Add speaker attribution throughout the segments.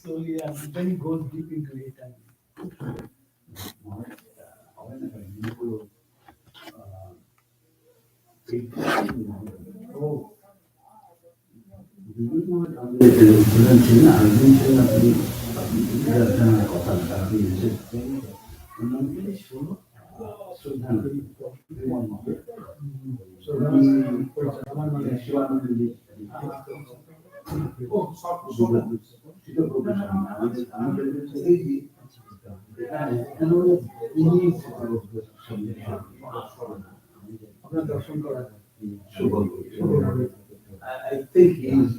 Speaker 1: slowly, and then he goes deep into it. And
Speaker 2: I think he's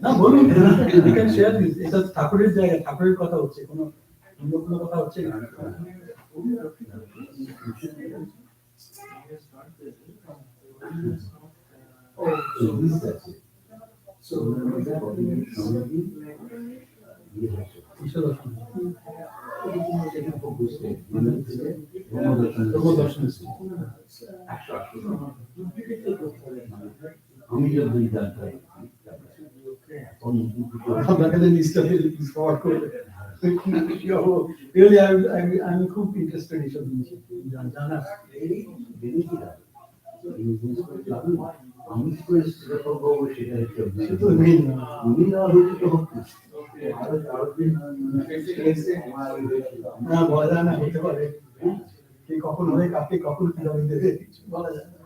Speaker 1: না বলুন, you can share this. এটা ঠাকুরের জায়গা, ঠাকুরের কথা হচ্ছে, কোনো অন্য কোনো কথা হচ্ছে না। Really, I'm খুব interested এসব জিনিসে জানা। না বলা যায় না, হতে পারে কে কখন হয়, কাকে কখন কিভাবে দেবে বলা যায় না।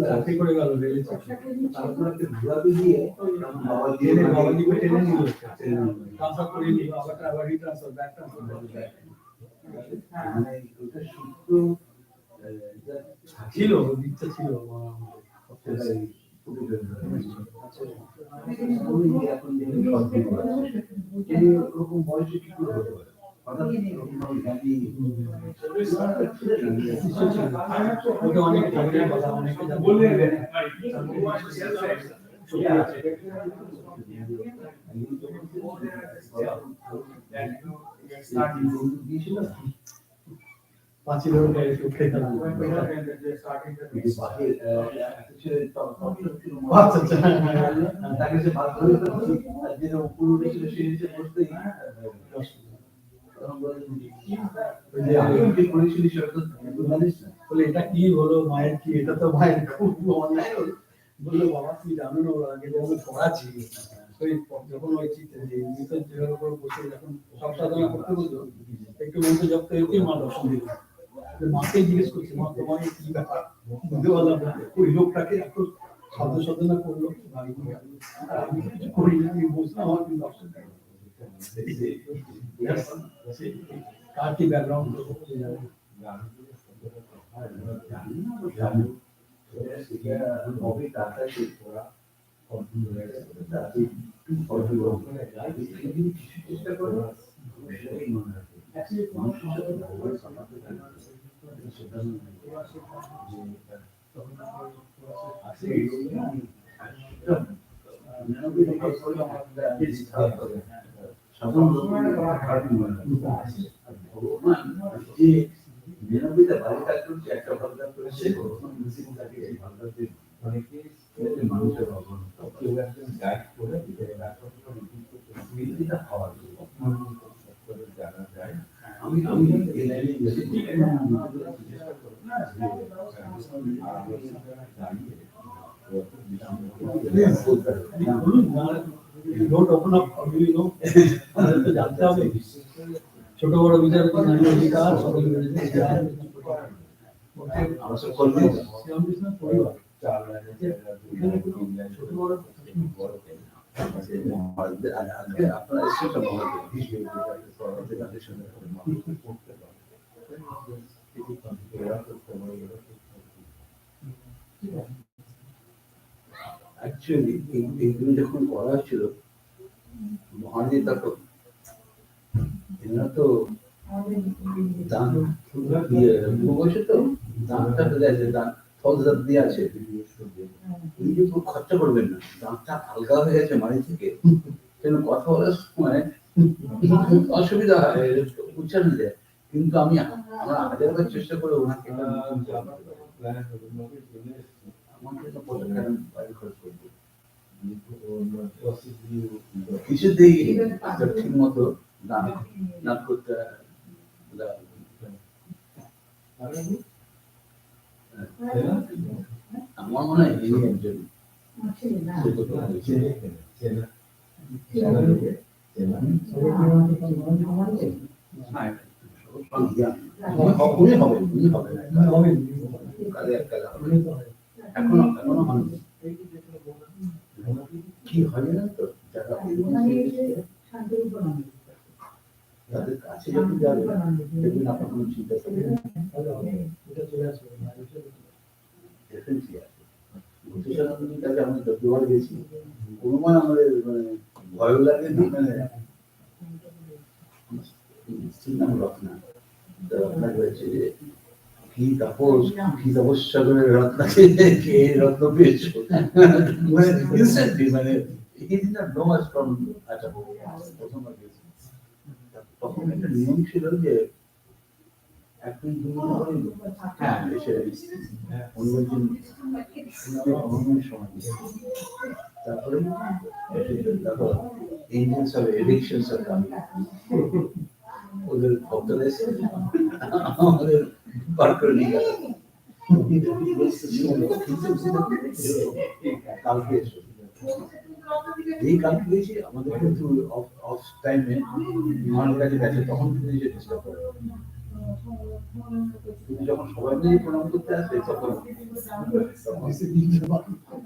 Speaker 1: চাকরি করে গেল রেলে চাকরি, তারপর একটা ঘোরাতে গিয়ে বাবাজিকে টেনে নিল, ট্রান্সফার করে নিল, আবার রিট্রান্সফার, ব্যাক ট্রান্সফার ছিল, ইচ্ছা ছিল বয়সে কি করে হতে পারে অনেক কথা অনেকে পাঁচিল এটা কি হলো, মায়ের কি, এটা তো মায়ের খুব অন্যায় হলো। বললো বাবা তুমি জানো না, ওর আগে যখন পড়া ছিল, যখন ওই চিত্রের উপর বসে যখন সব সাধনা করতে বলতো, একটু মন্ত্র জপ করে মা দর্শন দিল। মাকে জিজ্ঞেস করছে, মা তোমার কি ব্যাপার, বুঝতে পারলাম না, ওই লোকটাকে এত সাধু সাধনা করলো, আমি কিছু করি না, আমি বুঝলাম আমার কি দর্শন দিল। কার কি ব্যাকগ্রাউন্ড জানতে হবে। ছোট বড় বিচারপতি অধিকার সকল
Speaker 2: Actually, এইগুলো যখন করা হচ্ছিল, মহানেতা তো এরা তো দান বসে তো দানটা আছে, দান ফলদান দিয়ে আছে, খরচা করবেন না, দাঁতটা আলগা হয়ে গেছে মাড়ি থেকে, যেন কথা বলার সময় অসুবিধা হয়, উচ্চারণ দেয়, কিন্তু আমরা হাজারবার চেষ্টা করে ওনাকে আমার জন্য কত টাকা বাড়ি খরচ করবো, কিছুতেই ঠিক মতো নাচ করতে আমার মনে হয় ইনি একজন এখনো মানুষ কি হয় না তো, যারা তাদের কাছে যখন যাবে দেখবেন আপনার কোনো চিন্তা করবেন কাছে আমি যতবার গেছি অনুমান আমাদের মানে ভয় লাগে, মানে নাম রত্না রত্না রয়েছে যে কি তাপস কি তপস্যা করে রত্নাকে কে রত্ন পেয়েছো, মানে ইনস্ট্যান্টলি মানে he did not know us from প্রথমবার গেছি। তখন একটা নিয়ম ছিল যে এক মিনিট 2 মিনিট পরে হ্যাঁ এসে অন্যজন সময় তারপরে এঞ্জেলস অফ এডিকশনস আর কামিং, ওদের ভক্তরা এসে আমাদের বার করে নিয়ে গেল, কালকে এসো এই কালকে গেছি আমাদের কিন্তু অফ টাইমে আমার কাছে গেছে, তখন কিন্তু নিজে ডিস্টার্ব করে, কিন্তু যখন সবাই মিলে প্রণাম করতে আসে তখন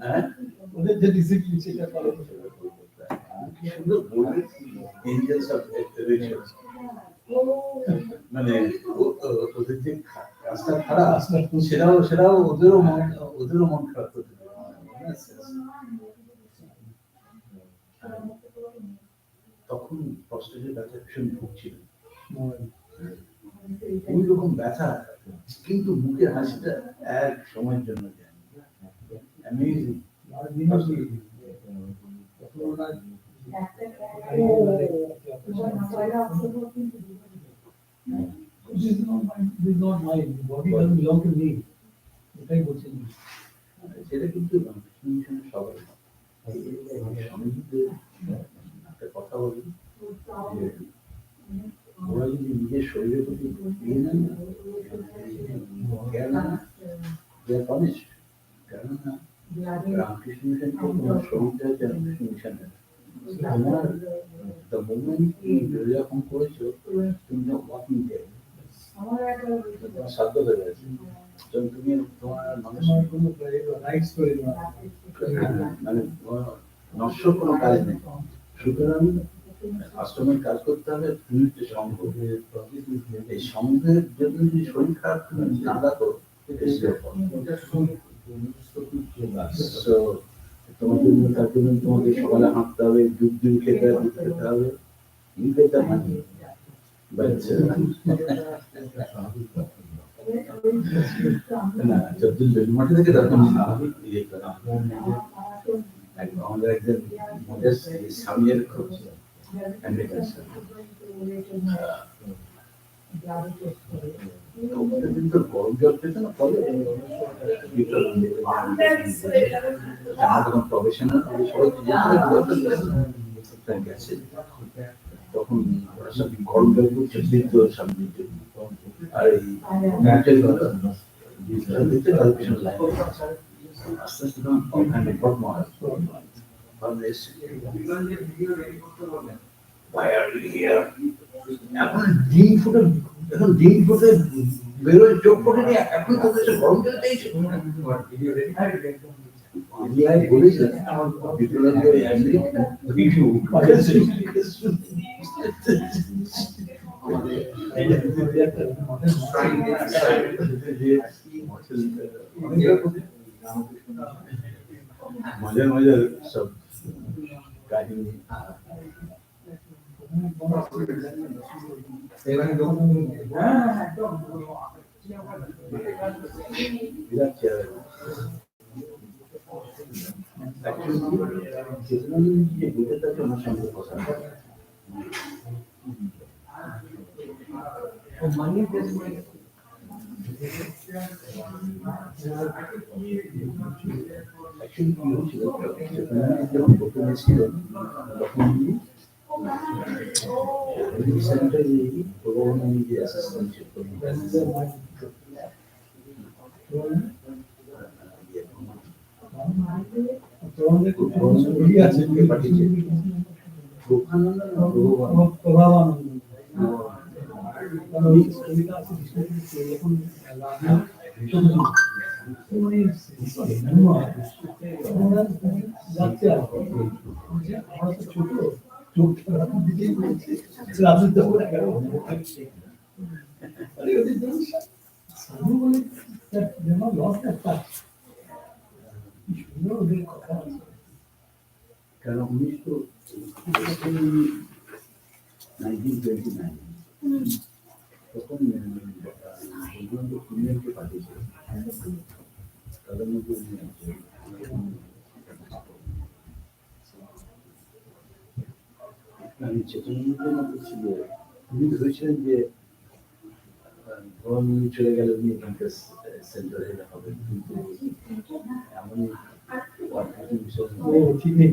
Speaker 2: হ্যাঁ
Speaker 1: ওদের যে ডিসিপ্লিন সেটা ফলো করতে
Speaker 2: সুন্দর বলবে এঞ্জেলস অফ এডিকশনস, মানে ওদের যে কাজটা খারাপ সেটাও ওদেরও মন খারাপ করতে দেবে। তখন প্রস্টেটের ব্যথা ভীষণ ভুগছিল, ওই রকম ব্যথা, কিন্তু মুখের হাসিটা এক সময়ের জন্য যায়, অ্যামেজিং। সেটা কিন্তু সবাই একটা কথা বলি যে ওরা যদি নিজের শরীরের প্রতি ইয়ে নেন না, জ্ঞান না, কেননা রামকৃষ্ণ মিশন শরীরটা হচ্ছে রামকৃষ্ণ মিশন, তোমার দ্য মোমেন্ট যখন করেছো তুমি ওয়াকিং ডে তোমার সাধ্য হয়ে গেছে, তুমি তোমার মানুষের কোনো মানে নশ্বর কোনো কাজ নেই, সুতরাং আশ্রমের কাজ করতে হবে, তুমি যে সঙ্গ, এই সঙ্গের জন্য যদি শরীর খারাপ তুমি না রাখো তোমার জন্য, তার জন্য তোমাকে সকালে হাঁটতে হবে, দুধ খেতে হবে, দুধ খেতে হবে, খেতে মানে না যতদিন বেলুমাটি থেকে তখন স্বাভাবিক ইয়ে করা আমাদের একজন স্বামীর খুব কিন্তু গরম জল পেত না, ফলে তখন প্রফেশনাল সবাই গেছে, তখন ওরা সব গরম জল করছে দিত স্বামীর জন্য, আর এই দিতে তাদের পিছনে লাগে আস্তে আস্তে তখন ওখানে এখন ডিম ফুটে, এখন ডিম ফুটে বেরোয় চোখ ফুটে নিয়ে, এখন তোদের গরম জল চাইছে বলেছিলেন আমার মজার মজার সব কাহিনী। চেতনানন্দ যে বইটা তাকে আমার সঙ্গে কথা অ্যাকচুয়ালি কি হয়েছিল চেতনানন্দ যখন প্রথমে ছিলেন তখন সেন্টারে প্রধান যে অ্যাসিস্ট্যান্ট কারণ 1929 তখন ইংল্যান্ডকে পাঠিয়েছিল তাদের মধ্যে আমি চেতনানন্দের মধ্যে ছিল উনি ভেবেছিলেন যে ধর্ম চলে গেলে উনি এখানকার সেন্টারে হবে কিন্তু এমন বিষয় ঠিক নেই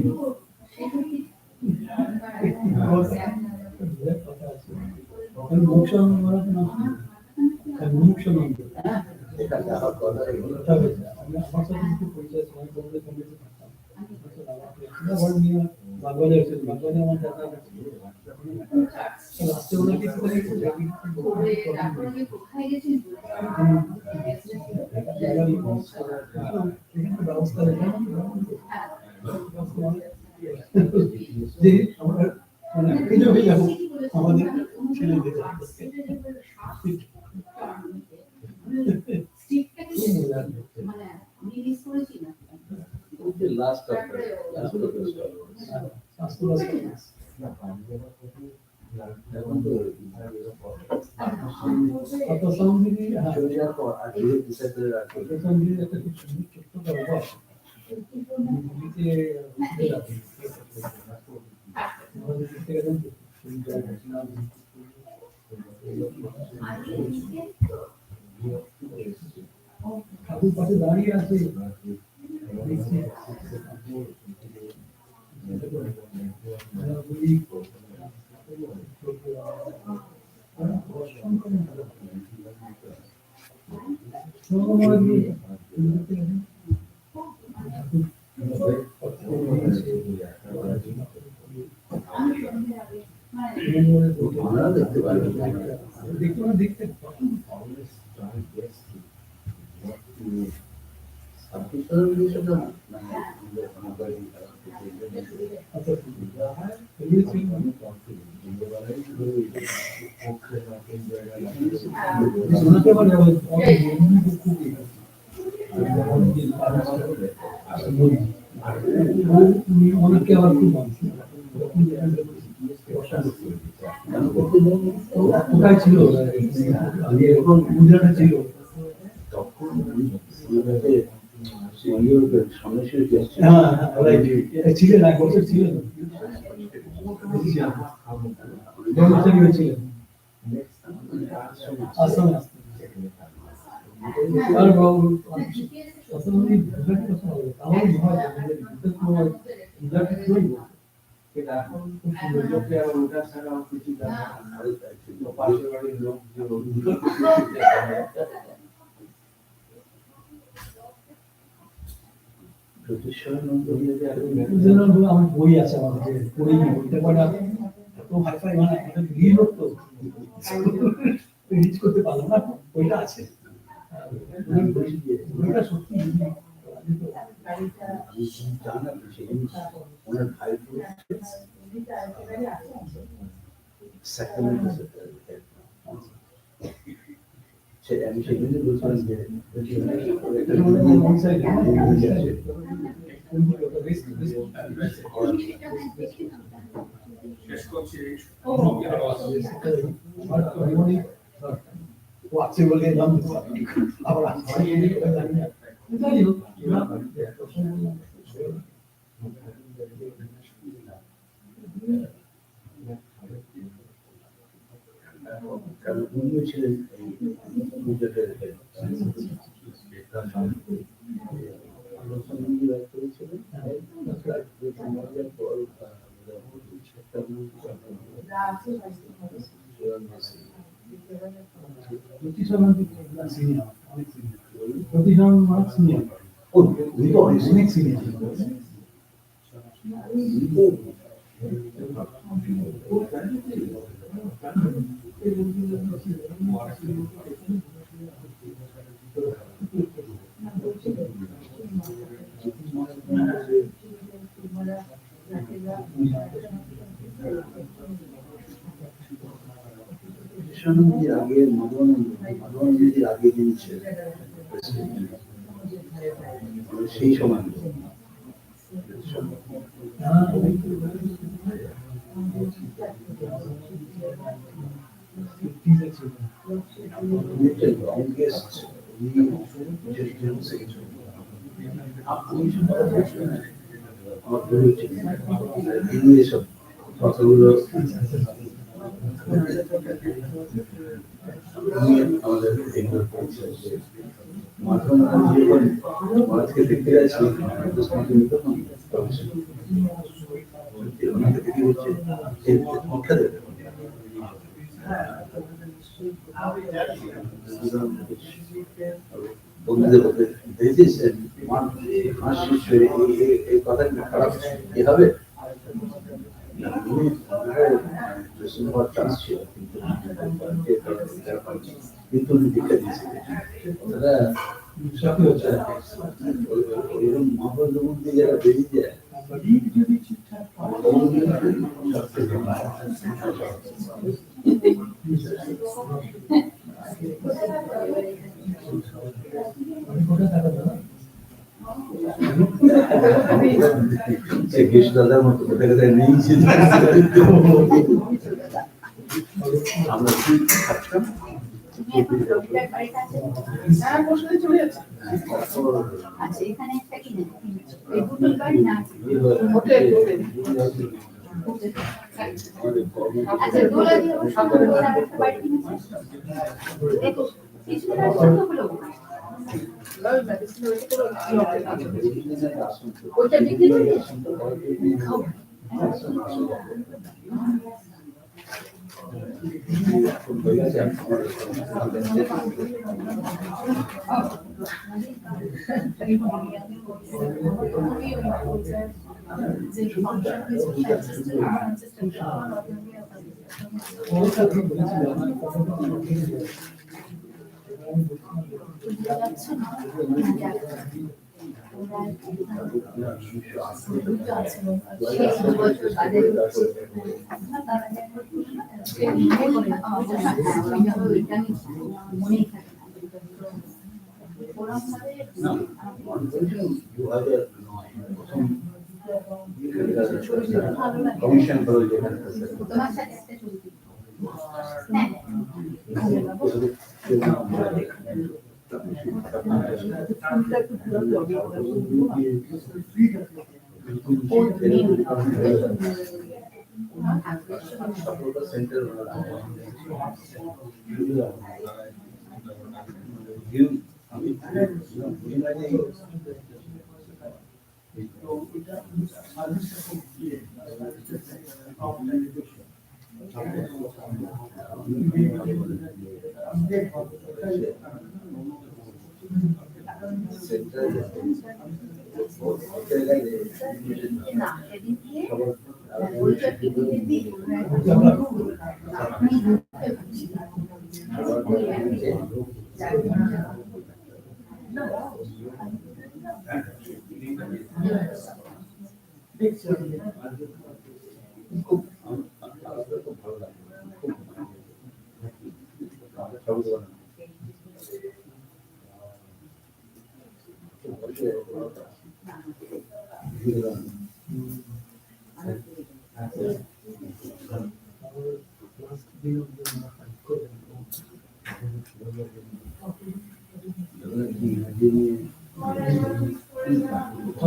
Speaker 2: আমাদের ছেলেদের লাস্ট ঠাকুর পাশে দাঁড়িয়ে আছে দেখতে পারেন দেখতে অনেকে আবার খুব কোথায় ছিল এখন গুজরাটে ছিল তখন ছিলেন এক বছর ছিলেন আসামে আমার বই আছে আমাদের পড়ি বইটা পড়া এত হাইফাই মানে রিল হতো রিচ করতে পারলাম না ওইটা আছে বইটা সত্যি ওনার ভাই আমি সেদিনে বলছিলাম যে আছে বলে নাম আবার কারণ উনিও ছিলেন এই গুজরাটের আলোচনা করেছিলেন পর
Speaker 1: অনেক সিনিয়র
Speaker 2: কৃষ্ণানন্দজির আগে মাধবানন্দজির আগে যিনি ছিলেন সেই সময় longest এসব কথাগুলো আমাদের মাঝকে দেখতে গেছি বন্ধুদের মধ্যে দেখেছেন এই কথা খারাপ কি হবে চান্স ছিল কিন্তু উনি দীক্ষা দিয়েছিলেন মহাপ্রভুর মধ্যে যারা বেরিয়ে যায় দাদার মতো কোথায় কোথায় নিয়েছি আমরা কি থাকতাম কমিশন সেন্টার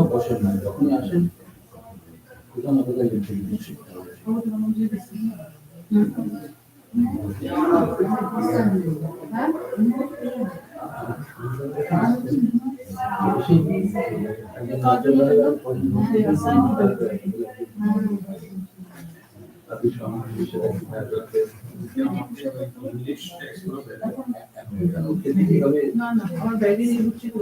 Speaker 2: বসেন না, যখনই আসেন কোথাও না কোথাও
Speaker 3: না না আমার ব্যাগে নিয়ে ঘুরছি তো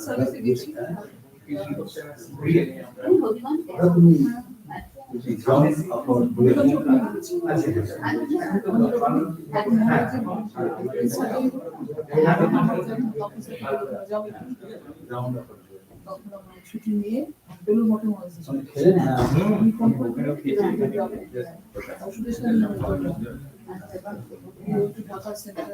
Speaker 3: সার্ভিসে গেছি ছুটি নিয়ে বেলুর মঠে ঢাকা সেন্টার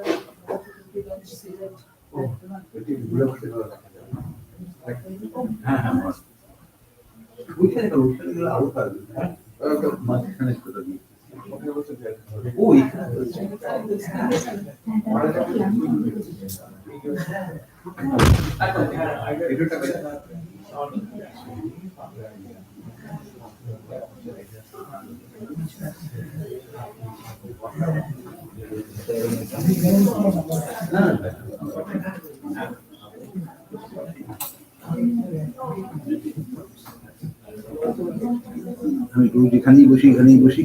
Speaker 2: আমি রোজ এখানেই বসি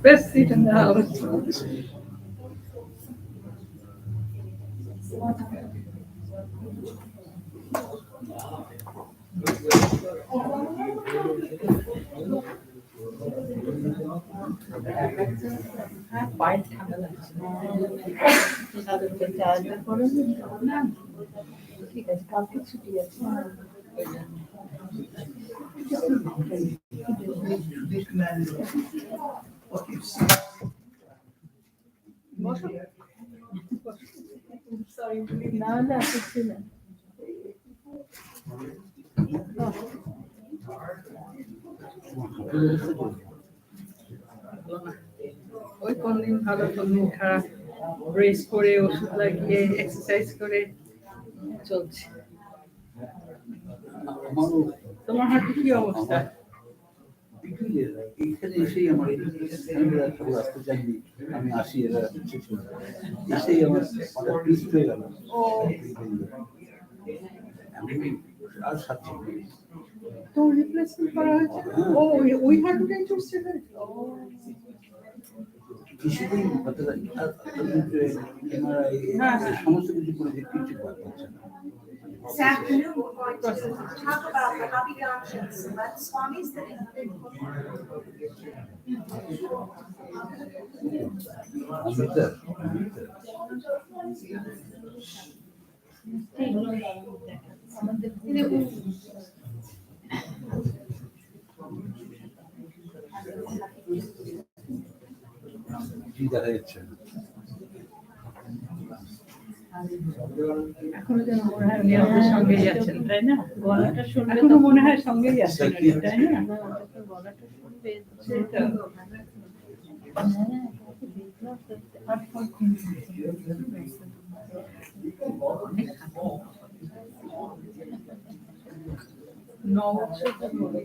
Speaker 3: best seat in the house. Quite ঠিক আছে কালকে ছুটি আছে না না কিছু না ওই কোনদিন ভালো কোনদিন খারাপ রেস করে ওষুধ লাগিয়ে এক্সারসাইজ করে চলছে তোমার হাতে কি অবস্থা
Speaker 2: এইখানে এসেই আমার আসতে চাইনি আমি আসি এরা এসেই আমার পিস হয়ে গেল আর সাথে
Speaker 3: তো রিপ্লেসমেন্ট করা হয়েছে ও ওই হার্টটাই চলছে
Speaker 2: কিছুদিন হতে পারে এমআরআই সমস্ত কিছু করে যে কিছু পাচ্ছে না
Speaker 4: This afternoon, we're going to talk about the Happy Junction Select Swamis that
Speaker 2: দেখা যাচ্ছে
Speaker 3: এখনো যেন মনে হয় উনি আমাদের সঙ্গেই আছেন তাই না গলাটা শুনবে এখনো মনে হয় সঙ্গেই আছেন তাই না গলাটা শুনবে সেটা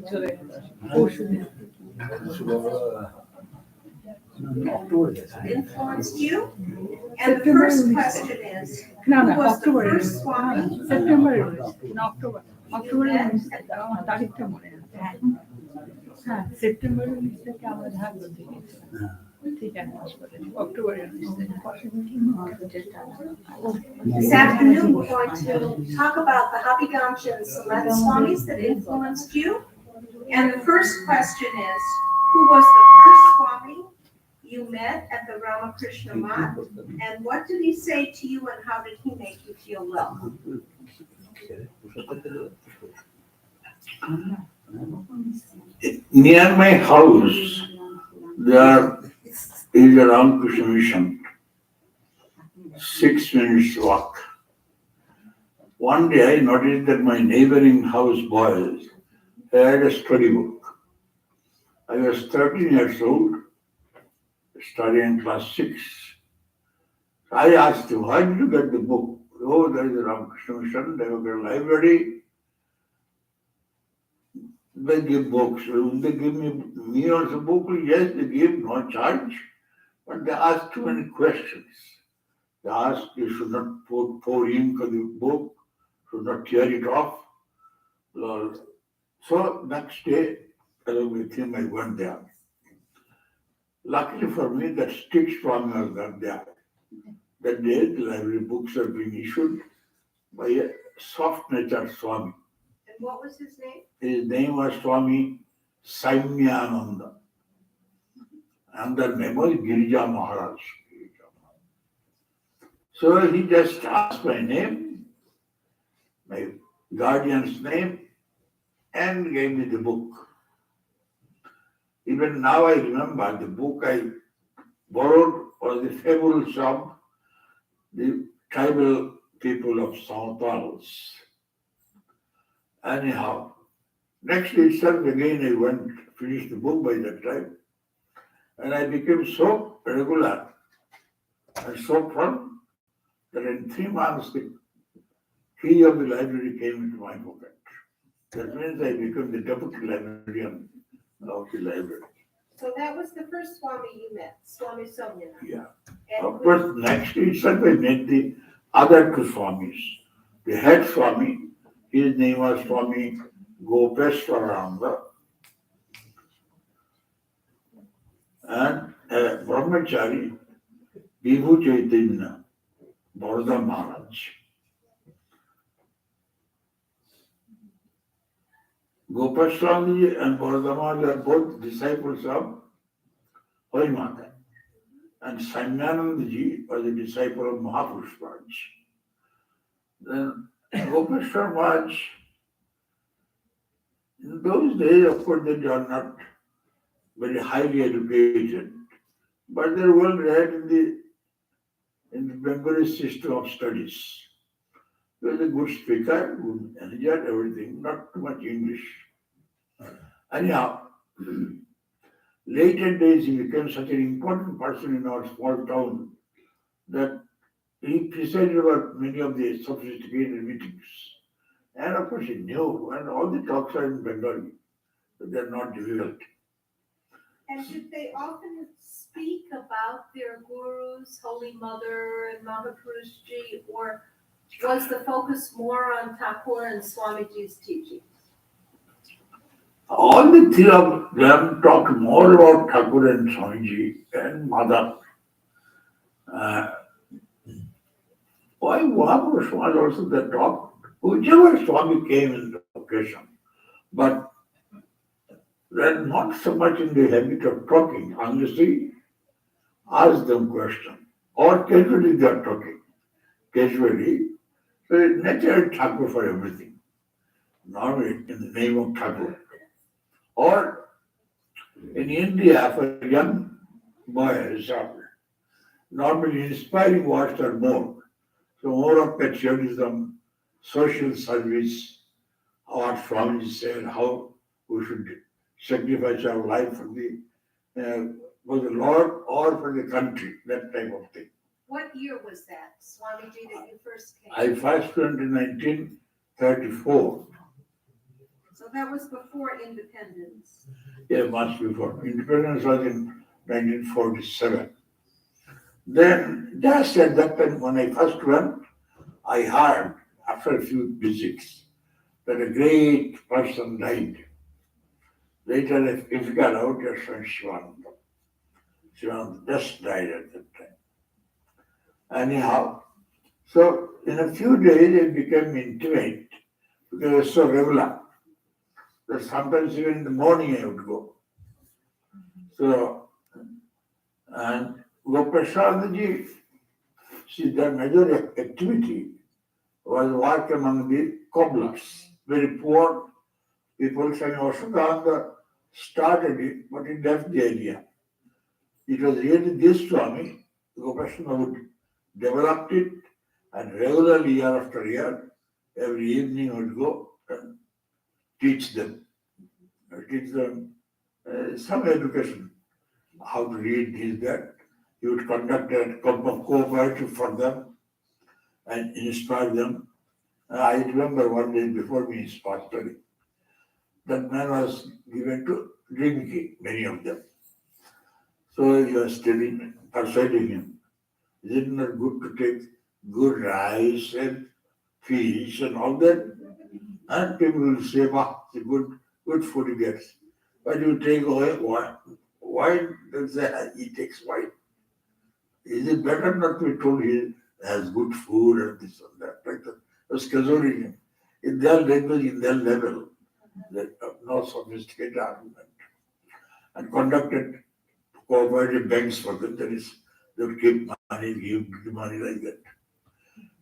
Speaker 3: চলে
Speaker 4: influenced you? And the first question is,
Speaker 3: no,
Speaker 4: who was the
Speaker 3: October.
Speaker 4: first Swami?
Speaker 3: September, no, October. October তারিখটা মনে আছে হ্যাঁ সেপ্টেম্বর 19 থেকে আমরা ঢাকা থেকে ঠিক আছে অক্টোবর 19 থেকে
Speaker 4: This afternoon, we're going to talk about the Happy Junction Select Swamis that influenced you. And the first question is, who was the first Swami you met at the Ramakrishna Math? And what did he say to you and how did he make you feel welcome?
Speaker 5: Near my house, there is a Ramakrishna mission, 6 minutes walk. One day I noticed that my neighboring house boys had a study book. I was 13 years old, studying class 6. I asked him, why did you get the book? Oh, there is a Ramakrishna mission, they have a library. They give books. They give me also book. Yes, they give, no charge. But they ask too many questions. They ask, you should not pour ink on the book, should not tear it off. So next day, along with him, I went there. Luckily for me, that strict Swami was not there. That day, the library books are being issued by a soft-natured Swami.
Speaker 4: And what was his name?
Speaker 5: His name was Swami Saimyananda. And the name was Girija Maharaj. So he just asked my name, my guardian's name, and gave me the book. Even now I remember the book I borrowed was the fables of the tribal people of Santals. Anyhow, next day itself again I went, finished the book by that time, and I became so regular and so fun that in 3 months the key of the library came into my pocket. That means I became the deputy librarian of the library.
Speaker 4: So that was the first Swami you met, Swami Somnana.
Speaker 5: Yeah.
Speaker 4: And
Speaker 5: Of course, next day itself I met the other 2 Swamis. The head Swami, his name was Swami Gopeshwaranga, and Brahmachari, Vibhu Chaitanya, Bharata Maharaj. Gopeshwaranga and Bharata Maharaj are both disciples of Holy Mata. And Saimyanandaji was a disciple of Mahapurush Maharaj. Then Gopeshwar Maharaj, in those days, of course, they are not very highly educated, but they were well read in the Bengali system of studies. He was a good speaker, good manager, everything, not too much English. Anyhow, later days he became such an important person in our small town that he presided over many of the sophisticated meetings. And of course he knew, and all the talks are in Bengali, but they're not difficult.
Speaker 4: And did they often speak about their gurus, Holy Mother and Mahapurushji, or was the focus more on Thakur and Swamiji's teachings?
Speaker 5: All the 3 of them talked more about Thakur and Swamiji and Mother. Why Mahapurush was also the talk, whichever Swami came in the occasion, but they're not so much in the habit of talking, unless we ask them questions, or casually they are talking. Casually, so natural Thakur for everything, normally in the name of Thakur. Or in India, for a young boy, normally inspiring words are more. So more of patriotism, social service, what Swamiji said, how we should sacrifice our life for the Lord or for the country, that type of thing.
Speaker 4: What year was that, Swamiji, that you first came?
Speaker 5: I first went in 1934.
Speaker 4: So that was before independence.
Speaker 5: Yeah, much before. Independence was in 1947. Then, just at that time, when I first went, I heard, after a few visits, that a great person died. Later, I figured out that Shivananda. Shivananda just died at that time. Anyhow, so in a few days, I became intimate because I was so regular that sometimes even in the morning I would go. So, and Gopeshwarji, their major activity was work among the cobblers, very poor people. Swami Ashokanda started it, but he left the area. It was really this Swami, Gopashna would develop it, and regularly year after year, every evening would go and teach them some education, how to read this, that. He would conduct a cooperative for them and inspire them. I remember one day before me his pastoring, that man was given to drinking, many of them. So he was persuading him, is it not good to take good rice and fish and all that? And people will say, wow, it's a good food he gets. But you take away wine, they'll say, he takes wine. Is it better not to be told he has good food and this and that? Like that. I was cajoling him. In their language, in their level, no sophisticated argument. And conducted cooperative banks for them. That is, they would keep money, give money like that.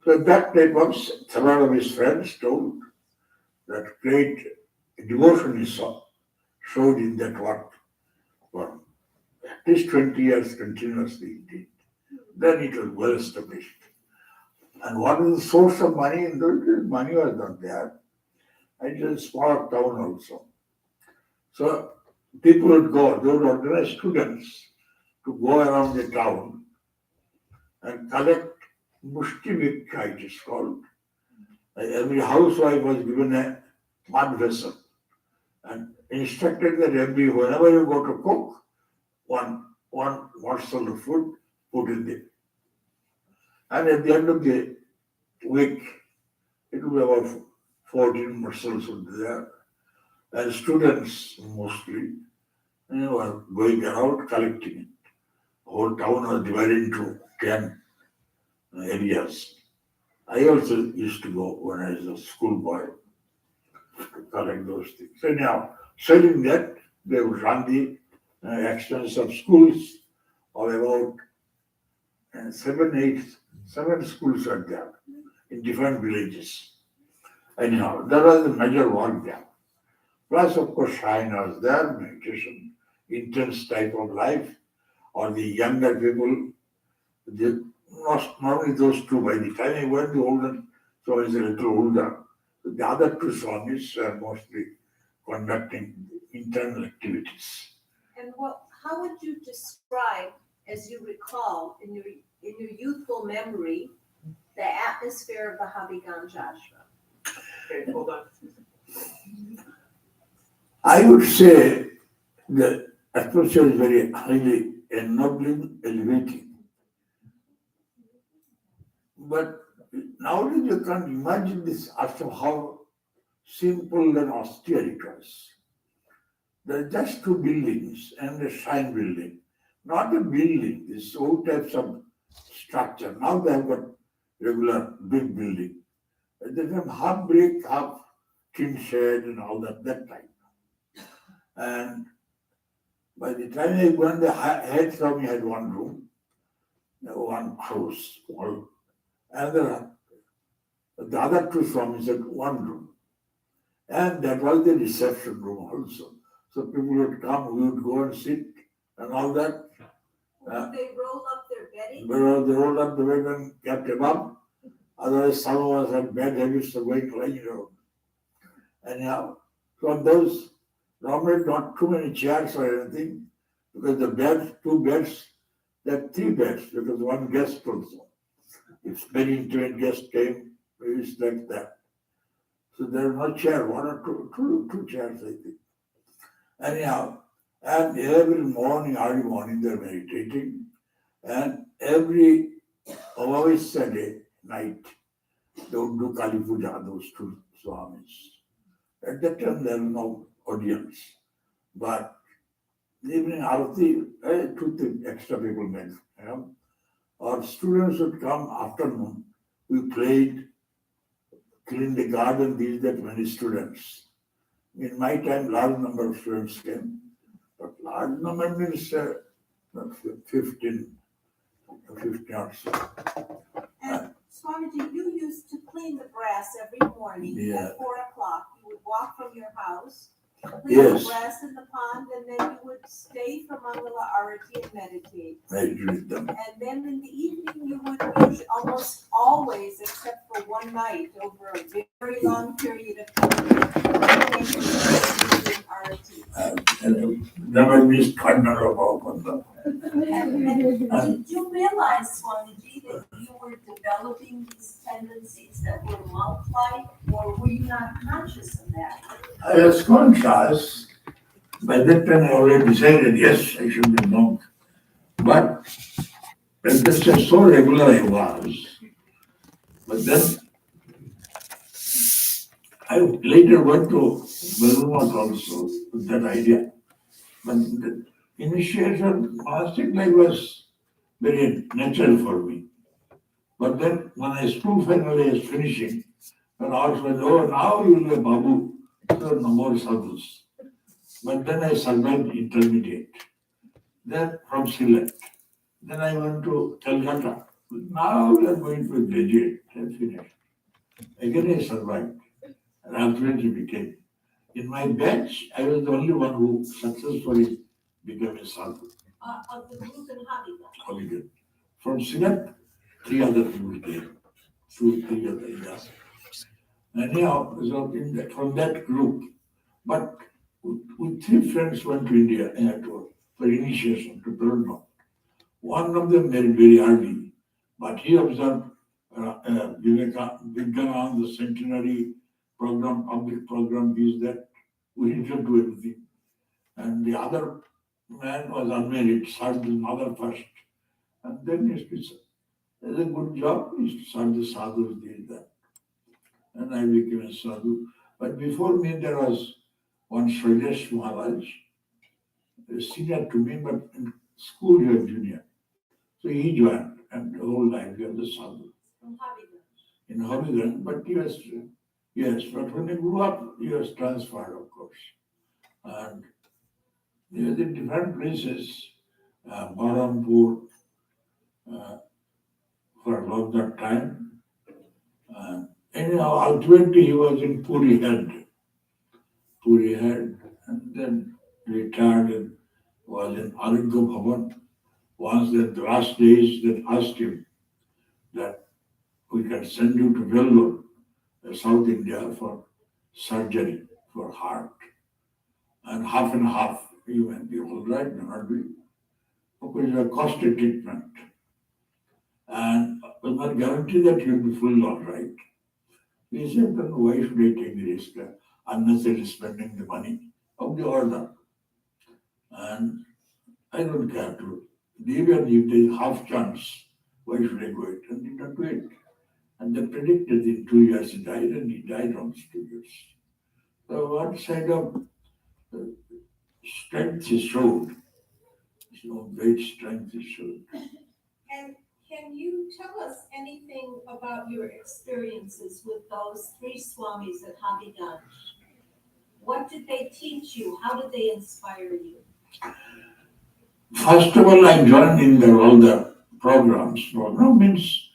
Speaker 5: So at that time, once several of his friends told that great devotion he showed in that work for at least 20 years continuously he did. Then it was well established. And what is the source of money? In those days, money was not there. And it was a small town also. So people would go, they would organize students to go around the town and collect mushti, it is called. Every housewife was given a mud vessel and instructed that whenever you go to cook, one morsel of food, put in there. And at the end of the week, it will be about 14 morsels would be there. And students mostly were going around collecting it. The whole town was divided into 10 areas. I also used to go when I was a schoolboy to collect those things. Anyhow, selling that, they would run the expense of schools of about seven schools are there in different villages. Anyhow, that was the major work there. Plus, of course, shrine was there, meditation, intense type of life, or the younger people, not only those two, by the time I went the older, so I was a little older. The other two Swamis are mostly conducting internal activities.
Speaker 4: And how would you describe, as you recall, in your youthful memory, the atmosphere of the Habiganj ashram?
Speaker 6: Okay, hold on.
Speaker 5: I would say the atmosphere is very highly ennobling, elevating. But nowadays you can't imagine this ashram, how simple and austere it was. There are just two buildings and a shrine building. Not a building, these old types of structure. Now they have got regular big building. They have half brick, half tin shed and all that type. And by the time I went, the head Swami had one room, one house, small. And the other two Swamis had one room. And that was the reception room also. So people would come, we would go and sit and all that.
Speaker 4: Would they roll up their bedding?
Speaker 5: They rolled up the bed and kept him up. Otherwise, some of us had bad habits of going lying around. Anyhow, from those, normally not too many chairs or anything, because the beds, two beds, there are three beds, because one guest also. If very intimate guest came, we slept there. So there are no chair, one or two chairs, I think. Anyhow, and every morning, early morning, they're meditating. And every Saturday night, they would do Kali Puja, those two Swamis. At that time, there was no audience. But evening Arati, 2 extra people met. Our students would come afternoon. We played, cleaned the garden, these that many students. In my time, large number of students came. But large number means 15 or so.
Speaker 4: And Swamiji, you used to clean the brass every morning
Speaker 5: Yeah.
Speaker 4: at 4 o'clock. You would walk from your house
Speaker 5: Yes.
Speaker 6: grass in the pond, and then you would stay for Mangala Arati and meditate.
Speaker 5: I agree with them.
Speaker 6: And then in the evening, you would usually, almost always, except for one night, over a very long period of time, Arati.
Speaker 5: Never missed Kannada Bhavapanda.
Speaker 6: And did you realize, Swamiji, that you were developing these tendencies that were monk-like, or were you not conscious of that?
Speaker 5: I was conscious. By that time, I already decided, yes, I should be monk. But when this was so regular I was. But then I later went to Bermuda also with that idea. But the initiation, monastic life was very natural for me. But then when I school finally was finishing, and also went, oh, now you will be a Babu, so no more sadhus. But then I survived intermediate. Then from Sylhet. Then I went to Calcutta. Now we are going to graduate and finish. Again I survived. And ultimately became. In my batch, I was the only one who successfully became a sadhu.
Speaker 6: Of the group in Habiba.
Speaker 5: Hooligan. From Sylhet, 3 other people came. 2, 3 other Indians. Anyhow, so from that group, but with 3 friends went to India for initiation to Brno. One of them very, very early, but he observed Vivekananda, the centenary program, public program, is that we need to do everything. And the other man was unmarried, served his mother first. And then he said, it's a good job, he served the sadhus, did that. And I became a sadhu. But before me, there was one Shailesh Maharaj, a senior to me, but in school he was junior. So he joined, and the whole life he was a sadhu.
Speaker 6: From Habiba.
Speaker 5: In Horizon, but he was, yes, but when he grew up, he was transferred, of course. And he was in different places, Bahrampur, for a long that time. Anyhow, ultimately he was in Puri Head, and then retired and was in Arigya Bhavan. Once in the last days, they asked him that we can send you to Vellore, South India, for surgery for heart. And half and half, he went, all right, not we. Because it's a costly treatment. And will not guarantee that you'll be full all right. He said, then why should I take the risk? Unnecessarily spending the money of the order. And I don't care to. Even if there's half chance, why should I go it? And did not do it. And they predicted in 2 years he died, and he died on 2 years. So what side of strength he showed? Great strength he showed.
Speaker 4: And can you tell us anything about your experiences with those 3 swamis at Habiganj? What did they teach you? How did they inspire you?
Speaker 5: First of all, I joined in all the programs. Program means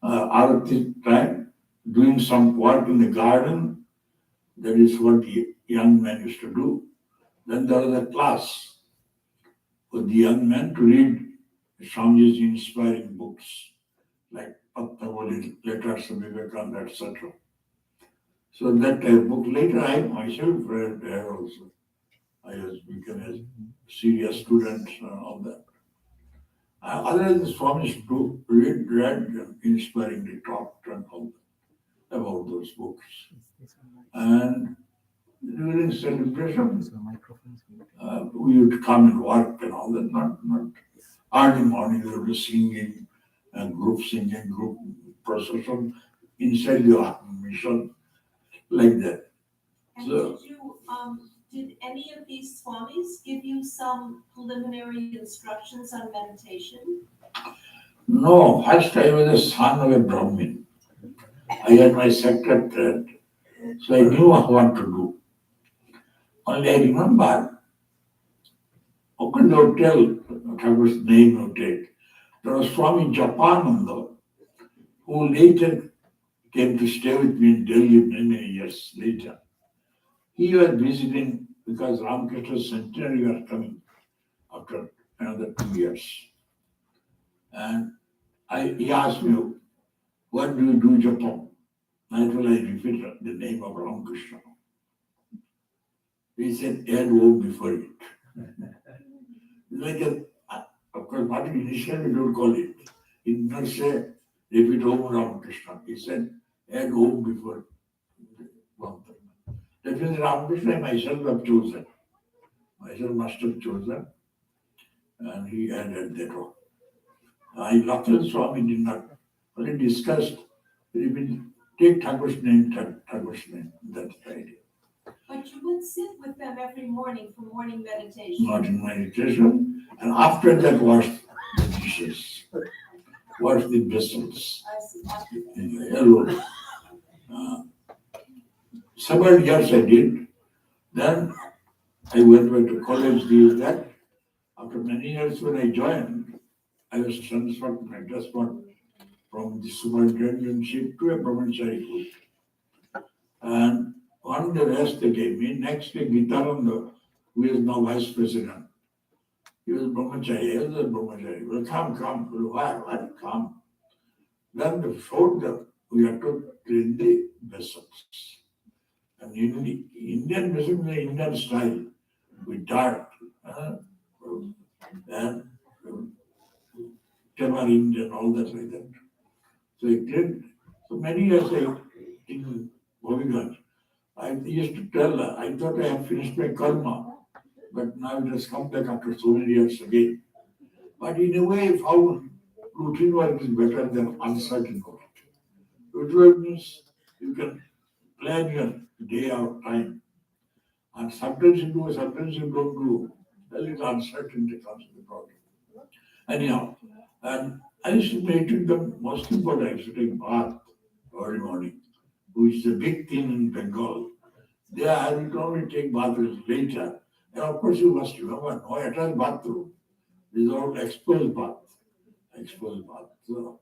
Speaker 5: Arati time, doing some work in the garden. That is what the young men used to do. Then there was a class for the young men to read Swamiji's inspiring books, like Patavali, Letters of Vivekananda, etc. So that book, later I myself read there also. I was become a serious student and all that. Other than the Swamis to read inspiringly talked and all that about those books. And during celebration, we would come and work and all that, not early morning, we would be singing, and group singing, group procession inside the mission, like that.
Speaker 4: And
Speaker 5: So,
Speaker 4: did any of these swamis give you some preliminary instructions on meditation?
Speaker 5: no, first I was a son of a Brahmin. I had my secretariat, so I knew what to do. Only I remember, open the hotel, Thakur's name no take. There was Swami Japananda, who later came to stay with me in Delhi many years later. He was visiting because Ramakrishna's centenary was coming after another 2 years. And he asked me, what do you do, Japan? I told I repeated the name of Ramakrishna. He said, add O before it. Like of course, what initially we don't call it. He did not say, repeat Om Ramakrishna. He said, add Om before one thing. That means Ramakrishna myself have chosen. Myself must have chosen. And he added that Om. Lakshman Swami did not. Only discussed, we will take Thakur's name, Thakur's name. That's the idea.
Speaker 6: But you would sit with them every morning for morning meditation.
Speaker 5: Morning meditation. And after that, wash the dishes, wash the vessels.
Speaker 6: I see. After that.
Speaker 5: In the yellow. Several years I did. Then I went back to college, did that. After many years when I joined, I was transferred to Madras from the superintendentship to a provincial group. And on the rest they gave me, next day Gitaranda, who is now vice president, he was brahmachari, he was a brahmachari. Well, come. Well, why come? Then they showed them, we have to clean the vessels. And in the Indian vessel, in the Indian style, with dart, and tamarind and all that like that. So I cleaned. So many years in Bhoviganj, I used to tell her, I thought I had finished my karma, but now it has come back after so many years again. But in a way, I found routine work is better than uncertain work. Routine work means you can plan your day out time. And sometimes you do, sometimes you don't do. A little uncertainty comes in the problem. Anyhow, and I used to meditate the most important, I used to take bath early morning, which is a big thing in Bengal. There I will only take bath later. And of course you must remember, no attached bathroom. This is all exposed bath. So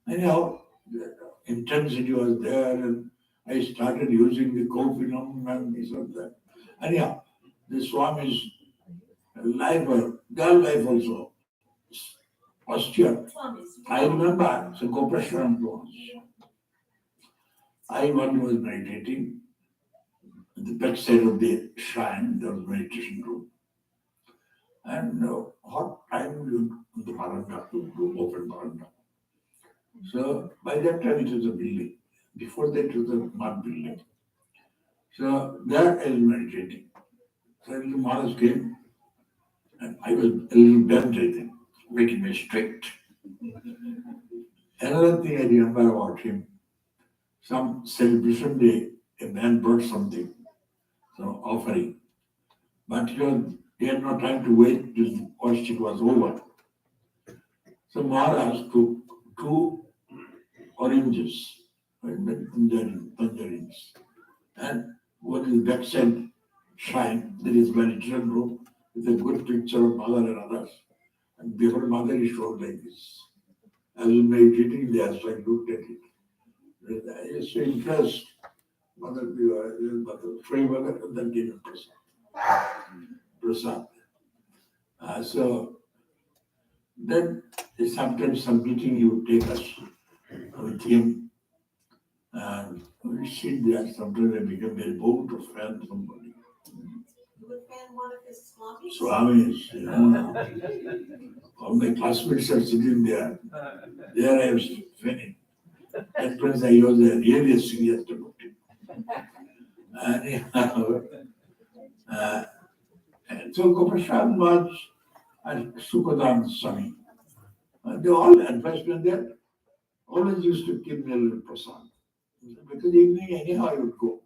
Speaker 5: anyhow, the intensity was there and I started using the coffinum and this and that. Anyhow, the Swami's life, their life also, austere.
Speaker 6: Swamis.
Speaker 5: I remember, so Gopeshwaram was. I one was meditating at the backside of the shrine, there was meditation room. And hot time in the veranda, to open veranda. So by that time it was a building. Before that it was a mud building. So there I was meditating. So the Maharaj came and I was a little bent, I think, making me straight. Another thing I remember about him, some celebration day, a man brought something, some offering. But he had no time to wait till the worship was over. So Maharaj took 2 oranges, tangerines, and what is backside shrine, there is meditation room with a good picture of mother and others. And before mother is showed like this. I was meditating there, so I looked at it. I was so impressed. Mother, free mother, and then gave him prasad. So then sometimes some meeting he would take us with him, and we sit there. Sometimes I become very bold to fan somebody.
Speaker 6: You would fan one of his Swamis?
Speaker 5: Swamis, all my classmates are sitting there. There I was fanning. At first I was really serious about it. Anyhow, and so Gopashan was and Sukadan Swami. They all advised me that always used to give me a little prasad. Because evening anyhow I would go.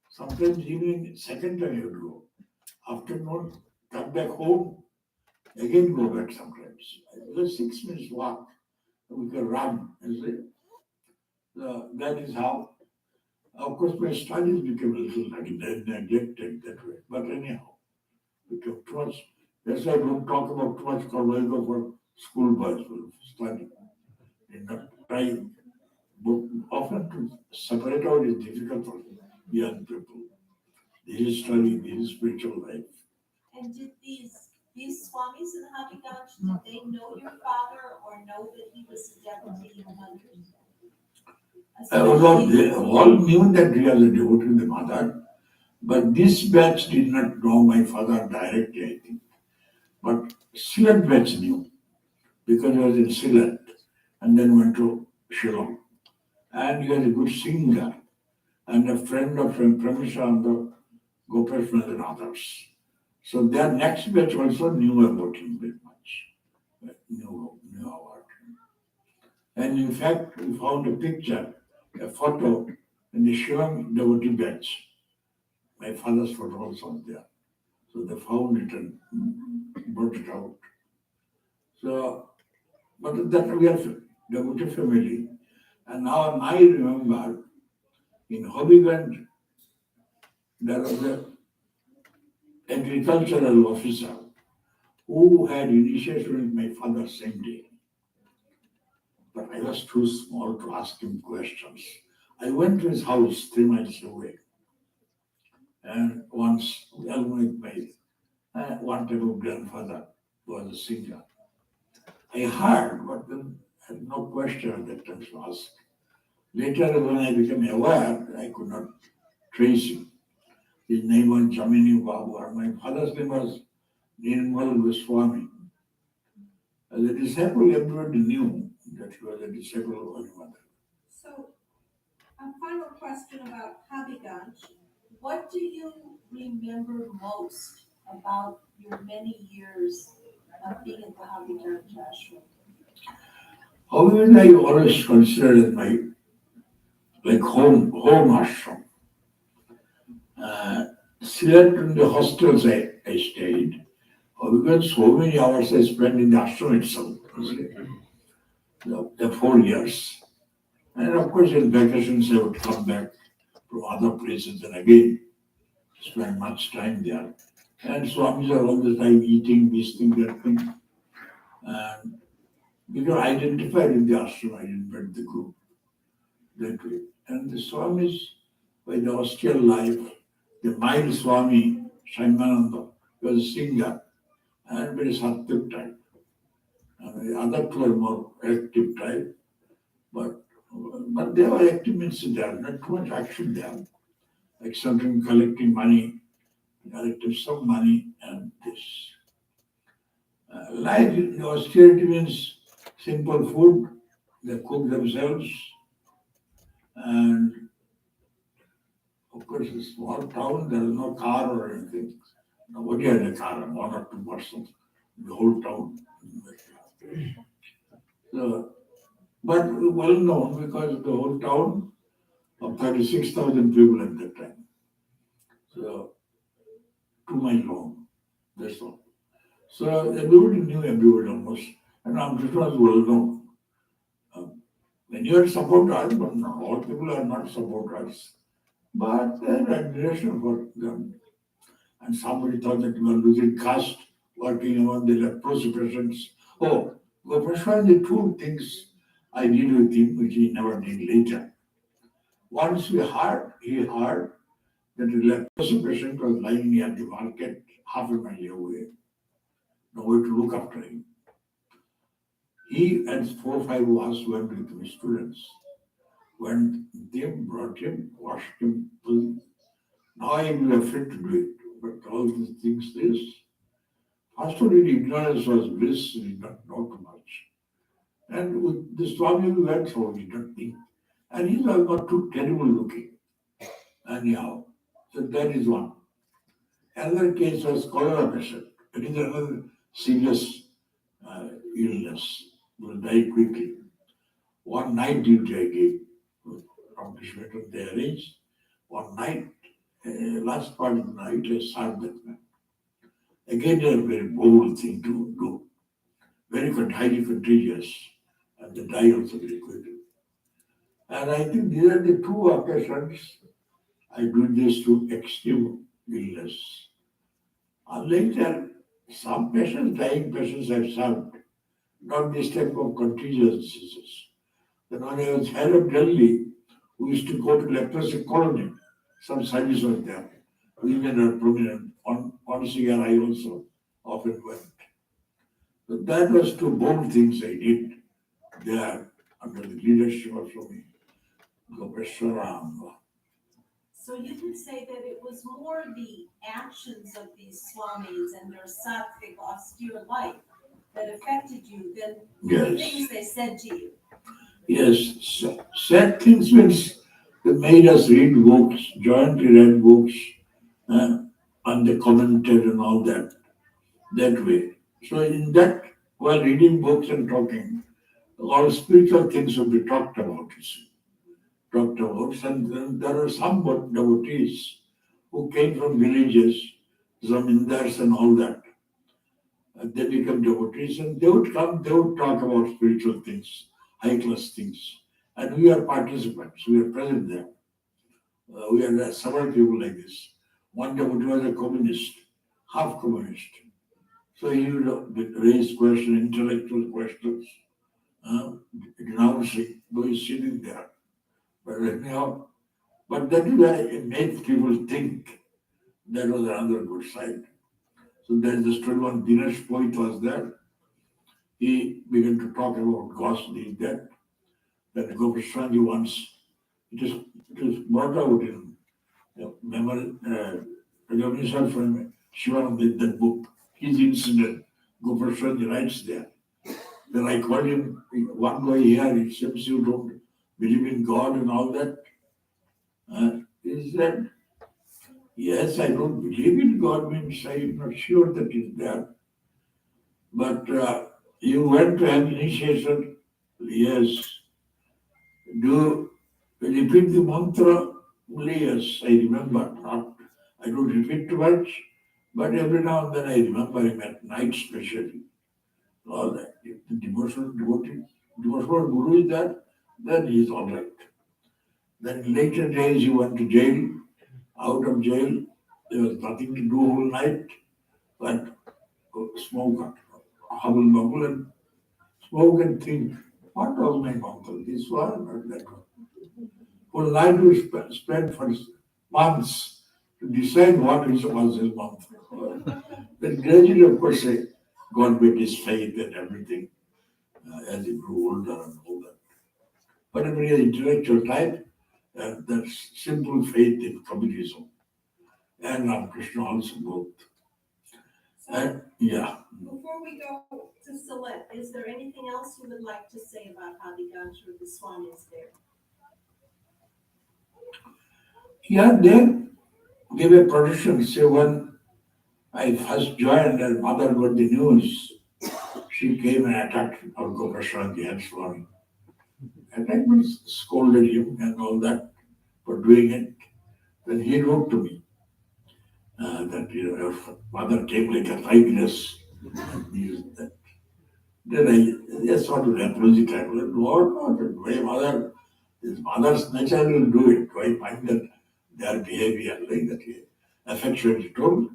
Speaker 5: Sometimes evening, second time I would go. Afternoon, come back home, again go back sometimes. It was 6 minutes walk. We could run. That is how, of course, my studies became a little neglected that way. But anyhow, became too much. That's why I don't talk about too much Karmayoga for school boys will study. In the time, but often to separate out is difficult for young people. his study, his spiritual life.
Speaker 6: And did these swamis in Habiganj, did they know your father or know that he was a devotee of others?
Speaker 5: They all knew that he was a devotee of the mother, but this batch did not know my father directly, I think. But Sylhet batch knew, because he was in Sylhet and then went to Shillong. And he was a good singer and a friend of Pramishananda, Gopeshwar and others. So their next batch also knew about him very much, knew about him. And in fact, we found a picture, a photo in the Shillong devotee batch. My father's photo also there. So they found it and brought it out. So, but that we are devotee family. And now I remember in Hobbyganj, there was an agricultural officer who had initiation with my father same day. But I was too small to ask him questions. I went to his house 3 miles away. And once, along with my one type of grandfather who was a singer. I heard, but then I had no question at that time to ask. Later, when I became aware, I could not trace him. His name was Jamini Babu, and my father's name was Nirmal Goswami. As a disciple, everybody knew that he was a disciple of Holy Mother.
Speaker 4: So, a final question about Habiganj.
Speaker 6: What do you remember most about your many years of being at the Habiganj ashram?
Speaker 5: However, I always considered my home ashram. Sylhet in the hostels I stayed. Because so many hours I spent in the ashram itself, the 4 years. And of course, in vacations, I would come back from other places and again spend much time there. And Swamis are all the time eating this thing, that thing. And because I identified with the ashram, I didn't met the group that way. And the Swamis, by the austere life, the mild Swami, Shaimananda, was a singer and very sattvic type. And the other two are more active type, but they were active means there, not too much action there. Like something collecting money, collecting some money and this. Life in austerity means simple food, they cook themselves, and of course, a small town, there is no car or anything. Nobody had a car, 1 or 2 persons in the whole town. So, but well known because the whole town of 36,000 people at that time. So, 2 miles long, that's all. So, everybody knew everybody almost, and Amritsar was well known. Many were supporters, but not all people are not supporters. But they had admiration for them. And somebody thought that we were losing caste, working among the leprosy patients. Oh, Gopeshwar, the 2 things I did with him, which he never did later. Once he heard that a leprosy patient was lying near the market, half a mile away. Nobody to look after him. He and 4 or 5 of us went with my students. When they brought him, washed him, now I am afraid to do it. But all these things, first of all, ignorance was bliss, we did not know too much. And with the Swami we went through, we did not think. And he was not too terrible looking. Anyhow, so that is one. Another case was cholera patient. It is another serious illness. He will die quickly. One night duty I gave from Kishmetan, they arranged. One night, last part of the night, I served that man. Again, a very bold thing to do. Very highly contagious. And they die also very quickly. And I think these are the 2 occasions I do this to extreme illness. And later, some patients, dying patients have served, not this type of contagious diseases. Then when I was head of Delhi, we used to go to leprosy colony. Some service was there. women are prominent. Once a year I also often went. But that was two bold things I did there under the leadership of Swami Gopeshwaram.
Speaker 6: So you can say that it was more the actions of these swamis and their sattvic, austere life that affected you than the
Speaker 5: Yes.
Speaker 6: things they said to you.
Speaker 5: Yes, sad things means they made us read books, jointly read books, and they commented and all that way. So in that, while reading books and talking, all spiritual things will be talked about, you see. Talked about, and then there are some devotees who came from villages, zamindars and all that. They become devotees and they would come, they would talk about spiritual things, high class things. And we are participants, we are present there. We are several people like this. One devotee was a communist, half communist. So he would raise questions, intellectual questions, denouncing, though he's sitting there. But anyhow, but that is why it made people think. That was another good side. So there is still one Dinesh poet was there. He began to talk about Ghost, this, that Gopaswami once, it is brought out in memory, recognition from Shivananda, that book, his incident, Gopaswami writes there. Then I called him, one guy here, it seems you don't believe in God and all that. He said, yes, I don't believe in God, means I'm not sure that is there. But you went to an initiation, yes. Do repeat the mantra? Yes, I remember. I don't repeat too much, but every now and then I remember him at night especially. All that. If the devotional guru is there, then he is all right. Then in later days he went to jail. Out of jail, there was nothing to do all night but smoke, hubble bubble and smoke and think, what was my mantra? This one or that one? Whole night we spent for months to decide what was his mantra. Then gradually, of course, God made his faith and everything as he grew older and older. But a very intellectual type, that's simple faith in communism. And Ramakrishna also both. And yeah.
Speaker 6: Before we go to Salet, is there anything else you would like to say about Adigansh or the swamis there?
Speaker 5: Yeah, they gave a protection. Say when I first joined and mother got the news, she came and attacked our Gopaswami and Swami. Attacked means scolded him and all that for doing it. Then he wrote to me that your mother came like a tigress and used that. Then I just sort of approached it. I said, what? My mother, his mother's nature will do it. I find that their behavior like that affectionately told.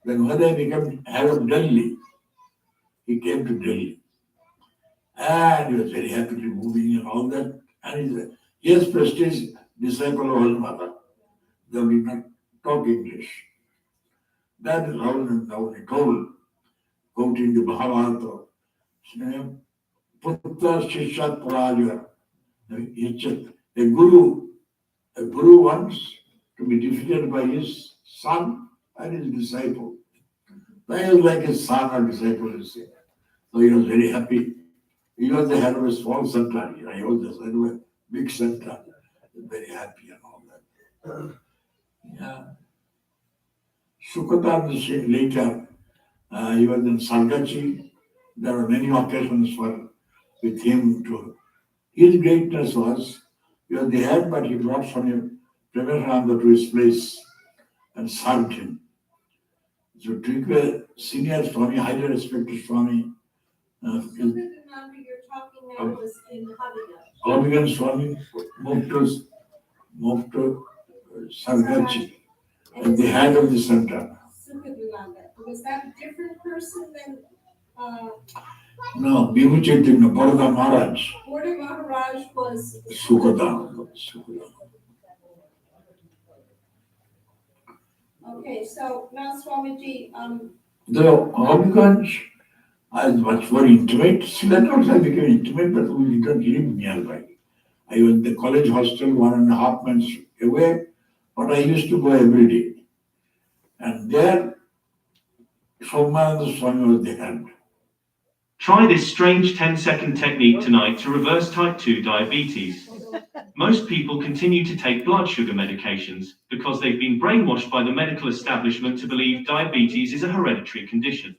Speaker 5: Then when I became head of Delhi, he came to Delhi. And he was very happily moving and all that. And he has prestige disciple of his mother. They did not talk English. That is how he told, quoting the Bhagavata, Putra Shishat Paraja. A guru wants to be defeated by his son and his disciple. That is like his son or disciple, you see. So he was very happy. He was the head of a small center. I was the head of a big center. Very happy and all that. Yeah. Sukatan later, he was in Sargachi. There were many occasions with him to. His greatness was, he was the head, but he brought Swami Premananda to his place and served him. So Trikwe, senior Swami, highly respected Swami.
Speaker 6: Sukadananda you're talking now was in Habigansh.
Speaker 5: Habigansh Swami moved to Sargachi, at the head of the center.
Speaker 6: Sukadananda, was that a different person than
Speaker 5: No, Bhimu Chaitanya, Bharata Maharaj.
Speaker 6: Border Maharaj was
Speaker 5: Sukadananda.
Speaker 6: Okay, so now Swamiji,
Speaker 5: The Hobbyganj is much more intimate. That also became intimate, but we did not live nearby. I was in the college hostel 1.5 months away, but I used to go every day. And there, Somananda Swami was there.
Speaker 7: Try this strange 10-second technique tonight to reverse type 2 diabetes. Most people continue to take blood sugar medications because they've been brainwashed by the medical establishment to believe diabetes is a hereditary condition.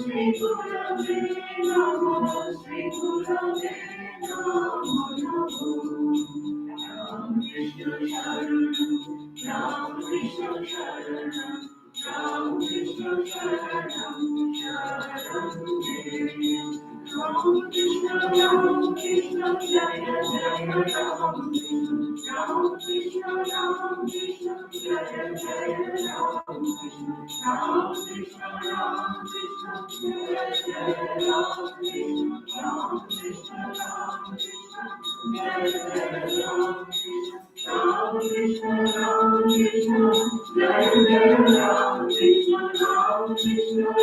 Speaker 8: Shri Gurave Namo, Shri Gurave Namo Namo. Ram Krishna Sharanam, Ram Krishna Sharanam, Ram Krishna Sharanam, Sharanam. Ram Krishna Jaya Jaya Ram Krishna, Ram Krishna Jaya Jaya Ram Krishna, Ram Krishna Jaya Jaya Ram Krishna, Ram Krishna Jaya Jaya Ram Krishna, Ram Krishna Jaya Jaya Ram Krishna, Ram Krishna Jaya Jaya Ram Krishna, Ram Krishna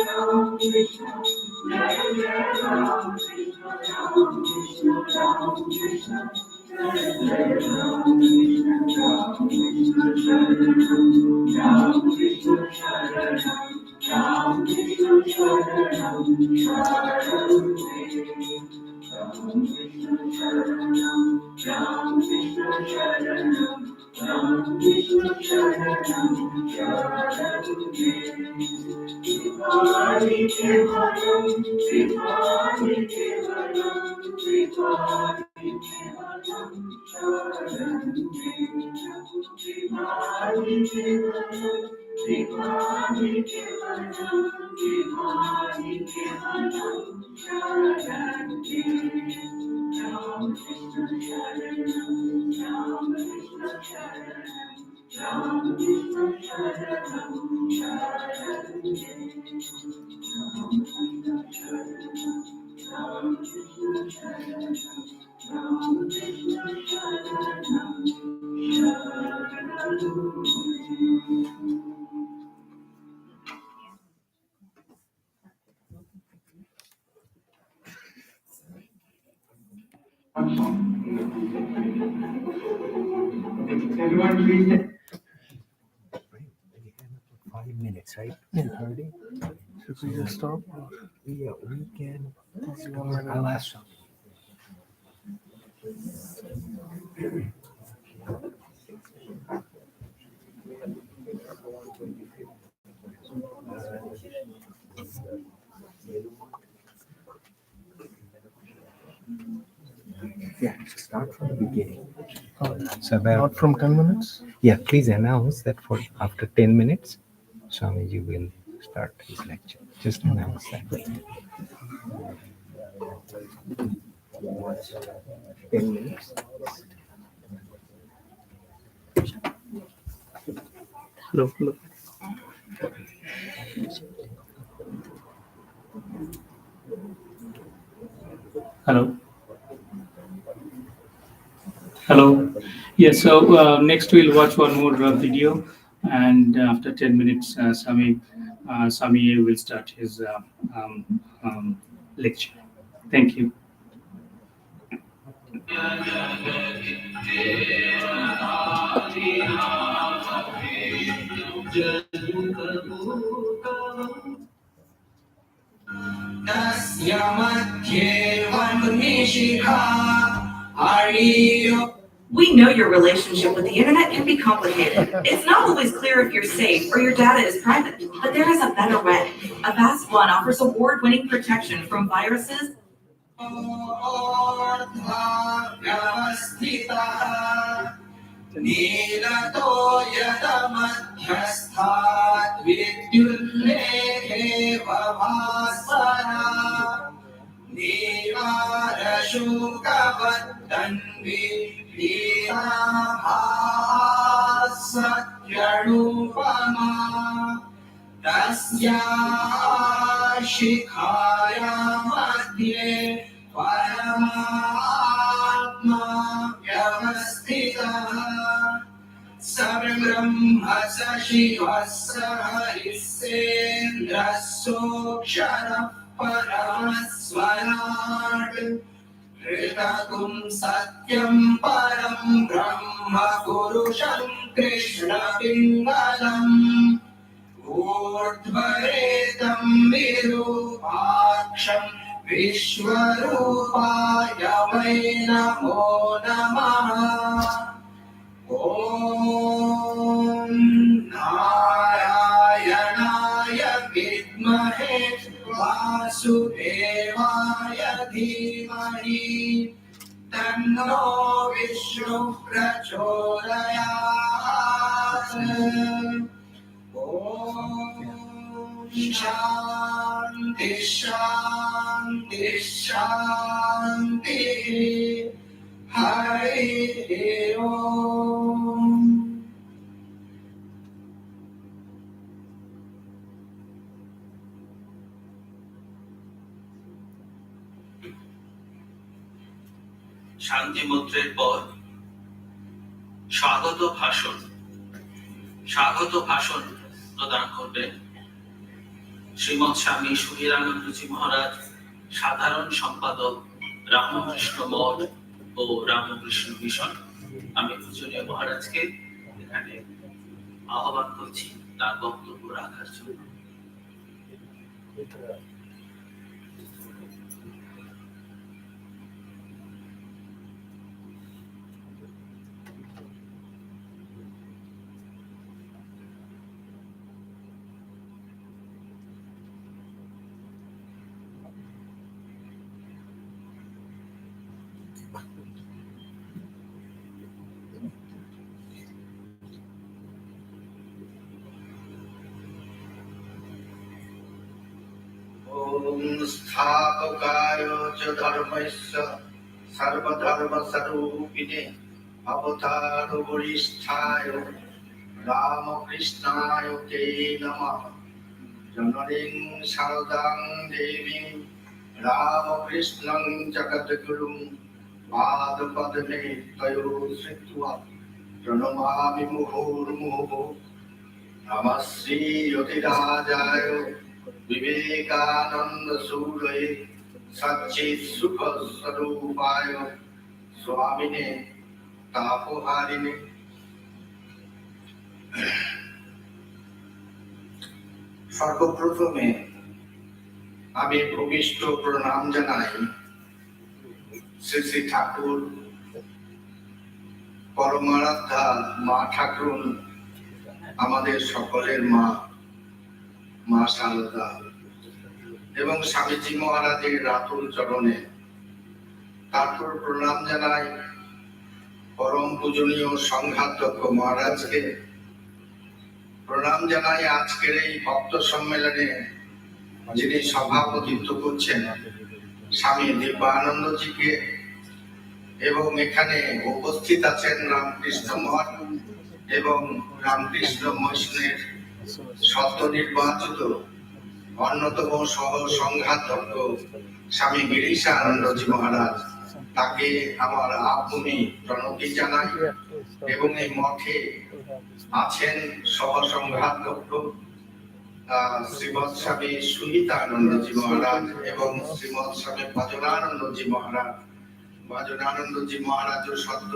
Speaker 8: Jaya Jaya Ram Krishna, Ram Krishna Sharanam, Ram Krishna Sharanam, Ram Krishna Sharanam, Sharanam. Ram Krishna Sharanam, Ram Krishna Sharanam, Ram Krishna Sharanam, Sharanam. Tripadi Kevalam, Tripadi Kevalam, Tripadi Kevalam, Sharanam. Tripadi Kevalam, Tripadi Kevalam, Tripadi Kevalam, Sharanam. Ram Krishna Sharanam, Ram Krishna Sharanam, Ram Krishna Sharanam, Sharanam. Ram Krishna Sharanam, Ram Krishna Sharanam, Ram Krishna Sharanam, Sharanam. Everyone please.
Speaker 9: 5 minutes, right?
Speaker 10: Yeah.
Speaker 9: Already?
Speaker 10: Should we just stop?
Speaker 9: Yeah, we can.
Speaker 10: Or-
Speaker 9: I'll ask some. Yeah, start from the beginning. So about,
Speaker 10: Not from 10 minutes?
Speaker 9: yeah, please announce that for after 10 minutes, Swamiji will start his lecture. Just announce that. 10 minutes.
Speaker 10: Hello, hello.
Speaker 11: Hello. Hello. Yes, so next we'll watch one more video, and after 10 minutes, Sami will start his lecture. Thank you.
Speaker 12: We know your relationship with the internet can be complicated. It's not always clear if you're safe or your data is private, but there is a better way. Avast One offers award-winning protection from viruses. तस्या शिखाया मध्ये परमात्मा व्यवस्थितः सर्वब्रह्म स शिवः स हरिः सेन्द्रः सोऽक्षरः परमः स्वराट् ऋतकुं सत्यं परं ब्रह्म पुरुषं कृष्णपिङ्गलम् ऊर्ध्वरेतं विरूपाक्षं विश्वरूपाय वै नमो नमः ॐ नारायणाय विद्महे
Speaker 13: वासुदेवाय धीमहि तन्नो विष्णु प्रचोदयात् ॐ शान्ति शान्ति शान्तिः हरिः ओम्
Speaker 14: শান্তি মন্ত্রের পর স্বাগত ভাষণ প্রদান করবেন শ্রীমৎ স্বামী সুধীরানন্দজি মহারাজ, সাধারণ সম্পাদক, রামকৃষ্ণ মঠ ও রামকৃষ্ণ মিশন। আমি পূজনীয় মহারাজকে এখানে আহ্বান করছি তার বক্তব্য রাখার জন্য।
Speaker 13: ॐ स्थापकाय च धर्मस्य सर्वधर्मस्वरूपिणे अवतारवरिष्ठाय रामकृष्णाय ते नमः। जननीं शारदां देवीं रामकृष्णं जगद्गुरुं पादपद्मे तयोः श्रित्वा प्रणमामि मुहुर्मुहुः। नमः श्रीयतिराजाय विवेकानंद सूरये सच्चित् सुख स्वरूपाय स्वामिने तापहारिणे। सर्वप्रथमे আমি ভূমিষ্ঠ প্রণাম জানাই শ্রী শ্রী ঠাকুর পরমারাধ্যা মা ঠাকুর, আমাদের সকলের মা মা শারদা, এবং স্বামীজি মহারাজের রাতুল চরণে। তারপর প্রণাম জানাই পরম পূজনীয় সংঘাধ্যক্ষ মহারাজকে। প্রণাম জানাই আজকের এই ভক্ত সম্মেলনে যিনি সভাপতিত্ব করছেন স্বামী দিব্যানন্দজিকে, এবং এখানে উপস্থিত আছেন রামকৃষ্ণ মঠ এবং রামকৃষ্ণ মিশনের সদ্য নির্বাচিত অন্যতম সহ সংঘাধ্যক্ষ স্বামী গিরিশানন্দজি মহারাজ। তাকে আমার আপনি প্রণতি জানাই। এবং এই মঠে আছেন সহ সংঘাধ্যক্ষ শ্রীমৎ স্বামী সুনীতানন্দজি মহারাজ এবং শ্রীমৎ স্বামী ভজনানন্দজি মহারাজ। ভজনানন্দজি মহারাজও সদ্য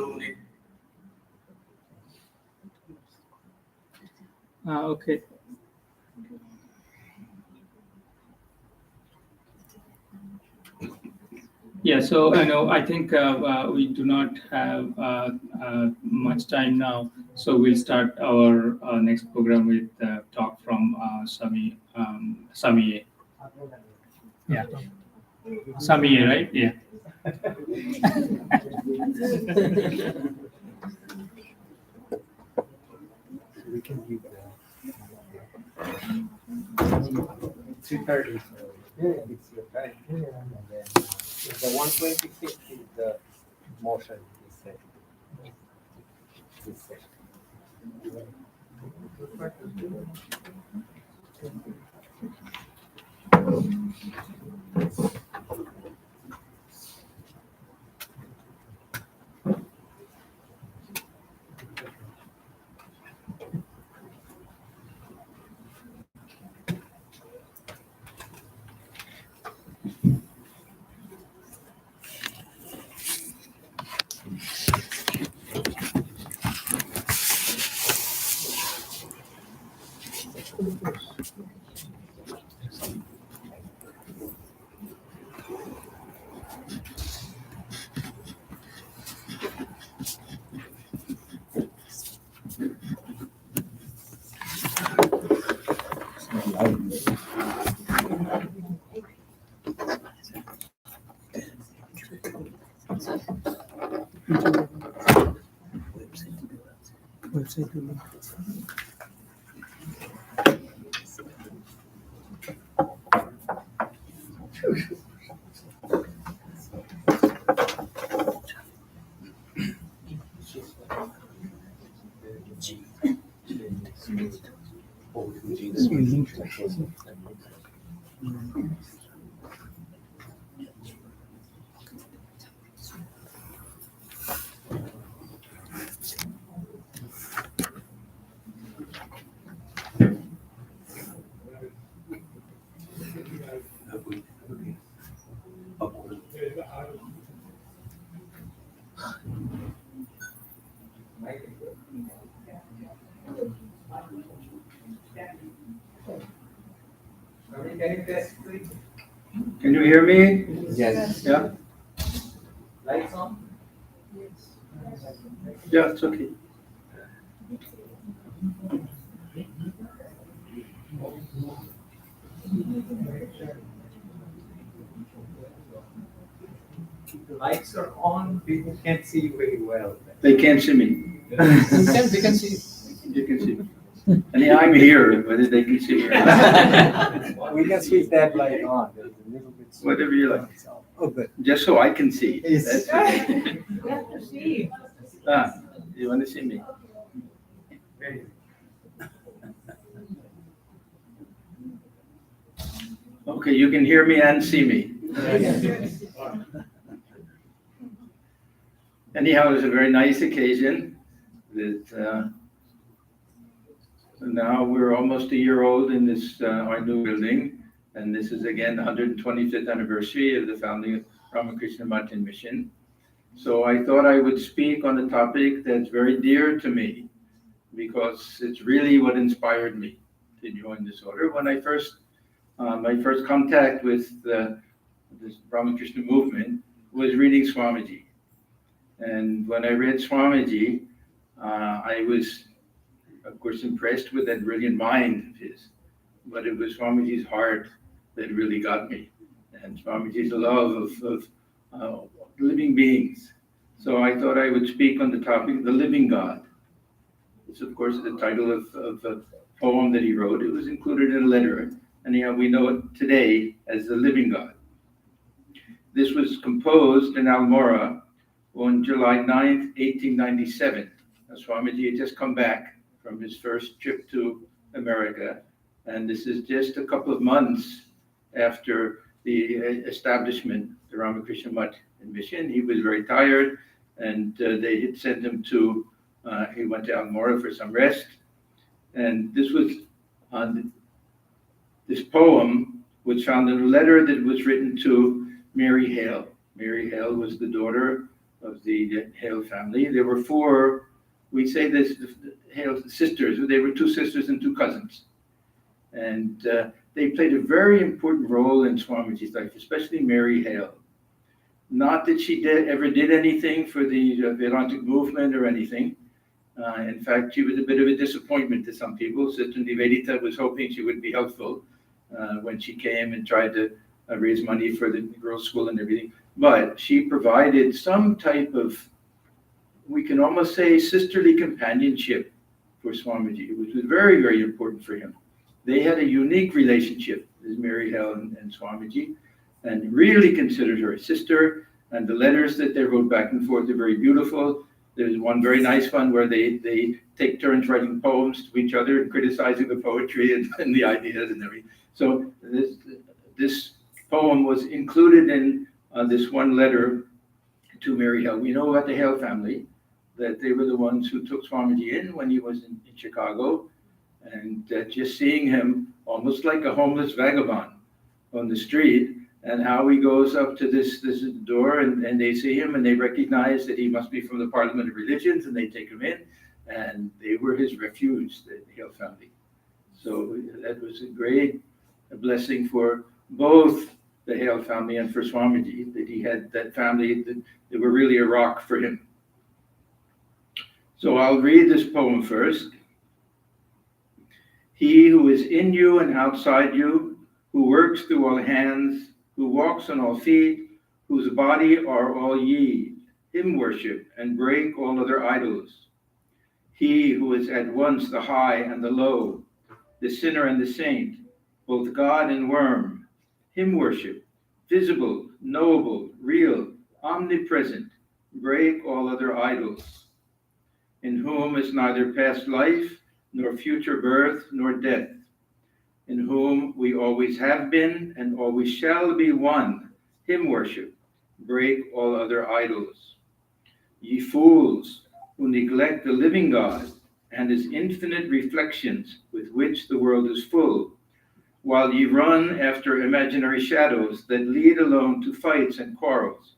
Speaker 11: Okay. Yeah, so I think we do not have much time now, so we'll start our next program with talk from Sami. Yeah, Sami, right? Yeah.
Speaker 9: We can give 3:30. Yeah, it's your time. And then the 125th is the motion. This session.
Speaker 11: Can you hear me?
Speaker 9: Yes.
Speaker 11: Yeah?
Speaker 9: Lights on?
Speaker 11: Yeah, it's okay.
Speaker 9: The lights are on, people can't see you very well.
Speaker 11: They can't see me.
Speaker 9: They can see.
Speaker 11: You can see me. And yeah, I'm here, whether they can see me or not.
Speaker 9: We can switch that light on. There's a little bit.
Speaker 11: Whatever you like.
Speaker 9: Oh, good.
Speaker 11: Just so I can see.
Speaker 9: Yes.
Speaker 11: That's okay.
Speaker 3: We have to see.
Speaker 11: Ah, you want to see me?
Speaker 9: Very
Speaker 11: Okay, you can hear me and see me. Anyhow, it was a very nice occasion that now we're almost a year old in this our new building, and this is again the 125th anniversary of the founding of Ramakrishna Math Mission. So I thought I would speak on a topic that's very dear to me because it's really what inspired me to join this order. When I first my first contact with this Ramakrishna movement was reading Swamiji. And when I read Swamiji, I was, of course, impressed with that brilliant mind of his. But it was Swamiji's heart that really got me, and Swamiji's love of living beings. So I thought I would speak on the topic, the living God. It's, of course, the title of a poem that he wrote. It was included in a letter. Anyhow, we know it today as the living God. This was composed in Almora on July 9th, 1897. Now, Swamiji had just come back from his first trip to America, and this is just a couple of months after the establishment of the Ramakrishna Math Mission. He was very tired, and they had sent him to, he went to Almora for some rest, and this was this poem was found in a letter that was written to Mary Hale. Mary Hale was the daughter of the Hale family. There were four, we say this, Hale sisters. They were two sisters and two cousins. And they played a very important role in Swamiji's life, especially Mary Hale. Not that she ever did anything for the Vedantic movement or anything. In fact, she was a bit of a disappointment to some people. Sister Nivedita was hoping she would be helpful when she came and tried to raise money for the girls' school and everything. But she provided some type of, we can almost say, sisterly companionship for Swamiji, which was very, very important for him. They had a unique relationship, as Mary Hale and Swamiji, and really considered her a sister. And the letters that they wrote back and forth are very beautiful. There's one very nice one where they take turns writing poems to each other and criticizing the poetry and the ideas and everything. So this poem was included in this one letter to Mary Hale. We know about the Hale family, that they were the ones who took Swamiji in when he was in Chicago, and just seeing him almost like a homeless vagabond on the street, and how he goes up to this door, and they see him, and they recognize that he must be from the Parliament of Religions, and they take him in, and they were his refuge, the Hale family. So that was a great blessing for both the Hale family and for Swamiji, that he had that family that they were really a rock for him. So I'll read this poem first. He who is in you and outside you, who works through all hands, who walks on all feet, whose body are all ye, him worship and break all other idols.
Speaker 15: he who is at once the high and the low, the sinner and the saint, both God and worm, him worship, visible, knowable, real, omnipresent, break all other idols, in whom is neither past life, nor future birth, nor death, in whom we always have been and always shall be one, him worship, break all other idols. Ye fools, who neglect the living God and his infinite reflections with which the world is full, while ye run after imaginary shadows that lead alone to fights and quarrels,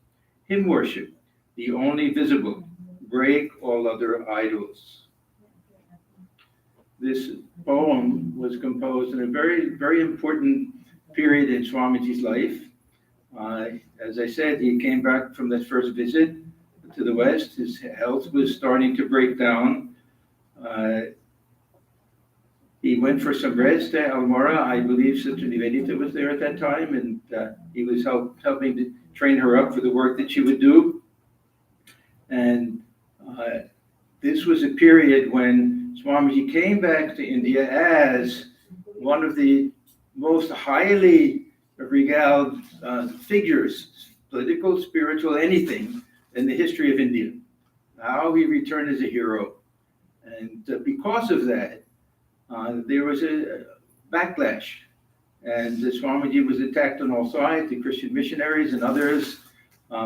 Speaker 15: him worship, the only visible, break all other idols. This poem was composed in a very, very important period in Swamiji's life. As I said, he came back from that first visit to the West. His health was starting to break down. He went for some rest at Almora. I believe Sister Nivedita was there at that time, and he was helping to train her up for the work that she would do. And this was a period when Swamiji came back to India as one of the most highly regaled figures, political, spiritual, anything, in the history of India. Now he returned as a hero. And because of that, there was a backlash. And Swamiji was attacked on all sides, the Christian missionaries and others,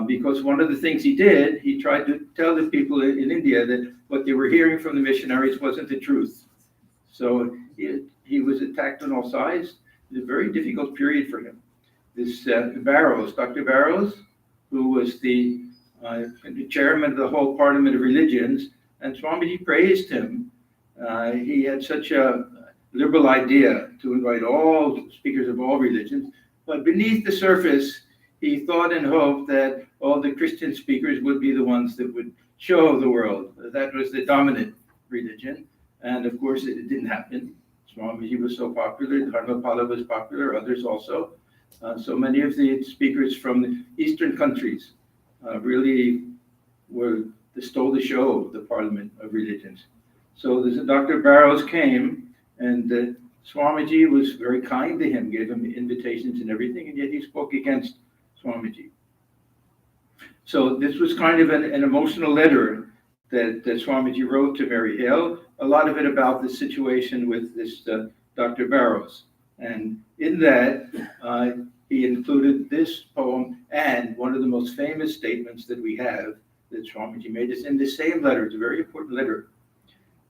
Speaker 15: because one of the things he did, he tried to tell the people in India that what they were hearing from the missionaries wasn't the truth. So he was attacked on all sides. It was a very difficult period for him. This Barrows, Dr. Barrows, who was the chairman of the whole Parliament of Religions, and Swamiji praised him. He had such a liberal idea to invite all speakers of all religions, but beneath the surface, he thought and hoped that all the Christian speakers would be the ones that would show the world. That was the dominant religion, and of course it didn't happen. Swamiji was so popular, Dharmapala was popular, others also. So many of the speakers from the Eastern countries really stole the show of the Parliament of Religions. So Dr. Barrows came, and Swamiji was very kind to him, gave him invitations and everything, and yet he spoke against Swamiji. So this was kind of an emotional letter that Swamiji wrote to Mary Hale, a lot of it about the situation with this Dr. Barrows. And in that, he included this poem and one of the most famous statements that we have that Swamiji made is in the same letter. It's a very important letter.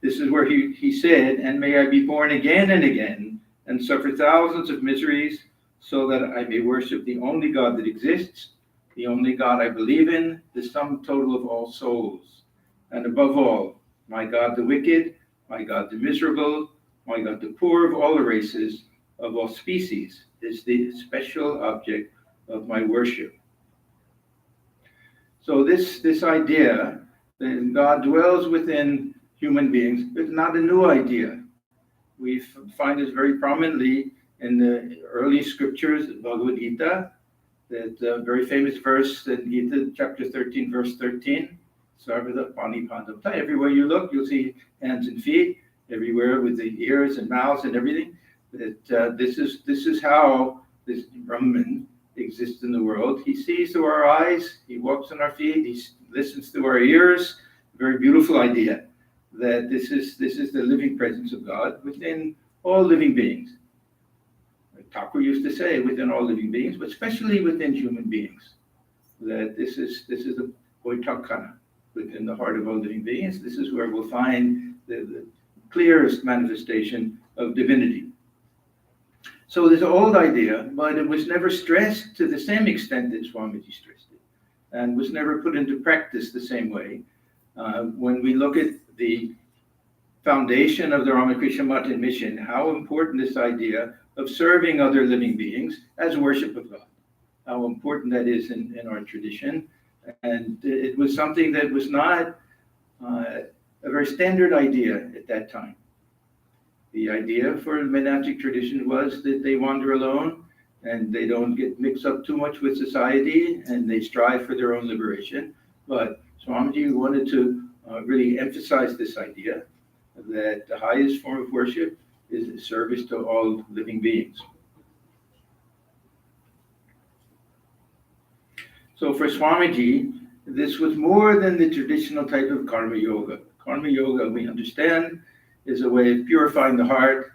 Speaker 15: This is where he said, "And may I be born again and again and suffer thousands of miseries so that I may worship the only God that exists, the only God I believe in, the sum total of all souls. And above all, my God the wicked, my God the miserable, my God the poor of all the races, of all species, is the special object of my worship." So this idea that God dwells within human beings is not a new idea. We find this very prominently in the early scriptures, Bhagavad Gita, that very famous verse in Gita, chapter 13, verse 13, Sarvada Pani Pandamta. Everywhere you look, you'll see hands and feet, everywhere with the ears and mouths and everything. That this is how this Brahman exists in the world. He sees through our eyes, he walks on our feet, he listens through our ears. Very beautiful idea that this is the living presence of God within all living beings. Thakur used to say within all living beings, but especially within human beings. That this is the Boitakana within the heart of all living beings. This is where we'll find the clearest manifestation of divinity. So there's an old idea, but it was never stressed to the same extent that Swamiji stressed it, and was never put into practice the same way. When we look at the foundation of the Ramakrishna Math mission, how important this idea of serving other living beings as worship of God, how important that is in our tradition. And it was something that was not a very standard idea at that time. The idea for monastic tradition was that they wander alone and they don't get mixed up too much with society and they strive for their own liberation. But Swamiji wanted to really emphasize this idea that the highest form of worship is service to all living beings. So for Swamiji, this was more than the traditional type of karma yoga. Karma yoga, we understand, is a way of purifying the heart,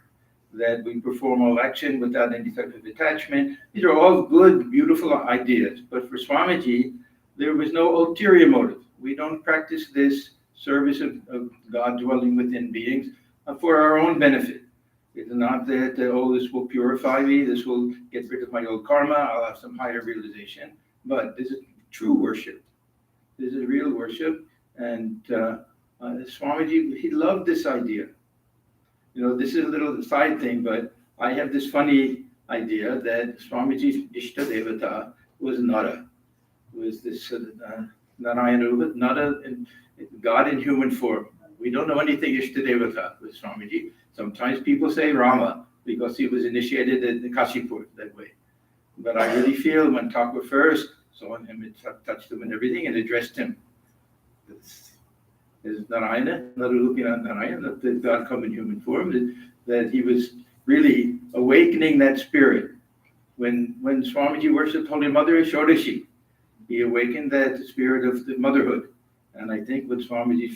Speaker 15: that we perform all action without any type of attachment. These are all good, beautiful ideas. But for Swamiji, there was no ulterior motive. We don't practice this service of God dwelling within beings for our own benefit. It's not that, oh, this will purify me, this will get rid of my old karma, I'll have some higher realization. But this is true worship. This is real worship. And Swamiji, he loved this idea. You know, this is a little side thing, but I have this funny idea that Swamiji's Ishta Devata was Nara. Was this Narayana, Nara, God in human form. We don't know anything Ishta Devata with Swamiji. Sometimes people say Rama because he was initiated in the Kashipur that way. But I really feel when Thakur first saw him, it touched him and everything and addressed him. This is Narayana, Narulupina Narayana, that God come in human form, that he was really awakening that spirit. When Swamiji worshipped Holy Mother Shodashi, he awakened that spirit of the motherhood. And I think when Swamiji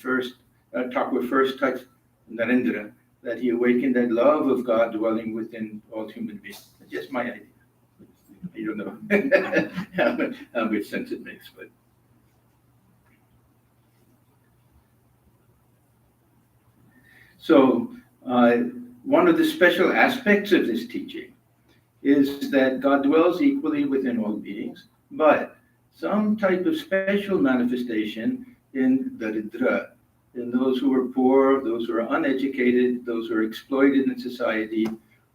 Speaker 15: Thakur first touched Narendra, that he awakened that love of God dwelling within all human beings. That's just my idea. I don't know how much sense it makes, but. So one of the special aspects of this teaching is that God dwells equally within all beings, but some type of special manifestation in Daridra, in those who are poor, those who are uneducated, those who are exploited in society,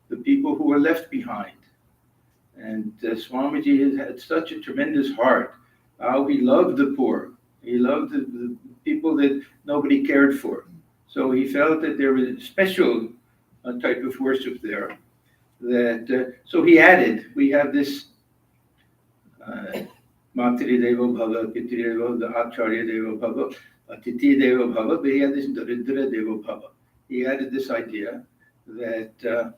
Speaker 15: the people who are left behind. And Swamiji has had such a tremendous heart, how he loved the poor. He loved the people that nobody cared for. So he felt that there was a special type of worship there. That so he added, we have this Matri Devo Bhava, Pitri Devo, the Acharya Devo Bhava, Atiti Devo Bhava, but he had this Daridra Devo Bhava. He added this idea that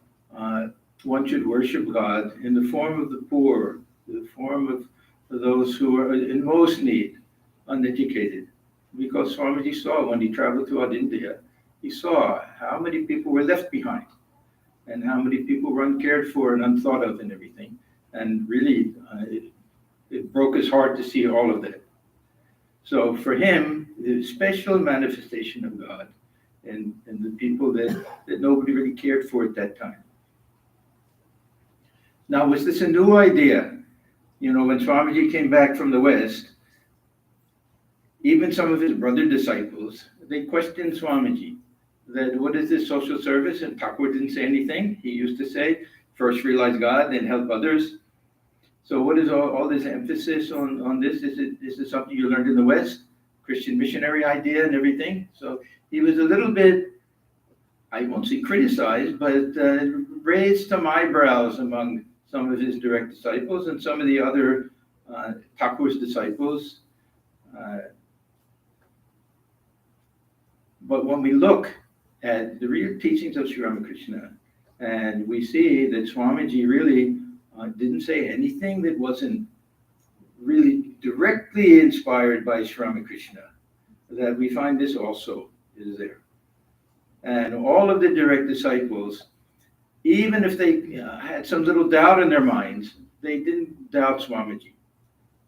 Speaker 15: one should worship God in the form of the poor, the form of those who are in most need, uneducated. Because Swamiji saw when he traveled throughout India, he saw how many people were left behind and how many people were uncared for and unthought of and everything. And really, it broke his heart to see all of that. So for him, the special manifestation of God and the people that nobody really cared for at that time. Now, was this a new idea? You know, when Swamiji came back from the West, even some of his brother disciples, they questioned Swamiji that what is this social service? And Thakur didn't say anything. He used to say, first realize God, then help others. So what is all this emphasis on this? Is this something you learned in the West? Christian missionary idea and everything? So he was a little bit, I won't say criticized, but raised some eyebrows among some of his direct disciples and some of the other Thakur's disciples. But when we look at the real teachings of Sri Ramakrishna, and we see that Swamiji really didn't say anything that wasn't really directly inspired by Sri Ramakrishna, that we find this also is there. And all of the direct disciples, even if they had some little doubt in their minds, they didn't doubt Swamiji.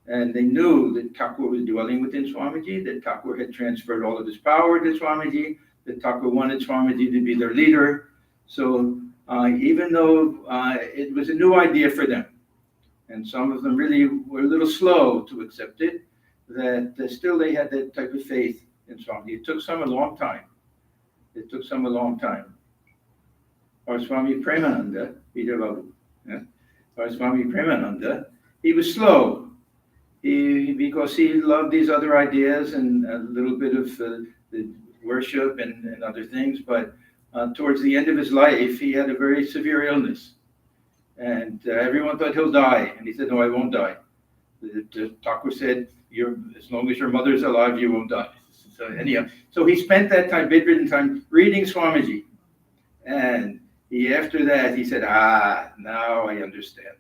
Speaker 15: And they knew that Thakur was dwelling within Swamiji, that Thakur had transferred all of his power to Swamiji, that Thakur wanted Swamiji to be their leader. So even though it was a new idea for them, and some of them really were a little slow to accept it, that still they had that type of faith in Swamiji. It took some a long time. It took some a long time. Our Swami Premananda, Peter Babu, our Swami Premananda, he was slow. Because he loved these other ideas and a little bit of the worship and other things, but towards the end of his life, he had a very severe illness. And everyone thought he'll die. And he said, no, I won't die. The Thakur said, as long as your mother's alive, you won't die. So anyhow, so he spent that time, bedridden time, reading Swamiji. And after that, he said, now I understand.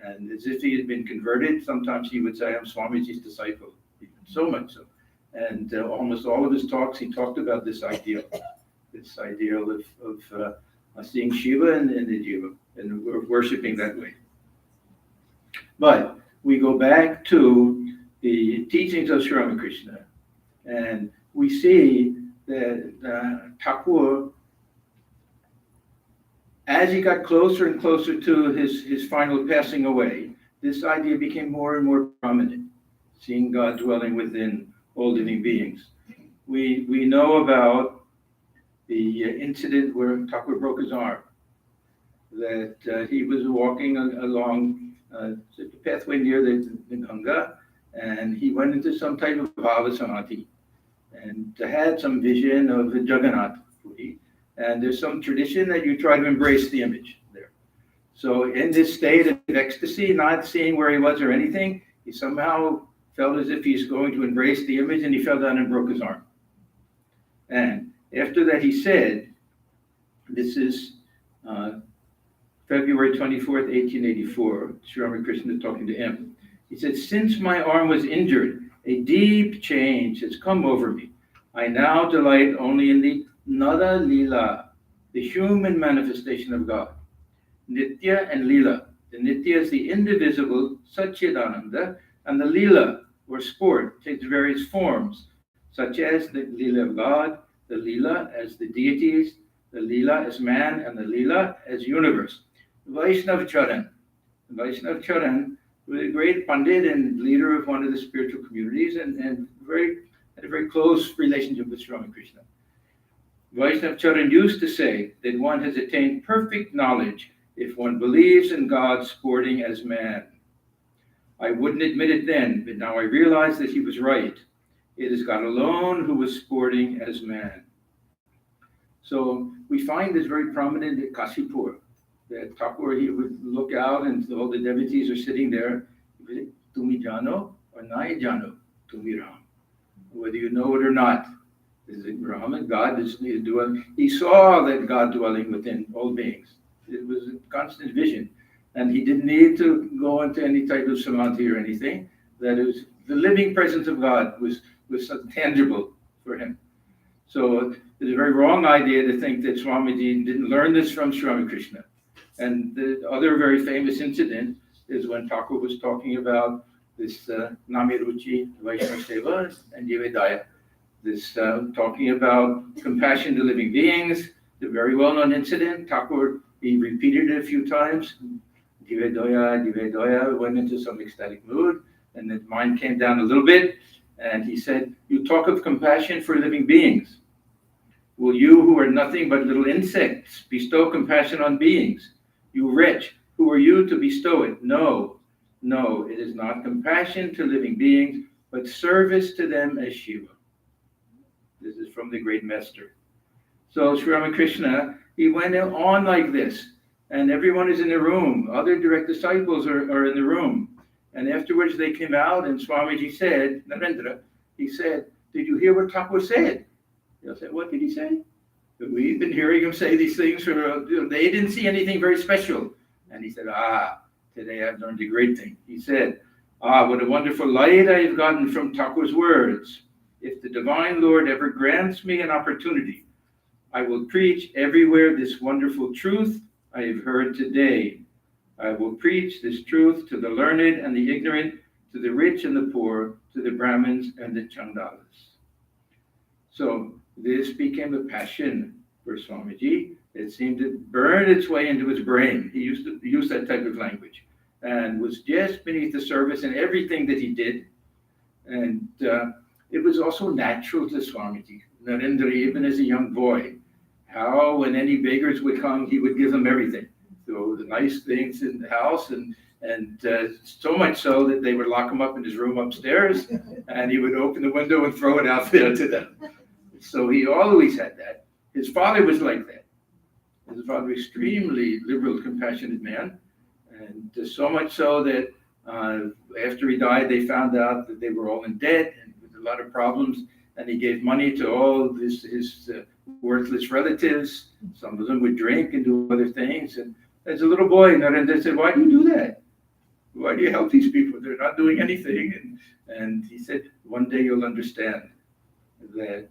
Speaker 15: And as if he had been converted, sometimes he would say, I'm Swamiji's disciple, so much so. And almost all of his talks, he talked about this ideal of seeing Shiva and the Jiva, and worshiping that way. But we go back to the teachings of Sri Ramakrishna, and we see that Thakur, as he got closer and closer to his final passing away, this idea became more and more prominent, seeing God dwelling within all living beings. We know about the incident where Thakur broke his arm, that he was walking along the pathway near the Ganga, and he went into some type of bhava samadhi and had some vision of the Jagannath Puri. And there's some tradition that you try to embrace the image there. So in this state of ecstasy, not seeing where he was or anything, he somehow felt as if he's going to embrace the image, and he fell down and broke his arm. And after that, he said, this is February 24th, 1884, Sri Ramakrishna talking to him. He said, since my arm was injured, a deep change has come over me. I now delight only in the Nada Lila, the human manifestation of God. Nitya and Lila. The Nitya is the indivisible Satchidananda, and the Lila, or sport, takes various forms, such as the Lila of God, the Lila as the deities, the Lila as man, and the Lila as universe. Vaishnav Charan. Vaishnav Charan was a great Pandit and leader of one of the spiritual communities, and had a very close relationship with Sri Ramakrishna. Vaishnav Charan used to say that one has attained perfect knowledge if one believes in God sporting as man. I wouldn't admit it then, but now I realize that he was right. It is God alone who is sporting as man. So we find this very prominent at Kashipur, that Thakur, he would look out and all the devotees are sitting there. Tumi jano or nai jano, tumi ram. Whether you know it or not, is it Brahman? God is dwelling. He saw that God dwelling within all beings. It was a constant vision. And he didn't need to go into any type of samadhi or anything. That it was the living presence of God was so tangible for him. So it's a very wrong idea to think that Swamiji didn't learn this from Sri Ramakrishna. And the other very famous incident is when Thakur was talking about this Namiruchi Vaishnava Seva and Jivedaya. This talking about compassion to living beings, the very well-known incident. Thakur, he repeated it a few times. Jivedaya, Jivedaya, went into some ecstatic mood, and his mind came down a little bit, and he said, you talk of compassion for living beings. Will you, who are nothing but little insects, bestow compassion on beings? You wretch, who are you to bestow it? No, it is not compassion to living beings, but service to them as Shiva. This is from the great master. So Sri Ramakrishna, he went on like this, and everyone is in the room. Other direct disciples are in the room. And afterwards they came out, and Swamiji said, Narendra, he said, did you hear what Thakur said? They said, what did he say? We've been hearing him say these things they didn't see anything very special. And he said, today I've learned a great thing. He said, what a wonderful light I have gotten from Thakur's words. If the Divine Lord ever grants me an opportunity, I will preach everywhere this wonderful truth I have heard today. I will preach this truth to the learned and the ignorant, to the rich and the poor, to the Brahmins and the Chandalas. So this became a passion for Swamiji. It seemed to burn its way into his brain. He used to use that type of language and was just beneath the surface in everything that he did. And it was also natural to Swamiji. Narendra, even as a young boy, how when any beggars would come, he would give them everything. So the nice things in the house, and so much so that they would lock him up in his room upstairs, and he would open the window and throw it out there to them. So he always had that. His father was like that. His father was extremely liberal, compassionate man, and so much so that after he died, they found out that they were all in debt and with a lot of problems. and he gave money to all his worthless relatives. Some of them would drink and do other things. And as a little boy, Narendra said, "Why do you do that? Why do you help these people? They're not doing anything." And he said, "One day you'll understand that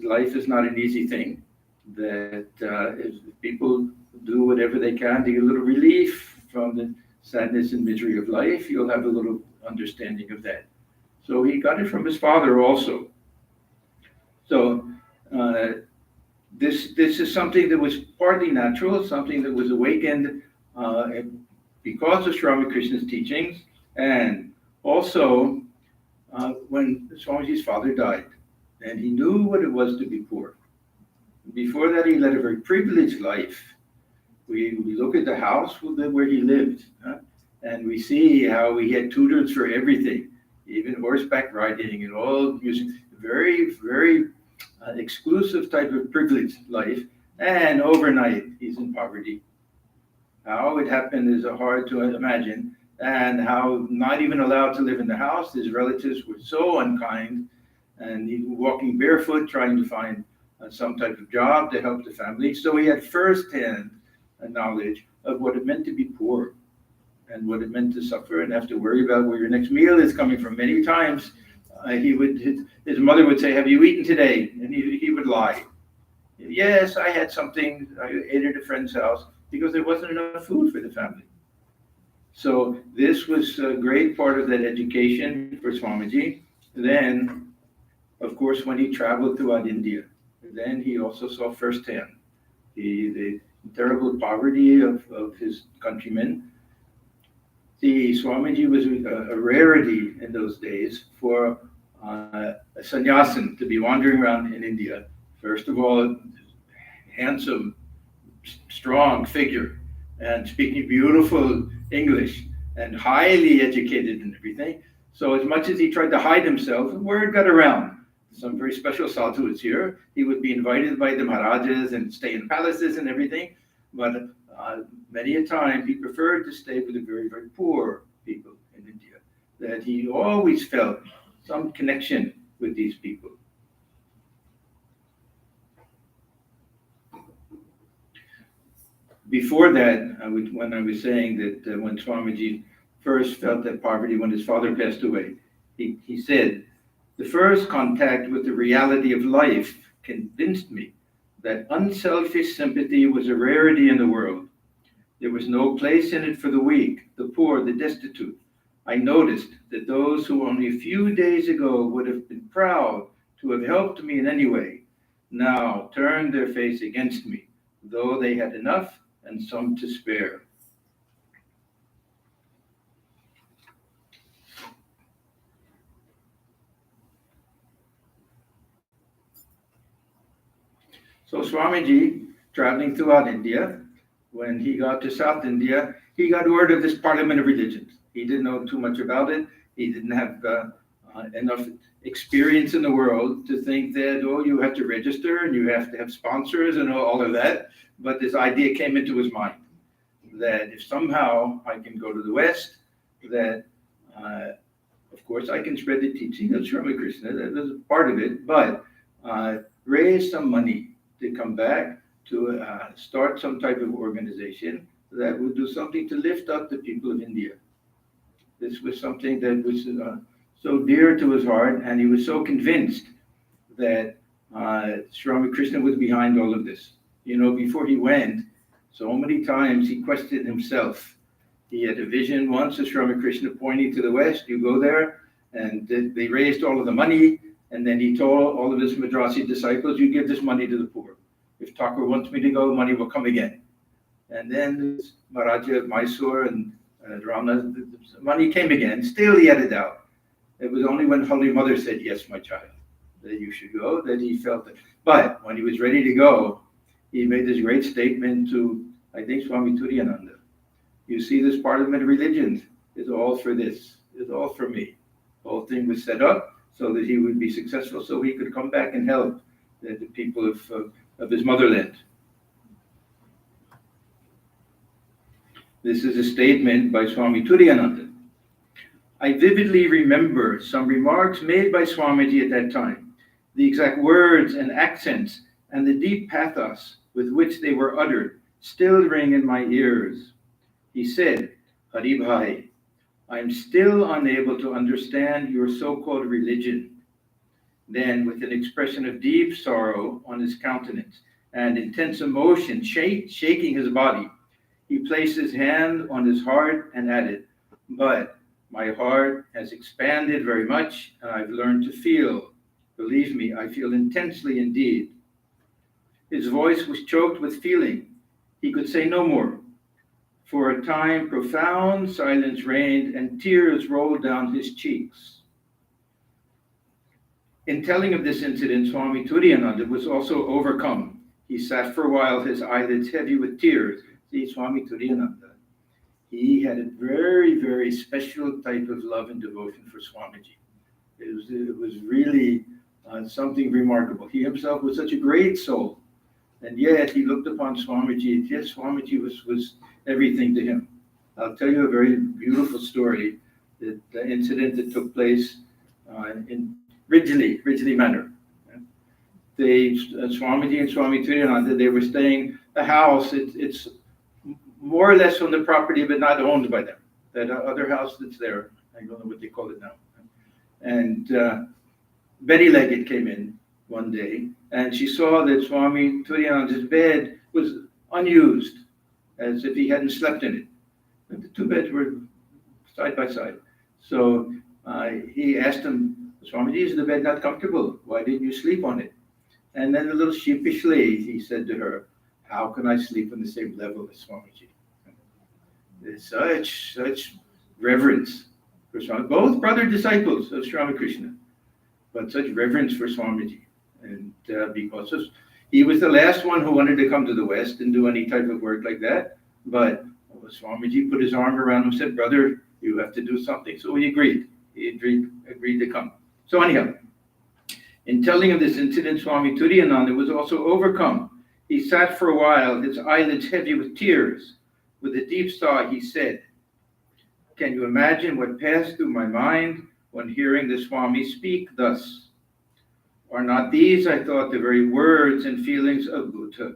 Speaker 15: life is not an easy thing, that if people do whatever they can to get a little relief from the sadness and misery of life, you'll have a little understanding of that." So he got it from his father also. So this is something that was partly natural, something that was awakened because of Sri Ramakrishna's teachings, and also when Swamiji's father died, and he knew what it was to be poor. Before that, he led a very privileged life. We look at the house where he lived, and we see how he had tutors for everything, even horseback riding and all music. Very, very exclusive type of privileged life. And overnight, he's in poverty. How it happened is hard to imagine, and how not even allowed to live in the house. His relatives were so unkind, and he was walking barefoot trying to find some type of job to help the family. So he had firsthand knowledge of what it meant to be poor and what it meant to suffer and have to worry about where your next meal is coming from. Many times his mother would say, "Have you eaten today?" And he would lie. "Yes, I had something. I ate at a friend's house," because there wasn't enough food for the family. So this was a great part of that education for Swamiji. Then, of course, when he traveled throughout India, then he also saw firsthand the terrible poverty of his countrymen. The Swamiji was a rarity in those days for a sannyasin to be wandering around in India. First of all, handsome, strong figure, and speaking beautiful English, and highly educated and everything. So as much as he tried to hide himself, word got around. Some very special sadhu is here. He would be invited by the Maharajas and stay in palaces and everything. But many a time he preferred to stay with the very, very poor people in India. That he always felt some connection with these people. Before that, when I was saying that when Swamiji first felt that poverty when his father passed away, he said, "The first contact with the reality of life convinced me that unselfish sympathy was a rarity in the world. There was no place in it for the weak, the poor, the destitute. I noticed that those who only a few days ago would have been proud to have helped me in any way, now turned their face against me, though they had enough and some to spare." So Swamiji, traveling throughout India, when he got to South India, he got word of this Parliament of Religions. He didn't know too much about it. He didn't have enough experience in the world to think that, oh, you have to register and you have to have sponsors and all of that. But this idea came into his mind that if somehow I can go to the West, that of course I can spread the teaching of Sri Ramakrishna, that was part of it, but raise some money to come back to start some type of organization that would do something to lift up the people of India. This was something that was so dear to his heart, and he was so convinced that Sri Ramakrishna was behind all of this. You know, before he went, so many times he questioned himself. He had a vision once of Sri Ramakrishna pointing to the West, you go there, and they raised all of the money, and then he told all of his Madrasi disciples, you give this money to the poor. If Thakur wants me to go, money will come again. And then Maharaja of Mysore and Ramana, the money came again. Still he had a doubt. It was only when Holy Mother said, yes, my child, that you should go, that he felt it. But when he was ready to go, he made this great statement to, I think, Swami Turiyananda. You see, this Parliament of Religions is all for this, is all for me. The whole thing was set up so that he would be successful, so he could come back and help the people of his motherland. This is a statement by Swami Turiyananda. I vividly remember some remarks made by Swamiji at that time. The exact words and accents and the deep pathos with which they were uttered still ring in my ears. He said, Hari Bhai, I am still unable to understand your so-called religion. Then, with an expression of deep sorrow on his countenance and intense emotion shaking his body, he placed his hand on his heart and added, but my heart has expanded very much and I've learned to feel. Believe me, I feel intensely indeed. His voice was choked with feeling. He could say no more. For a time, profound silence reigned and tears rolled down his cheeks. In telling of this incident, Swami Turiyananda was also overcome. He sat for a while, his eyelids heavy with tears. See, Swami Turiyananda, he had a very, very special type of love and devotion for Swamiji. It was really something remarkable. He himself was such a great soul, and yet he looked upon Swamiji. Yes, Swamiji was everything to him. I'll tell you a very beautiful story. The incident that took place in Ridgely Manor. Swamiji and Swami Turiyananda, they were staying a house. It's more or less on the property, but not owned by them. That other house that's there, I don't know what they call it now. And Betty Leggett came in one day, and she saw that Swami Turiyananda's bed was unused, as if he hadn't slept in it. And the two beds were side by side. So he asked him, Swamiji, is the bed not comfortable? Why didn't you sleep on it? And then a little sheepishly, he said to her, how can I sleep on the same level as Swamiji? There's such reverence for Swamiji. Both brother disciples of Sri Ramakrishna, but such reverence for Swamiji. And because he was the last one who wanted to come to the West and do any type of work like that. But Swamiji put his arm around him and said, brother, you have to do something. So he agreed. He agreed to come. So anyhow, in telling of this incident, Swami Turiyananda was also overcome. He sat for a while, his eyelids heavy with tears. With a deep sigh, he said, can you imagine what passed through my mind when hearing the Swami speak thus? Are not these, I thought, the very words and feelings of Buddha?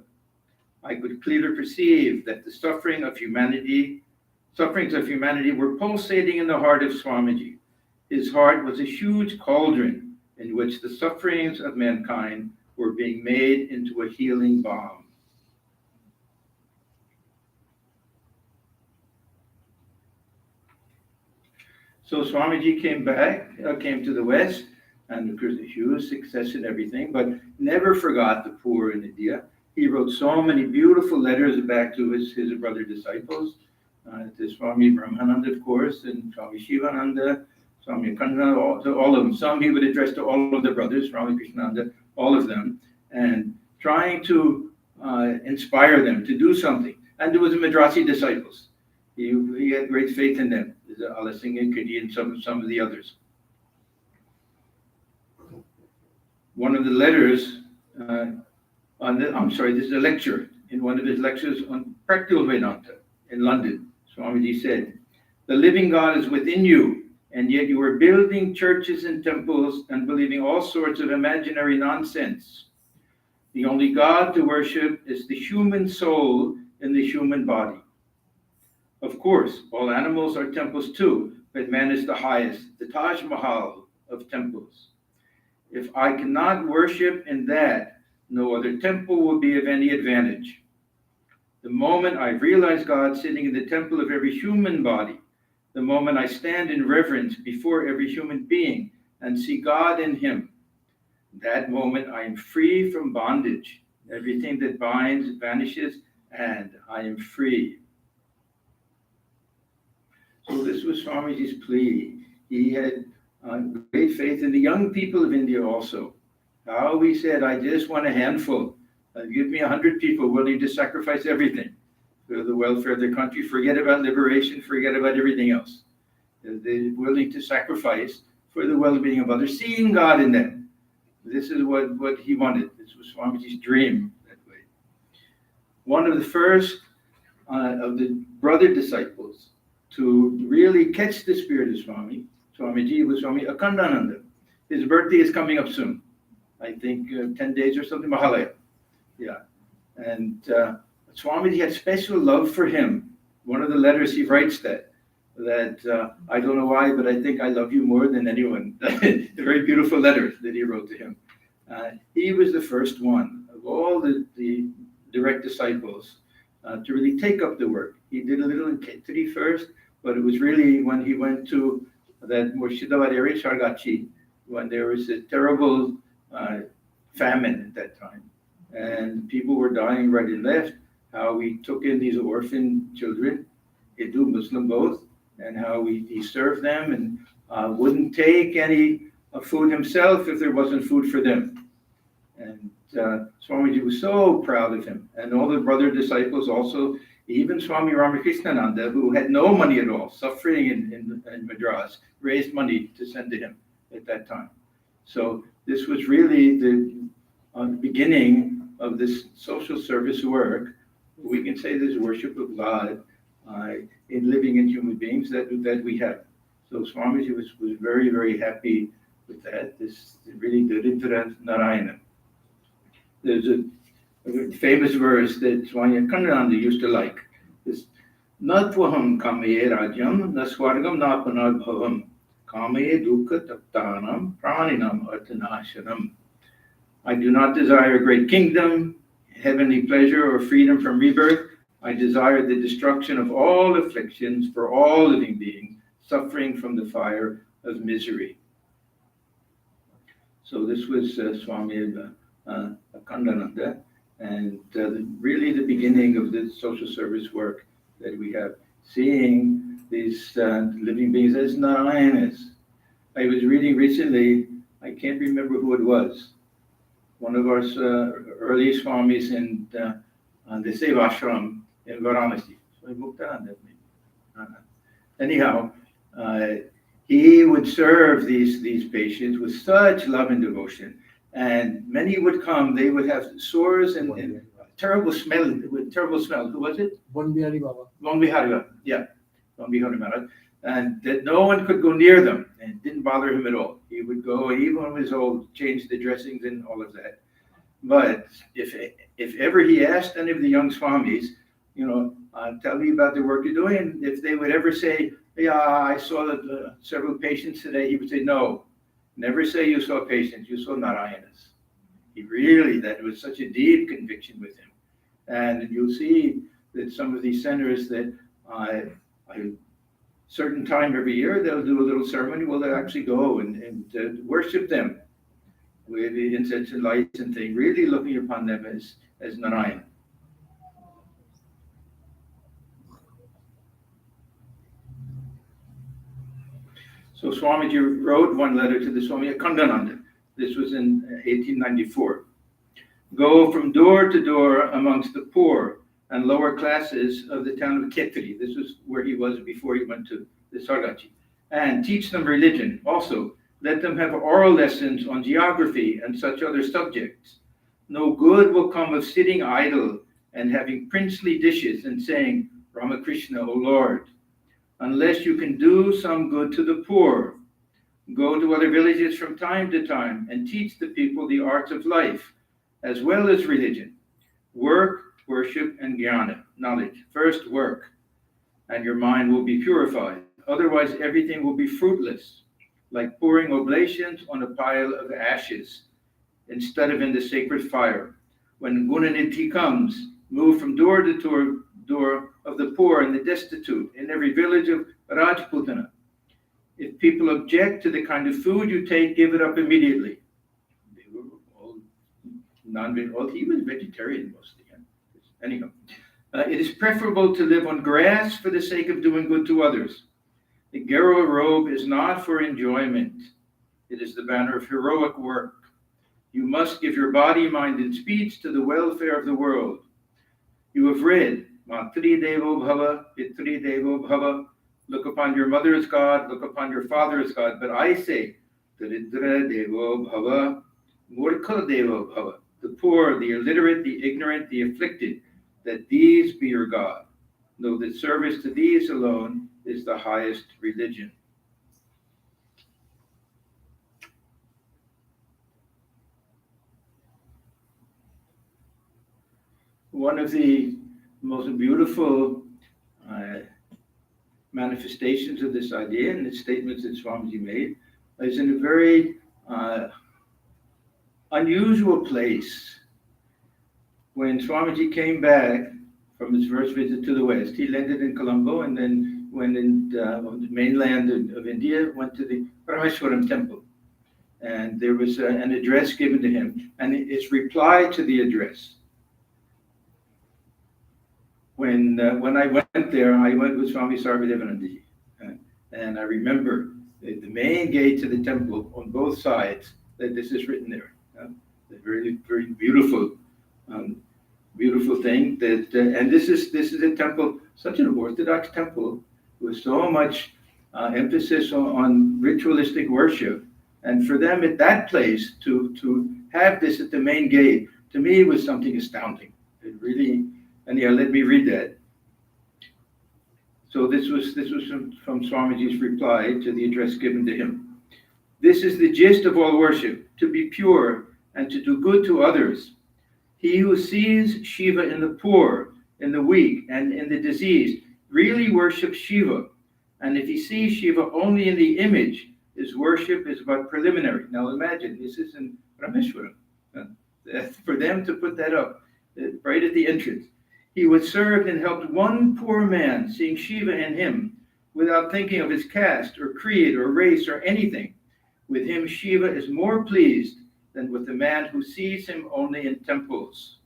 Speaker 15: I could clearly perceive that the sufferings of humanity were pulsating in the heart of Swamiji. His heart was a huge cauldron in which the sufferings of mankind were being made into a healing balm. So Swamiji came to the West, and of course a huge success and everything, but never forgot the poor in India. He wrote so many beautiful letters back to his brother disciples, to Swami Brahmananda, of course, and Swami Shivananda, Swami Akanda, all of them. Some he would address to all of the brothers, Swami Krishnananda, all of them, and trying to inspire them to do something. And there was the Madrasi disciples. He had great faith in them, Allah Singh and Kidi and some of the others. One of the letters, this is a lecture, in one of his lectures on practical Vedanta in London, Swamiji said, the living God is within you, and yet you are building churches and temples and believing all sorts of imaginary nonsense. The only God to worship is the human soul in the human body. Of course, all animals are temples too, but man is the highest, the Taj Mahal of temples. If I cannot worship in that, no other temple will be of any advantage. The moment I realize God sitting in the temple of every human body, the moment I stand in reverence before every human being and see God in him, that moment I am free from bondage. Everything that binds vanishes, and I am free. So this was Swamiji's plea. He had great faith in the young people of India also. How he said, I just want a handful. Give me 100 people willing to sacrifice everything for the welfare of their country. Forget about liberation, forget about everything else. They're willing to sacrifice for the well-being of others, seeing God in them. This is what he wanted. This was Swamiji's dream that way. One of the first of the brother disciples to really catch the spirit of Swamiji was Swami Akhandananda. His birthday is coming up soon. I think 10 days or something, Mahalaya. Yeah. And Swamiji had special love for him. One of the letters he writes that I don't know why, but I think I love you more than anyone. A very beautiful letter that he wrote to him. He was the first one of all the direct disciples to really take up the work. He did a little in Ketri first, but it was really when he went to that Murshidabad area, Shargachi, when there was a terrible famine at that time, and people were dying right and left, how we took in these orphan children, Hindu, Muslim both, and how he served them and wouldn't take any food himself if there wasn't food for them. And Swamiji was so proud of him. And all the brother disciples also, even Swami Ramakrishnananda, who had no money at all, suffering in Madras, raised money to send to him at that time. So this was really the beginning of this social service work. We can say this worship of God in living in human beings that we have. So Swamiji was very, very happy with that. This really did it to Narayana. There's a famous verse that Swami Akhandananda used to like. This, Natvaham kamaye rajyam, naswargam napanabhavam, kamaye dukkha taptanam, praninam arthanashanam. I do not desire a great kingdom, heavenly pleasure, or freedom from rebirth. I desire the destruction of all afflictions for all living beings suffering from the fire of misery. So this was Swami Akhandananda, and really the beginning of the social service work that we have, seeing these living beings as Narayanas. I was reading recently, I can't remember who it was, one of our early Swamis in the Sevashram in Varanasi. So I moved on that maybe. Anyhow, he would serve these patients with such love and devotion. And many would come, they would have sores and terrible smell. Who was it?
Speaker 1: Bonbihari Baba.
Speaker 15: Bonbihari Baba, yeah. Bonbihari Maharaj. And that no one could go near them, and it didn't bother him at all. He would go, even when he was old, change the dressings and all of that. But if ever he asked any of the young Swamis, tell me about the work you're doing, and if they would ever say, yeah, I saw several patients today, he would say, no, never say you saw patients, you saw Narayanas. That was such a deep conviction with him. And you'll see that some of these centers that certain time every year, they'll do a little ceremony. Well, they'll actually go and worship them with the incense and lights and things, really looking upon them as Narayana. So Swamiji wrote one letter to the Swami Akhandananda. This was in 1894. Go from door to door amongst the poor and lower classes of the town of Ketri. This was where he was before he went to the Sargachi. And teach them religion. Also, let them have oral lessons on geography and such other subjects. No good will come of sitting idle and having princely dishes and saying, Ramakrishna, O Lord, unless you can do some good to the poor. Go to other villages from time to time and teach the people the arts of life, as well as religion. Work, worship, and jnana, knowledge. First work, and your mind will be purified. Otherwise, everything will be fruitless, like pouring oblations on a pile of ashes, instead of in the sacred fire. When Gunanidhi comes, move from door to door of the poor and the destitute in every village of Rajputana. If people object to the kind of food you take, give it up immediately. They were all non-vegetarian. He was vegetarian mostly. Anyhow, it is preferable to live on grass for the sake of doing good to others. The Garo robe is not for enjoyment. It is the banner of heroic work. You must give your body, mind, and speech to the welfare of the world. You have read, Matri Devo Bhava, Pitri Devo Bhava. Look upon your mother as God, look upon your father as God. But I say, Daridra Devo Bhava, Murkha Devo Bhava. The poor, the illiterate, the ignorant, the afflicted, that these be your God. Know that service to these alone is the highest religion. one of the most beautiful manifestations of this idea and the statements that Swamiji made is in a very unusual place. When Swamiji came back from his first visit to the West, he landed in Colombo and then went on the mainland of India, went to the Parameswaram temple. And there was an address given to him, and his reply to the address. When I went there, I went with Swami Sarvadevanandaji, and I remember the main gate to the temple on both sides, that this is written there. A very, very beautiful, beautiful thing. And this is a temple, such an orthodox temple, with so much emphasis on ritualistic worship. And for them at that place to have this at the main gate, to me was something astounding. It really, and yeah, let me read that. So this was from Swamiji's reply to the address given to him. This is the gist of all worship, to be pure and to do good to others. He who sees Shiva in the poor, in the weak, and in the diseased, really worships Shiva. And if he sees Shiva only in the image, his worship is but preliminary. Now imagine, this is in Rameshwaram. For them to put that up right at the entrance. He would serve and helped one poor man, seeing Shiva in him, without thinking of his caste or creed or race or anything. With him, Shiva is more pleased than with the man who sees him only in temples.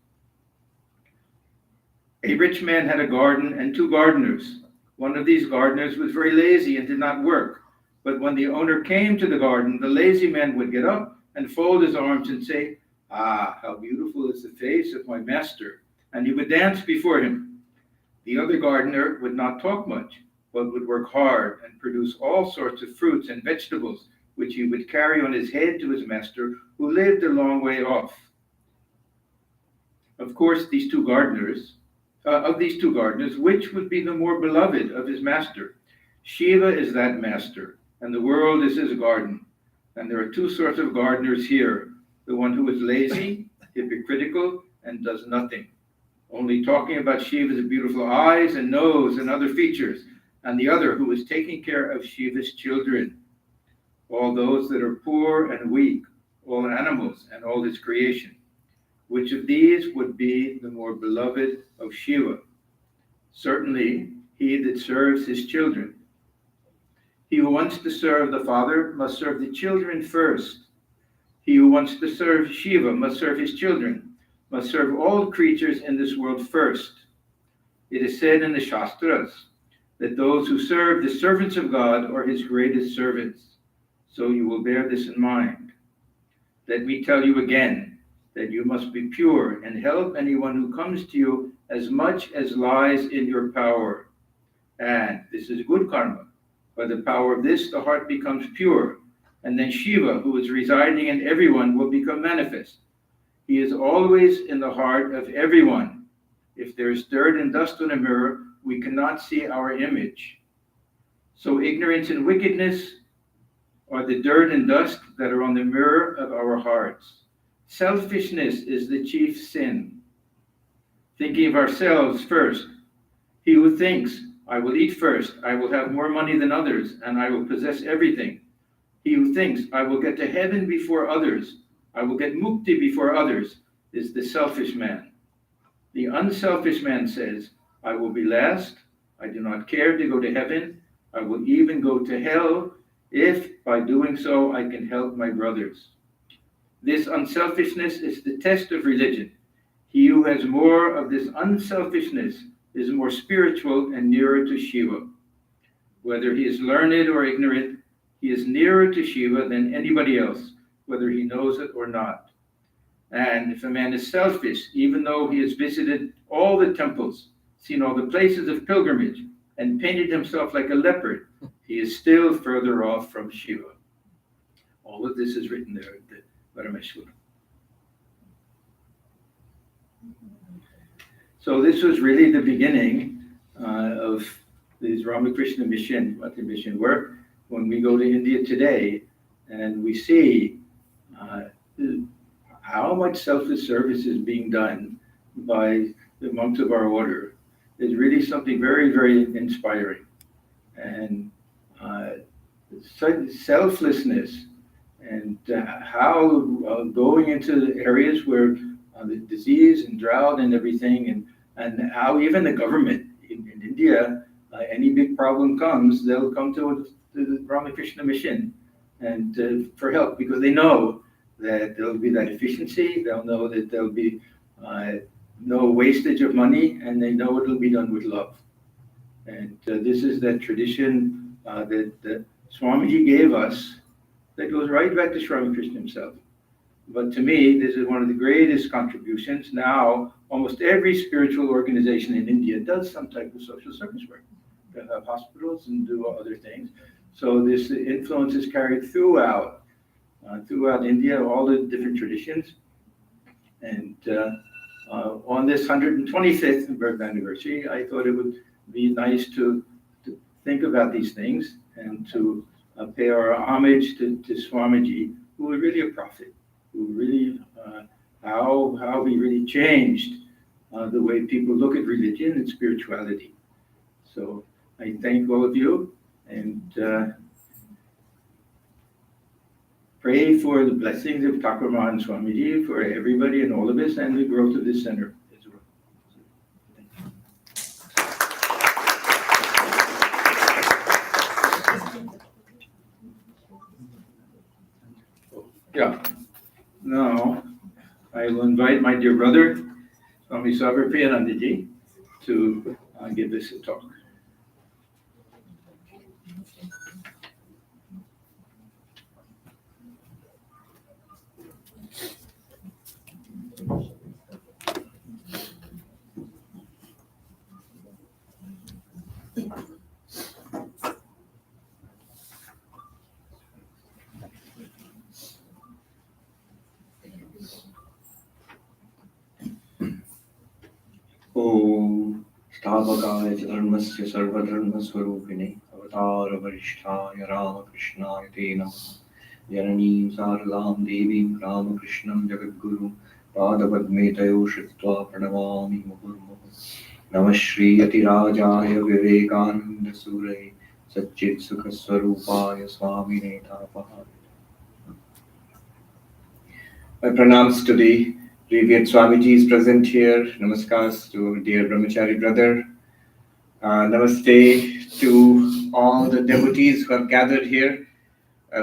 Speaker 15: A rich man had a garden and 2 gardeners. One of these gardeners was very lazy and did not work. But when the owner came to the garden, the lazy man would get up and fold his arms and say, "Ah, how beautiful is the face of my master." And he would dance before him. The other gardener would not talk much, but would work hard and produce all sorts of fruits and vegetables, which he would carry on his head to his master, who lived a long way off. Of course, of these two gardeners, which would be the more beloved of his master? Shiva is that master, and the world is his garden. And there are 2 sorts of gardeners here: the one who is lazy, hypocritical, and does nothing, only talking about Shiva's beautiful eyes and nose and other features, and the other who is taking care of Shiva's children, all those that are poor and weak, all animals and all his creation. Which of these would be the more beloved of Shiva? Certainly he that serves his children. He who wants to serve the Father must serve the children first. He who wants to serve Shiva must serve his children, must serve all creatures in this world first. It is said in the Shastras that those who serve the servants of God are his greatest servants. So you will bear this in mind. Let me tell you again that you must be pure and help anyone who comes to you as much as lies in your power. And this is good karma. By the power of this, the heart becomes pure, and then Shiva, who is residing in everyone, will become manifest. He is always in the heart of everyone. If there is dirt and dust on a mirror, we cannot see our image. So ignorance and wickedness are the dirt and dust that are on the mirror of our hearts. Selfishness is the chief sin. Thinking of ourselves first. He who thinks, "I will eat first, I will have more money than others, and I will possess everything." He who thinks, "I will get to heaven before others, I will get mukti before others," is the selfish man. The unselfish man says, "I will be last, I do not care to go to heaven, I will even go to hell, if by doing so I can help my brothers." This unselfishness is the test of religion. He who has more of this unselfishness is more spiritual and nearer to Shiva. Whether he is learned or ignorant, he is nearer to Shiva than anybody else, whether he knows it or not. And if a man is selfish, even though he has visited all the temples, seen all the places of pilgrimage, and painted himself like a leopard, he is still further off from Shiva. All of this is written there at the Parameshwaram. So this was really the beginning of this Ramakrishna mission, Bhakti mission work. When we go to India today and we see how much selfless service is being done by the monks of our order is really something very, very inspiring. And selflessness and how going into areas where the disease and drought and everything, and how even the government in India, any big problem comes, they'll come to the Ramakrishna mission and for help, because they know that there'll be that efficiency, they'll know that there'll be no wastage of money, and they know it'll be done with love. And this is that tradition that Swamiji gave us that goes right back to Sri Ramakrishna himself. But to me, this is one of the greatest contributions. Now, almost every spiritual organization in India does some type of social service work. They have hospitals and do other things. So this influence is carried throughout India, all the different traditions. And on this 125th birth anniversary, I thought it would be nice to think about these things and to pay our homage to Swamiji, who was really a prophet, who really, how he really changed the way people look at religion and spirituality. So I thank all of you and pray for the blessings of Thakur Mahan Swamiji for everybody and all of us, and the growth of this center as well. Yeah. Now, I will invite my dear brother, Swami Savarpriyanandaji, to give us a talk.
Speaker 16: ॐ स्थापकाय च धर्मस्य सर्वधर्मस्वरूपिणे अवतारवरिष्ठाय रामकृष्णाय ते नमः। जननीं शारदां देवीं रामकृष्णं जगद्गुरुं पादपद्मे तयो श्रुत्वा प्रणमामि मुहुर्मुहुः। नमः श्रीयतिराजाय विवेकानन्दसूरये सच्चित्सुखस्वरूपाय स्वामिने तापहाय। My pranams to the Revered Swamiji is present here. Namaskars to our dear Brahmachari brother. Namaste to all the devotees who have gathered here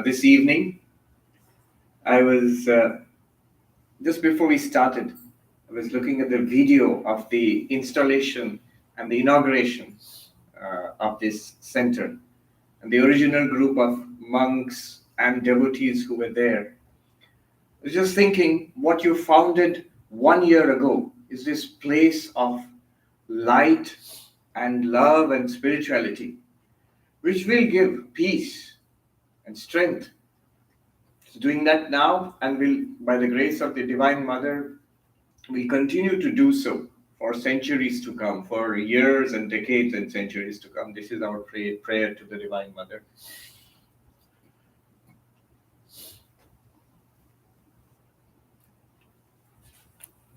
Speaker 16: this evening. I was, just before we started, I was looking at the video of the installation and the inauguration of this center. And the original group of monks and devotees who were there. I was just thinking, what you founded 1 year ago is this place of light and love and spirituality, which will give peace and strength. It's doing that now, and will, by the grace of the Divine Mother, will continue to do so for centuries to come, for years and decades and centuries to come. This is our prayer to the Divine Mother.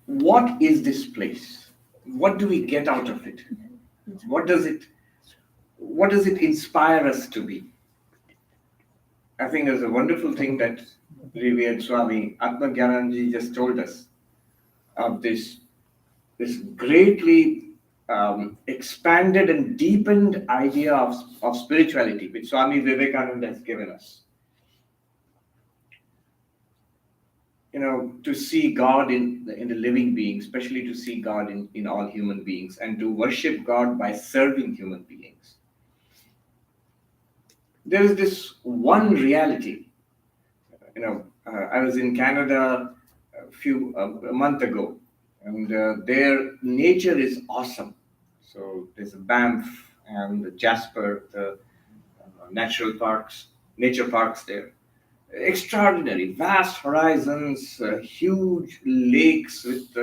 Speaker 16: What is this place? What do we get out of it? What does it inspire us to be? I think there's a wonderful thing that Revered Swami Atmagyananji just told us of this greatly expanded and deepened idea of spirituality which Swami Vivekananda has given us. You know, to see God in the living being, especially to see God in all human beings, and to worship God by serving human beings. There is this one reality. You know, I was in Canada a month ago, and their nature is awesome. So there's a Banff and the Jasper, the nature parks there. Extraordinary, vast horizons, huge lakes with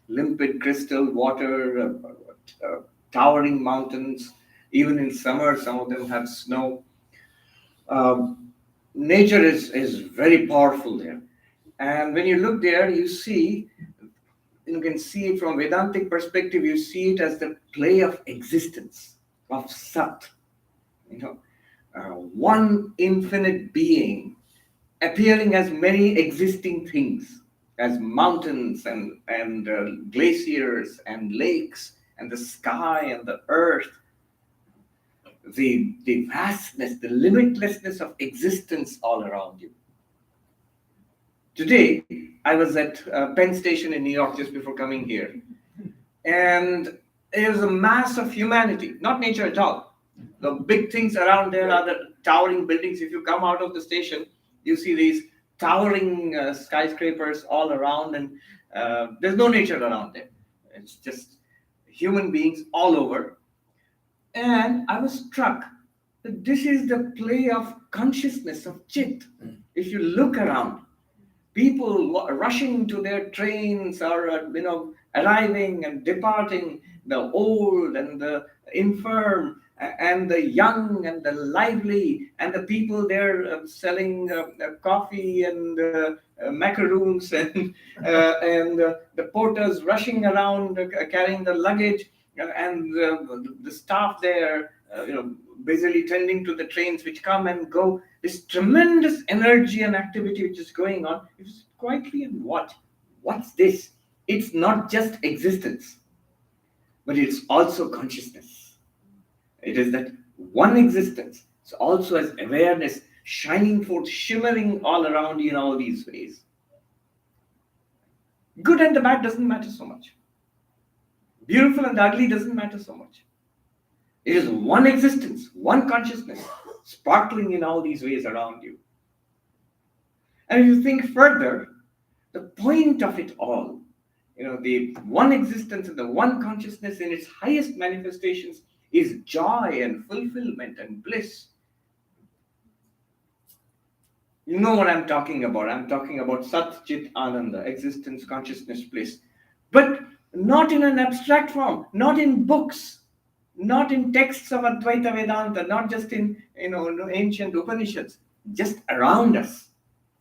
Speaker 16: limpid crystal water, towering mountains. Even in summer, some of them have snow. Nature is very powerful there. And when you look there, you see you can see it from Vedantic perspective, you see it as the play of existence, of Sat. One infinite being appearing as many existing things, as mountains and glaciers and lakes and the sky and the earth, the vastness, the limitlessness of existence all around you. Today, I was at Penn Station in New York just before coming here, and it was a mass of humanity, not nature at all. The big things around there are the towering buildings. If you come out of the station, you see these towering skyscrapers all around, and there's no nature around there. It's just human beings all over. And I was struck that this is the play of consciousness, of Chit. If you look around, people rushing to their trains or arriving and departing, the old and the infirm and the young and the lively, and the people there selling coffee and macaroons and the porters rushing around carrying the luggage, and the staff there busily tending to the trains which come and go. This tremendous energy and activity which is going on. It's quietly, and what's this? It's not just existence, but it's also consciousness. It is that one existence. It's also as awareness shining forth, shimmering all around you in all these ways. Good and the bad doesn't matter so much. Beautiful and ugly doesn't matter so much. It is one existence, one consciousness, sparkling in all these ways around you. And if you think further, the point of it all, the one existence and the one consciousness in its highest manifestations is joy and fulfillment and bliss. You know what I'm talking about. I'm talking about Sat Chit Ananda, existence, consciousness, bliss. But not in an abstract form, not in books, not in texts of Advaita Vedanta, not just in ancient Upanishads, just around us,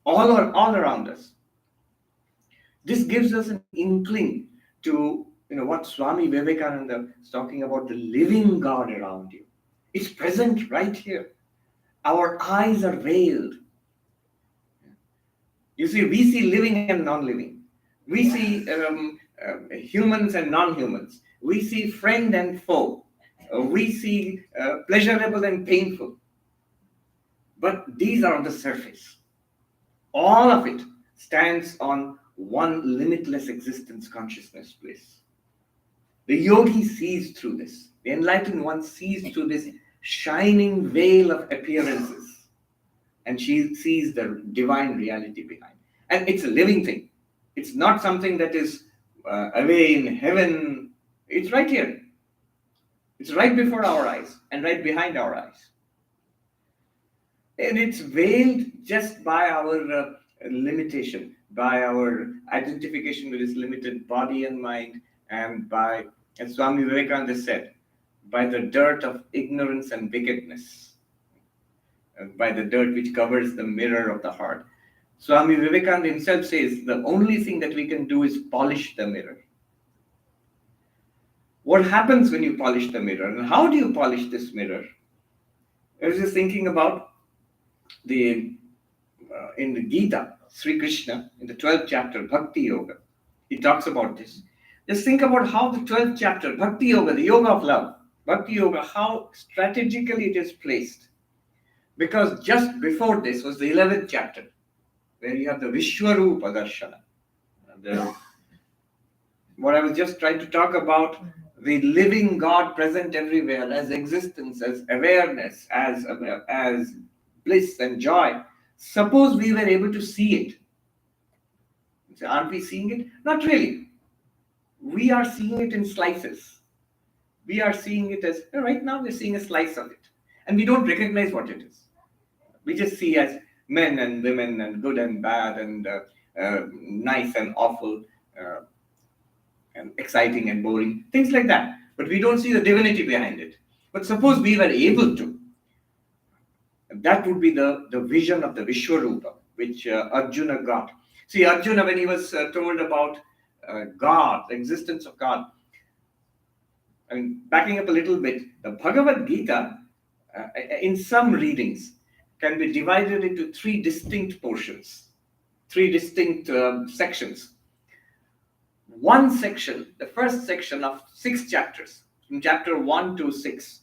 Speaker 16: all around us. This gives us an inkling to what Swami Vivekananda is talking about, the living God around you. It's present right here. Our eyes are veiled. You see, we see living and non-living. We see humans and non-humans. We see friend and foe. We see pleasurable and painful. But these are on the surface. All of it stands on one limitless existence, consciousness, bliss. The yogi sees through this. The enlightened one sees through this shining veil of appearances, and she sees the divine reality behind. And it's a living thing. It's not something that is away in heaven. It's right here. It's right before our eyes and right behind our eyes. And it's veiled just by our limitation, by our identification with this limited body and mind, and by, as Swami Vivekananda said, by the dirt of ignorance and wickedness, by the dirt which covers the mirror of the heart. Swami Vivekananda himself says the only thing that we can do is polish the mirror. What happens when you polish the mirror, and how do you polish this mirror? I was just thinking about in the Gita, Sri Krishna, in the 12th chapter, Bhakti Yoga, he talks about this. Just think about how the 12th chapter, Bhakti Yoga, the yoga of love, Bhakti Yoga, how strategically it is placed. Because just before this was the 11th chapter, where you have the Vishwarupa Darshana. What I was just trying to talk about, the living God present everywhere as existence, as awareness, as bliss and joy. Suppose we were able to see it. So aren't we seeing it? Not really. We are seeing it in slices. We are seeing it as, right now we're seeing a slice of it. And we don't recognize what it is. We just see as men and women and good and bad and nice and awful and exciting and boring, things like that. But we don't see the divinity behind it. But suppose we were able to. That would be the vision of the Vishwarupa, which Arjuna got. See, Arjuna, when he was told about God, the existence of God. I mean, backing up a little bit, the Bhagavad Gita, in some readings, can be divided into three distinct portions, three distinct sections. One section, the first section of 6 chapters, from chapter 1 to 6,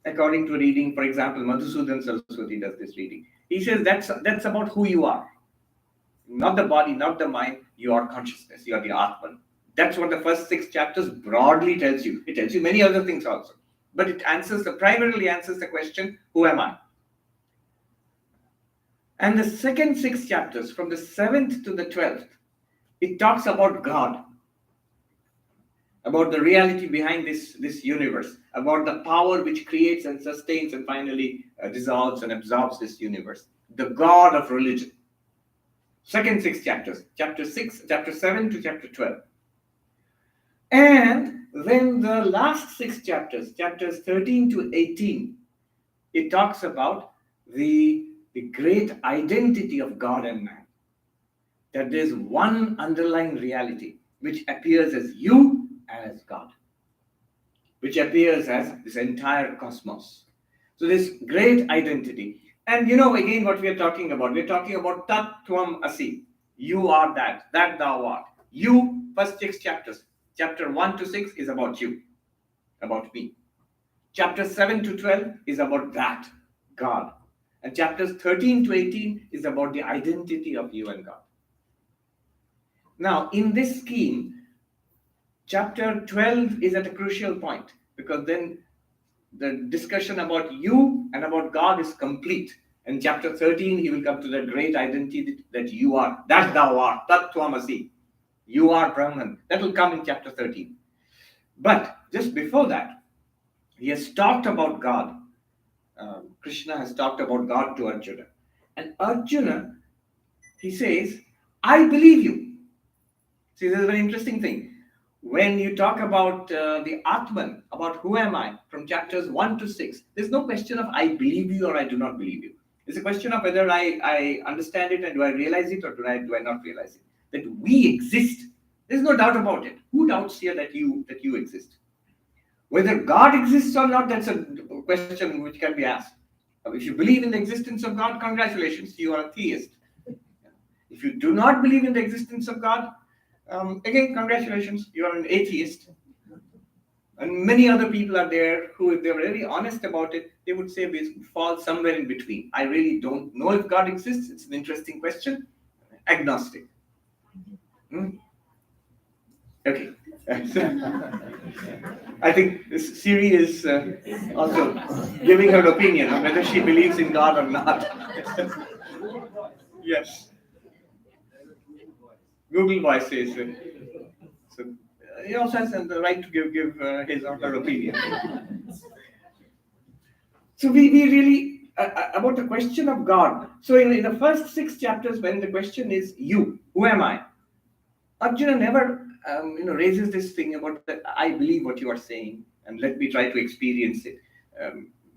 Speaker 16: according to reading, for example, Madhusudan Saraswati does this reading. He says that's about who you are. Not the body, not the mind, you are consciousness, you are the Atman. That's what the first 6 chapters broadly tells you. It tells you many other things also. But it primarily answers the question, who am I? And the second 6 chapters, from the 7th to the 12th, it talks about God, about the reality behind this universe, about the power which creates and sustains and finally dissolves and absorbs this universe, the God of religion. Second 6 chapters, chapter 7 to chapter 12. And then the last 6 chapters, chapters 13 to 18, it talks about the great identity of God and man. That there's one underlying reality which appears as you and as God, which appears as this entire cosmos. So this great identity. And again, what we are talking about, we're talking about Tat Tvam Asi. You are that thou art. You, first 6 chapters. Chapter 1 to 6 is about you, about me. Chapter 7 to 12 is about that, God. And chapters 13 to 18 is about the identity of you and God. Now, in this scheme, chapter 12 is at a crucial point, because then the discussion about you and about God is complete. In chapter 13, he will come to that great identity that you are, that thou art, Tat Tvam Asi. You are Brahman. That will come in chapter 13. But just before that, he has talked about God. Krishna has talked about God to Arjuna. And Arjuna, he says, I believe you. See, this is a very interesting thing. When you talk about the Atman, about who am I, from chapters 1 to 6, there's no question of I believe you or I do not believe you. It's a question of whether I understand it and do I realize it or do I not realize it. That we exist. There's no doubt about it. Who doubts here that you exist? Whether God exists or not, that's a question which can be asked. If you believe in the existence of God, congratulations, you are a theist. If you do not believe in the existence of God, again, congratulations, you are an atheist. And many other people are there who, if they were really honest about it, they would say we fall somewhere in between. I really don't know if God exists. It's an interesting question. Agnostic. Okay. I think Siri is also giving her opinion on whether she believes in God or not. Yes. Google Voice says so. He also has the right to give his or her opinion. So we really about the question of God. So in the first 6 chapters, when the question is you, who am I? Arjuna never raises this thing about that I believe what you are saying and let me try to experience it,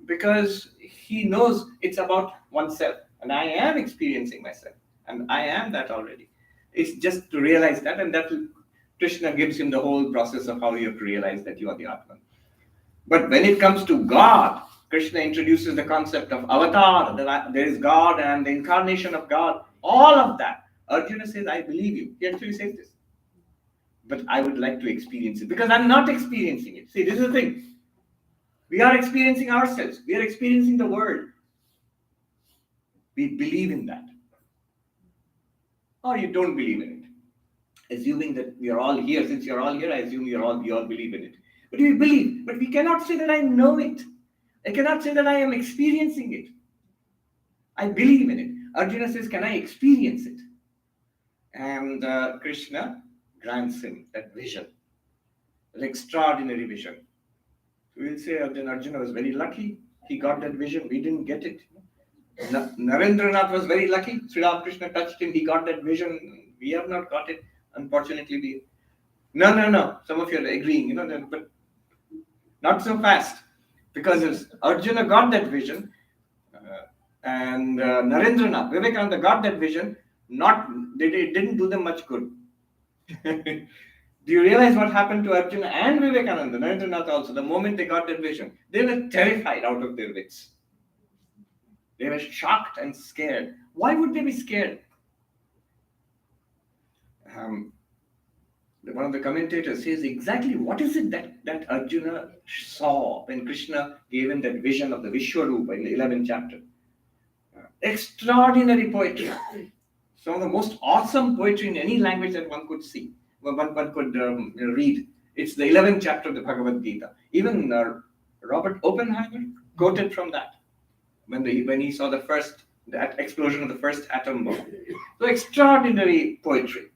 Speaker 16: because he knows it's about oneself, and I am experiencing myself, and I am that already. It's just to realize that, and that Krishna gives him the whole process of how you have to realize that you are the Atman. But when it comes to God, Krishna introduces the concept of avatar, that there is God and the incarnation of God, all of that. Arjuna says, I believe you. He actually says this. But I would like to experience it because I'm not experiencing it. See, this is the thing. We are experiencing ourselves. We are experiencing the world. We believe in that. Or you don't believe in it. Assuming that we are all here. Since you're all here, I assume you all believe in it. But we believe. But we cannot say that I know it. I cannot say that I am experiencing it. I believe in it. Arjuna says, can I experience it? And Krishna grants him that vision, an extraordinary vision. So we'll say then Arjuna was very lucky. He got that vision. We didn't get it. Narendranath was very lucky. Sri Ramakrishna touched him. He got that vision. We have not got it. Unfortunately, No. Some of you are agreeing, but not so fast. Because Arjuna got that vision, and Narendranath, Vivekananda got that vision, it didn't do them much good. Do you realize what happened to Arjuna and Vivekananda, Narendranath also, the moment they got that vision? They were terrified out of their wits. They were shocked and scared. Why would they be scared? One of the commentators says exactly what is it that Arjuna saw when Krishna gave him that vision of the Vishwarupa in the 11th chapter. Extraordinary poetry. Some of the most awesome poetry in any language that one could see, one could read. It's the 11th chapter of the Bhagavad Gita. Even Robert Oppenheimer quoted from that when he saw that explosion of the first atom bomb. So extraordinary poetry.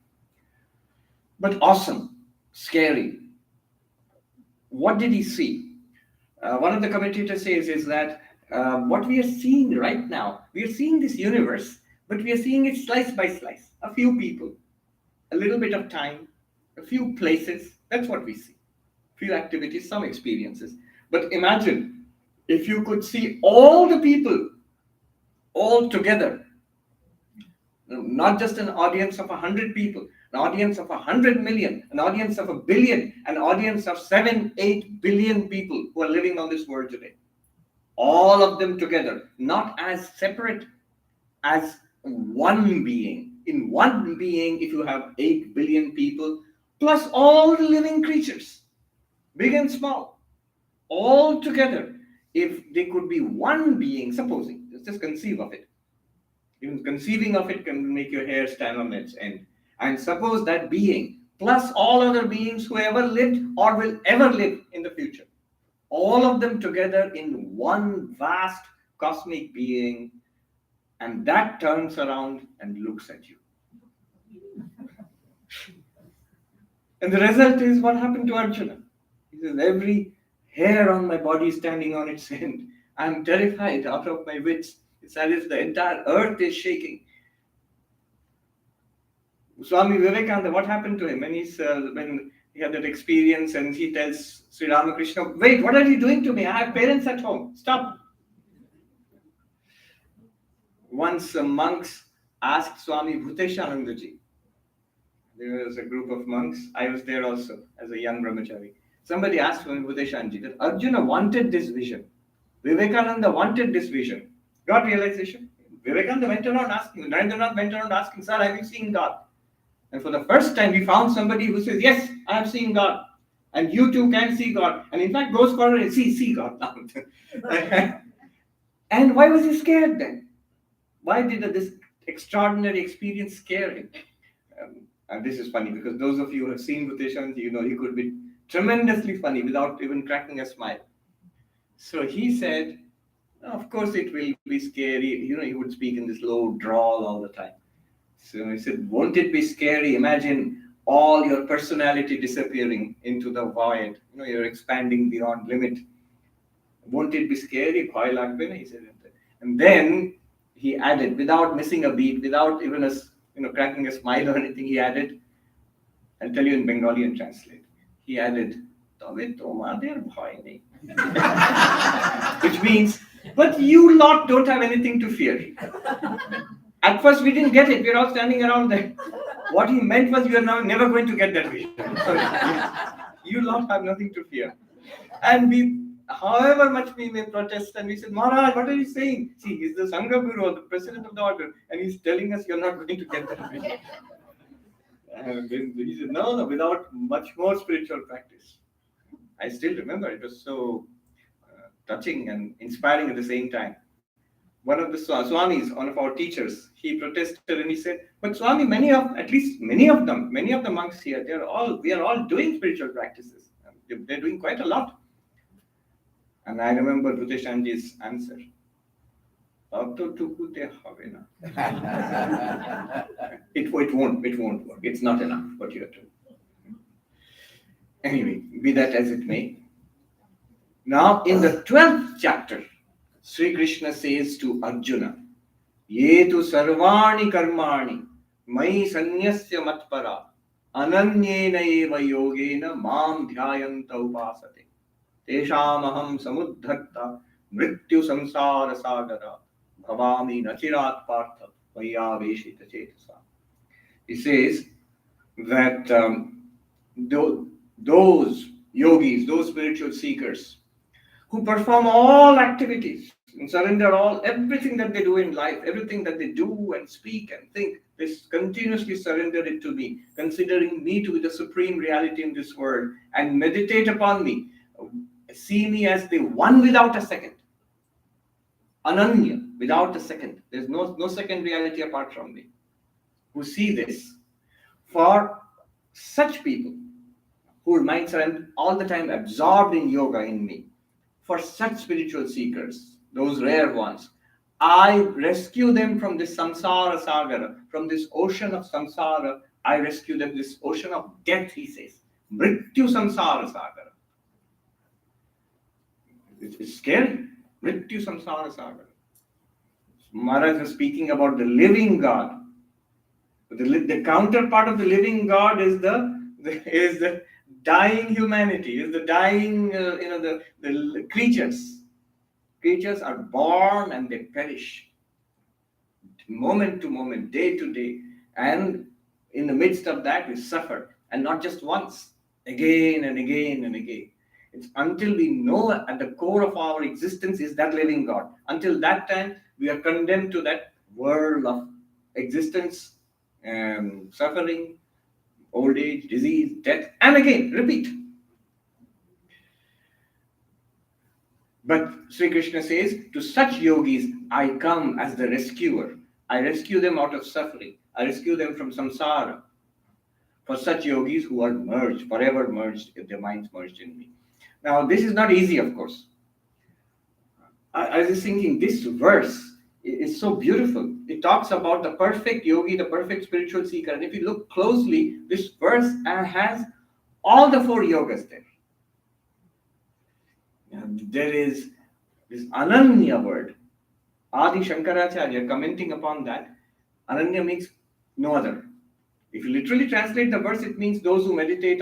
Speaker 16: But awesome, scary. What did he see? One of the commentators says is that what we are seeing right now, we are seeing this universe, but we are seeing it slice by slice. A few people, a little bit of time, a few places. That's what we see. Few activities, some experiences. But imagine if you could see all the people all together, not just an audience of 100 people, an audience of 100 million, an audience of 1 billion, an audience of 7-8 billion people who are living on this world today. All of them together, not as separate, as one being. In one being, if you have 8 billion people, plus all the living creatures, big and small, all together, if they could be one being, supposing, just conceive of it. Even conceiving of it can make your hair stand on its end. And suppose that being, plus all other beings who ever lived or will ever live in the future, all of them together in one vast cosmic being, and that turns around and looks at you. And the result is what happened to Arjuna. He says, every hair on my body is standing on its end. I'm terrified out of my wits. It's as if the entire earth is shaking. Swami Vivekananda, what happened to him when he had that experience and he tells Sri Ramakrishna, wait, what are you doing to me? I have parents at home. Stop. Once monks asked Swami Bhuteshanandaji. There was a group of monks. I was there also as a young brahmachari. Somebody asked Swami Bhuteshanandaji that Arjuna wanted this vision. Vivekananda wanted this vision. Got realization? Vivekananda went around asking, Narendranath went around asking, sir, have you seen God? And for the first time, we found somebody who says, yes, I have seen God. And you too can see God. And in fact, goes forward and see God now. And why was he scared then? Why did this extraordinary experience scare him? And this is funny because those of you who have seen Bhuteshanandaji, you know he could be tremendously funny without even cracking a smile. So he said, of course it will be scary. You know, he would speak in this low drawl all the time. So he said, won't it be scary? Imagine all your personality disappearing into the void. You know, you're expanding beyond limit. Won't it be scary? He said. And then he added, without missing a beat, without even cracking a smile or anything, he added, I'll tell you in Bengali and translate. He added, which means, but you lot don't have anything to fear. At first we didn't get it. We were all standing around there. What he meant was you are now never going to get that vision. You lot have nothing to fear. And we, however much we may protest, and we said, Maharaj, what are you saying? See, he's the Sangha Guru, the president of the order, and he's telling us you're not going to get that vision. And he said, no, without much more spiritual practice. I still remember it was so touching and inspiring at the same time. One of the Swamis, one of our teachers, he protested and he said, but Swami, many of the monks here, we are all doing spiritual practices. They're doing quite a lot. And I remember Bhuteshanji's answer. It won't work. It's not enough what you are doing. Anyway, be that as it may. Now, in the 12th chapter, Sri Krishna says to Arjuna, Ye tu sarvani karmani, mai sanyasya matpara, ananyena eva yogena mam dhyayanta upasate, teshamaham samuddharta, mrityu samsara sagara, bhavami nachirat partha, vayaveshita chetasa. He says, that those yogis, those spiritual seekers who perform all activities and surrender everything that they do in life, everything that they do and speak and think, they continuously surrender it to me, considering me to be the supreme reality in this world, and meditate upon me, see me as the one without a second, Ananya, without a second. There's no second reality apart from me. Who see this, for such people whose minds are all the time absorbed in yoga in me, for such spiritual seekers, those rare ones, I rescue them from this samsara sagara, from this ocean of samsara. I rescue them, this ocean of death, he says. Mrityu samsara sagara. It's scary. Mrityu samsara sagara. Maharaj was speaking about the living God. The counterpart of the living God is the dying humanity, is the dying, the creatures. Creatures are born and they perish, moment to moment, day to day, and in the midst of that we suffer, and not just once, again and again and again. It's until we know at the core of our existence is that living God. Until that time, we are condemned to that world of existence, suffering, old age, disease, death, and again, repeat. But Sri Krishna says, to such yogis, I come as the rescuer. I rescue them out of suffering. I rescue them from samsara. For such yogis who are merged, forever merged, if their minds merged in me. Now, this is not easy, of course. I was thinking, this verse is so beautiful. It talks about the perfect yogi, the perfect spiritual seeker. And if you look closely, this verse has all the 4 yogas there. There is this Ananya word. Adi Shankaracharya commenting upon that, Ananya means no other. If you literally translate the verse, it means those who meditate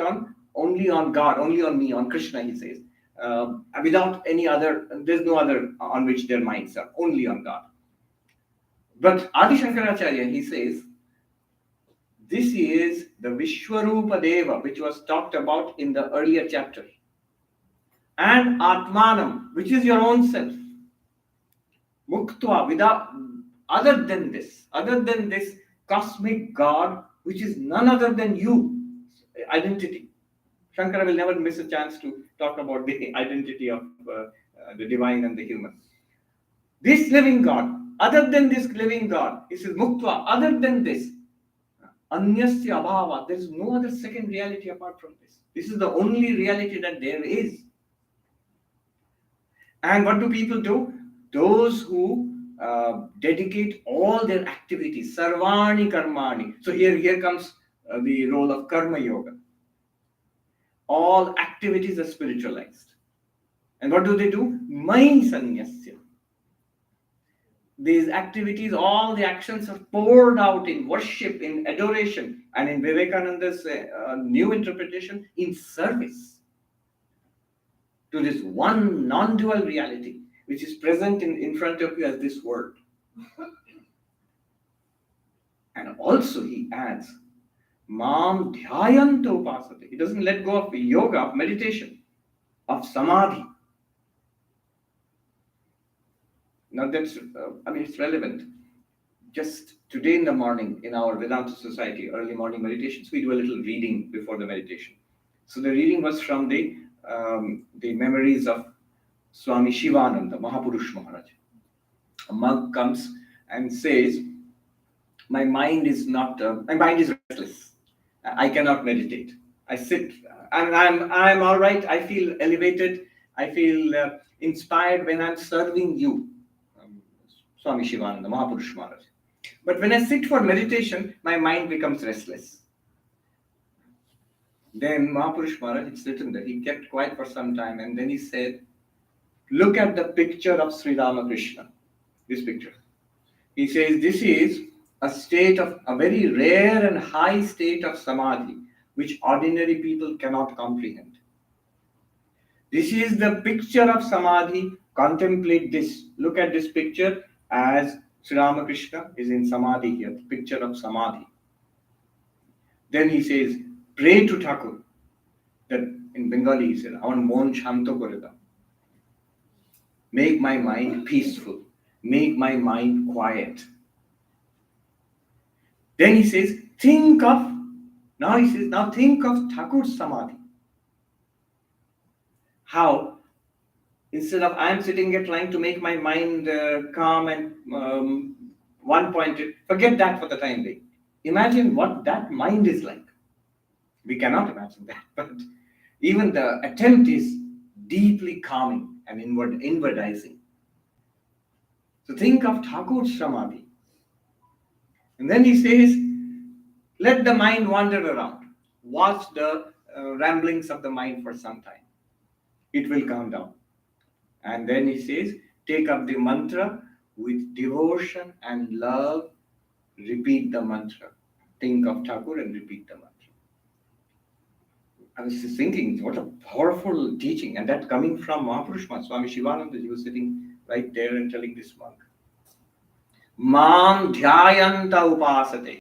Speaker 16: only on God, only on me, on Krishna, he says. Without any other, there's no other on which their minds are, only on God. But Adi Shankaracharya, he says, this is the Vishwarupa Deva, which was talked about in the earlier chapter. And Atmanam, which is your own self. Muktva, without, other than this cosmic God, which is none other than you, identity. Shankara will never miss a chance to talk about the identity of the divine and the human. This living God, other than this living God, he says Muktva, other than this, Anyasya Abhava, there is no other second reality apart from this. This is the only reality that there is. And what do people do? Those who dedicate all their activities, sarvani karmani. So here comes the role of karma yoga. All activities are spiritualized. And what do? Mai sanyasya. These activities, all the actions are poured out in worship, in adoration, and in Vivekananda's new interpretation, in service to this one non-dual reality, which is present in front of you as this world. And also he adds, Mam dhyayanto upasate. He doesn't let go of yoga, of meditation, of samadhi. Now that's, it's relevant. Just today in the morning, in our Vedanta Society, early morning meditations, we do a little reading before the meditation. So the reading was from the memories of Swami Shivananda, Mahapurush Maharaj. A monk comes and says, my mind is restless. I cannot meditate. I sit, and I'm all right. I feel elevated. I feel inspired when I'm serving you, Swami Shivananda, Mahapurush Maharaj. But when I sit for meditation, my mind becomes restless. Then Mahapurush Maharaj, it's written that he kept quiet for some time, and then he said, look at the picture of Sri Ramakrishna, this picture. He says, this is a state of, a very rare and high state of samadhi, which ordinary people cannot comprehend. This is the picture of samadhi. Contemplate this. Look at this picture as Sri Ramakrishna is in samadhi here, the picture of samadhi. Then he says, pray to Thakur. That in Bengali he said, "Aman mon shanto kore dao." Make my mind peaceful. Make my mind quiet. Then he says, now think of Thakur's samadhi. How, instead of I'm sitting here trying to make my mind calm and one-pointed, forget that for the time being. Imagine what that mind is like. We cannot imagine that, but even the attempt is deeply calming and inwardizing. So think of Thakur's samadhi. And then he says, let the mind wander around. Watch the ramblings of the mind for some time. It will calm down. And then he says, take up the mantra with devotion and love. Repeat the mantra. Think of Thakur and repeat the mantra. I was just thinking, what a powerful teaching. And that coming from Mahapurush Swami Shivananda, he was sitting right there and telling this monk. Mam dhyayanta upasate.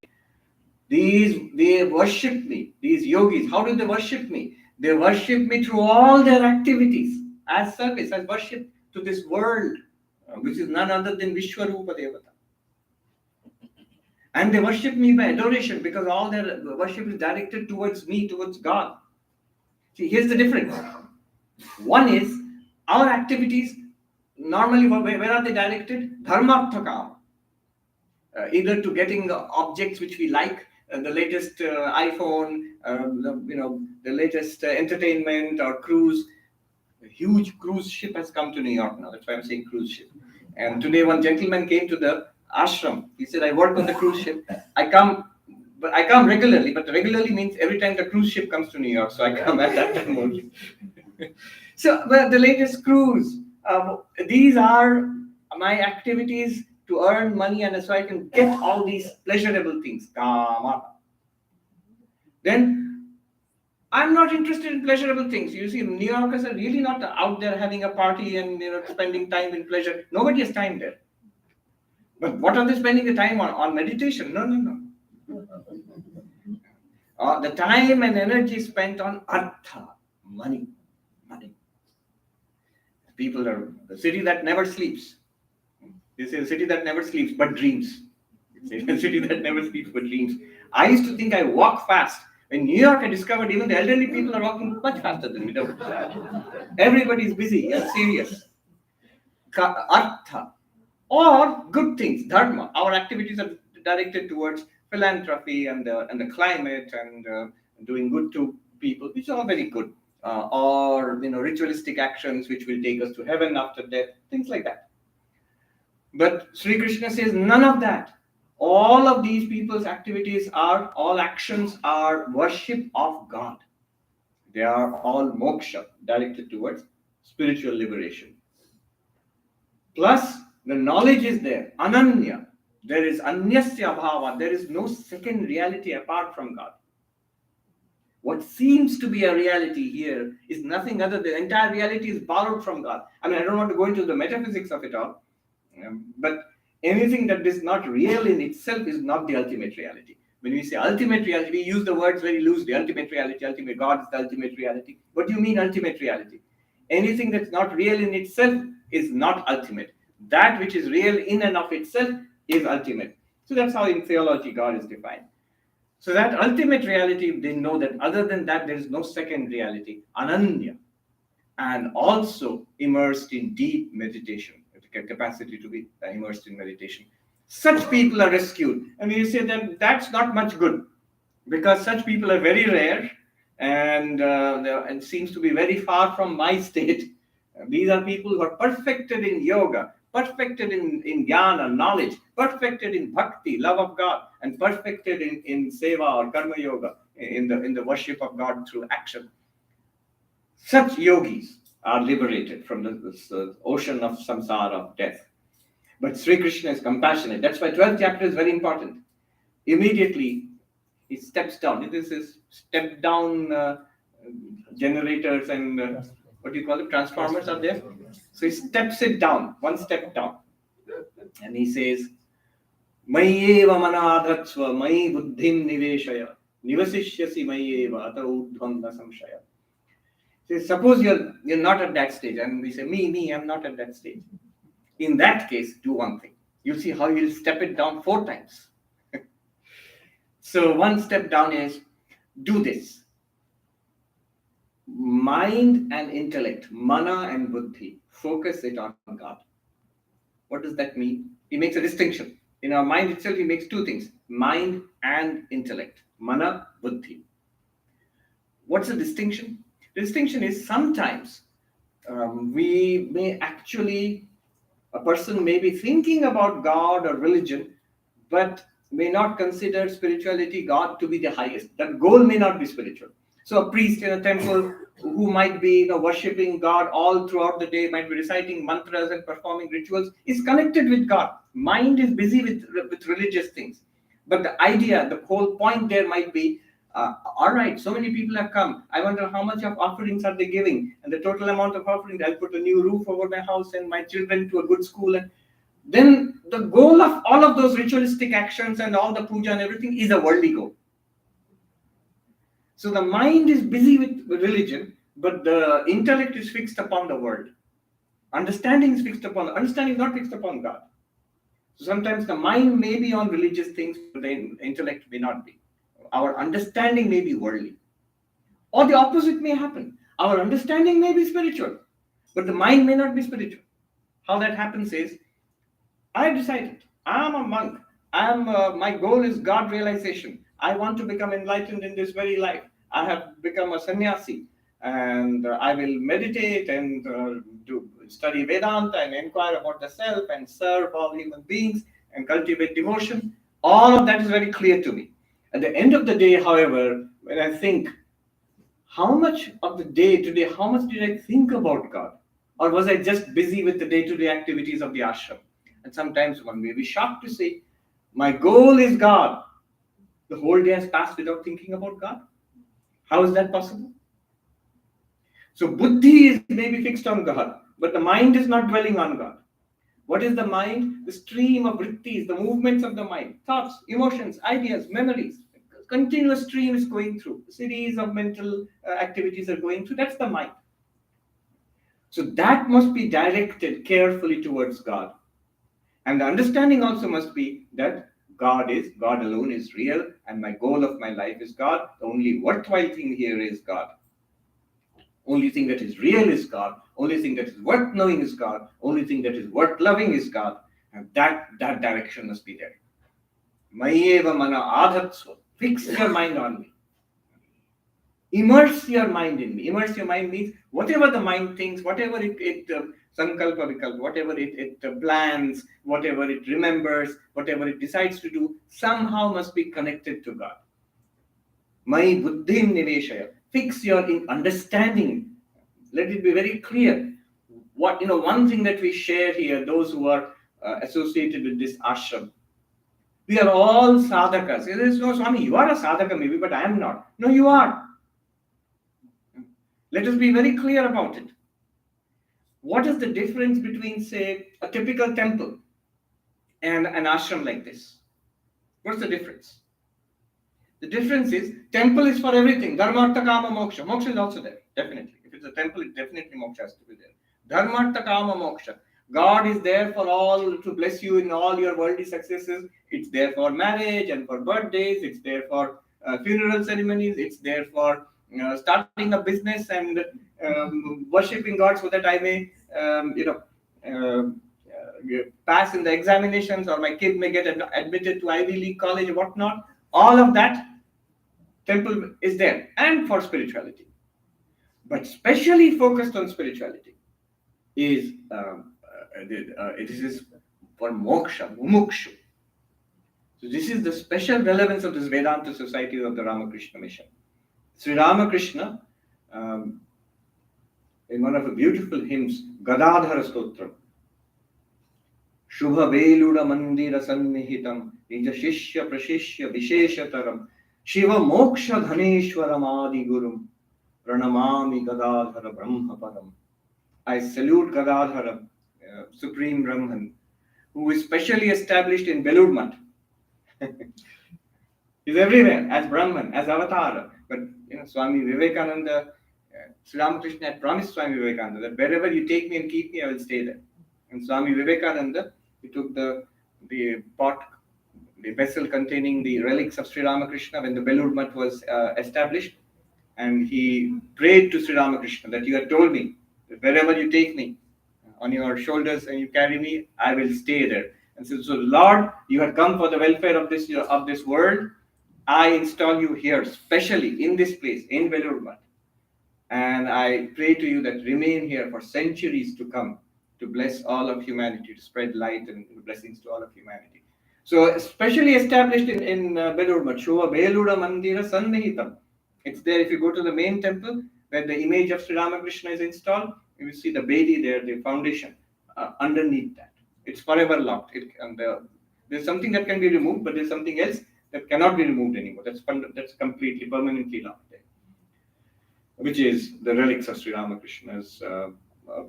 Speaker 16: They worship me, these yogis. How do they worship me? They worship me through all their activities as service, as worship to this world, which is none other than Vishwarupa Devata. And they worship me by adoration because all their worship is directed towards me, towards God. See, here's the difference. One is our activities, normally, where are they directed? Dharmartha. Either to getting objects which we like, the latest iPhone, the latest entertainment or cruise. A huge cruise ship has come to New York now. That's why I'm saying cruise ship. And today one gentleman came to the ashram. He said, I work on the cruise ship. I come regularly, but regularly means every time the cruise ship comes to New York. So I come at that time only. So the latest cruise, these are my activities to earn money, and so I can get all these pleasurable things. Kama. Then I'm not interested in pleasurable things. You see, New Yorkers are really not out there having a party and spending time in pleasure. Nobody has time there. But what are they spending the time on? On meditation? No. The time and energy spent on artha, money. People are the city that never sleeps. They say the city that never sleeps but dreams. They say the city that never sleeps but dreams. I used to think I walk fast. In New York, I discovered even the elderly people are walking much faster than me. Everybody is busy and serious. Artha, or good things, dharma. Our activities are directed towards philanthropy and the climate and doing good to people, which are very good. Or ritualistic actions which will take us to heaven after death, things like that. But Sri Krishna says none of that. All of these people's activities all actions are worship of God. They are all moksha, directed towards spiritual liberation. Plus, the knowledge is there, ananya. There is anyasya bhava. There is no second reality apart from God. What seems to be a reality here is nothing other than the entire reality is borrowed from God. I mean, I don't want to go into the metaphysics of it all, but anything that is not real in itself is not the ultimate reality. When we say ultimate reality, we use the words very loosely. Ultimate reality, ultimate God is the ultimate reality. What do you mean ultimate reality? Anything that's not real in itself is not ultimate. That which is real in and of itself is ultimate. So that's how in theology God is defined. So that ultimate reality, they know that other than that, there is no second reality, ananya, and also immersed in deep meditation, the capacity to be immersed in meditation. Such people are rescued. And you say that that's not much good, because such people are very rare and seems to be very far from my state. These are people who are perfected in yoga, perfected in jnana, knowledge, perfected in bhakti, love of God, and perfected in seva or karma yoga, in the worship of God through action. Such yogis are liberated from this ocean of samsara, of death. But Sri Krishna is compassionate. That's why 12th chapter is very important. Immediately, he steps down. This is step down generators and what do you call it? Transformers are there. So he steps it down, one step down. And he says, Mai eva manadhatsva, mai buddhim niveshaya. Nivasishyasi mayeva ata urdhvam na samshaya. So suppose you're not at that stage, and we say, me, I'm not at that stage. In that case, do one thing. You'll see how you'll step it down 4 times. So one step down is do this. Mind and intellect, mana and buddhi, focus it on God. What does that mean? He makes a distinction. In our mind itself, he makes 2 things, mind and intellect, mana, buddhi. What's the distinction? The distinction is sometimes we may actually, a person may be thinking about God or religion, but may not consider spirituality, God, to be the highest. That goal may not be spiritual. So a priest in a temple who might be worshipping God all throughout the day, might be reciting mantras and performing rituals, is connected with God. Mind is busy with religious things. But the idea, the whole point there might be, all right, so many people have come. I wonder how much of offerings are they giving? And the total amount of offerings, I'll put a new roof over my house and my children to a good school. And then the goal of all of those ritualistic actions and all the puja and everything is a worldly goal. So the mind is busy with religion, but the intellect is fixed upon the world. Understanding is fixed upon, understanding is not fixed upon God. So sometimes the mind may be on religious things, but the intellect may not be. Our understanding may be worldly. Or the opposite may happen. Our understanding may be spiritual, but the mind may not be spiritual. How that happens is, I decided, I'm a monk. My goal is God realization. I want to become enlightened in this very life. I have become a sannyasi, and I will meditate and study Vedanta and inquire about the self and serve all human beings and cultivate devotion. All of that is very clear to me. At the end of the day, however, when I think, how much of the day today, how much did I think about God? Or was I just busy with the day-to-day activities of the ashram? And sometimes one may be shocked to say, my goal is God. The whole day has passed without thinking about God. How is that possible? So buddhi is maybe fixed on God, but the mind is not dwelling on God. What is the mind? The stream of vrittis, the movements of the mind, thoughts, emotions, ideas, memories. A continuous stream is going through. A series of mental activities are going through. That's the mind. So that must be directed carefully towards God. And the understanding also must be that God alone is real, and my goal of my life is God. The only worthwhile thing here is God. Only thing that is real is God. Only thing that is worth knowing is God. Only thing that is worth loving is God. And that direction must be there. Mayeva mana adhatsva. Fix your mind on me. Immerse your mind in me. Immerse your mind means whatever the mind thinks, whatever it sankalpa vikalpa, whatever it plans, whatever it remembers, whatever it decides to do, somehow must be connected to God. Mai buddhim niveshaya. Fix your understanding. Let it be very clear. One thing that we share here, those who are associated with this ashram, we are all sadhakas. There is no Swami, you are a sadhaka maybe, but I am not. No, you are. Let us be very clear about it. What is the difference between, say, a typical temple and an ashram like this? What's the difference? The difference is, temple is for everything. Dharma, artha, kama, moksha. Moksha is also there, definitely. If it's a temple, it definitely moksha has to be there. Dharma, artha, kama, moksha. God is there for all, to bless you in all your worldly successes. It's there for marriage and for birthdays. It's there for funeral ceremonies. It's there for starting a business and worshipping God so that I may, pass in the examinations, or my kid may get admitted to Ivy League college or whatnot. All of that, temple is there, and for spirituality. But specially focused on spirituality is it is for moksha, mumukshu. So this is the special relevance of this Vedanta Society of the Ramakrishna Mission. Sri Ramakrishna, in one of the beautiful hymns, Gadadhara Stotram, Shubha Veluda Mandira Sannihitam, Nija Shishya Prashishya Visheshataram, Shiva Moksha Dhaneshwaram Adi Gurum, Pranamami Gadadhara Brahmaparam. I salute Gadadhara, Supreme Brahman, who is specially established in Belur Math. He's everywhere as Brahman, as Avatar. But Swami Vivekananda, Sri Ramakrishna had promised Swami Vivekananda that wherever you take me and keep me, I will stay there. And Swami Vivekananda, he took the pot, the vessel containing the relics of Sri Ramakrishna when the Belur Math was established, and he prayed to Sri Ramakrishna that you had told me that wherever you take me on your shoulders and you carry me, I will stay there. And so Lord, you have come for the welfare of this world. I install you here, specially in this place, in Belur Math. And I pray to you that remain here for centuries to come, to bless all of humanity, to spread light and blessings to all of humanity. So, especially established in Belur Math, Shova Beluda Mandira Sannihitam. It's there. If you go to the main temple where the image of Sri Ramakrishna is installed, you will see the Bedi there, the foundation underneath that. It's forever locked. There's something that can be removed, but there's something else that cannot be removed anymore. That's completely, permanently locked there, which is the relics of Sri Ramakrishna's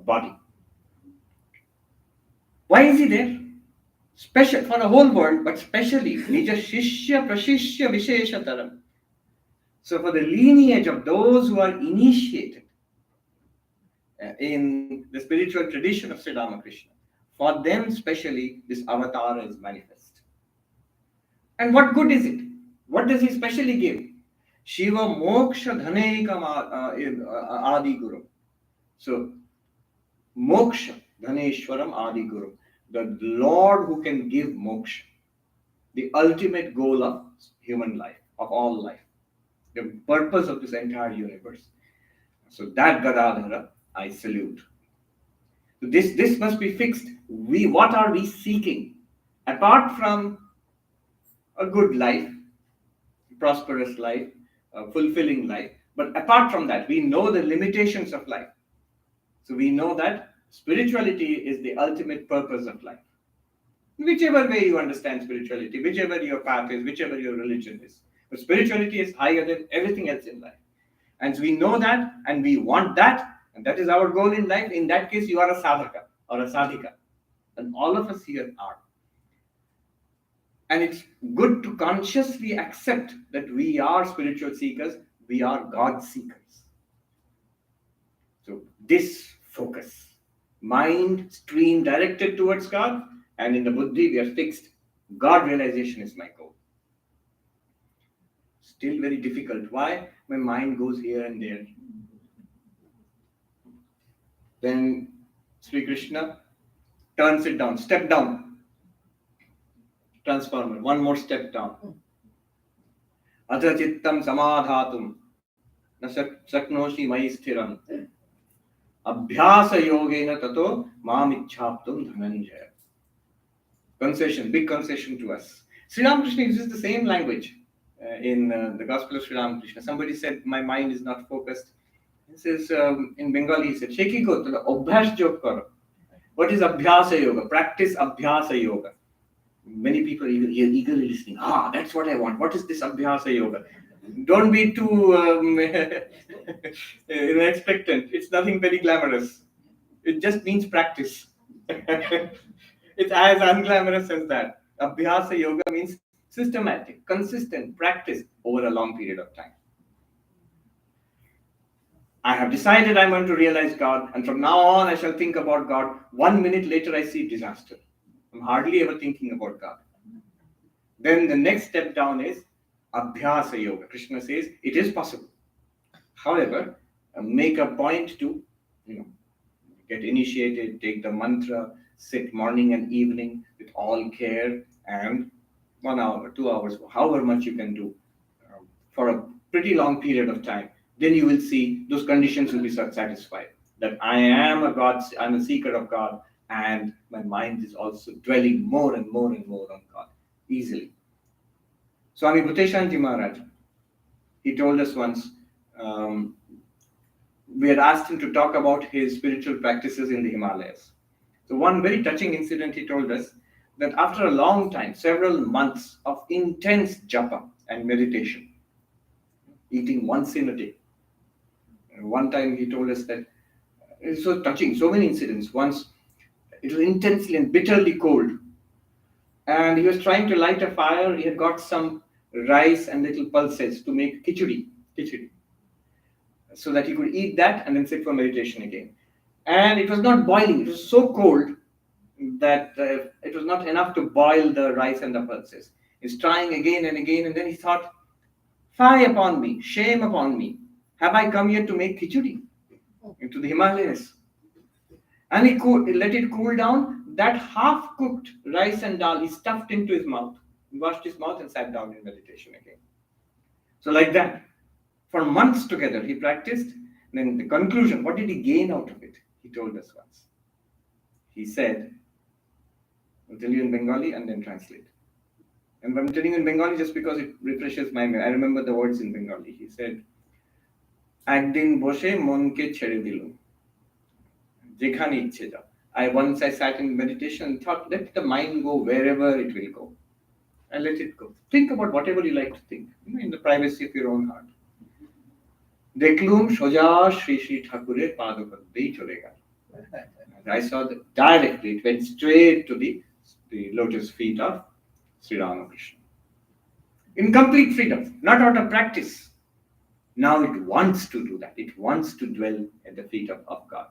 Speaker 16: body. Why is he there? Special for the whole world, but specially Nija Shishya Prashishya Visheshataram. So for the lineage of those who are initiated in the spiritual tradition of Sri Ramakrishna, for them specially this avatar is manifest. And what good is it? What does he specially give? Shiva Moksha Dhanekam Adi Guru. So Moksha Dhaneshwaram Adi Guru. The Lord who can give moksha, the ultimate goal of human life, of all life, the purpose of this entire universe. So that Gadadhara I salute. So this must be fixed. What are we seeking? Apart from a good life, prosperous life, a fulfilling life, but apart from that, we know the limitations of life. So we know that spirituality is the ultimate purpose of life. Whichever way you understand spirituality, whichever your path is, whichever your religion is. But spirituality is higher than everything else in life. And so we know that and we want that, and that is our goal in life. In that case, you are a sadhaka or a sadhika. And all of us here are. And it's good to consciously accept that we are spiritual seekers, we are God seekers. So this focus. Mind stream directed towards God, and in the buddhi we are fixed. God realization is my goal. Still very difficult. Why? My mind goes here and there. Then Sri Krishna turns it down, step down. Transformer, one more step down. Atha chittam samadhatum na saknoshi mai sthiram. Abhyasa yogena tato mamichhaptum dhananjaya. Concession, big concession to us. Sri Ramakrishna uses the same language in the Gospel of Sri Ramakrishna. Somebody said, my mind is not focused. He says, in Bengali, he said, Sheki ko tala abhyas jog karo. What is Abhyasa Yoga? Practice Abhyasa Yoga. Many people are eagerly listening. That's what I want. What is this Abhyasa Yoga? Don't be too expectant. It's nothing very glamorous. It just means practice. It's as unglamorous as that. Abhyasa Yoga means systematic, consistent practice over a long period of time. I have decided I'm going to realize God, and from now on I shall think about God. 1 minute later I see disaster. I'm hardly ever thinking about God. Then the next step down is Abhyasa Yoga. Krishna says it is possible. However, make a point to, get initiated, take the mantra, sit morning and evening with all care, and 1 hour, 2 hours, however much you can do for a pretty long period of time. Then you will see those conditions will be satisfied. That I am I'm a seeker of God, and my mind is also dwelling more and more and more on God easily. Swami Bhuteshanti Maharaj, he told us once, we had asked him to talk about his spiritual practices in the Himalayas. So one very touching incident, he told us that after a long time, several months of intense japa and meditation, eating once in a day. And one time he told us that it's so touching, so many incidents. Once it was intensely and bitterly cold, and he was trying to light a fire. He had got some rice and little pulses to make khichdi, so that he could eat that and then sit for meditation again. And it was not boiling; it was so cold that it was not enough to boil the rice and the pulses. He's trying again and again, and then he thought, "Fie upon me, shame upon me! Have I come here to make khichdi into the Himalayas?" And he let it cool down. That half-cooked rice and dal he stuffed into his mouth, washed his mouth, and sat down in meditation again. So like that, for months together, he practiced. Then the conclusion, what did he gain out of it? He told us once. He said, I'll tell you in Bengali and then translate. And I'm telling you in Bengali just because it refreshes my memory. I remember the words in Bengali. He said, "Ekdin boshe monke chhere dilum. Jekhane ichhe jao." Once I sat in meditation and thought, let the mind go wherever it will go. And let it go. Think about whatever you like to think, in the privacy of your own heart. Deklum soja Shri Shri Thakurer Padapadei chole gel. I saw that directly, it went straight to the lotus feet of Sri Ramakrishna. In complete freedom, not out of practice. Now it wants to do that. It wants to dwell at the feet of God.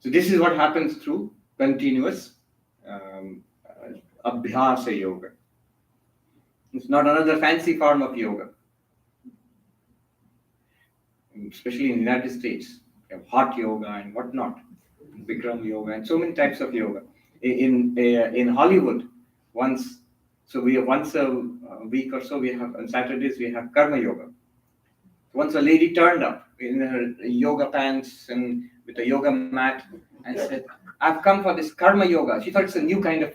Speaker 16: So this is what happens through continuous abhyasa yoga. It's not another fancy form of yoga. Especially in the United States, you have hot yoga and whatnot, Bikram yoga, and so many types of yoga. In Hollywood, once a week or so, we have on Saturdays we have karma yoga. Once a lady turned up in her yoga pants and with a yoga mat and said, "I've come for this karma yoga." She thought it's a new kind of,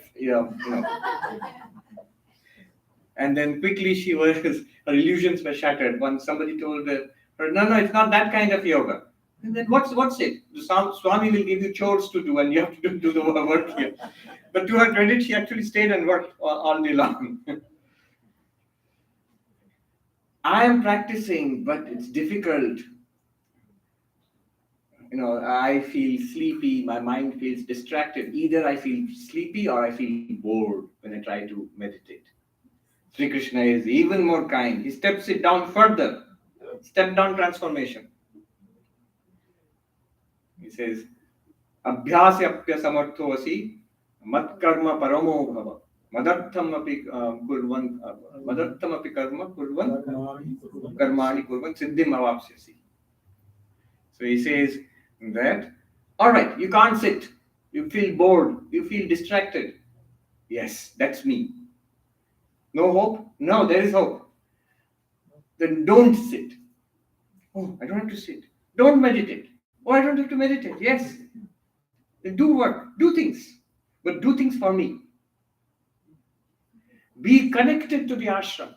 Speaker 16: And then quickly her illusions were shattered. Once somebody told her, "No, it's not that kind of yoga." And then what's it? The Swami will give you chores to do, and you have to do the work here. But to her credit, she actually stayed and worked all day long. I am practicing, but it's difficult. I feel sleepy, my mind feels distracted. Either I feel sleepy or I feel bored when I try to meditate. Sri Krishna is even more kind. He steps it down further. Step down transformation. He says, "Abhyasya samartho asi mat karma paramo bhava madartham api karma kurvan karmani kurvan siddhim avapsyasi." So he says that, all right, you can't sit. You feel bored. You feel distracted. Yes, that's me. No hope? No, there is hope. Then don't sit. Oh, I don't have to sit. Don't meditate. Oh, I don't have to meditate. Yes. Then do work. Do things. But do things for me. Be connected to the ashram.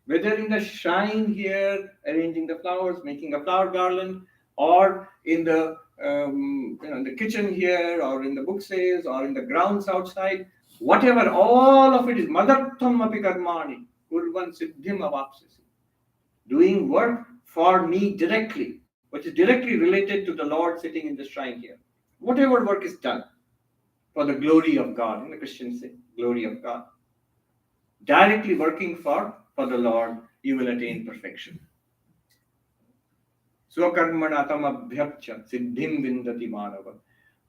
Speaker 16: Whether in the shrine here, arranging the flowers, making a flower garland, or in the the kitchen here, or in the book sales, or in the grounds outside, whatever, all of it is madartham api karmani kurvan siddhim avapsyasi. Doing work for me directly, which is directly related to the Lord sitting in the shrine here. Whatever work is done for the glory of God, in the Christians say, glory of God. Directly working for the Lord, you will attain perfection. Swakarmanatam abhyapcha siddhim vindati manava.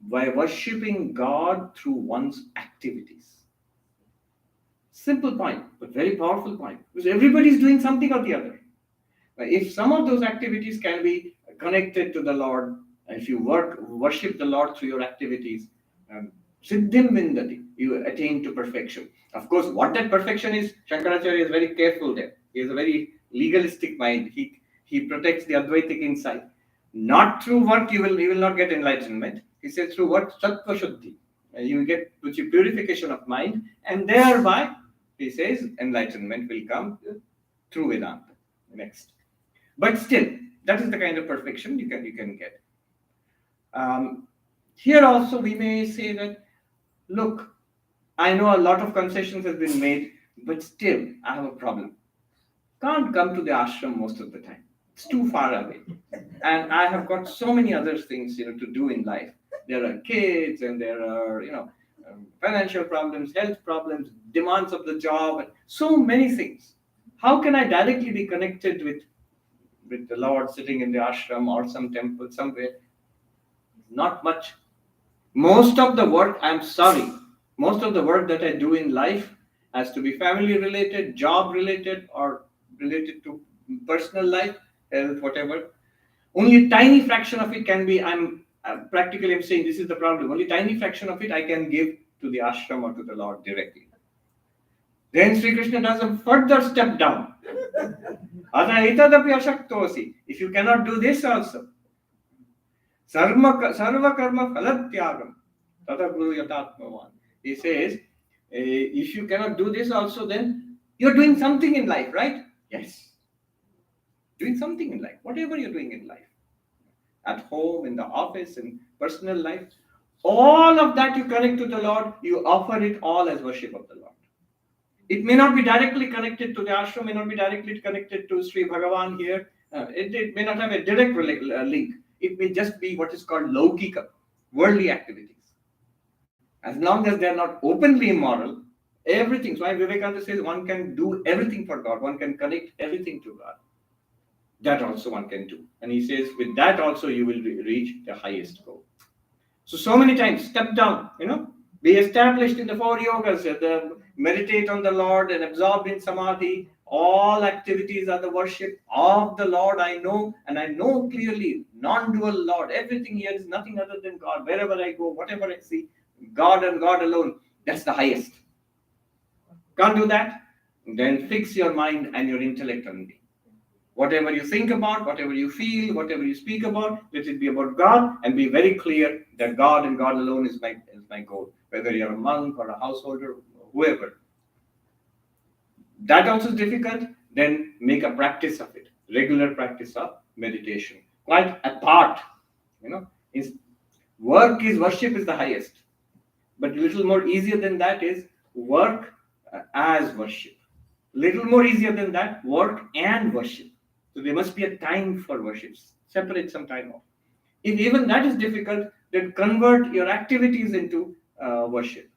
Speaker 16: By worshipping God through one's activities. Simple point, but very powerful point. Because everybody is doing something or the other. If some of those activities can be connected to the Lord, if you worship the Lord through your activities, siddhim vindati, you attain to perfection. Of course, what that perfection is, Shankaracharya is very careful there. He has a very legalistic mind. He protects the Advaitic insight. Not through work you will not get enlightenment. He says through what? Sattva shuddhi. You will get purification of mind, and thereby, he says, enlightenment will come through Vedanta. Next. But still, that is the kind of perfection you can get. Here also we may say that, look, I know a lot of concessions have been made, but still I have a problem. Can't come to the ashram most of the time. It's too far away. And I have got so many other things to do in life. There are kids and there are financial problems, health problems, demands of the job, and so many things. How can I directly be connected with the Lord sitting in the ashram or some temple somewhere? Not much. Most of the work, I'm sorry, most of the work that I do in life has to be family related, job related, or related to personal life, health, whatever. Only a tiny fraction of it can be, I'm saying this is the problem. Only tiny fraction of it I can give to the ashram or to the Lord directly. Then Sri Krishna does a further step down. If you cannot do this also, sarva karma phalatyagam tata guru yatatmavan. He says, if you cannot do this also, then you're doing something in life, right? Yes. Doing something in life, whatever you're doing in life. At home, in the office, in personal life. All of that you connect to the Lord, you offer it all as worship of the Lord. It may not be directly connected to the ashram, may not be directly connected to Sri Bhagavan here. It may not have a direct link. It may just be what is called laukika, worldly activities. As long as they are not openly immoral, everything. So Vivekananda says one can do everything for God. One can connect everything to God. That also one can do. And he says, with that also you will reach the highest goal. So many times, step down, be established in the 4 yogas, meditate on the Lord and absorbed in samadhi. All activities are the worship of the Lord, I know, and I know clearly, non-dual Lord. Everything here is nothing other than God. Wherever I go, whatever I see, God and God alone, that's the highest. Can't do that? Then fix your mind and your intellect on me. Whatever you think about, whatever you feel, whatever you speak about, let it be about God, and be very clear that God and God alone is my goal. Whether you're a monk or a householder, whoever. That also is difficult. Then make a practice of it. Regular practice of meditation. Quite apart. Worship is the highest. But a little more easier than that is work as worship. Little more easier than that, work and worship. So there must be a time for worship. Separate some time off. If even that is difficult, then convert your activities into worship.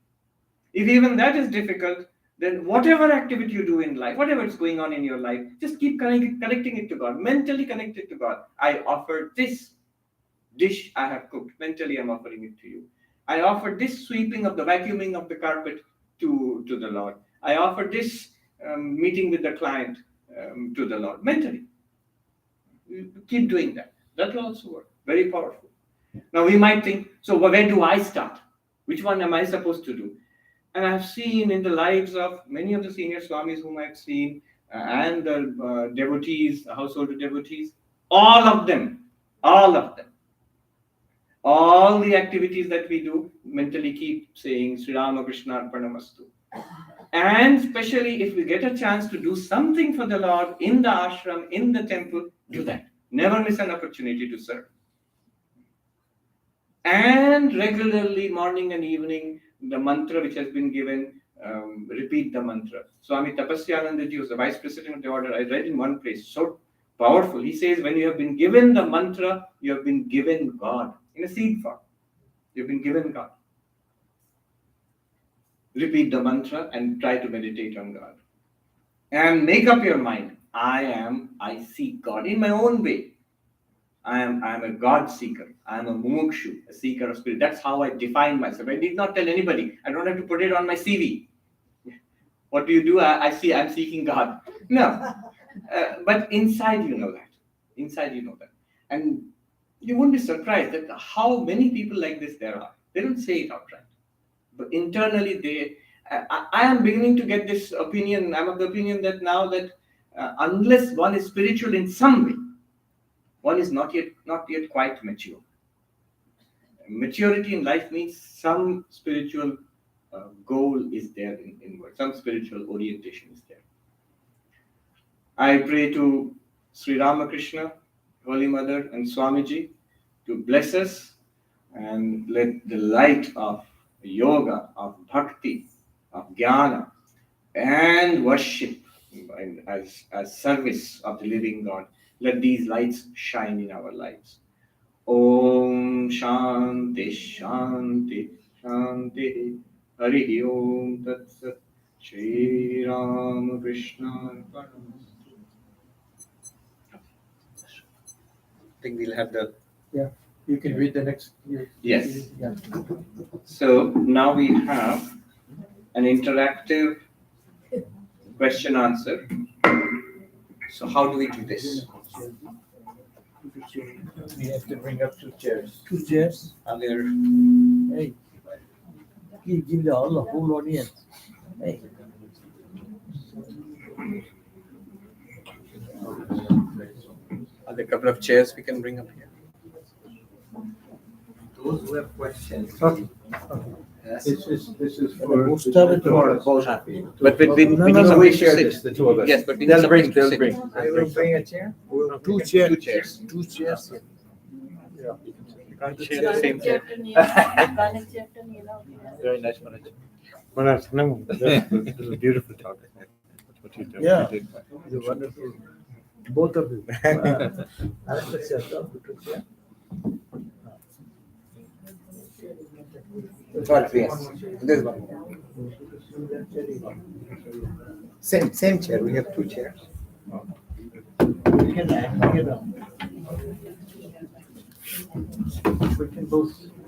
Speaker 16: If even that is difficult, then whatever activity you do in life, whatever is going on in your life, just keep connecting it to God. Mentally connect it to God. I offer this dish I have cooked. Mentally I'm offering it to you. I offer this sweeping of the vacuuming of the carpet to the Lord. I offer this meeting with the client to the Lord. Mentally. Keep doing that. That will also work. Very powerful. Now we might think, so where do I start? Which one am I supposed to do? And I've seen in the lives of many of the senior swamis whom I've seen, and the devotees, household devotees, all of them, all the activities that we do, mentally keep saying Sri Rama Krishna Arpanamastu. And especially if we get a chance to do something for the Lord in the ashram, in the temple, do that. Never miss an opportunity to serve. And regularly, morning and evening, the mantra which has been given, repeat the mantra. Swami Tapasyanandaji was the vice president of the order. I read in one place, so powerful. He says, when you have been given the mantra, you have been given God in a seed form. You've been given God. Repeat the mantra and try to meditate on God. And make up your mind. I seek God in my own way. I am a God seeker. I am a mumukshu, a seeker of spirit. That's how I define myself. I did not tell anybody. I don't have to put it on my CV. What do you do? I'm seeking God. No. But inside you know that. Inside you know that. And you won't be surprised that how many people like this there are. They don't say it outright. But internally I am beginning to get this opinion. I'm of the opinion that now that unless one is spiritual in some way, one is not yet quite mature. Maturity in life means some spiritual goal is there inward, some spiritual orientation is there. I pray to Sri Ramakrishna, Holy Mother, and Swamiji to bless us and let the light of yoga, of bhakti, of jnana, and worship as service of the living God, let these lights shine in our lives. Om Shanti Shanti Shanti Hari Om Tat Sat Shri Ram Krishna. I think we'll have the.
Speaker 1: Yeah, you can read the next.
Speaker 16: Yes.
Speaker 1: Yeah.
Speaker 16: So now we have an interactive question answer. So how do we do this?
Speaker 2: We have to bring up 2 chairs.
Speaker 1: 2 chairs.
Speaker 16: Are there?
Speaker 1: Hey, give the whole audience. Hey.
Speaker 16: Are there a couple of chairs we can bring up here?
Speaker 2: Those who have questions.
Speaker 1: Okay.
Speaker 2: This is
Speaker 1: for
Speaker 2: both happy.
Speaker 16: But we
Speaker 2: No,
Speaker 16: need
Speaker 2: no,
Speaker 16: somebody
Speaker 2: we
Speaker 16: to
Speaker 2: share
Speaker 16: sit.
Speaker 2: this, the 2 of us.
Speaker 16: Yes, but we need
Speaker 2: They'll
Speaker 16: somebody
Speaker 2: bring,
Speaker 16: to
Speaker 2: they'll
Speaker 16: sit.
Speaker 2: bring. I will bring a chair.
Speaker 1: 2 chairs.
Speaker 16: 2 chairs.
Speaker 1: 2 chairs.
Speaker 16: You can't share the same chair.
Speaker 2: Very nice, Manoj.
Speaker 9: Manoj, no, this is a beautiful talk. That's what you do.
Speaker 1: Yeah.
Speaker 9: You did.
Speaker 1: You're wonderful. Both of you.
Speaker 16: Yes. This one.
Speaker 9: Same chair. We have 2 chairs.
Speaker 1: We can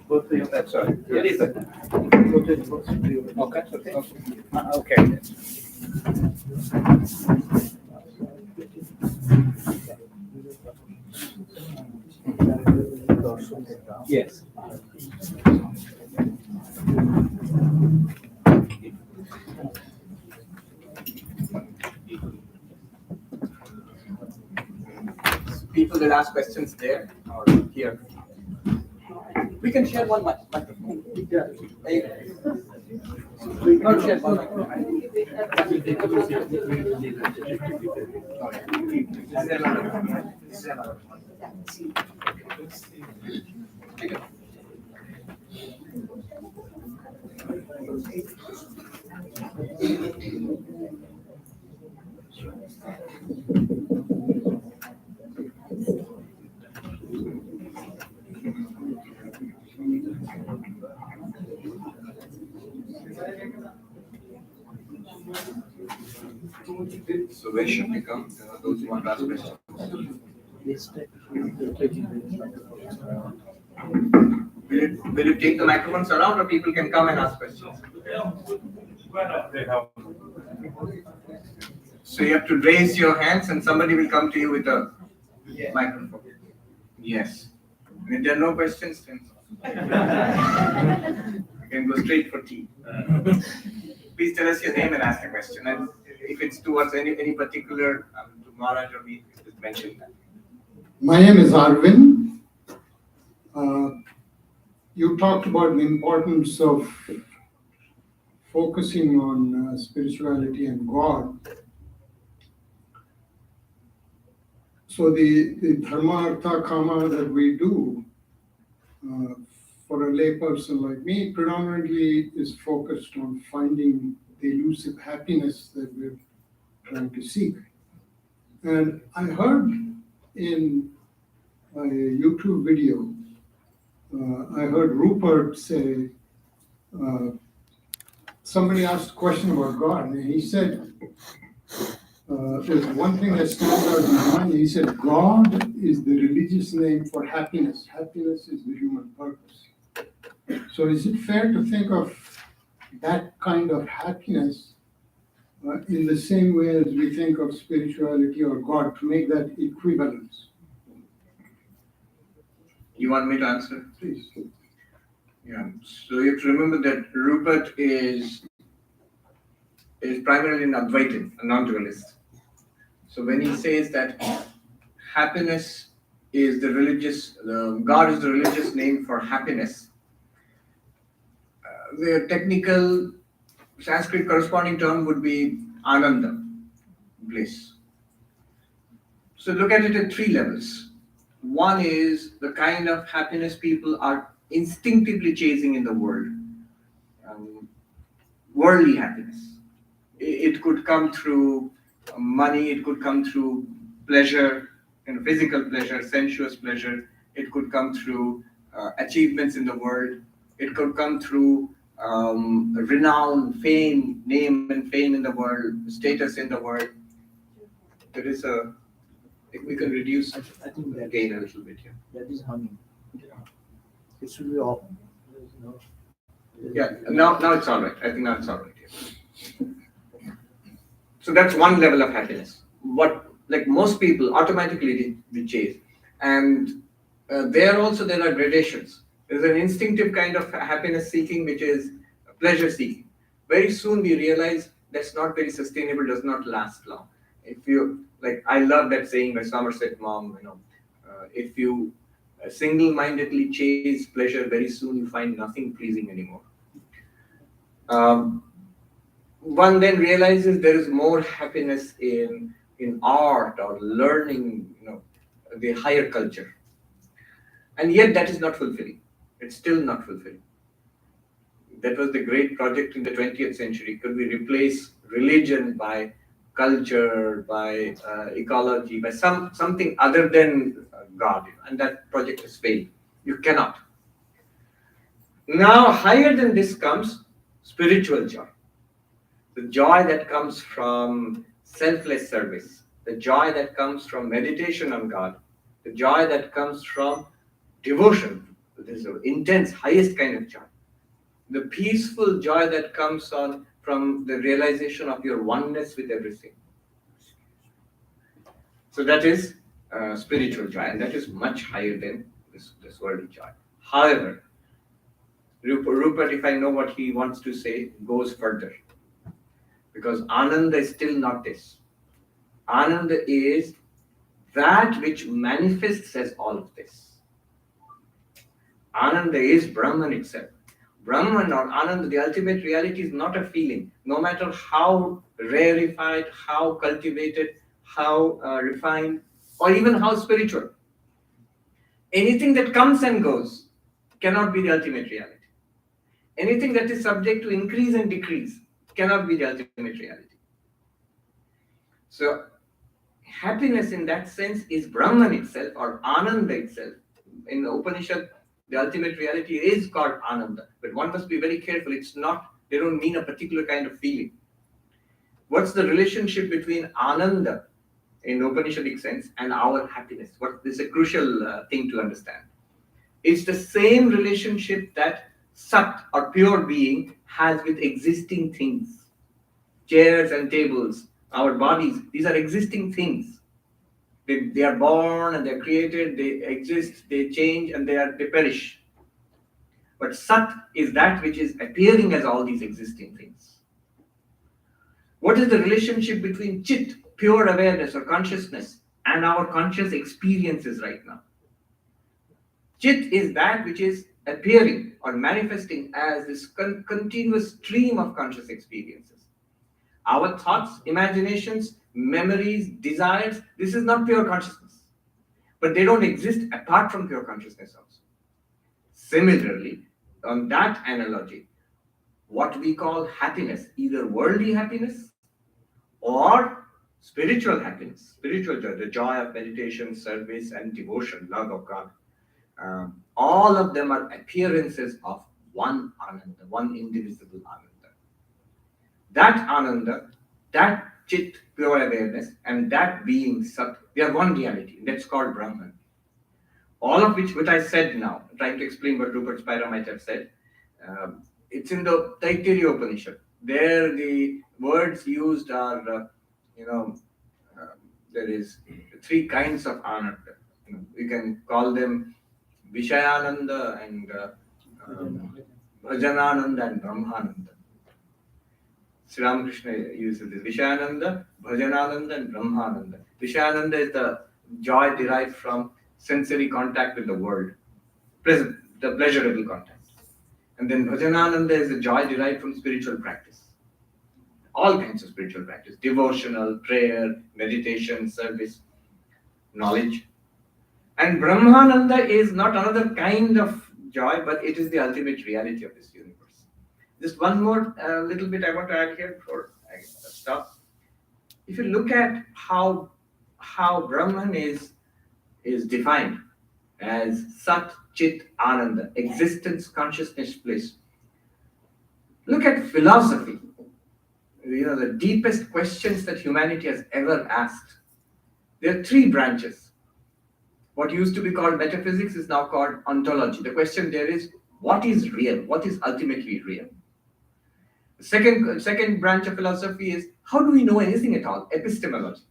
Speaker 1: both be on that side.
Speaker 16: Yes.
Speaker 1: Okay.
Speaker 16: Okay.
Speaker 2: Yes.
Speaker 16: People will ask questions there or here. We can share one microphone.
Speaker 1: Yeah.
Speaker 16: We can share one microphone. So where should we come? Those who want to ask questions. Will you take the microphones around, or people can come and ask questions? So you have to raise your hands and somebody will come to you with a microphone. Yes. And if there are no questions, then you can go straight for tea. Please tell us your name and ask a question. And if it's towards any particular, to Maharaj or me, just mention that.
Speaker 17: My name is Arvind. You talked about the importance of focusing on spirituality and God. So the dharma, artha, kama that we do for a layperson like me predominantly is focused on finding the elusive happiness that we're trying to seek. And I heard in a YouTube video, I heard Rupert say, somebody asked a question about God, and he said, there's one thing that stands out in my mind. He said, God is the religious name for happiness. Happiness is the human purpose. So is it fair to think of that kind of happiness in the same way as we think of spirituality or God, to make that equivalence?
Speaker 16: You want me to answer?
Speaker 17: Please.
Speaker 16: Yeah. So you have to remember that Rupert is primarily an Advaitin, a non-dualist. So when he says that happiness is God is the religious name for happiness, the technical Sanskrit corresponding term would be Ananda, bliss. So look at it at 3 levels. One is the kind of happiness people are instinctively chasing in the world. Worldly happiness. It could come through money, it could come through pleasure, physical pleasure, sensuous pleasure. It could come through achievements in the world. It could come through renown, fame, name and fame in the world, status in the world. There is a, if we can reduce
Speaker 1: I think that
Speaker 16: gain a little bit here.
Speaker 1: that is humming. It should be off.
Speaker 16: Yeah, now it's all right. I think now it's all right. Yeah. So that's one level of happiness. What, like most people automatically we chase. And there also there are gradations. There's an instinctive kind of happiness seeking, which is pleasure seeking. Very soon we realize that's not very sustainable, does not last long. If you, like, I love that saying by Somerset Maugham, if you single-mindedly chase pleasure, very soon you find nothing pleasing anymore. One then realizes there is more happiness in art or learning, the higher culture. And yet that is not fulfilling. It's still not fulfilling. That was the great project in the 20th century. Could we replace religion by culture, by ecology, by something other than God? And that project has failed. You cannot. Now, higher than this comes spiritual joy. The joy that comes from selfless service, the joy that comes from meditation on God, the joy that comes from devotion. This is an intense, highest kind of joy. The peaceful joy that comes from the realization of your oneness with everything. So that is spiritual joy, and that is much higher than this worldly joy. However, Rupert, if I know what he wants to say, goes further. Because Ananda is still not this. Ananda is that which manifests as all of this. Ananda is Brahman itself. Brahman or Ananda, the ultimate reality, is not a feeling. No matter how rarefied, how cultivated, how refined, or even how spiritual. Anything that comes and goes cannot be the ultimate reality. Anything that is subject to increase and decrease cannot be the ultimate reality. So, happiness in that sense is Brahman itself or Ananda itself. In the Upanishad, the ultimate reality is called Ananda. But one must be very careful. It's not, they don't mean a particular kind of feeling. What's the relationship between Ananda in Upanishadic sense and our happiness? This is a crucial thing to understand. It's the same relationship that Sat or pure being has with existing things. Chairs and tables, our bodies, these are existing things. They are born and they're created, they exist, they change, and they perish. But Sat is that which is appearing as all these existing things. What is the relationship between Chit, pure awareness or consciousness, and our conscious experiences right now? Chit is that which is appearing or manifesting as this continuous stream of conscious experiences. Our thoughts, imaginations, memories, desires, this is not pure consciousness. But they don't exist apart from pure consciousness also. Similarly, on that analogy, what we call happiness, either worldly happiness or spiritual happiness, spiritual joy, the joy of meditation, service, and devotion, love of God, all of them are appearances of one Ananda, one indivisible Ananda. That Ananda, that Chit, pure awareness, and that being Sat, they are one reality. That's called Brahman. All of which I said now, trying to explain what Rupert Spira might have said, it's in the Taittiriya Upanishad. There the words used are, there is three kinds of Ananda. We can call them Vishayananda and Bhajanananda and Brahmananda. Sri Ramakrishna uses this. Vishayananda, Bhajanananda and Brahmananda. Vishayananda is the joy derived from sensory contact with the world, the pleasurable contact. And then Bhajanananda is the joy derived from spiritual practice. All kinds of spiritual practice, devotional, prayer, meditation, service, knowledge. And Brahmananda is not another kind of joy, but it is the ultimate reality of this universe. Just one more little bit I want to add here before I stop. If you look at how Brahman is defined as Sat, Chit, Ananda, existence, consciousness, bliss. Look at philosophy. You know, the deepest questions that humanity has ever asked. There are three branches. What used to be called metaphysics is now called ontology. The question there is, what is real? What is ultimately real? The second branch of philosophy is, how do we know anything at all? Epistemology.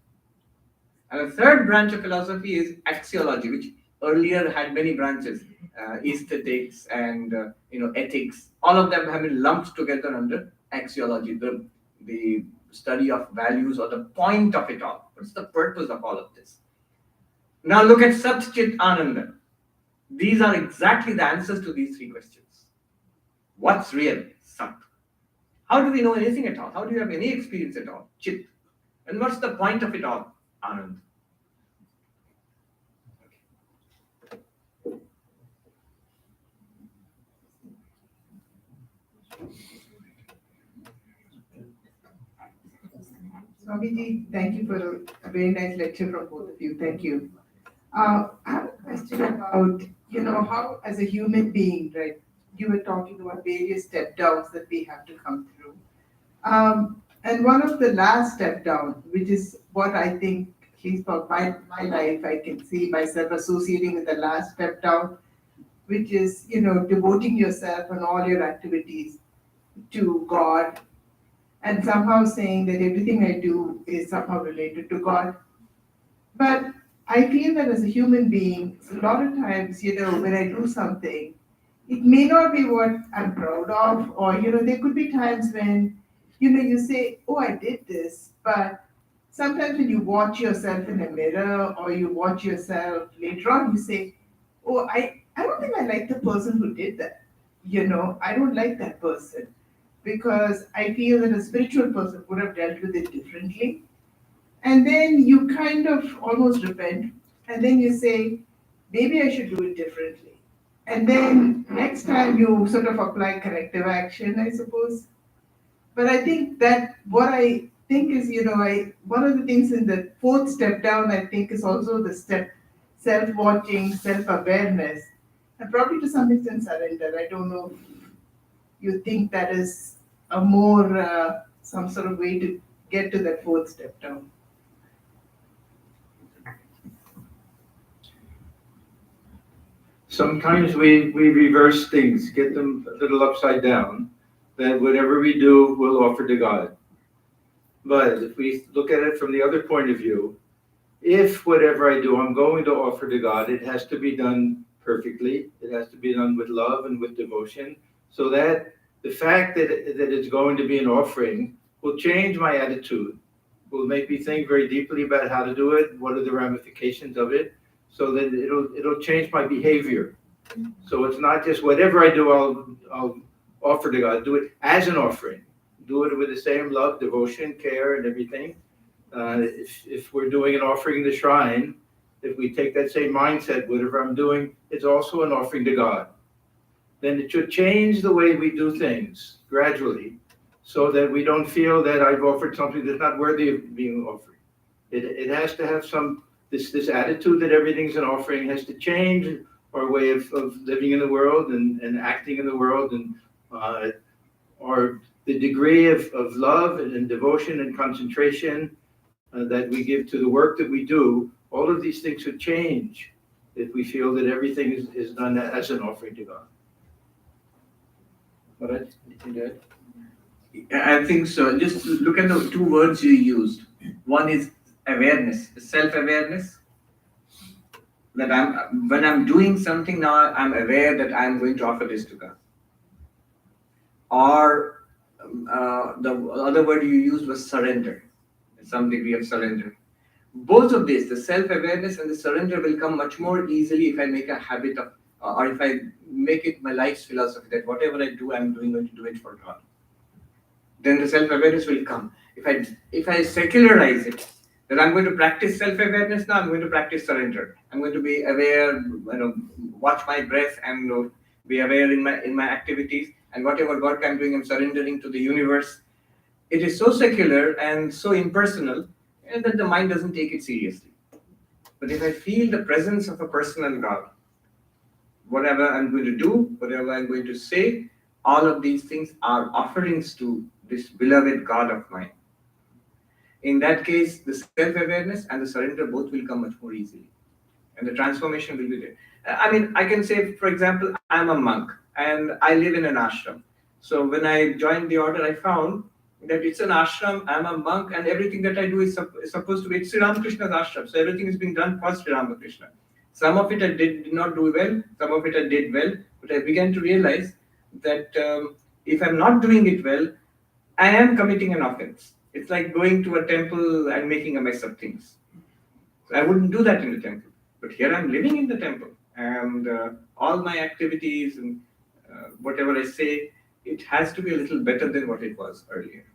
Speaker 16: And the third branch of philosophy is axiology, which earlier had many branches, aesthetics and ethics. All of them have been lumped together under axiology, the study of values or the point of it all. What's the purpose of all of this? Now look at Sat Chit Ananda. These are exactly the answers to these three questions. What's real? Sat. How do we know anything at all? How do you have any experience at all? Chit. And what's the point of it all? Anand.
Speaker 18: Swamiji, thank you for a very nice lecture from both of you. Thank you. I have a question about, how as a human being, right, you were talking about various step downs that we have to come through. And one of the last step down, which is what I think, at least for my life, I can see myself associating with the last step down, which is, devoting yourself and all your activities to God, and somehow saying that everything I do is somehow related to God. But I feel that as a human being, a lot of times, when I do something, it may not be what I'm proud of, or, there could be times when, you say, oh, I did this, but sometimes when you watch yourself in a mirror or you watch yourself later on, you say, oh, I don't think I like the person who did that. I don't like that person, because I feel that a spiritual person would have dealt with it differently. And then you kind of almost repent, and then you say, maybe I should do it differently. And then next time you sort of apply corrective action, I suppose. But I think that what I think is, one of the things in the fourth step down, I think, is also the step self-watching, self-awareness, and probably to some extent surrender. I don't know if you think that is a more, some sort of way to get to that fourth step down.
Speaker 15: Sometimes we reverse things, get them a little upside down, that whatever we do, we'll offer to God. But if we look at it from the other point of view, if whatever I do, I'm going to offer to God, it has to be done perfectly. It has to be done with love and with devotion, so that the fact that it's going to be an offering will change my attitude, will make me think very deeply about how to do it, what are the ramifications of it, so that it'll change my behavior. So it's not just whatever I do, I'll offer to God. Do it as an offering. Do it with the same love, devotion, care, and everything. If we're doing an offering in the shrine, if we take that same mindset, whatever I'm doing, it's also an offering to God. Then it should change the way we do things gradually, so that we don't feel that I've offered something that's not worthy of being offered. It has to have this attitude that everything's an offering. Has to change our way of living in the world and acting in the world, and or the degree of love and devotion and concentration that we give to the work that we do. All of these things should change if we feel that everything is done as an offering to God. What
Speaker 16: I think so. Just look at the two words you used. One is awareness, self-awareness. That when I'm doing something now, I'm aware that I'm going to offer this to God. Or the other word you used was surrender, some degree of surrender. Both of these, the self-awareness and the surrender, will come much more easily if I make a habit of, or if I make it my life's philosophy, that whatever I do, I'm going to do it for God. Then the self-awareness will come. If I secularize it, that I'm going to practice self-awareness now, I'm going to practice surrender. I'm going to be aware, watch my breath, and be aware in my activities, and whatever work I'm doing, I'm surrendering to the universe. It is so secular and so impersonal, and that the mind doesn't take it seriously. But if I feel the presence of a personal God, whatever I'm going to do, whatever I'm going to say, all of these things are offerings to this beloved God of mine. In that case, the self-awareness and the surrender both will come much more easily. And the transformation will be there. I mean, I can say, for example, I'm a monk and I live in an ashram. So when I joined the order, I found that it's an ashram, I'm a monk, and everything that I do is supposed to be, it's Sri Ramakrishna's ashram. So everything is being done for Sri Ramakrishna. Some of it I did not do well, some of it I did well, but I began to realize that if I'm not doing it well, I am committing an offense. It's like going to a temple and making a mess of things. So I wouldn't do that in the temple. But here I'm living in the temple, and all my activities and whatever I say, it has to be a little better than what it was earlier.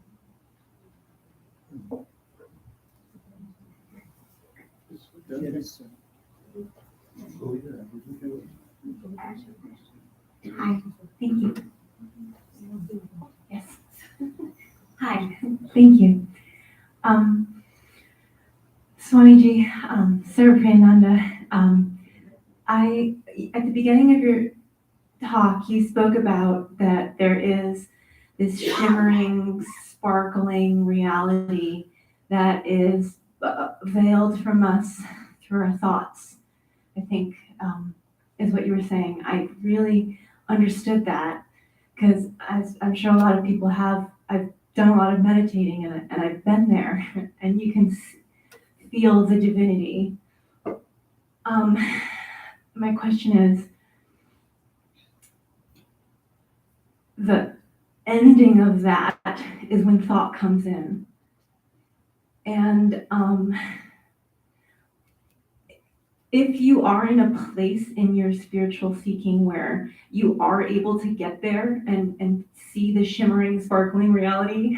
Speaker 19: Hi, thank you. Yes. Hi, thank you. Swamiji, Sarvapriyananda, at the beginning of your talk, you spoke about that there is this shimmering, sparkling reality that is veiled from us through our thoughts, I think, is what you were saying. I really understood that because, as I'm sure a lot of people have, I've done a lot of meditating and I've been there, and you can feel the divinity. My question is, the ending of that is when thought comes in. And if you are in a place in your spiritual seeking where you are able to get there and see the shimmering, sparkling reality,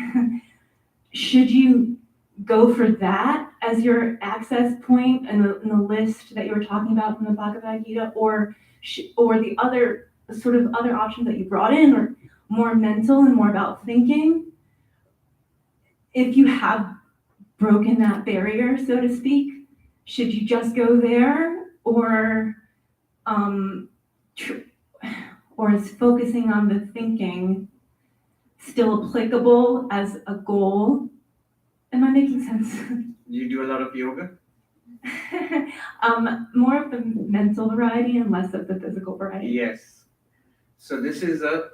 Speaker 19: should you go for that as your access point in the list that you were talking about from the Bhagavad Gita, or the other sort of other options that you brought in, or more mental and more about thinking? If you have broken that barrier, so to speak, should you just go there, or is focusing on the thinking still applicable as a goal? Am I making sense?
Speaker 16: You do a lot of yoga?
Speaker 19: More of the mental variety and less of the physical variety.
Speaker 16: Yes. So this is a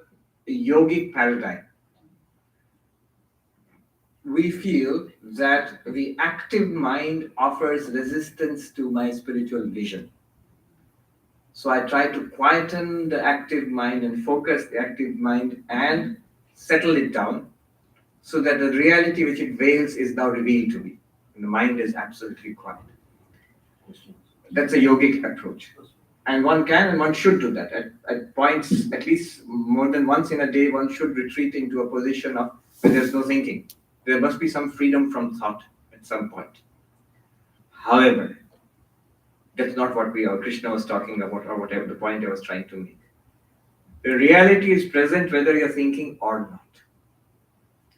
Speaker 16: yogic paradigm. We feel that the active mind offers resistance to my spiritual vision. So I try to quieten the active mind and focus the active mind and settle it down so that the reality which it veils is now revealed to me. And the mind is absolutely quiet. That's a yogic approach. And one can and one should do that. At points, at least more than once in a day, one should retreat into a position of where there's no thinking. There must be some freedom from thought at some point. However, that's not what Krishna was talking about, or whatever the point I was trying to make. The reality is present whether you're thinking or not.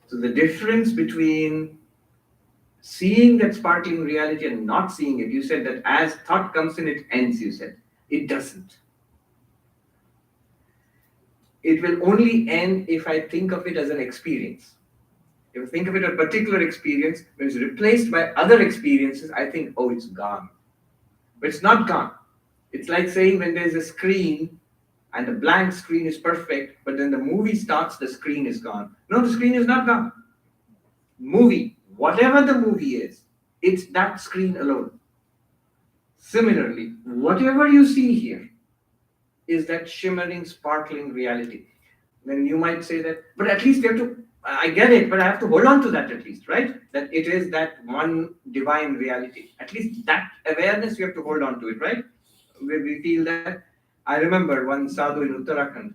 Speaker 16: So the difference between seeing that sparkling reality and not seeing it, you said that as thought comes in, it ends, you said. It doesn't. It will only end if I think of it as an experience. If I think of it as a particular experience, when it's replaced by other experiences, I think, oh, it's gone. But it's not gone. It's like saying when there's a screen and the blank screen is perfect, but then the movie starts, the screen is gone. No, the screen is not gone. Movie, whatever the movie is, it's that screen alone. Similarly, whatever you see here is that shimmering, sparkling reality. Then you might say that, but at least you have to, I get it, but I have to hold on to that at least, right? That it is that one divine reality. At least that awareness, you have to hold on to it, right? Where we feel that. I remember one sadhu in Uttarakhand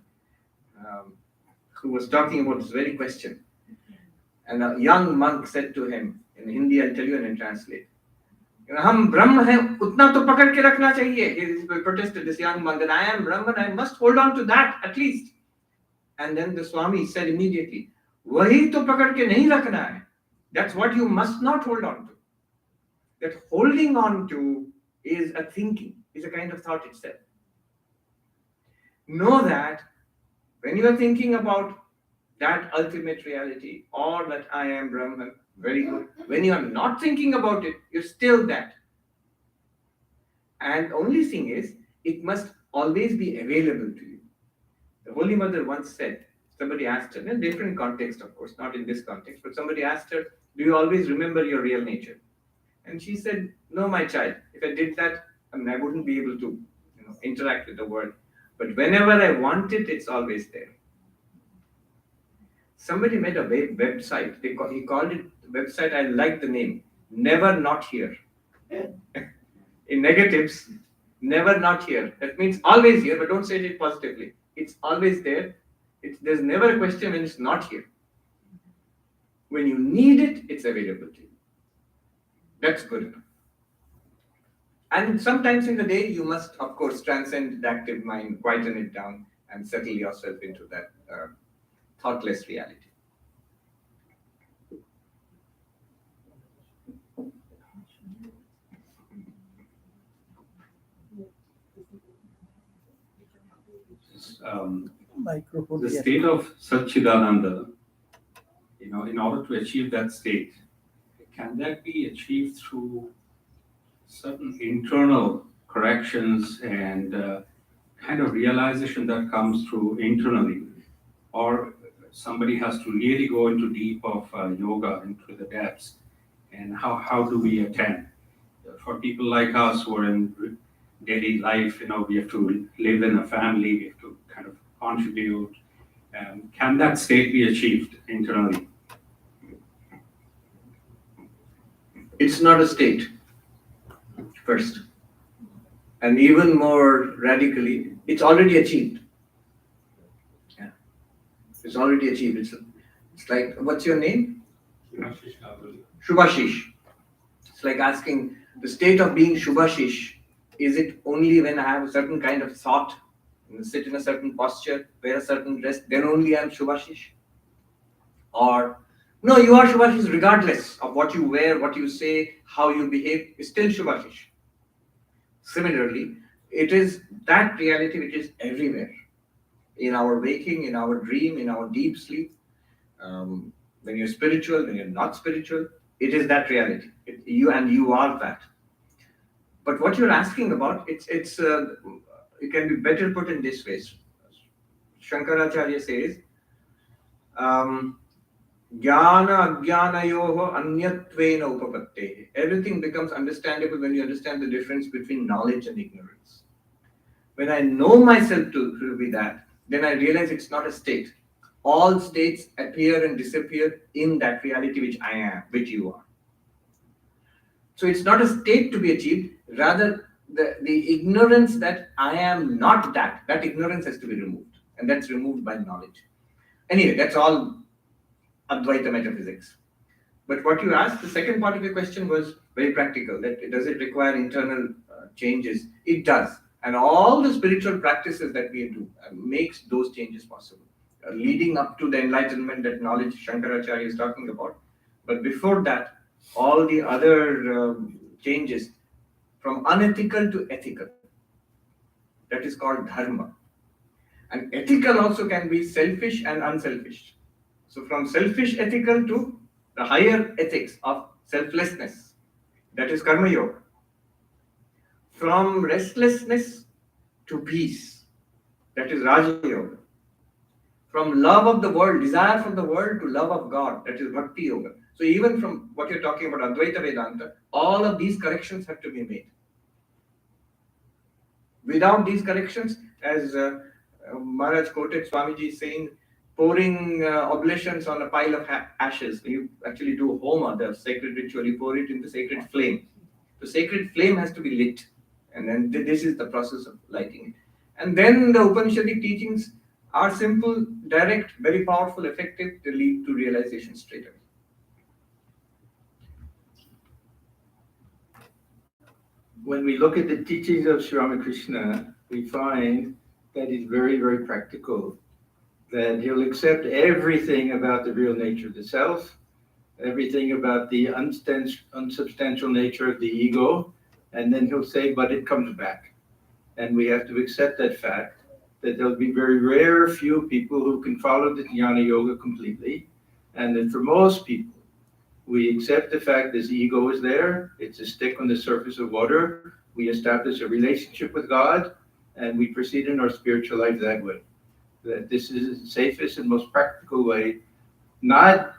Speaker 16: who was talking about this very question. And a young monk said to him, in Hindi, I'll tell you and I'll translate. हम ब्रह्म हैं उतना तो पकड़ के रखना चाहिए. He protested, this young monk, that I am Brahman, I must hold on to that at least. And then the Swami said immediately, वही तो पकड़ के नहीं रखना है. That's what you must not hold on to. That holding on to is a thinking, is a kind of thought itself. Know that When you are thinking about that ultimate reality or that I am Brahman, very good. When you are not thinking about it, you're still that. And only thing is, it must always be available to you. The Holy Mother once said, somebody asked her, in a different context, of course, not in this context, but somebody asked her, do you always remember your real nature? And she said, no, my child. If I did that, I wouldn't be able to interact with the world. But whenever I want it, it's always there. Somebody made a website. He called it website. I like the name. Never not here. In negatives, never not here. That means always here, but don't say it positively. It's always there. There's never a question when it's not here. When you need it, it's available to you. That's good enough. And sometimes in the day, you must, of course, transcend the active mind, quieten it down, and settle yourself into that thoughtless reality.
Speaker 10: Microphone.
Speaker 20: The state of Satchidananda, in order to achieve that state, can that be achieved through certain internal corrections and kind of realization that comes through internally? Or somebody has to really go into deep of yoga, into the depths? And how do we attend? For people like us who are in daily life, we have to live in a family, we have to kind of contribute. Can that state be achieved internally?
Speaker 16: It's not a state, first. And even more radically, it's already achieved. Yeah. It's already achieved. It's like, what's your name? Shubhashish. It's like asking, the state of being Shubhashish, is it only when I have a certain kind of thought, sit in a certain posture, wear a certain dress, then only I'm Shubhashish? Or, no, you are Shubhashish regardless of what you wear, what you say, how you behave, it's still Shubhashish. Similarly, it is that reality which is everywhere. In our waking, in our dream, in our deep sleep, when you're spiritual, when you're not spiritual, it is that reality. You are that. But what you're asking about, it can be better put in this way. Shankaracharya says, Jnana ajnanayoho anyatvena upapattehe. Everything becomes understandable when you understand the difference between knowledge and ignorance. When I know myself to be that, then I realize it's not a state. All states appear and disappear in that reality which I am, which you are. So it's not a state to be achieved, rather the ignorance that I am not that ignorance has to be removed. And that's removed by knowledge. Anyway, that's all Advaita metaphysics. But what you asked, the second part of your question was very practical. That does it require internal changes? It does. And all the spiritual practices that we do makes those changes possible. Leading up to the enlightenment, that knowledge Shankaracharya is talking about. But before that, all the other changes from unethical to ethical, that is called dharma. And ethical also can be selfish and unselfish. So from selfish ethical to the higher ethics of selflessness, that is karma yoga. From restlessness to peace, that is raja yoga. From love of the world, desire for the world, to love of God, that is bhakti yoga. So even from what you're talking about, Advaita Vedanta, all of these corrections have to be made. Without these corrections, as Maharaj quoted Swamiji saying, pouring oblations on a pile of ashes. You actually do homa, the sacred ritual, you pour it in the sacred flame. The sacred flame has to be lit. And then this is the process of lighting it. And then the Upanishadic teachings are simple, direct, very powerful, effective. They lead to realization straight away.
Speaker 15: When we look at the teachings of Sri Ramakrishna, we find that he's very, very practical. That he'll accept everything about the real nature of the self, everything about the unsubstantial nature of the ego, and then he'll say, but it comes back. And we have to accept that fact. that there'll be very rare few people who can follow the jnana yoga completely, and that for most people, we accept the fact that the ego is there, it's a stick on the surface of water, we establish a relationship with God, and we proceed in our spiritual life that way. That this is the safest and most practical way, not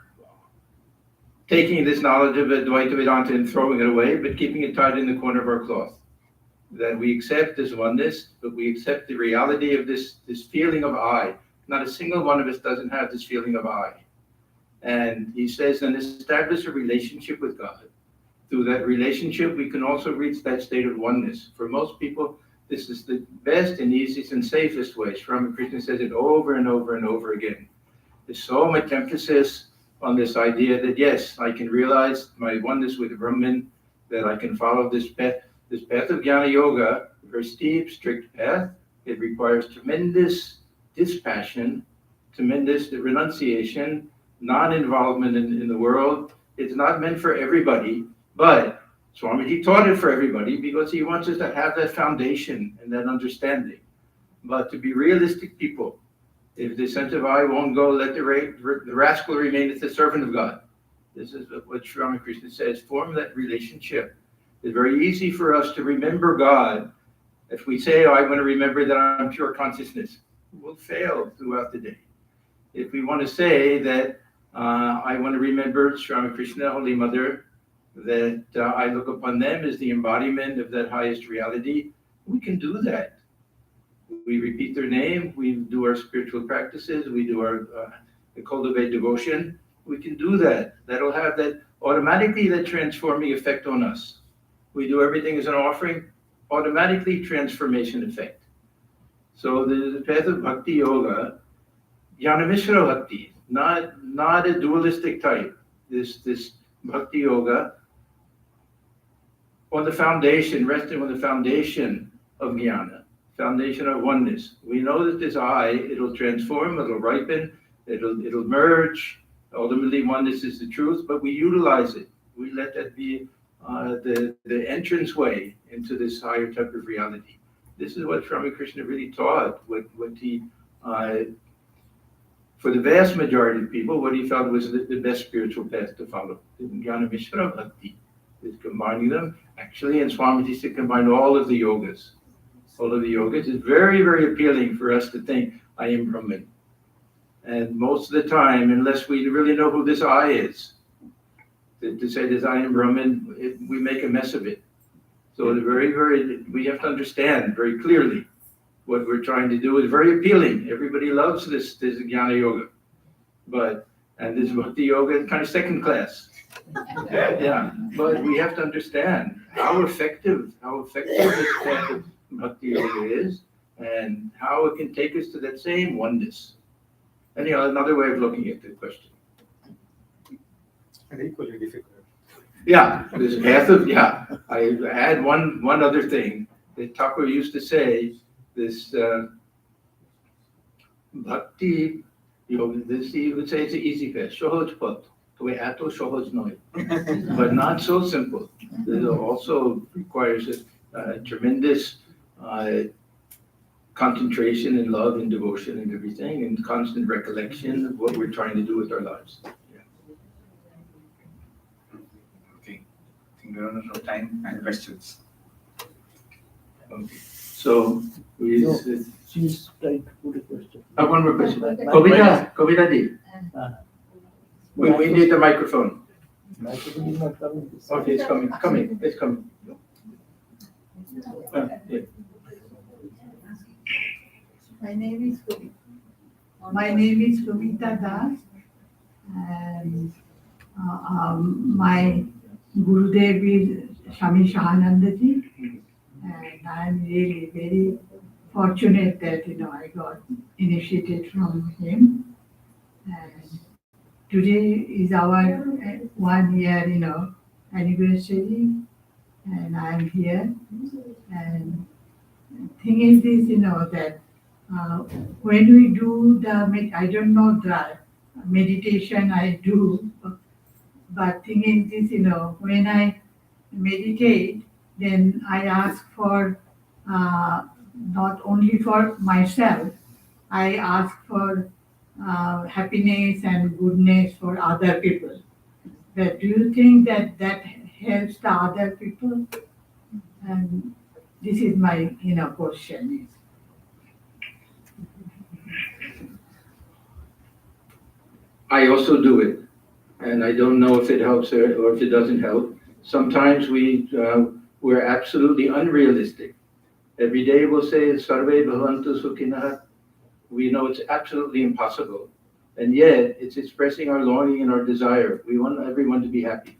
Speaker 15: taking this knowledge of Advaita Vedanta and throwing it away, but keeping it tied in the corner of our cloth. That we accept this oneness, but we accept the reality of this feeling of I. Not a single one of us doesn't have this feeling of I. And he says, then establish a relationship with God. Through that relationship, we can also reach that state of oneness. For most people, this is the best and easiest and safest way. Sri Ramakrishna says it over and over and over again. There's so much emphasis on this idea that yes, I can realize my oneness with Brahman, that I can follow this path. This path of Jnana Yoga, a very steep, strict path. It requires tremendous dispassion, tremendous renunciation, non-involvement in the world. It's not meant for everybody, but Swamiji taught it for everybody because he wants us to have that foundation and that understanding. But to be realistic people, if the sense of I won't go, let the rascal remain as the servant of God. This is what Sri Ramakrishna says, form that relationship. It's very easy for us to remember God. If we say, oh, I want to remember that I'm pure consciousness, we'll fail throughout the day. If we want to say that I want to remember Sri Ramakrishna, Holy Mother, that I look upon them as the embodiment of that highest reality, we can do that. We repeat their name, we do our spiritual practices, we do our cultivate devotion. We can do that. That'll have that automatically that transforming effect on us. We do everything as an offering, automatically transformation effect. So the path of Bhakti Yoga, Jnana Mishra Bhakti, not a dualistic type. This Bhakti Yoga on the foundation, resting on the foundation of Jnana, foundation of oneness. We know that this I, it'll transform, it'll ripen, it'll merge. Ultimately, oneness is the truth, but we utilize it. We let that be the entrance way into this higher type of reality. This is what Ramakrishna really taught, what he, for the vast majority of people, what he felt was the best spiritual path to follow. The Jnana Mishra Bhakti is combining them. Actually, and Swamiji said combine all of the yogas. All of the yogas. It's very, very appealing for us to think, I am Brahman. And most of the time, unless we really know who this I is, to say this I am Brahman, we make a mess of it. So we have to understand very clearly what we're trying to do is very appealing. Everybody loves this Jnana Yoga. And this Bhakti Yoga is kind of second class. Yeah, but we have to understand how effective this path of Bhakti Yoga is and how it can take us to that same oneness. Anyhow, another way of looking at the question.
Speaker 9: And equally difficult.
Speaker 15: Yeah, this path of, I add one other thing that Thakur used to say, this Bhakti Yoga, he would say it's an easy path, Shohoj Path, Ato Shohoj Noi, but not so simple. It also requires a tremendous concentration and love and devotion and everything, and constant recollection of what we're trying to do with our lives.
Speaker 16: Okay, I think we're running out of time and questions.
Speaker 15: Okay, so
Speaker 2: she's trying to put a question.
Speaker 15: One more question. Kavita Di. We need the microphone.
Speaker 2: Microphone is not coming.
Speaker 15: Okay, it's coming. It's coming. Yeah.
Speaker 21: My name is Kavita Das, and my Gurudev is Swami Shahanandaji, and I'm really very fortunate that I got initiated from him. And today is our 1 year anniversary, and I'm here. And thing is this, that when we do I don't know the meditation I do, but thing is this, when I meditate, then I ask for not only for myself, I ask for happiness and goodness for other people. But do you think that that helps the other people? And this is my question.
Speaker 15: I also do it, and I don't know if it helps or if it doesn't help. Sometimes we're absolutely unrealistic. Every day we'll say Sarve Bhavantu Sukhinah. We know it's absolutely impossible, and yet it's expressing our longing and our desire. We want everyone to be happy.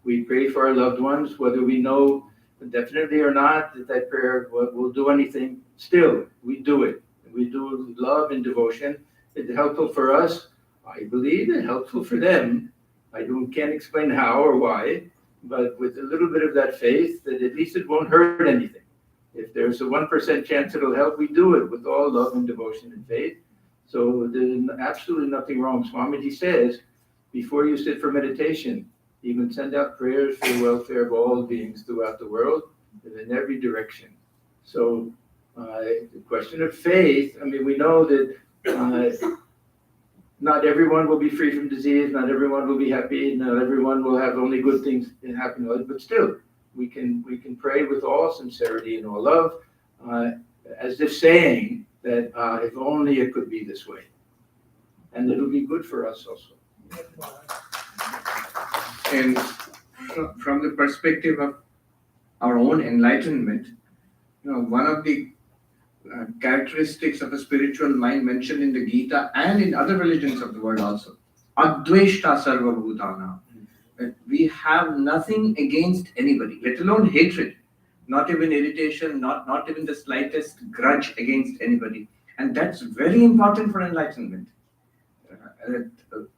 Speaker 15: We pray for our loved ones, whether we know definitely or not that that prayer will do anything. Still, we do it. We do love and devotion. It's helpful for us. I believe it's helpful for them. Can't explain how or why, but with a little bit of that faith, that at least it won't hurt anything. If there's a 1% chance it'll help, we do it with all love and devotion and faith. So there's absolutely nothing wrong. Swamiji says, before you sit for meditation, even send out prayers for the welfare of all beings throughout the world and in every direction. So the question of faith, I mean, we know that not everyone will be free from disease, not everyone will be happy, not everyone will have only good things in happiness, but still, we can pray with all sincerity and all love, as if saying that if only it could be this way. And it'll be good for us also.
Speaker 16: And from the perspective of our own enlightenment, one of the characteristics of a spiritual mind mentioned in the Gita and in other religions of the world also, Adveshta Sarva Bhutana. We have nothing against anybody, let alone hatred, not even irritation, not even the slightest grudge against anybody. And that's very important for enlightenment,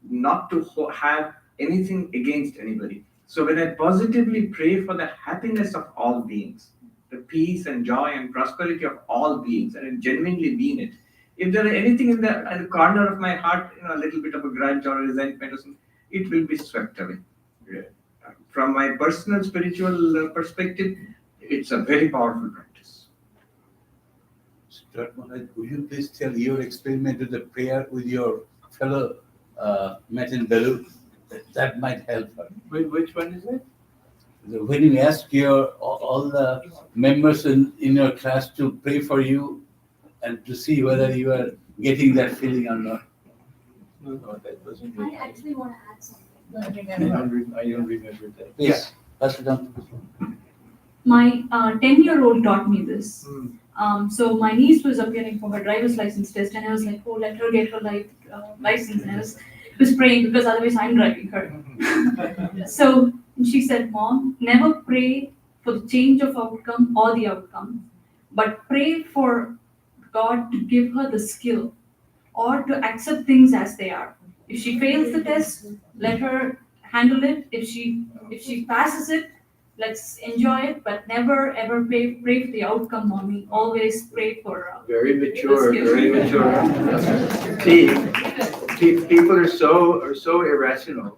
Speaker 16: not to have anything against anybody. So when I positively pray for the happiness of all beings, the peace and joy and prosperity of all beings, and I genuinely mean it. If there is anything in the corner of my heart, a little bit of a grudge or a resentment or something, it will be swept away. From my personal spiritual perspective, it's a very powerful practice.
Speaker 2: Would you please tell your experiment with the prayer with your fellow met in Beirut? That might help her.
Speaker 15: Which one is it?
Speaker 2: When you ask all the members in your class to pray for you and to see whether you are getting that feeling or not.
Speaker 15: No, that wasn't
Speaker 4: I actually want to add something.
Speaker 15: I don't remember that.
Speaker 2: Yes, pass it on.
Speaker 4: My 10-year-old taught me this. So my niece was appearing for her driver's license test, and I was like, "Oh, let her get her license." And I was praying because otherwise I'm driving her. So she said, "Mom, never pray for the change of outcome or the outcome, but pray for God to give her the skill or to accept things as they are. If she fails the test, let her handle it. If she passes it, let's enjoy it, but never ever pray for the outcome, Mommy. Always pray for
Speaker 15: very mature,
Speaker 4: the skill."
Speaker 15: very mature. People are so irrational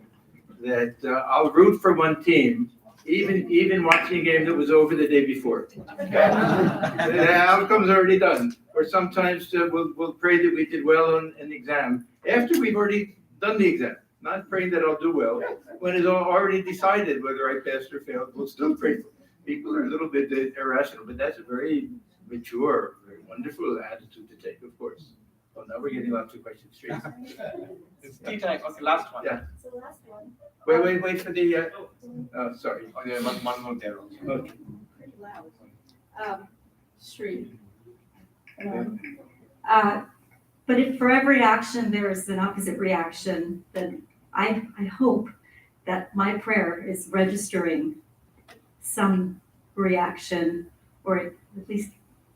Speaker 15: that I'll root for one team, even watching a game that was over the day before. The outcome's already done. Or sometimes we'll pray that we did well on an exam after we've already done the exam. Not praying that I'll do well. When it's already decided whether I passed or failed, we'll still pray. People are a little bit irrational, but that's a very mature, very wonderful attitude to take, of course. Well, now we're getting lots of questions straight.
Speaker 16: It's tea time. Okay, last one.
Speaker 15: Yeah.
Speaker 4: So last one.
Speaker 15: Wait for the. Sorry.
Speaker 16: Oh, yeah, one more there also.
Speaker 15: Okay.
Speaker 4: Pretty loud. Street.
Speaker 22: But if for every action there is an opposite reaction, then I hope that my prayer is registering some reaction, or at least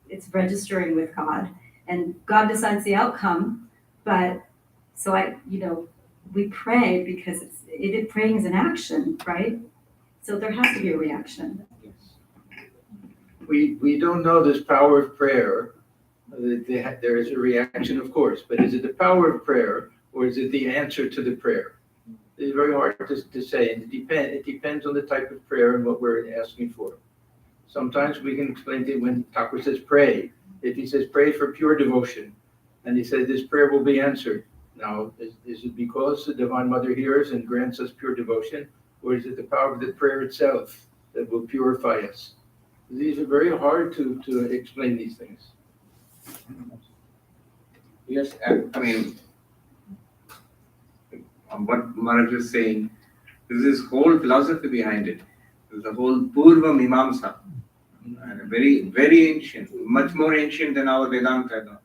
Speaker 22: it's registering with God, and God decides the outcome. But so we pray because praying is an action, right? So there has to be a reaction.
Speaker 15: We don't know this power of prayer. There is a reaction, of course, but is it the power of prayer or is it the answer to the prayer? It's very hard to say, and it depends on the type of prayer and what we're asking for. Sometimes we can explain that when Thakur says pray, if he says pray for pure devotion, and he says this prayer will be answered. Now, is it because the Divine Mother hears and grants us pure devotion, or is it the power of the prayer itself that will purify us? These are very hard to explain these things.
Speaker 16: Yes, I mean, what Maharaj is saying, there's this whole philosophy behind it. There's the whole Purva Mimamsa, and very, very ancient, much more ancient than our Vedanta now.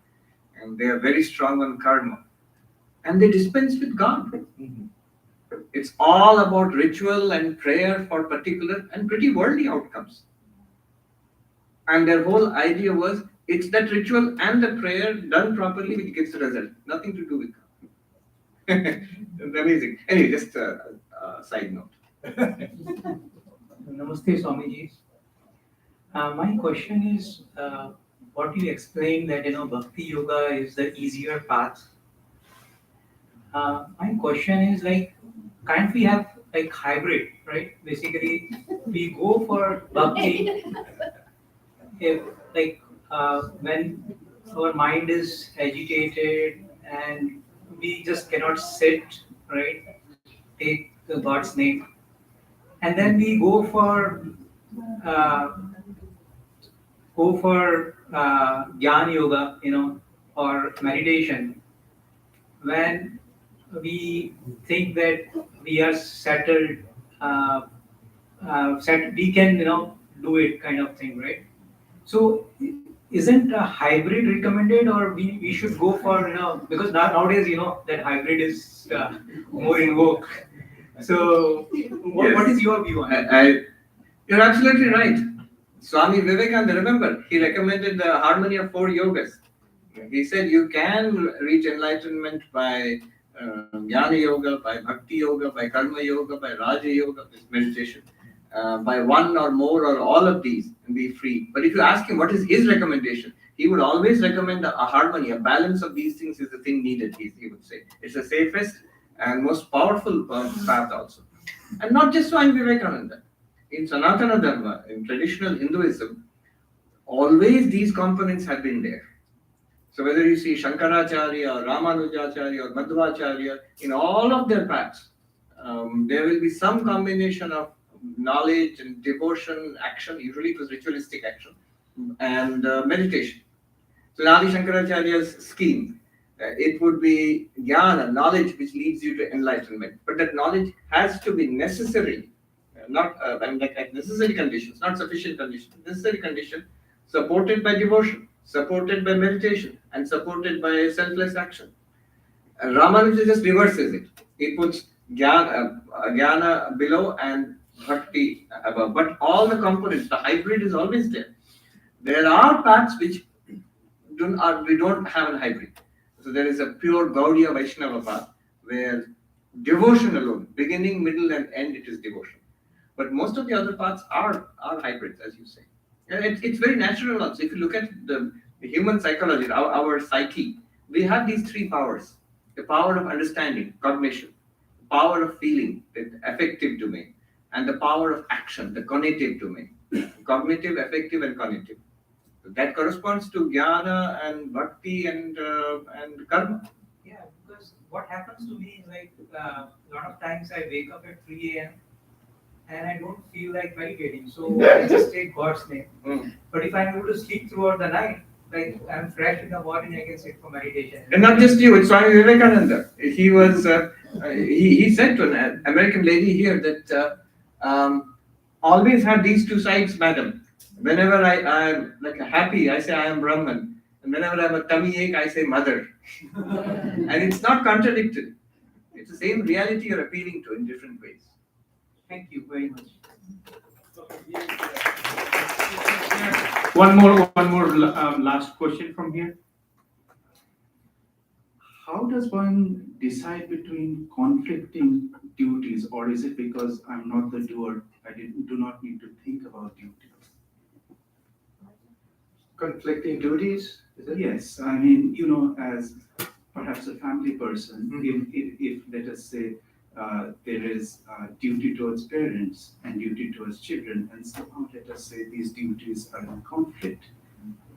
Speaker 16: And they are very strong on karma. And they dispense with God. It's all about ritual and prayer for particular and pretty worldly outcomes. And their whole idea was, it's that ritual and the prayer done properly which gets the result. Nothing to do with God. It's amazing. Anyway, just a side note.
Speaker 5: Namaste, Swamiji. My question is, what you explained that Bhakti Yoga is the easier path. My question is like, can't we have like hybrid, right? Basically, we go for Bhakti if like when our mind is agitated and we just cannot sit, right? Take the God's name, and then we go for Jnana Yoga, or meditation when we think that we are settled, we can do it kind of thing, right? So isn't a hybrid recommended, or we should go for because nowadays that hybrid is more in vogue. So what is your view on it?
Speaker 16: You're absolutely right. Swami Vivekananda, remember, he recommended the harmony of 4 yogas. He said you can reach enlightenment by Jnana Yoga, by Bhakti Yoga, by Karma Yoga, by Raja Yoga, this meditation, by one or more or all of these and be free. But if you ask him what is his recommendation, he would always recommend a harmony, a balance of these things is the thing needed, he would say. It's the safest and most powerful path also. And not just Swami Vivekananda. In Sanatana Dharma, in traditional Hinduism, always these components have been there. So whether you see Shankaracharya or Ramanujacharya or Madhvacharya, in all of their paths, there will be some combination of knowledge and devotion, action, usually it was ritualistic action, and meditation. So in Adi Shankaracharya's scheme, it would be jnana, knowledge which leads you to enlightenment. But that knowledge has to be necessary, not like necessary conditions, not sufficient conditions, necessary condition, supported by devotion, supported by meditation, and supported by selfless action. And Ramanuja just reverses it. He puts jnana below and bhakti above. But all the components, the hybrid is always there. There are paths which we don't have a hybrid. So there is a pure Gaudiya Vaishnava path where devotion alone, beginning, middle, and end, it is devotion. But most of the other paths are hybrids, as you say. And it's very natural also. If you look at the human psychology, our psyche, we have these 3 powers. The power of understanding, cognition, the power of feeling, the affective domain, and the power of action, the cognitive domain. Cognitive, affective, and cognitive. That corresponds to jnana and bhakti and karma.
Speaker 5: Yeah, because what happens to me is like a lot of times I wake up at 3 a.m. and I don't feel like meditating, so I just take God's name. But if I'm able to sleep throughout the night, like I'm fresh in the morning, I can sit for meditation.
Speaker 16: And not just you, it's Swami Vivekananda. He was he said to an American lady here that always have these 2 sides, madam. Whenever I'm like happy, I say I am Brahman. And whenever I have a tummy ache, I say mother. And it's not contradictory. It's the same reality you're appealing to in different ways.
Speaker 5: Thank you very much.
Speaker 11: One more last question from here.
Speaker 6: How does one decide between conflicting duties, or is it because I'm not the doer, I do not need to think about duties?
Speaker 15: Conflicting duties? Is it?
Speaker 6: Yes, I mean, as perhaps a family person, if let us say there is duty towards parents and duty towards children, and somehow let us say these duties are in conflict,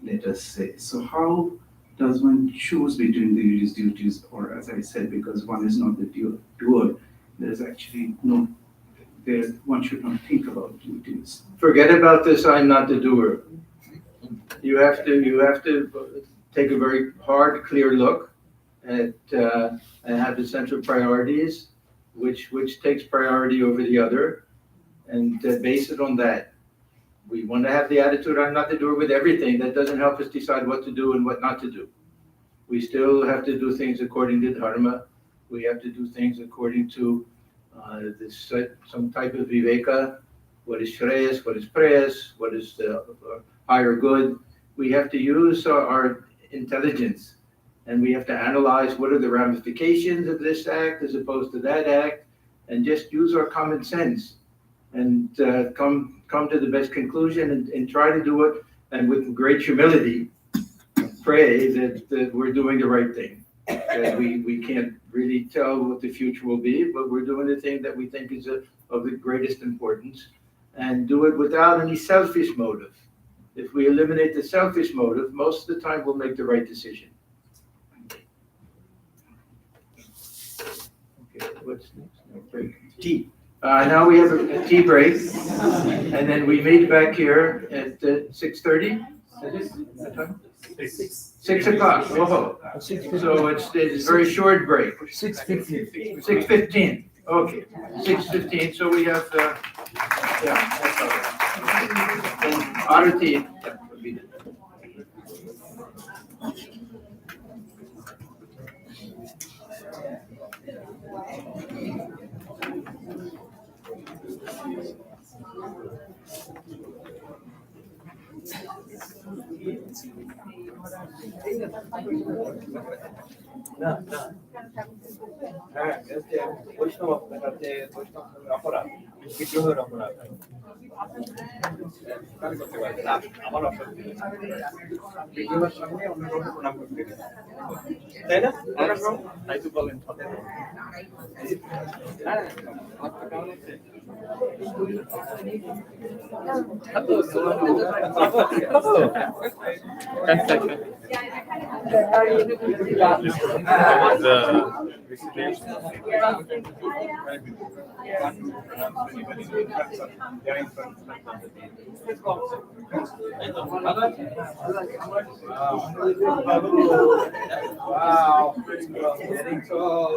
Speaker 6: let us say. So how does one choose between these duties? Or as I said, because one is not the doer, there's actually no, one should not think about duties.
Speaker 15: Forget about this, I'm not the doer. You have to take a very hard, clear look at, and have the central priorities, which takes priority over the other, and base it on that. We want to have the attitude, I'm not the doer with everything. That doesn't help us decide what to do and what not to do. We still have to do things according to Dharma. We have to do things according to some type of viveka. What is shreyas, what is preyas, what is the higher good. We have to use our intelligence, and we have to analyze what are the ramifications of this act as opposed to that act, and just use our common sense and come to the best conclusion and try to do it, and with great humility pray that we're doing the right thing. That we can't really tell what the future will be, but we're doing the thing that we think is of the greatest importance, and do it without any selfish motive. If we eliminate the selfish motive, most of the time we'll make the right decision. Okay, what's next? No, break. Tea. Now we have a tea break, and then we meet back here at 6:30. What time? 6 o'clock. Whoa. So it's a very short break. 6:15. 6:15. Okay. 6:15. So we have yeah. That's all right. Arati. Yeah, will be there.
Speaker 7: হ্যাঁ, বৈষ্ণব আপনাকে বৈষ্ণব অপরাধ বিদ্রোহের অপরাধ করতে পারে আমার অপরাধ বিদ্রোহের সামনে অন্যরকম প্রণাম করতে তাই না? তাই তো বলেন কেমন আছে? Wow, getting tall.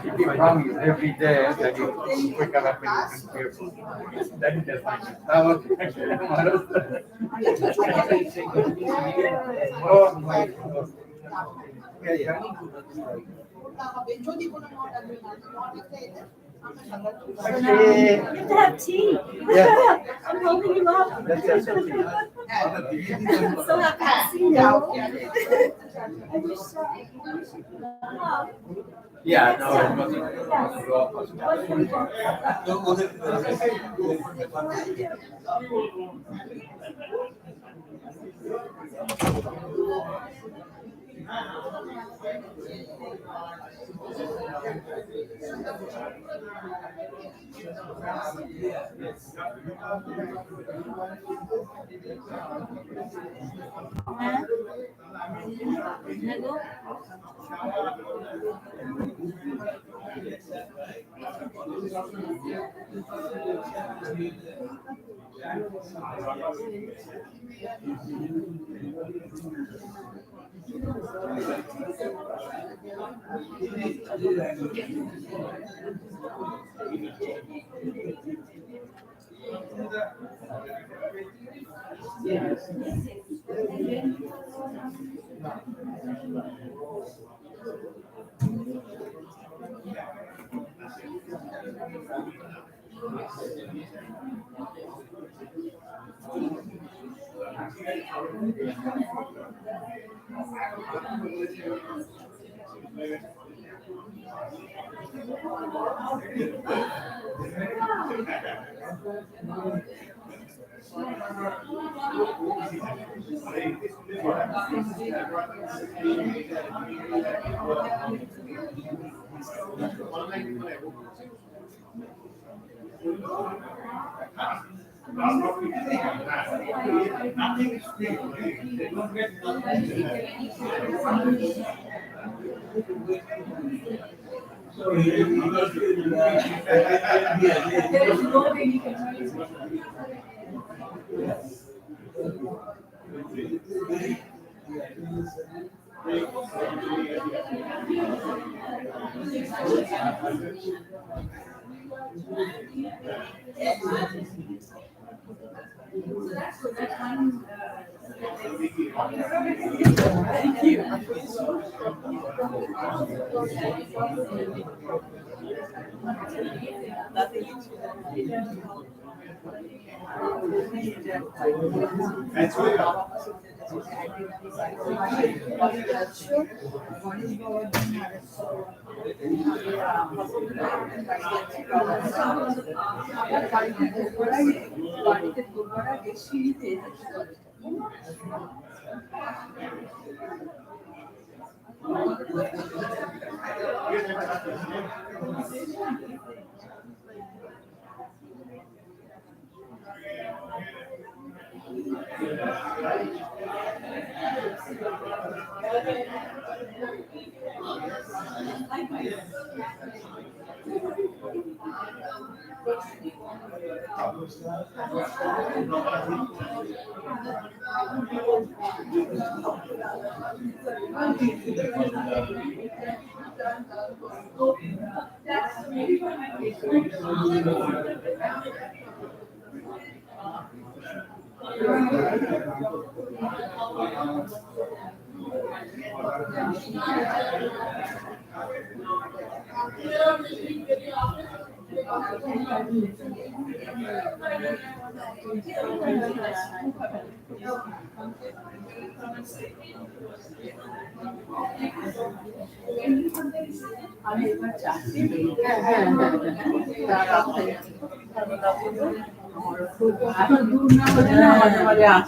Speaker 7: If you promise every day that you wake up and you can hear, that is the fine. Oh my God. Yeah, yeah.
Speaker 22: You have to have tea.
Speaker 2: Yeah.
Speaker 22: I'm holding you up.
Speaker 2: Let's have some tea.
Speaker 22: I'm so happy to see you. I wish
Speaker 2: Yeah, no, it wasn't.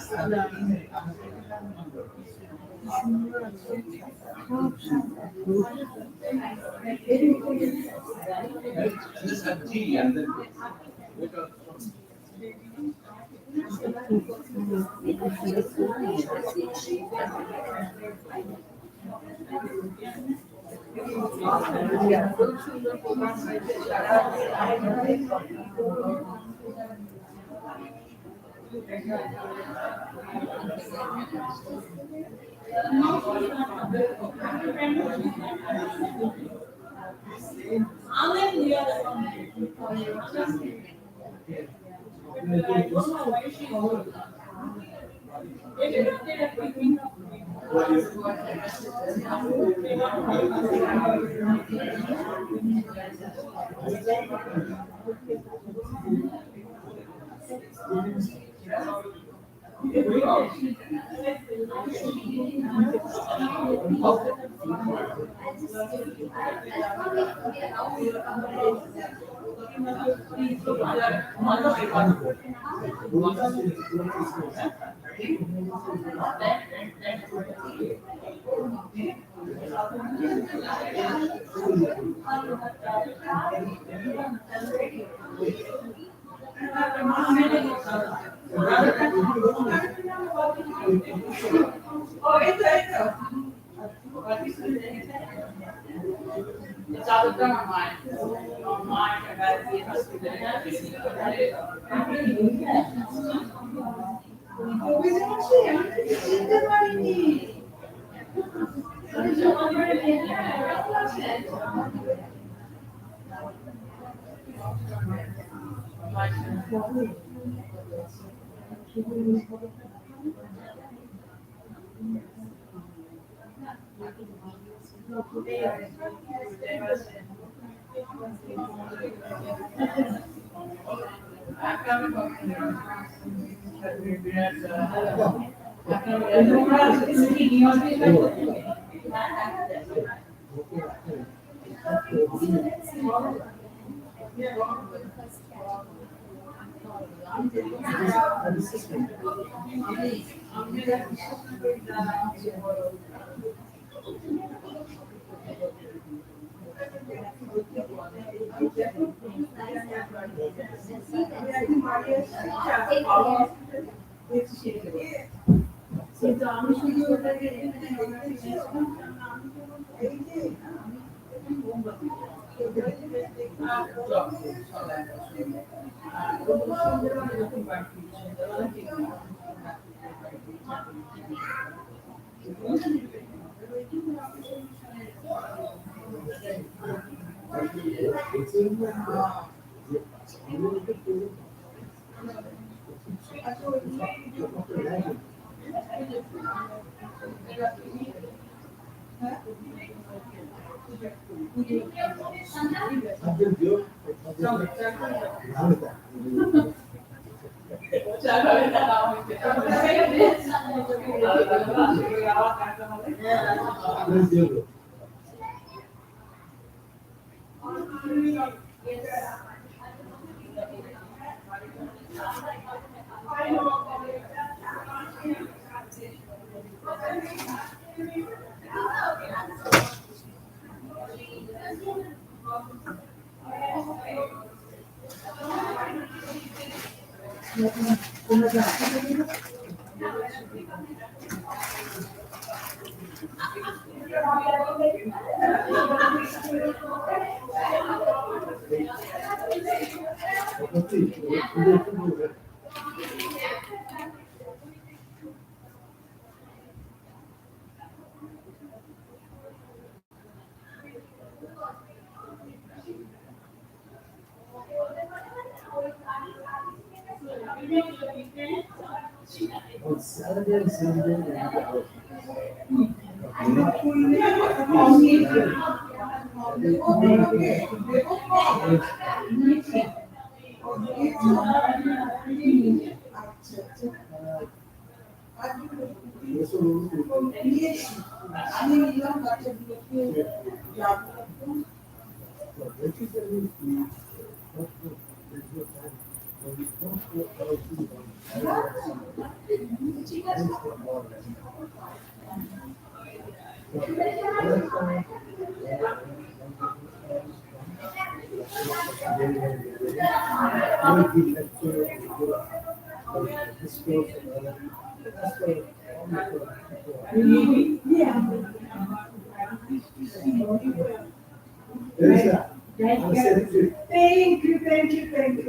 Speaker 22: Hello. Thank you.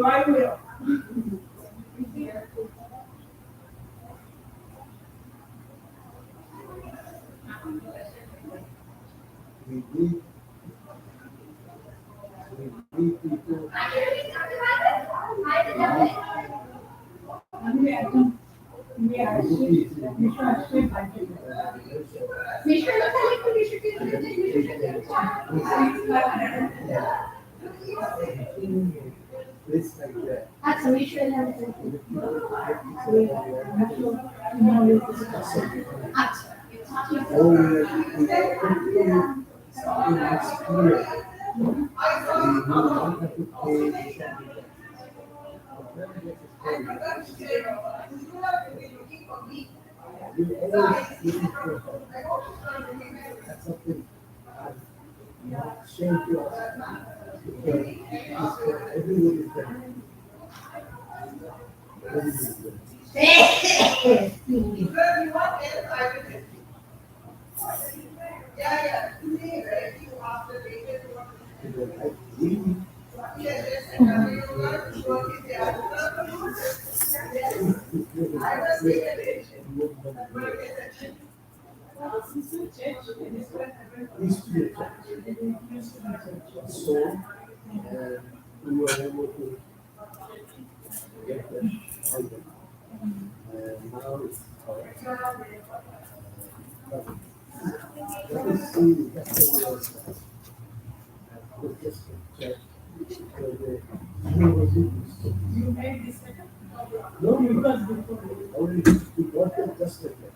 Speaker 18: I will.
Speaker 1: It's like that. So, we were able to get that album. And now it's let us see the festival was just check. You made this no, we got before. Only we got it just like that.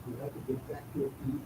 Speaker 1: You have to get back to your feet.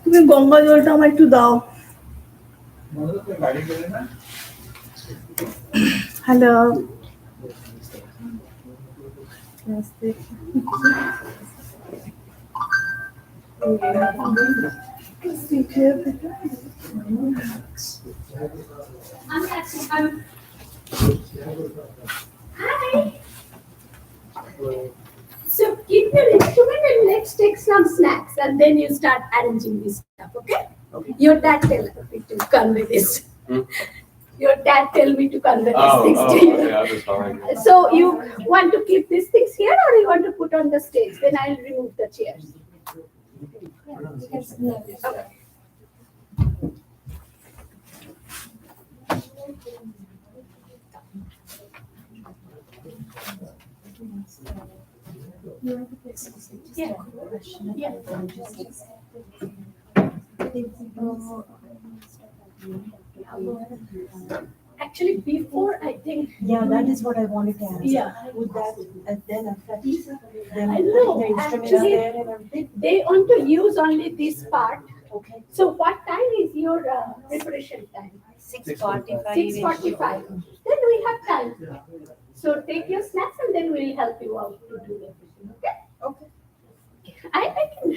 Speaker 8: তুমি গঙ্গা জলটা আমার একটু দাও। Hello,
Speaker 12: So keep your instrument and let's take some snacks and then you start arranging this stuff, okay? Your dad tell me to convey this. Your dad tell me to convey these things to you.
Speaker 7: Okay, I was sorry.
Speaker 12: So you want to keep these things here or you want to put on the stage? Then I'll remove the chairs. Okay. Yeah. Yeah. Actually, before I think.
Speaker 8: Yeah, that is what I wanted to ask.
Speaker 12: Yeah.
Speaker 8: Would that then affect them?
Speaker 12: I know,
Speaker 8: the instruments
Speaker 12: actually,
Speaker 8: there and everything?
Speaker 12: they want to use only this part.
Speaker 8: Okay.
Speaker 12: So what time is your preparation time?
Speaker 8: 6:45.
Speaker 12: 6:45. Then we have time. So take your snacks and then we'll help you out to do everything, okay?
Speaker 8: Okay.
Speaker 12: I can.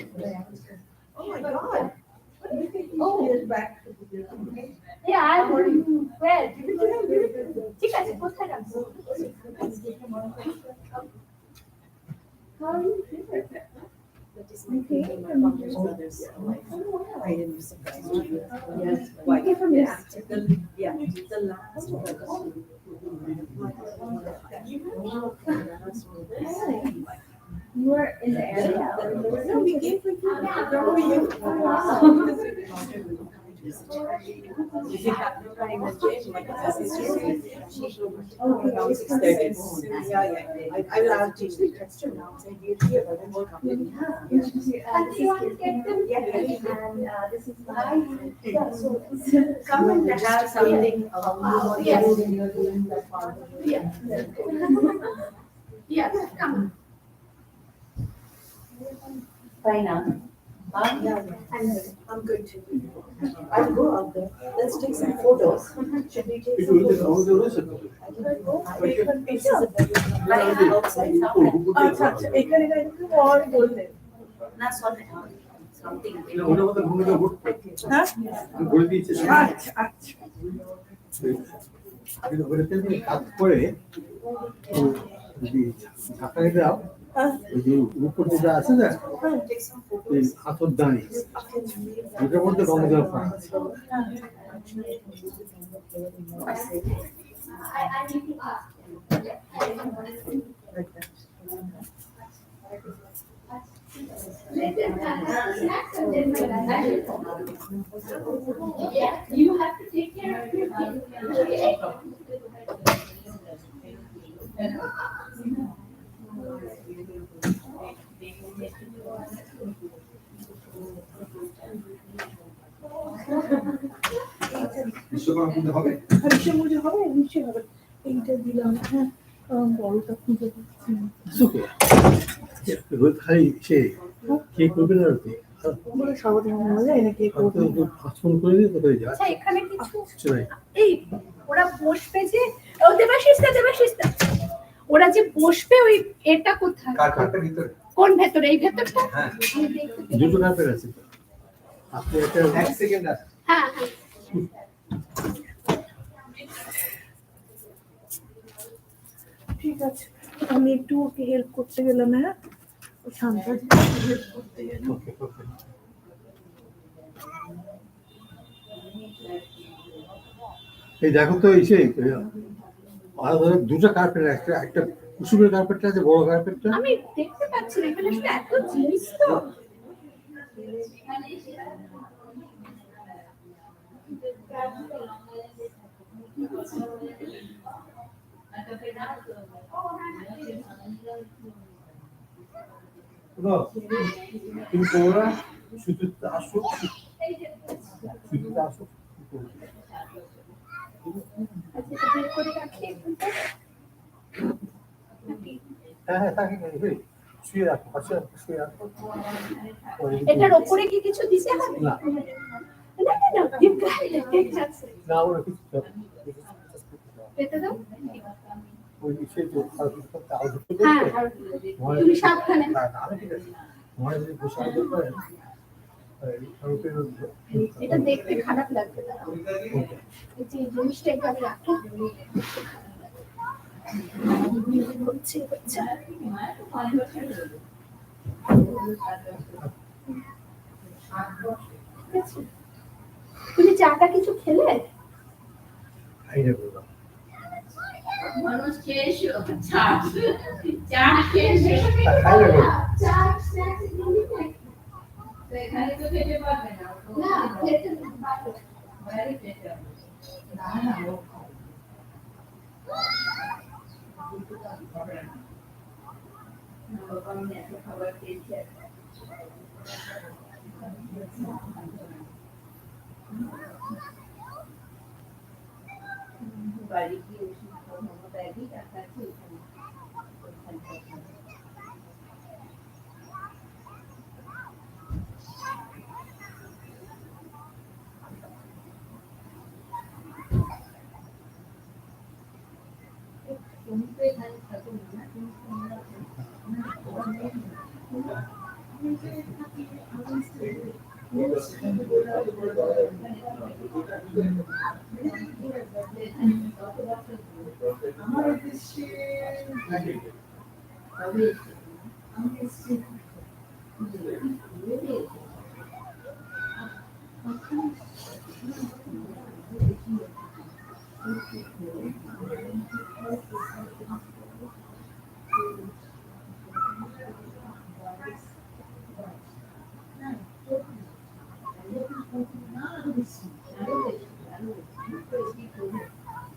Speaker 8: Oh my God. Oh, back.
Speaker 12: Yeah, I'm where? ঠিক আছে, কোথায় রাখবো? How are you feeling?
Speaker 8: I didn't surprise you. Yes. Why? Yeah, the last one.
Speaker 12: You were in the area.
Speaker 8: No, we gave for you. Where were you? If you have no running the gym, like this is around 6:30. Yeah. I will ask you to text her now. Say you're here, but then we'll come in.
Speaker 12: And you want to get them?
Speaker 8: Yeah.
Speaker 12: And this is mine. Yeah, so
Speaker 8: Come and have something.
Speaker 12: Yes. Yeah. Yes, come.
Speaker 8: Fine. I'm good too. I'll go out there. Let's take some photos. Should we take some photos? Outside. এখানে और बोलते
Speaker 22: না সরে something
Speaker 8: হ্যাঁ
Speaker 1: বলে দিয়েছে
Speaker 8: আচ্ছা আচ্ছা
Speaker 1: কাজ করে যদি ঢাকায় যাও ওই যে উপর যেটা আছে না এই হাতর দাঁড়ি ওটার মধ্যে গঙ্গা জল পাওয়া আছে।
Speaker 12: You have to take care of your kids.
Speaker 1: Vishwakarma পুজো হবে?
Speaker 8: বিশ্ব পুজো হবে, নিশ্চয়ই হবে। এইটা দিলাম, হ্যাঁ, বড়টা খুঁজে পাচ্ছি না।
Speaker 1: সুখে খালি সে কে করবে না আর কি
Speaker 8: বলে সবাই মনে যায় নাকি করবে?
Speaker 1: ফোন করে দিয়ে কোথায় যায়?
Speaker 12: আচ্ছা এখানে কিছু
Speaker 1: কিছু নাই।
Speaker 12: এই ওরা বসবে যে ও দেবাশিস দা ওরা যে বসবে ওই এটা কোথায়?
Speaker 1: কার্পেটের ভিতরে।
Speaker 12: কোন ভেতরে? এই ভেতরটা?
Speaker 1: হ্যাঁ দুটো কার্পেট আছে তো। আপনি একটা এক সেকেন্ড আছে।
Speaker 12: হ্যাঁ হ্যাঁ
Speaker 8: ঠিক আছে, আমি একটু ওকে হেল্প করতে গেলাম। হ্যাঁ, ও শান্ত হেল্প করতে গেলাম।
Speaker 1: এই দেখো তো এই সেই দুটো কার্পেট, একটা কুসুমের কার্পেটটা আছে, বড় কার্পেটটা।
Speaker 12: আমি দেখতে পাচ্ছি না, এখানে আসলে এত জিনিস তো।
Speaker 1: তুমি তোমরা শুধু আসো, শুধু আসো।
Speaker 12: আচ্ছা বের করে রাখি এখানটা।
Speaker 1: হ্যাঁ হ্যাঁ তাকে শুয়ে রাখো, পাশে শুয়ে রাখো।
Speaker 12: এটার উপরে কি কিছু দিতে হবে?
Speaker 1: না
Speaker 12: না না না, you got it, ঠিক আছে।
Speaker 1: না ওরা কিছু
Speaker 12: পেতে দাও।
Speaker 1: ওই সেই তো আর কিছু করতে আরো ঢুকতে
Speaker 12: হ্যাঁ,
Speaker 1: দেবে।
Speaker 12: আর তুমি সাবধানে।
Speaker 1: না না আমি ঠিক আছে। মনে যদি বসে আগে করে
Speaker 12: এটা দেখতে খারাপ লাগবে না। এই যে জিনিসটা এখানে রাখো। হচ্ছে হচ্ছে। তুমি চাটা কিছু খেলে?
Speaker 1: খাইলে বললাম
Speaker 12: মানুষ খেয়ে এসো, চা খেয়ে এসো। চা স্ন্যাক্স তো এখানে তো খেতে পারবে না। না খেতে পারবে না, বাইরে খেতে হবে। না না আমি এত খাবার খেয়েছি। বাড়ি গিয়ে ওষুধ খাবো, ব্যাগই রাখা আছে ওখানে। তুমি তো এখানে থাকো না, তুমি আমার উদ্দেশ্যে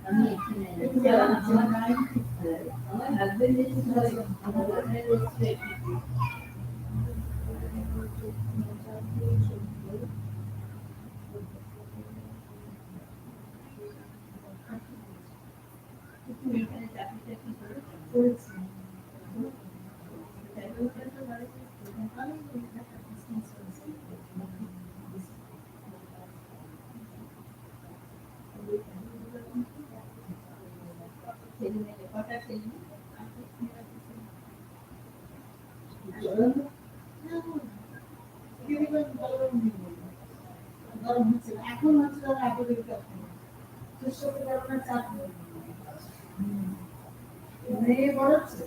Speaker 12: আমি এখানে আমার হাজবেন্ড এখন হচ্ছে বড় হচ্ছে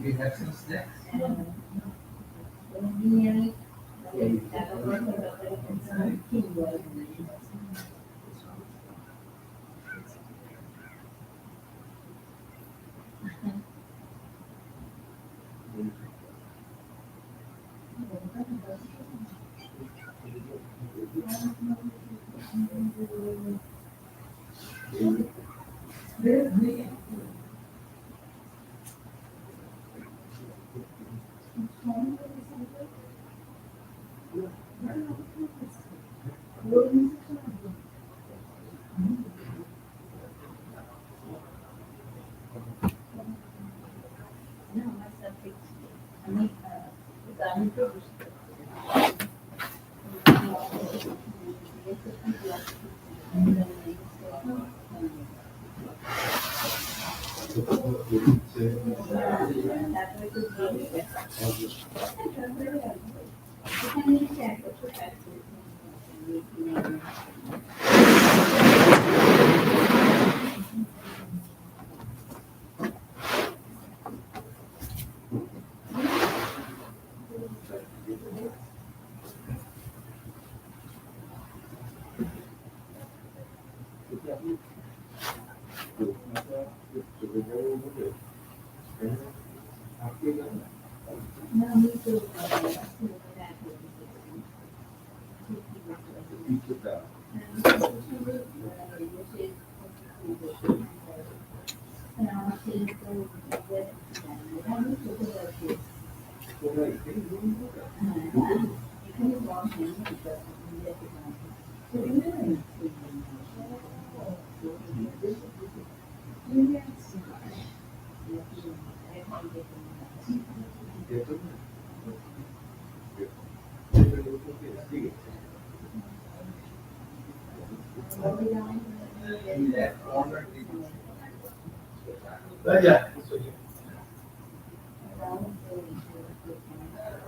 Speaker 2: We have some snacks.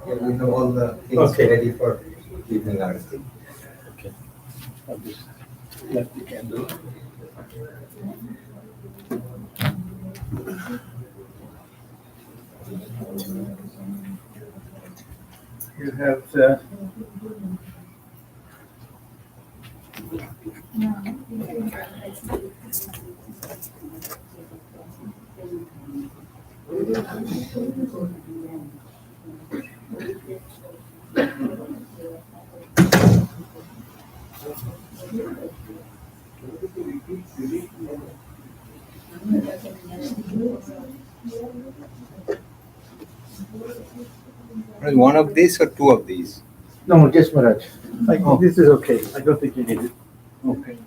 Speaker 2: Yeah, we have all the things ready for evening arati.
Speaker 7: Okay. I'll just let the candle.
Speaker 2: You have
Speaker 9: One of these or two of these?
Speaker 2: no, just Maharaj.
Speaker 9: Oh.
Speaker 2: This is okay. I don't think you need it.
Speaker 9: Okay.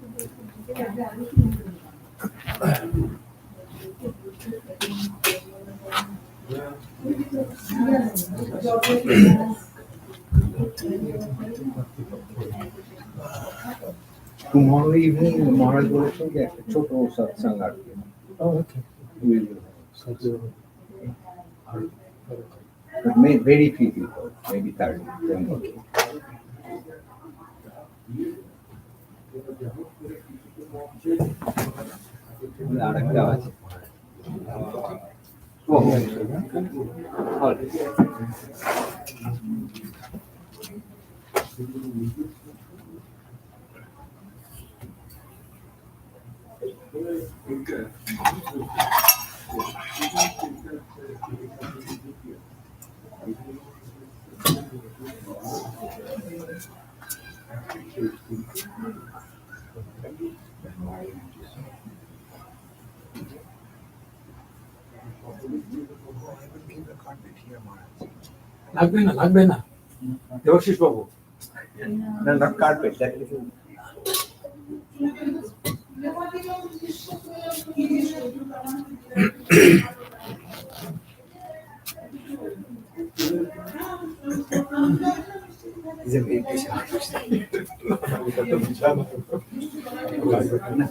Speaker 9: Tomorrow evening, Maharaj বলেছেন যে একটা ছোট satsang আছে।
Speaker 2: Oh, okay.
Speaker 9: But very few people, maybe 30. Okay. আরেকটা আছে।
Speaker 2: লাগবে না দেবশিস বাবু
Speaker 9: No, not carpet. That is a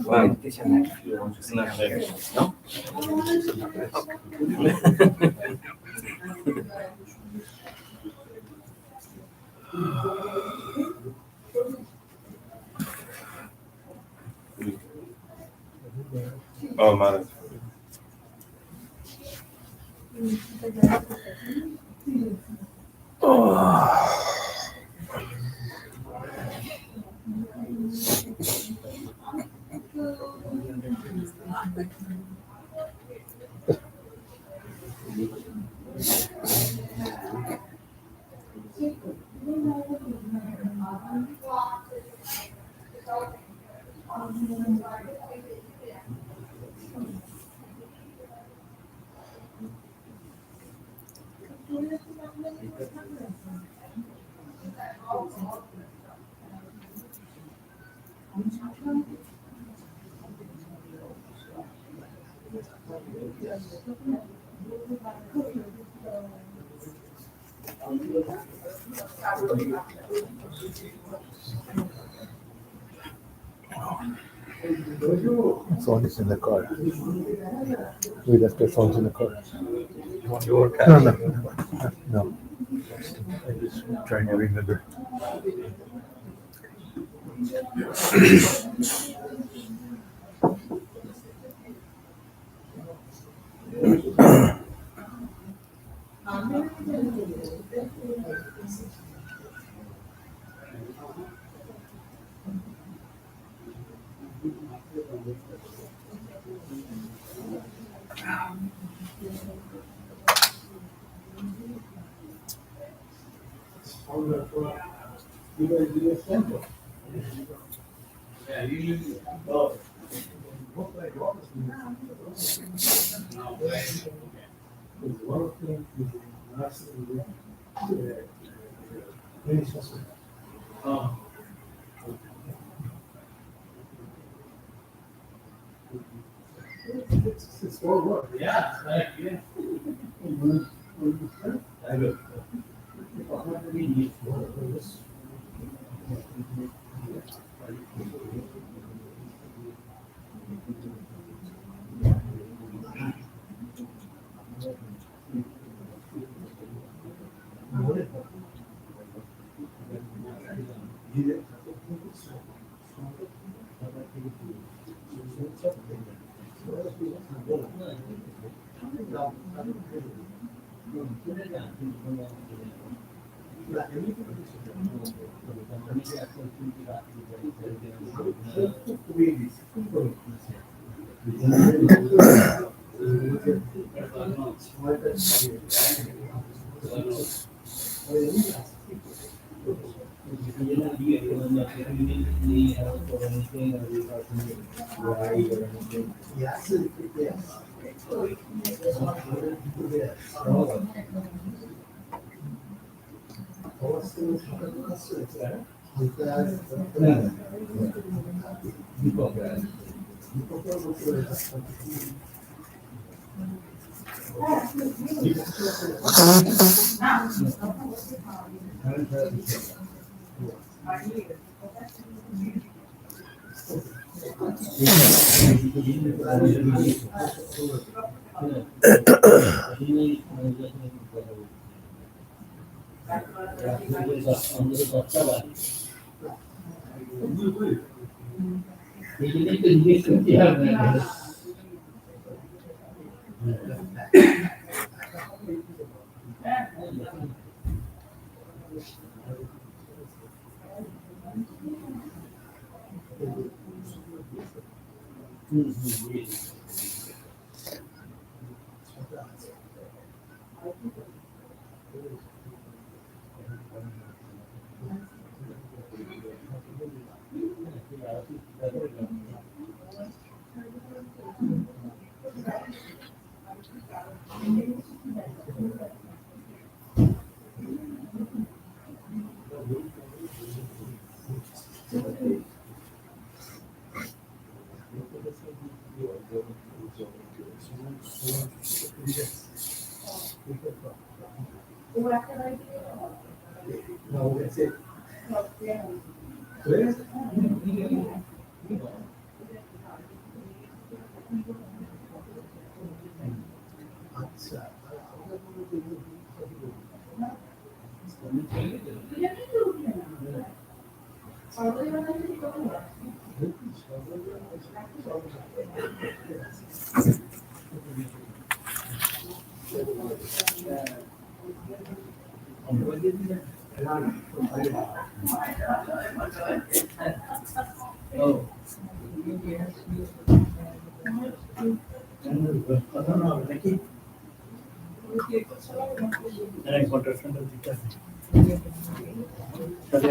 Speaker 9: meditation. Meditation. No?
Speaker 7: Oh, Maharaj.
Speaker 2: Phone is in the car. We left our phones in the car.
Speaker 7: You want your cat?
Speaker 2: No. I'm just trying to remember. You guys do a sample. Yeah, usually. It's for work. Yeah, like, yeah. I will.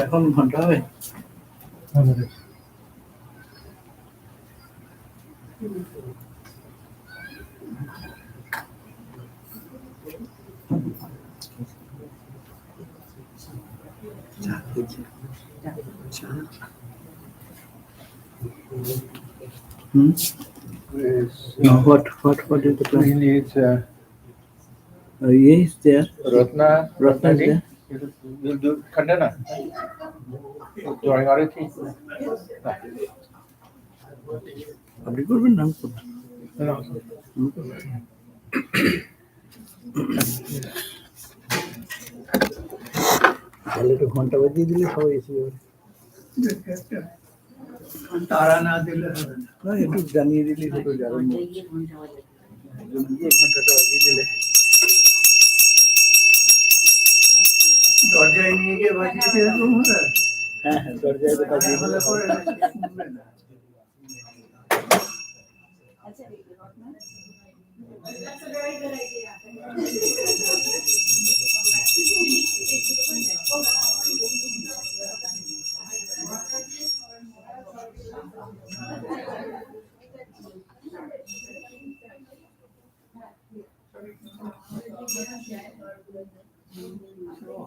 Speaker 1: এখন ঘন্টা হবে What is the plan?
Speaker 2: He needs
Speaker 1: Is there.
Speaker 2: Ratna.
Speaker 1: Ratna is there.
Speaker 2: You'll do Khandana during Arati.
Speaker 1: আপনি করবেন না আমি করবো
Speaker 2: No.
Speaker 1: তাহলে একটু ঘন্টা বাজিয়ে দিলে সবাই এসে যাবে
Speaker 6: তারা না দিলে হবে না।
Speaker 1: না একটু জানিয়ে দিলেই হতো যারা গিয়ে ঘন্টাটা বাজিয়ে দিলে
Speaker 6: দরজায় নিয়ে গিয়ে বাজিয়ে দিয়ে তোমরা
Speaker 1: হ্যাঁ হ্যাঁ দরজায় তো বাজিয়ে দিলে
Speaker 6: পরে
Speaker 1: হবে।
Speaker 6: শুনবে না।
Speaker 8: That's a very good idea.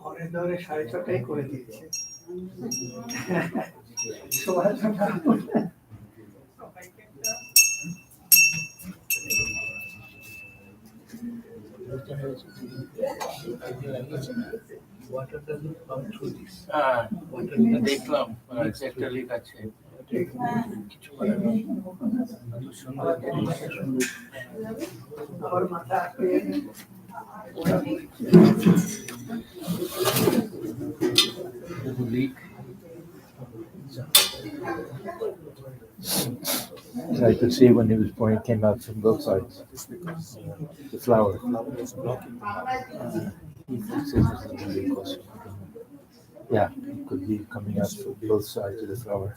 Speaker 6: হরের দরে 6:30 করে দিয়েছে সবাই
Speaker 2: Water doesn't come through this. Water দেখলাম একটা লিক আছে কিছু করার নেই সুন্দর
Speaker 6: আমার মাথা আটকে
Speaker 2: leak. I could see when he was pouring, it came out from both sides. The flour was blocking the mouth. He says this is a leak also.
Speaker 9: Yeah, could be coming up to both sides of the flower.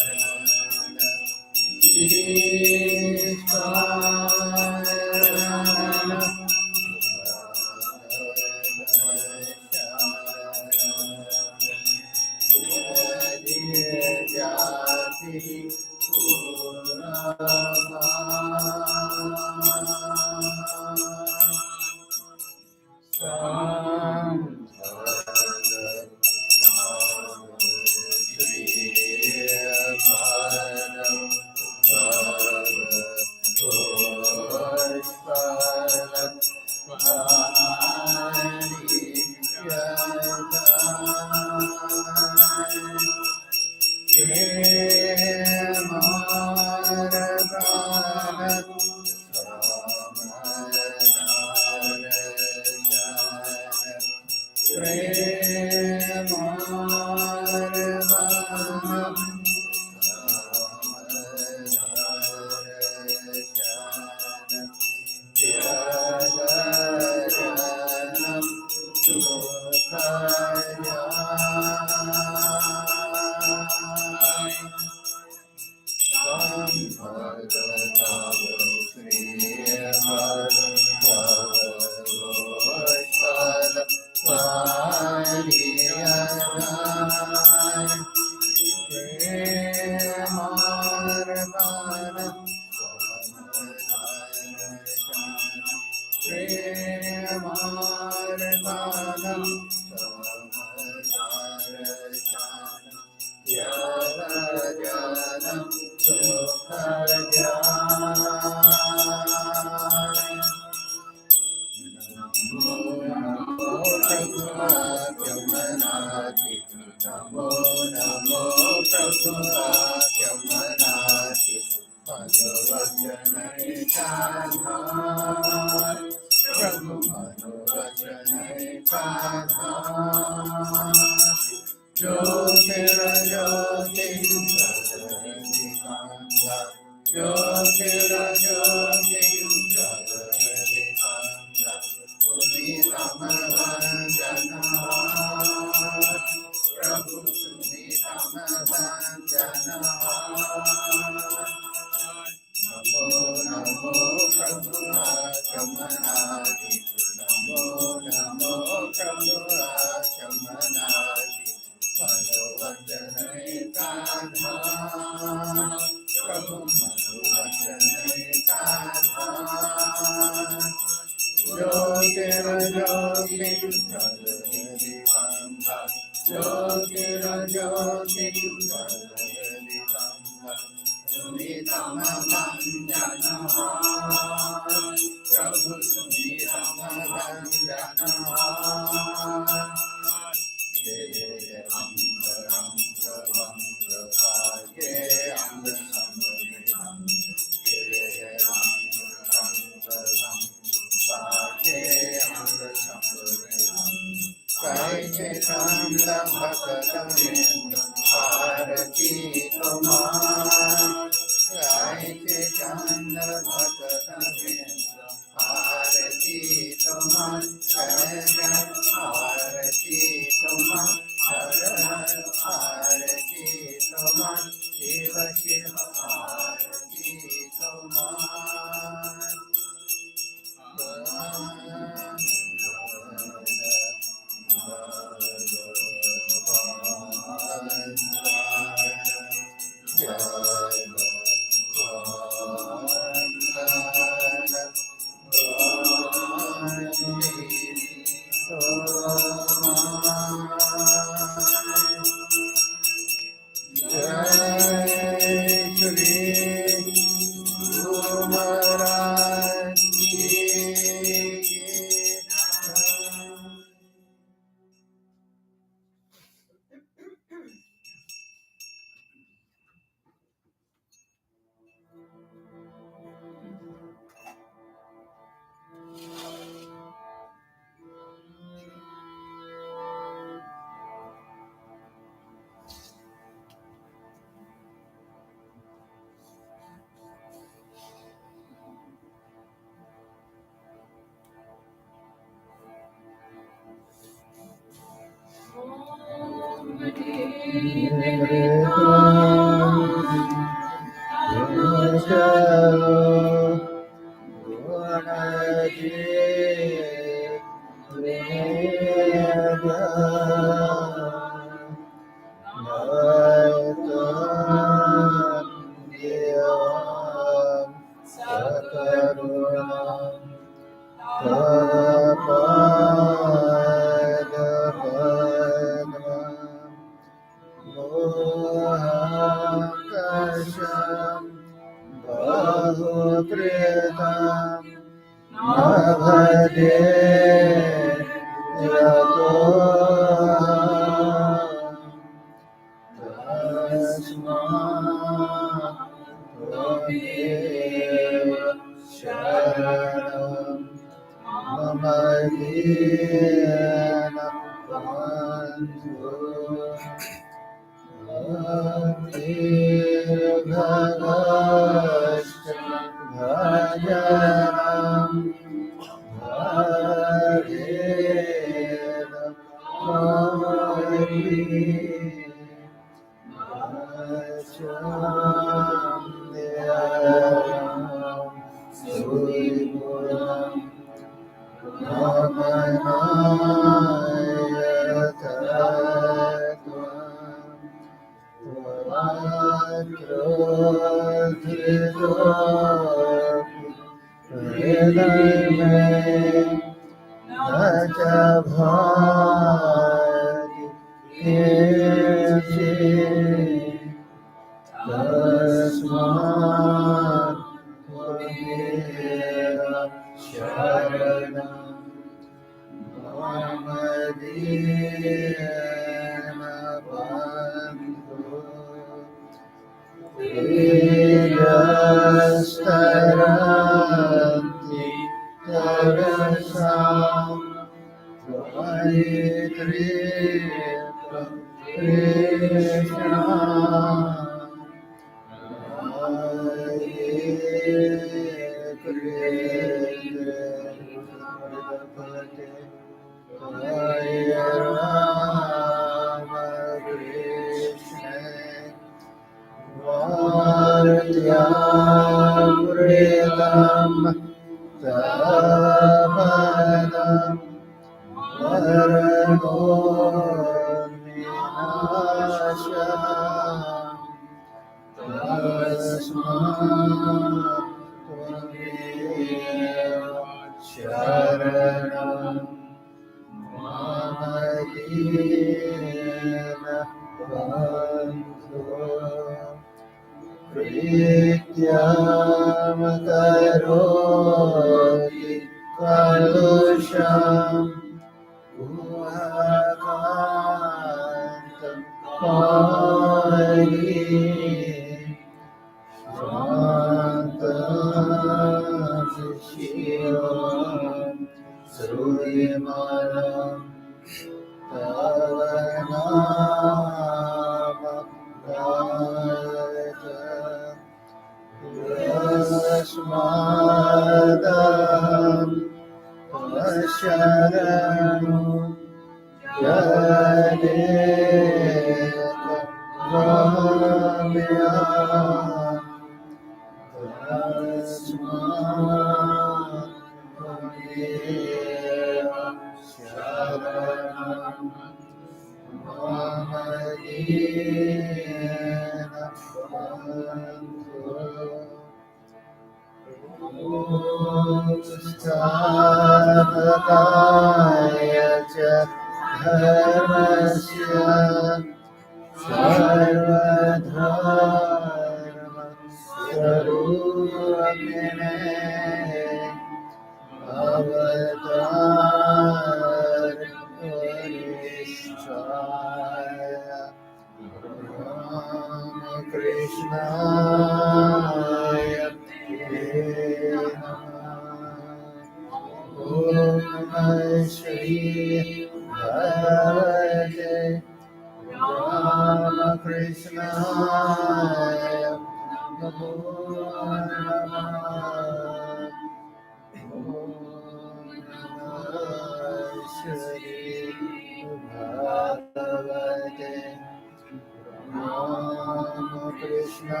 Speaker 2: Krishna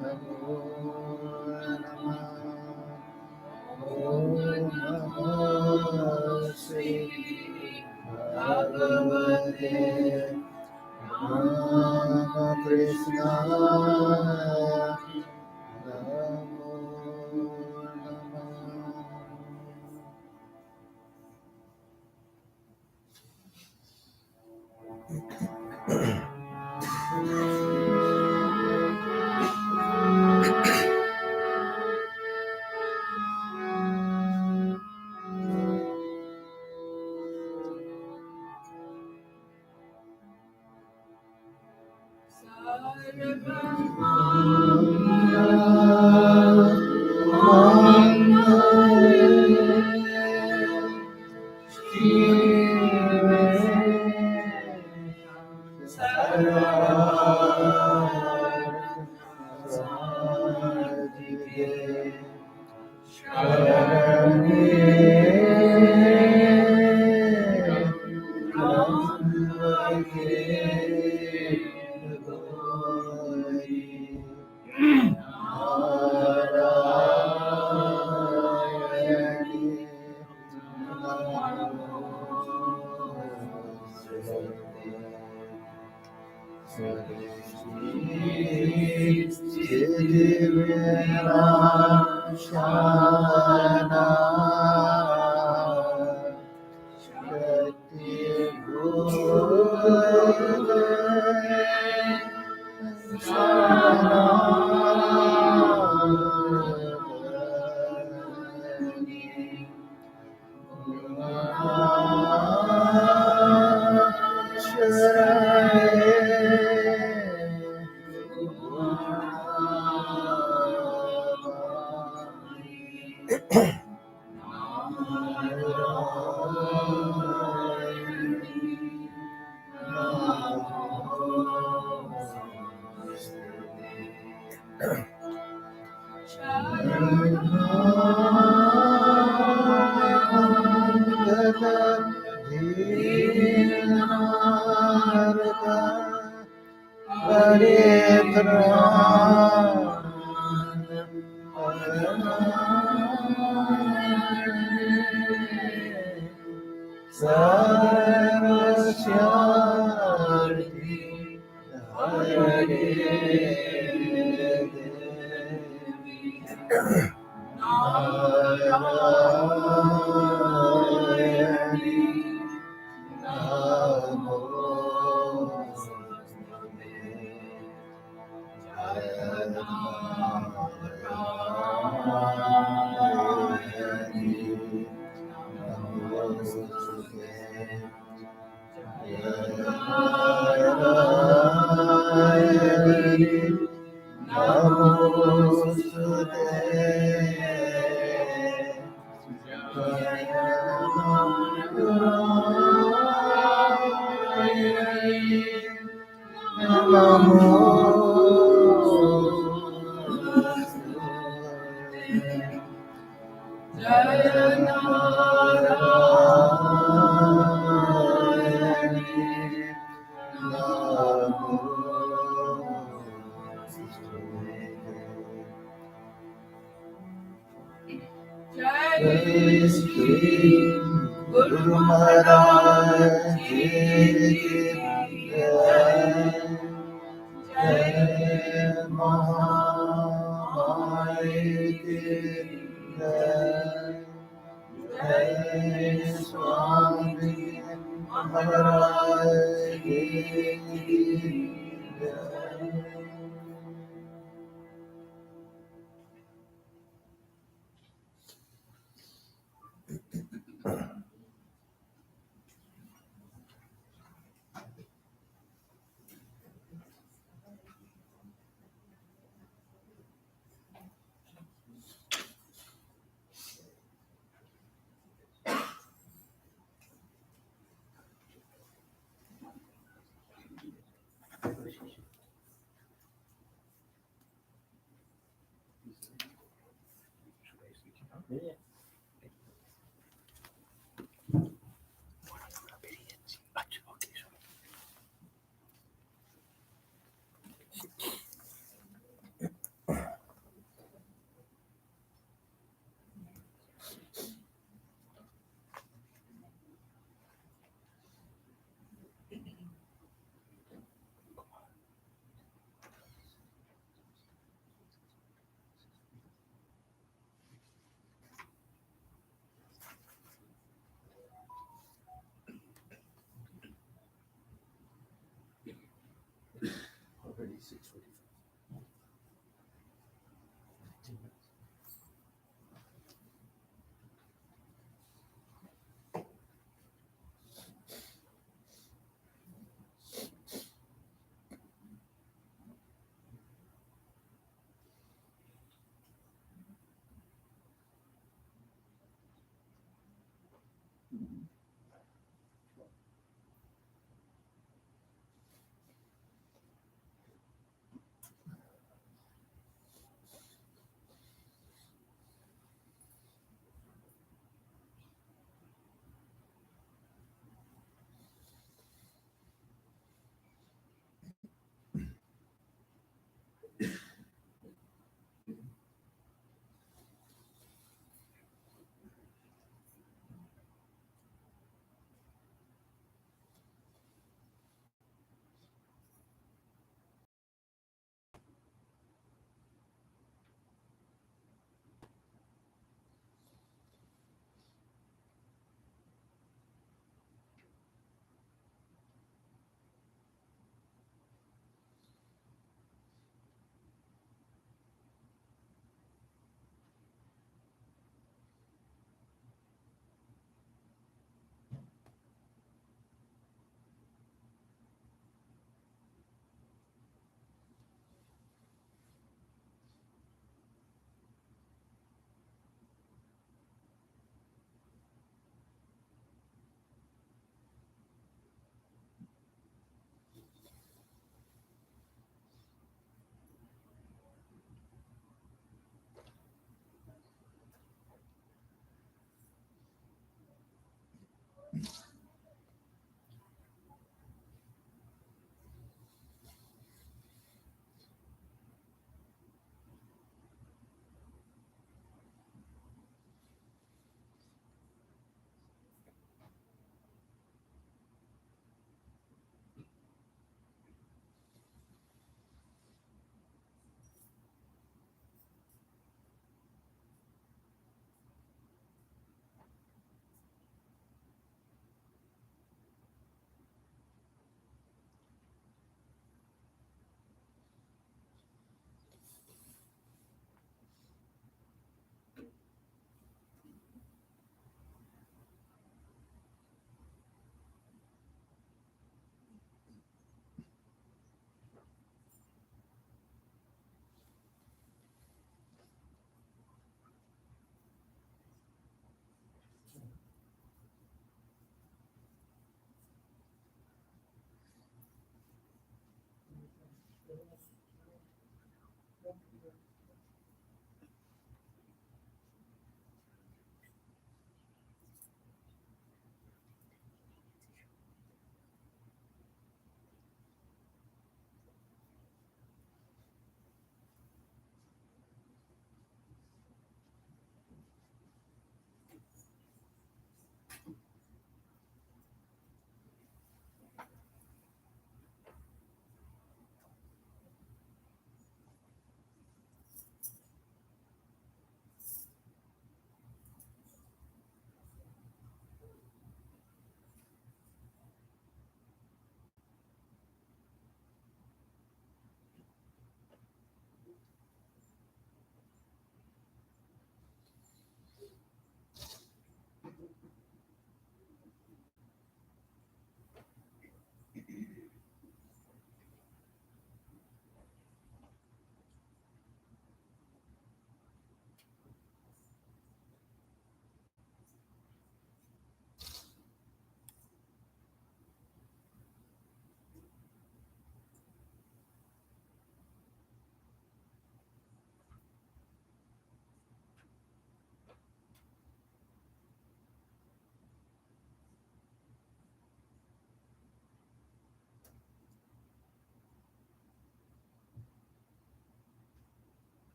Speaker 2: Namo Om Namo Shri Bhagavate Krishna Namo Guru Maharaj Ki Jai, Jai Mahamaya Ki Jai, Jai Swami Maharaj Ki Jai.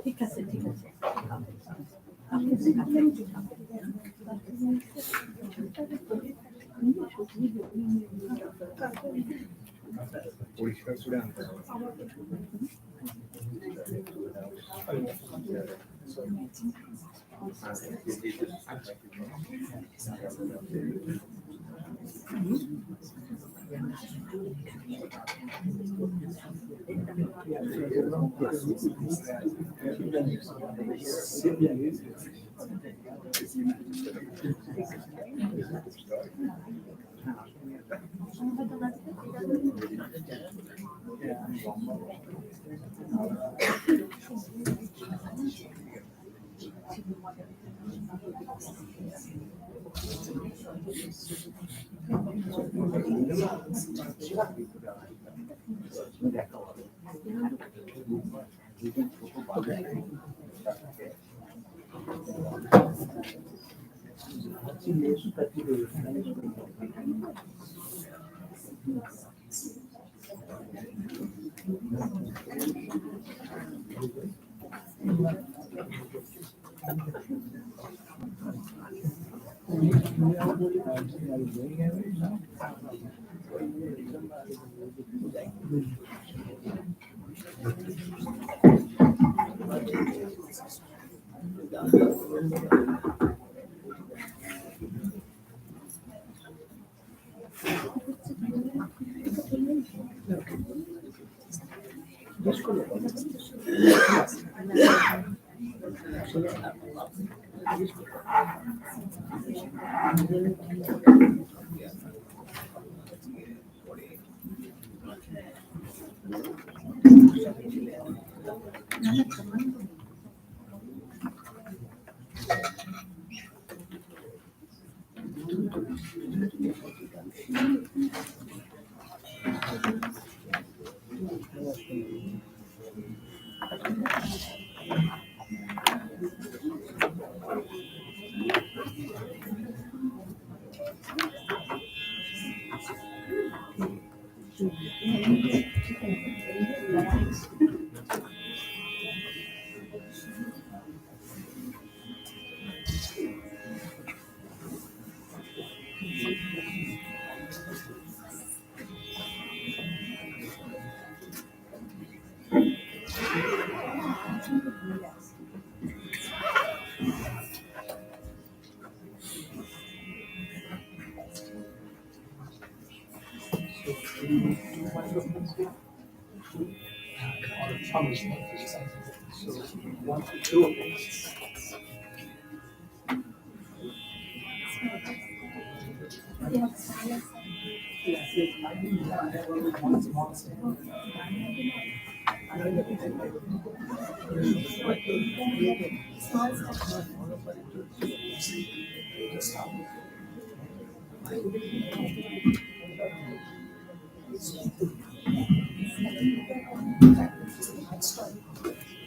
Speaker 12: ঠিক আছে ঠিক আছে
Speaker 9: পরিষ্কার করে আনতে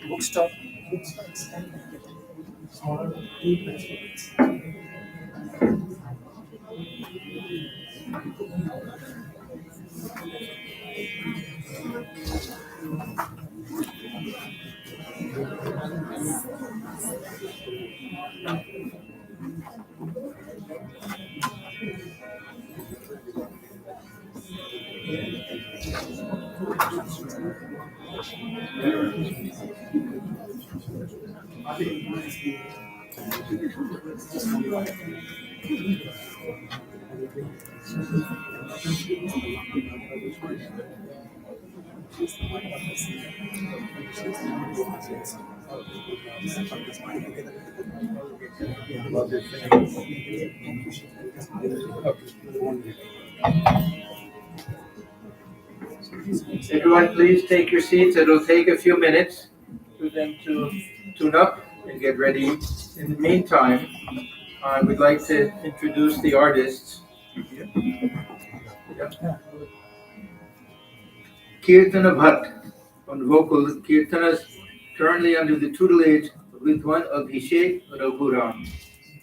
Speaker 1: Bookstop. Smaller
Speaker 15: Everyone, please take your seats. It'll take a few minutes for them to tune up and get ready. In the meantime, I would like to introduce the artists. Kirtana Bhatt on vocal. Kirtana is currently under the tutelage of Vidwan Abhishek Raghuram.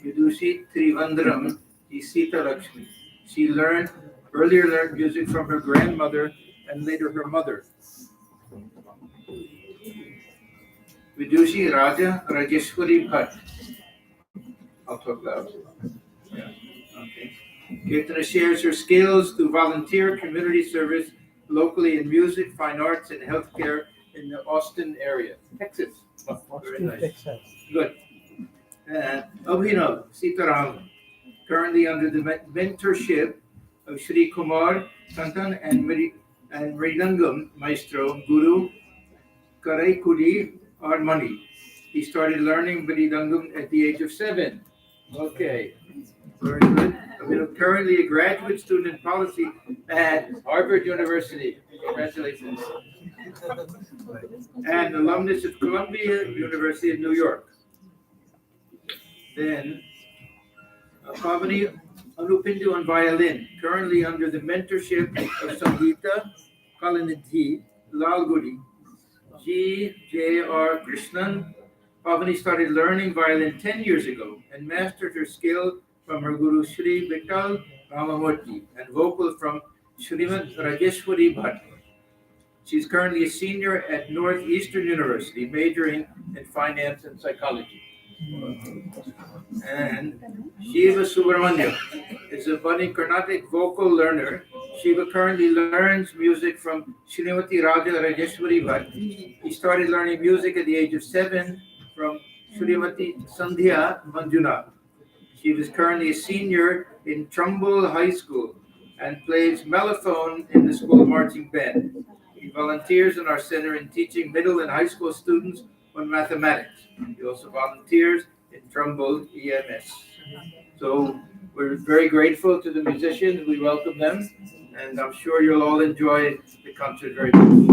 Speaker 15: Vidushi Trivandram is Sita Lakshmi. She earlier learned music from her grandmother and later her mother. Vidushi Raja Rajeshwari Bhatt. I'll talk loud. Yeah. Okay. Kirtana shares her skills through volunteer community service locally in music, fine arts, and healthcare in the Austin area, Texas. Oh, very nice.
Speaker 1: Texas.
Speaker 15: Good. Abhinav Sitaram, currently under the mentorship of Shri Kumar Santan and Mridangam Maestro Guru Karaikudi Armani. He started learning Mridangam at the age of 7. Okay, very good. I'm currently a graduate student in policy at Harvard University. Congratulations. And alumnus of Columbia University of New York. Then, Pavani Anupindu on violin, currently under the mentorship of Sangeeta Kalanidhi Lalgudi, G.J.R. Krishnan. Pavani started learning violin 10 years ago and mastered her skill from her guru Sri Vittal Ramamurthy and vocal from Srimad Rajeshwari Bhatt. She's currently a senior at Northeastern University, majoring in finance and psychology. And Shiva Subramanyam is a budding Carnatic vocal learner. Shiva currently learns music from Srimati Raja Rajeshwari Bhatt. He started learning music at the age of 7 from Srimati Sandhya Manjunath. She is currently a senior in Trumbull High School and plays mellophone in the school marching band. He volunteers in our center in teaching middle and high school students on mathematics. He also volunteers in Trumbull EMS. So we're very grateful to the musicians. We welcome them, and I'm sure you'll all enjoy the concert very much.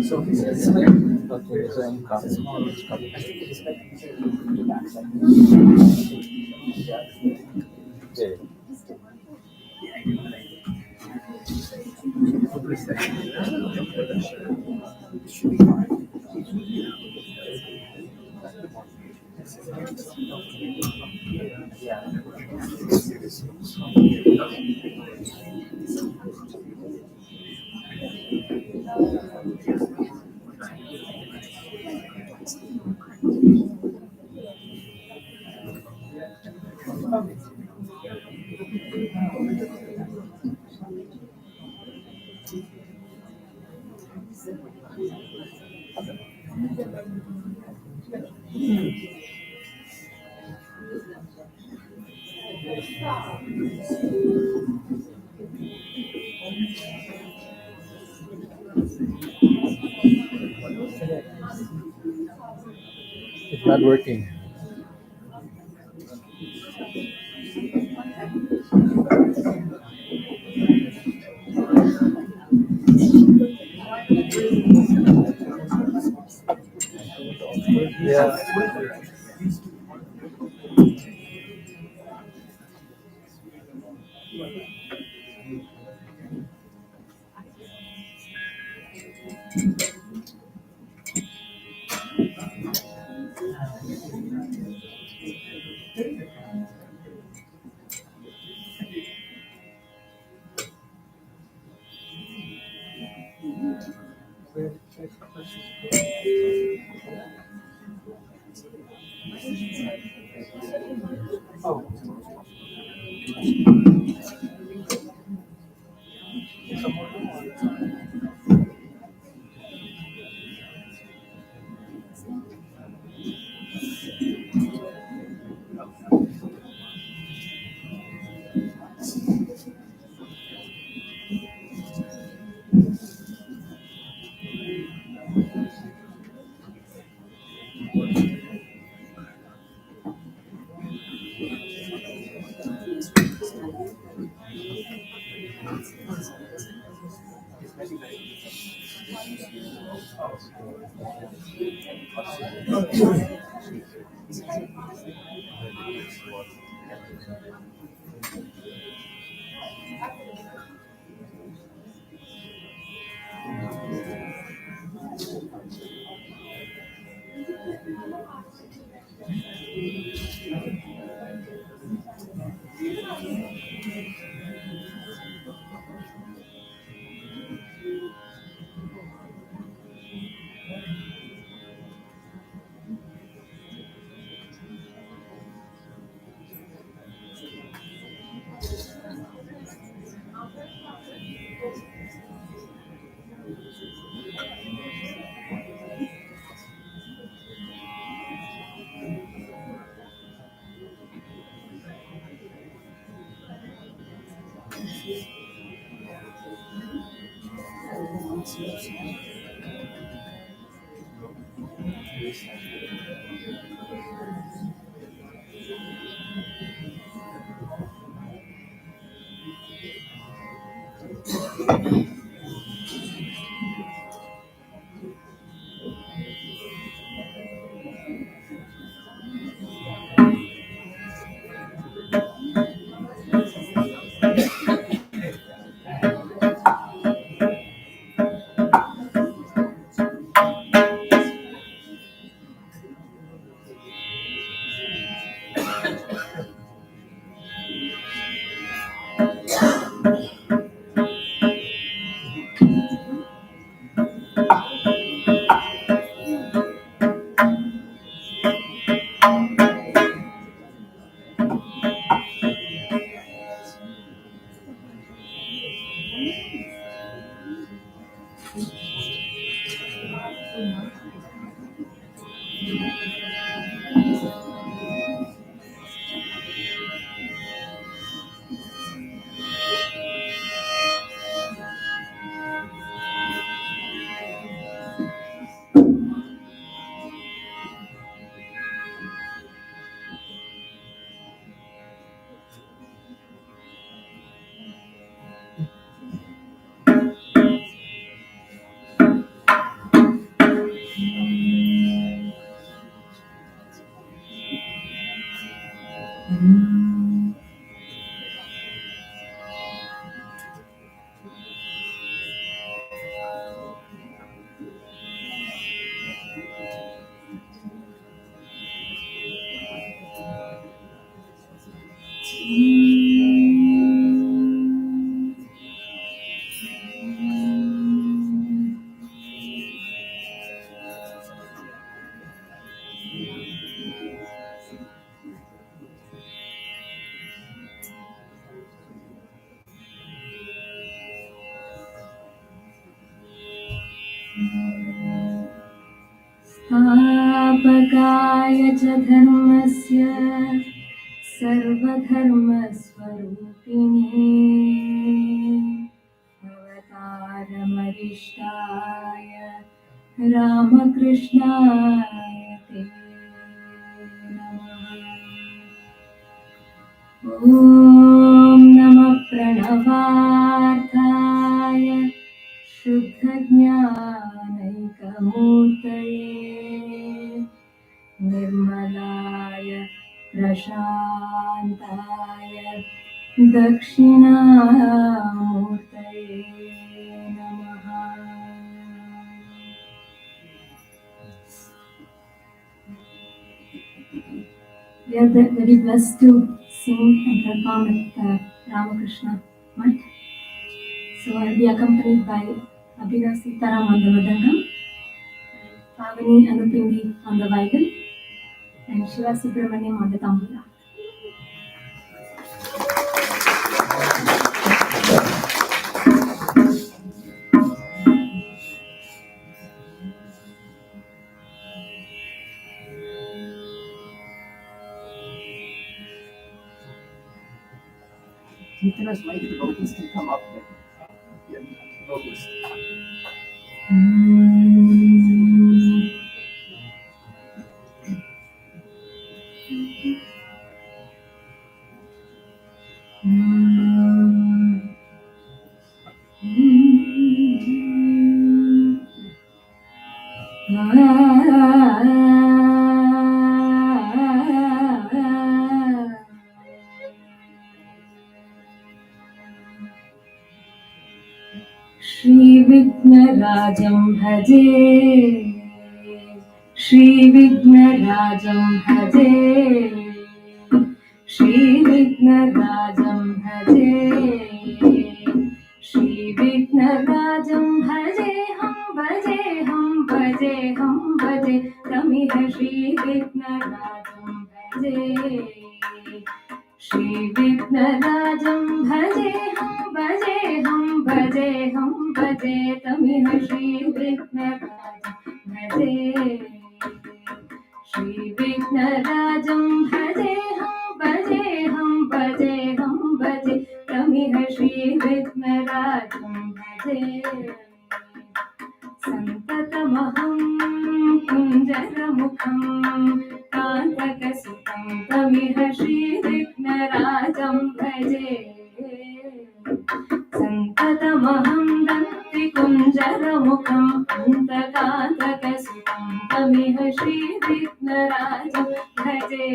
Speaker 9: So this is okay, so I'm It's not working.
Speaker 1: Yeah.
Speaker 4: स्थापकाय च धर्मस्य सर्वधर्मस्वरूपिणे अवतारमरिष्टाय रामकृष्णाय ते नमः। ॐ नमः प्रणवार्थाय शुद्धज्ञानैकमूर्तये निर्मलाय प्रशान्ताय दक्षिणामूर्तये नमः। We are very blessed to sing and perform at Ramakrishna Mutt. So I'll be accompanied by Abhira Sitaram on the Madangam, Pavani Anupindi on the violin, and Shiva Subramaniam on the tambura.
Speaker 1: Tina's mic vocals can come up. Vocals.
Speaker 4: श्रीविघ्नराजं भजे, श्रीविघ्नराजं भजे, श्रीविघ्नराजं भजे, श्रीविघ्नराजं भजे हम भजे तमिह श्रीविघ्नराजं भजे, श्रीविघ्नराजं भजे हम भजे तमिह श्रीविघ्नराजं भजे, श्रीविघ्नराजं भजे हम भजे तमिह श्रीविघ्नराजं भजे। सन्ततमहं कुञ्जरमुखं कान्तकसुतं तमिह श्रीविघ्नराजं भजे, सन्ततमहं दन्तिकुञ्जरमुखं अन्तकान्तकसुतं तमिह श्रीविघ्नराजं भजे,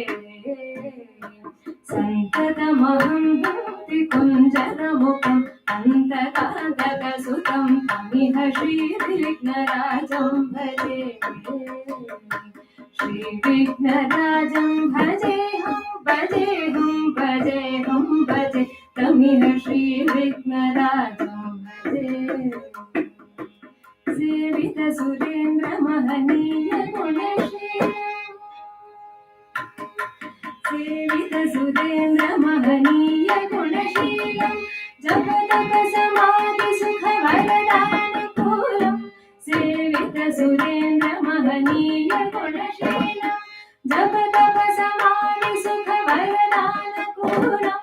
Speaker 4: सन्ततमहं दन्तिकुञ्जरमुखं अन्तकान्तकसुतं तमिह श्रीविघ्नराजं भजे, श्रीविघ्नराजं भजे हम भजे तमिह श्रीविघ्नराजं भजे। सेवित सुरेन्द्र महनीय गुणशीलं, सेवित सुरेन्द्र महनीय गुणशीलं जगदग समाधि सुख वरदानुकूलं, सेवित सुरेन्द्र महनीय गुणशीलं जगदग समाधि सुख वरदानुकूलं,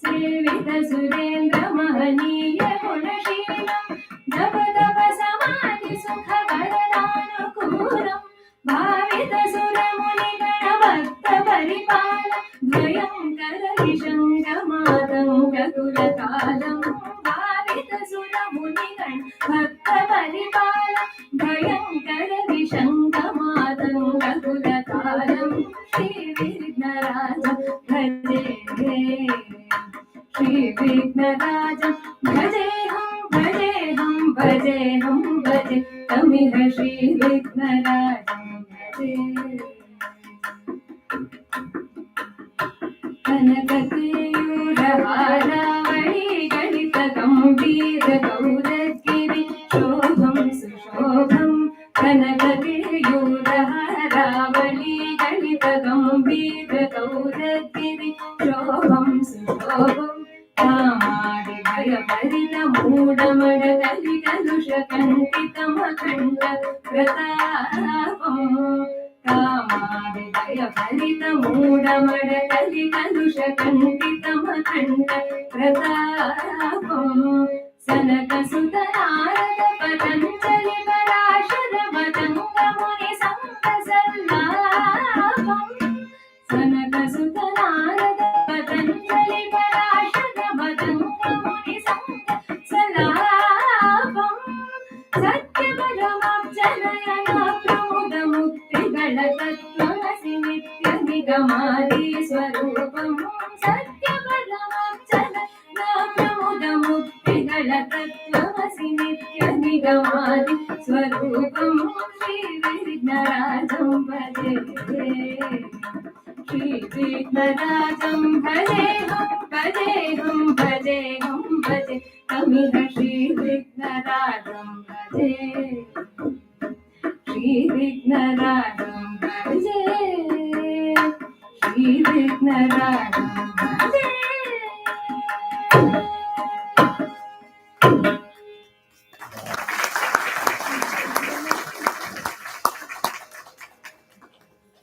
Speaker 4: सेवित सुरेन्द्र महनीय गुणशीलं जगदग समाधि सुख वरदानुकूलं, भावित सुरमुनिगण भक्त परिपाल भयंकर विशङ्कमातङ्ग कुलकालं, भावित सुरमुनिगण भक्त परिपाल भयंकर विशङ्कमातङ्ग कुलकालं, श्रीविघ्नराजं भजे, श्रीविघ्नराजं भजे हम भजे तमिह श्रीविघ्नराजं भजे। कनककेयूरहारावळी गणित गम्भीर गौरगिरि शोभं सुशोभं, कनककेयूरहारावळी गणित गम्भीर गौरगिरि शोभं सुशोभं, कामाडि भयभरित मूढमड कलि कलुष कण्ठितमखण्ड प्रतापं,
Speaker 13: कामादिदय फलित मूढमड कलि कलुष खण्डितम खण्ड प्रतापम् सनक सुत नारद पतञ्जलि पराशर पतंग मुनि संत सल्लापम् सनक सुत नारद पतञ्जलि पराशर पतंग मुनि संत सल्लापम् सत्यपरमजनयन प्रमुद मुक्तिगळ तत्त्वमसि नित्य निगमादि स्वरूपम् सत्यपरमजनयन प्रमुद मुक्तिगळ तत्त्वमसि नित्य निगमादि स्वरूपम् श्री विघ्नराजं भजे श्री विघ्नराजं भजेऽहं भजेऽहं भजेऽहं भजे तमिह श्री विघ्नराजं भजे श्री विघ्नराजं भजे श्री विघ्नराजं भजे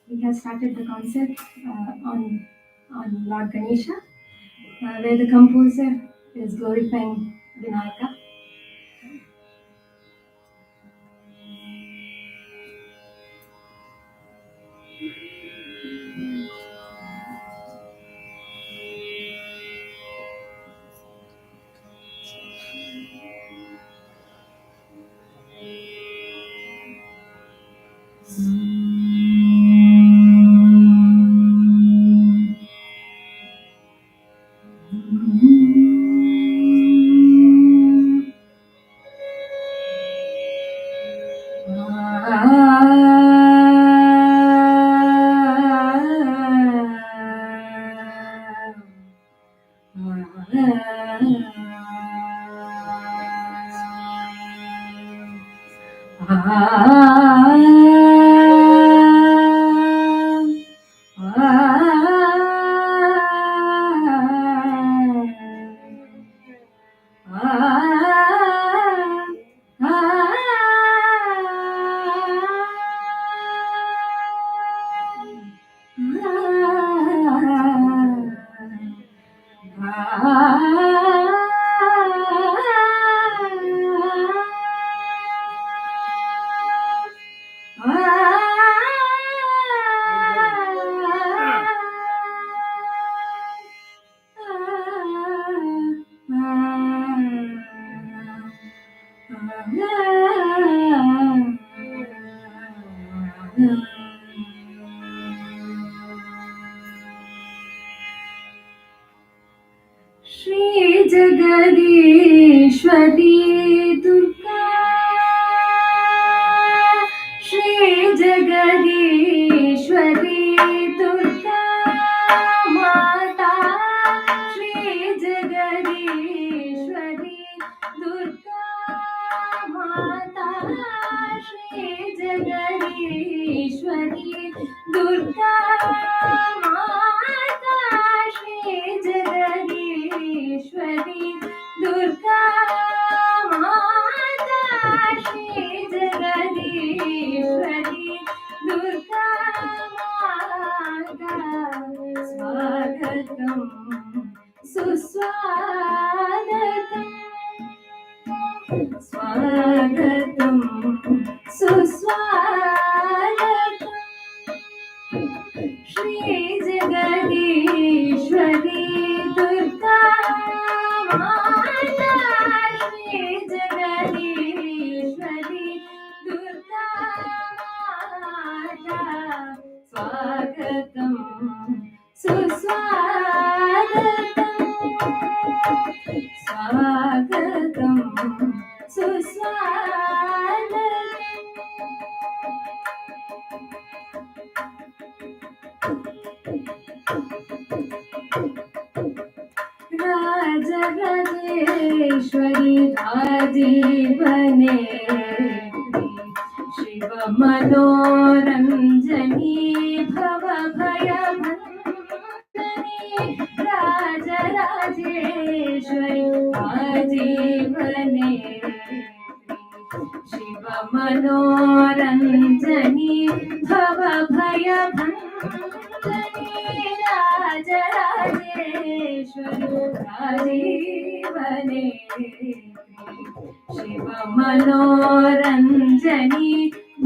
Speaker 22: We have started the concert on Lord Ganesha, where the composer is glorifying Vinayaka. Shri Jagadishwari Durga Shri Jagadishwari Durga माता श्री जगदीश्वरी दुर्गा माता श्री जगदीश्वरी दुर्गा माता श्री जगदीश्वरी दुर्गा माता श्री जगदीश्वरी दुर्गा माता स्वागतं सुस्वागतं स्वागतं सुस्वागतं श्री जगदीश्वरी दुर्गा माता श्री जगदीश्वरी दुर्गा माता स्वागतं सुस्वागतं स्वागतं सुस्वागतं राजराजेश्वरी राजीवने शिव मनोरञ्जनी भवभयभञ्जनी राजराजेश्वरी राजीवने शिव मनोरञ्जनी
Speaker 13: भवभयभञ्जने राजराजेश्वरी शिवमनोरञ्जनी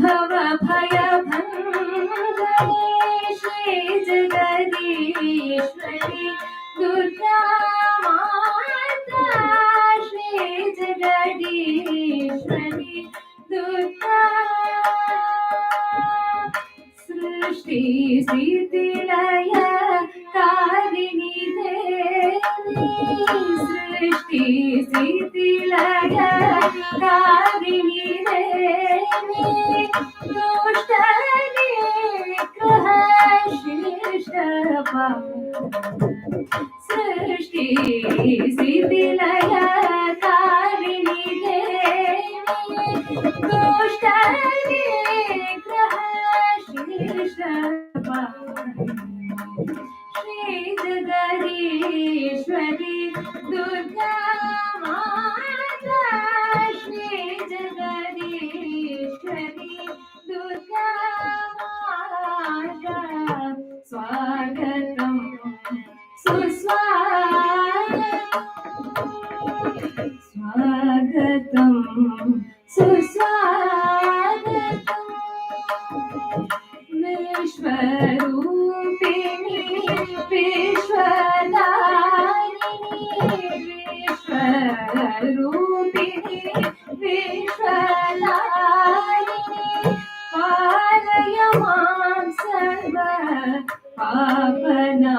Speaker 13: भवभयभञ्जने श्रीजगदीश्वरी दुर्गा माता श्रीजगदीश्वरी दुर्गा सृष्टि स्थितिलय कारिणी देवी सृष्टि स्थितिलय कारिणी देवी दुष्ट निग्रह शिष्ट सृष्टि स्थितिलय कारिणी देवी दुष्ट निग्रह श्री जगदीश्वरी दुर्गा माता श्री जगदीश्वरी दुर्गा माता स्वागतम सुस्वागतम सुस्वागतम विश्वरूपिणी विश्वदायिनी विश्वरूपिणी विश्वदायिनी पालय मां सर्व पापनाशिनी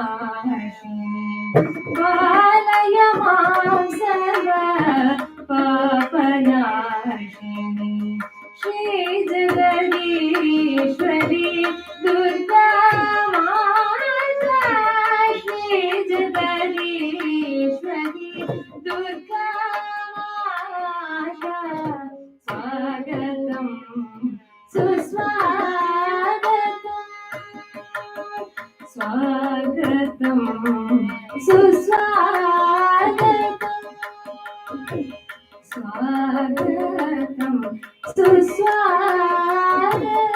Speaker 13: पालय मां सर्व पापनाशिनी श्री जगदीश्वरी दुर्गा माता श्री जगदीश्वरी दुर्गा माता स्वागतम सुस्वागतम स्वागतम सुस्वागतम स्वागतम सुस्वागतम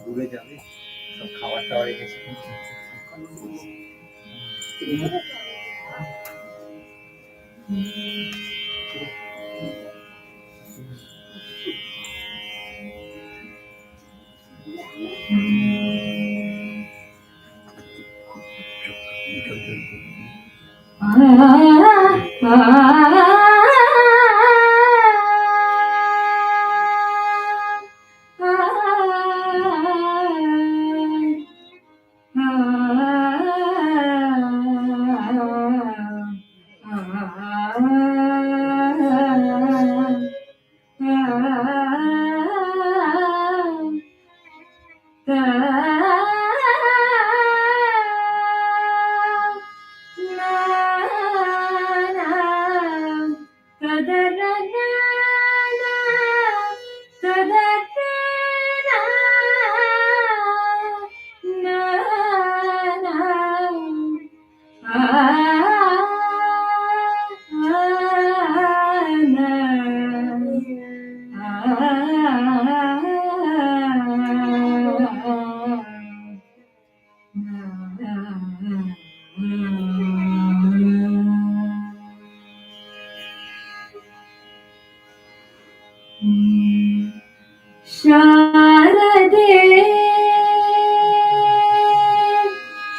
Speaker 9: দূরে যাবে সব খাবার টাবার রেখেছে शारदे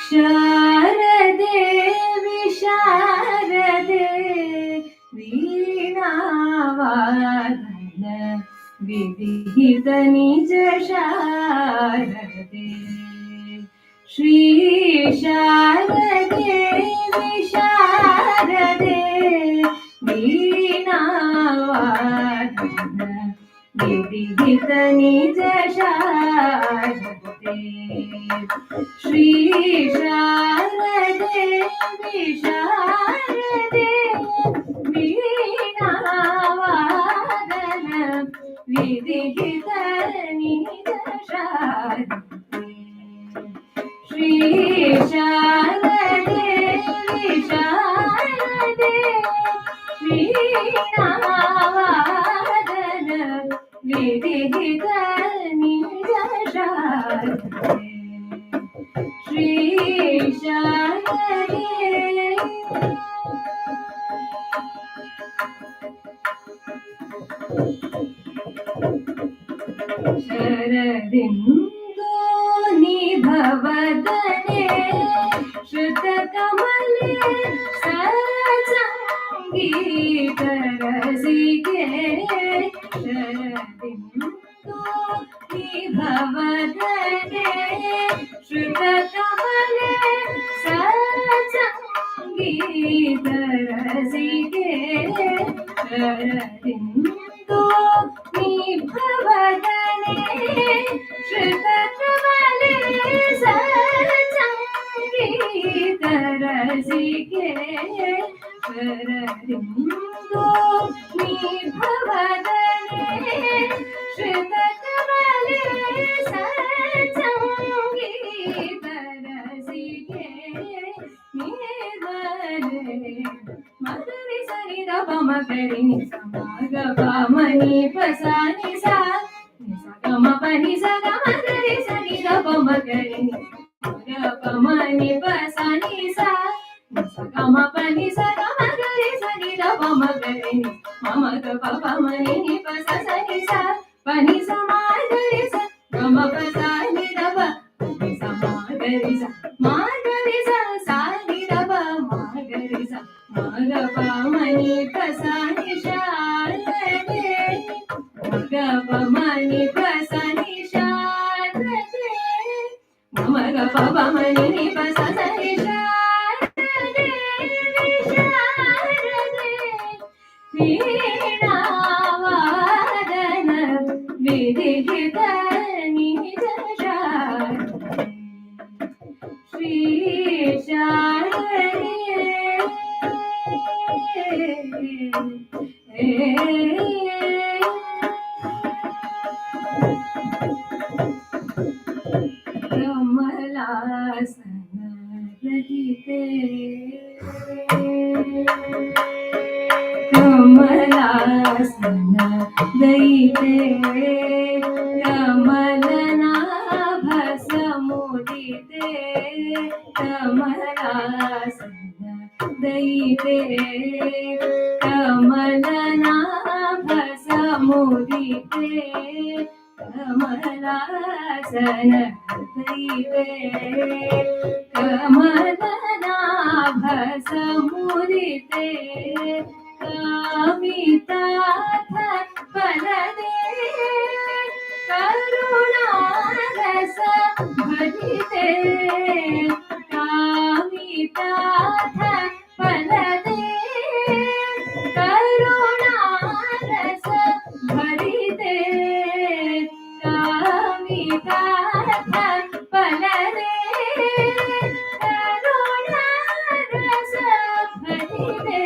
Speaker 9: शारदे विशारदे वीणावादन विविध निज शारदे
Speaker 13: शारदे श्री शारदे विशारदे वीणावादन विविध निज शारदे श्री शारदे विशारदे वीणावादन विविध निज शारदे श्री शारदे विशारदे वीणावादन विविध निज शारदे श्री शारदे शरदिन्दो निभवदने श्रुतकमले सरसङ्गीतरसिके शरदिन्दो निभवदने श्रुतकमले सरसङ्गीतरसिके शरदिन्दो निभवदने श्रुतकमले सरसङ्गीतरसिके शरदिन्दो निभवदने श्रुतकमले सरसङ्गीतरसिके निर्मले मधुरि सनि दप मगरि नि ग प म नि प सा नि सा नि सा ग म प नि सा ग म ग रि सा नि द प म ग रि नि ग प म नि प सा नि सा नि सा ग म प नि सा ग म ग रि सा नि द प म ग रि नि म म ग प प म नि प सा सा नि सा प नि सा म ग रि सा ग म प सा नि द प नि सा म ग रि सा म ग रि सा सा नि द प म ग रि सा म ग प म नि प सा नि शारदे म ग प म नि प सा नि शारदे म ग प प म नि प सा सा नि शारदे शारदे वीणावादन विविध निज शारदे श्री शारदे कमलासन रहिते कमलासन दयिते कमलनाभ समुदिते कमलासन दयिते कमलनाभ समुदिते कमलासन दयिते कमलनाभ समुदिते कामितार्थ फलदे करुणारस भजिते कामितार्थ फलदे करुणारस भजिते कामितार्थ फलदे करुणारस भजिते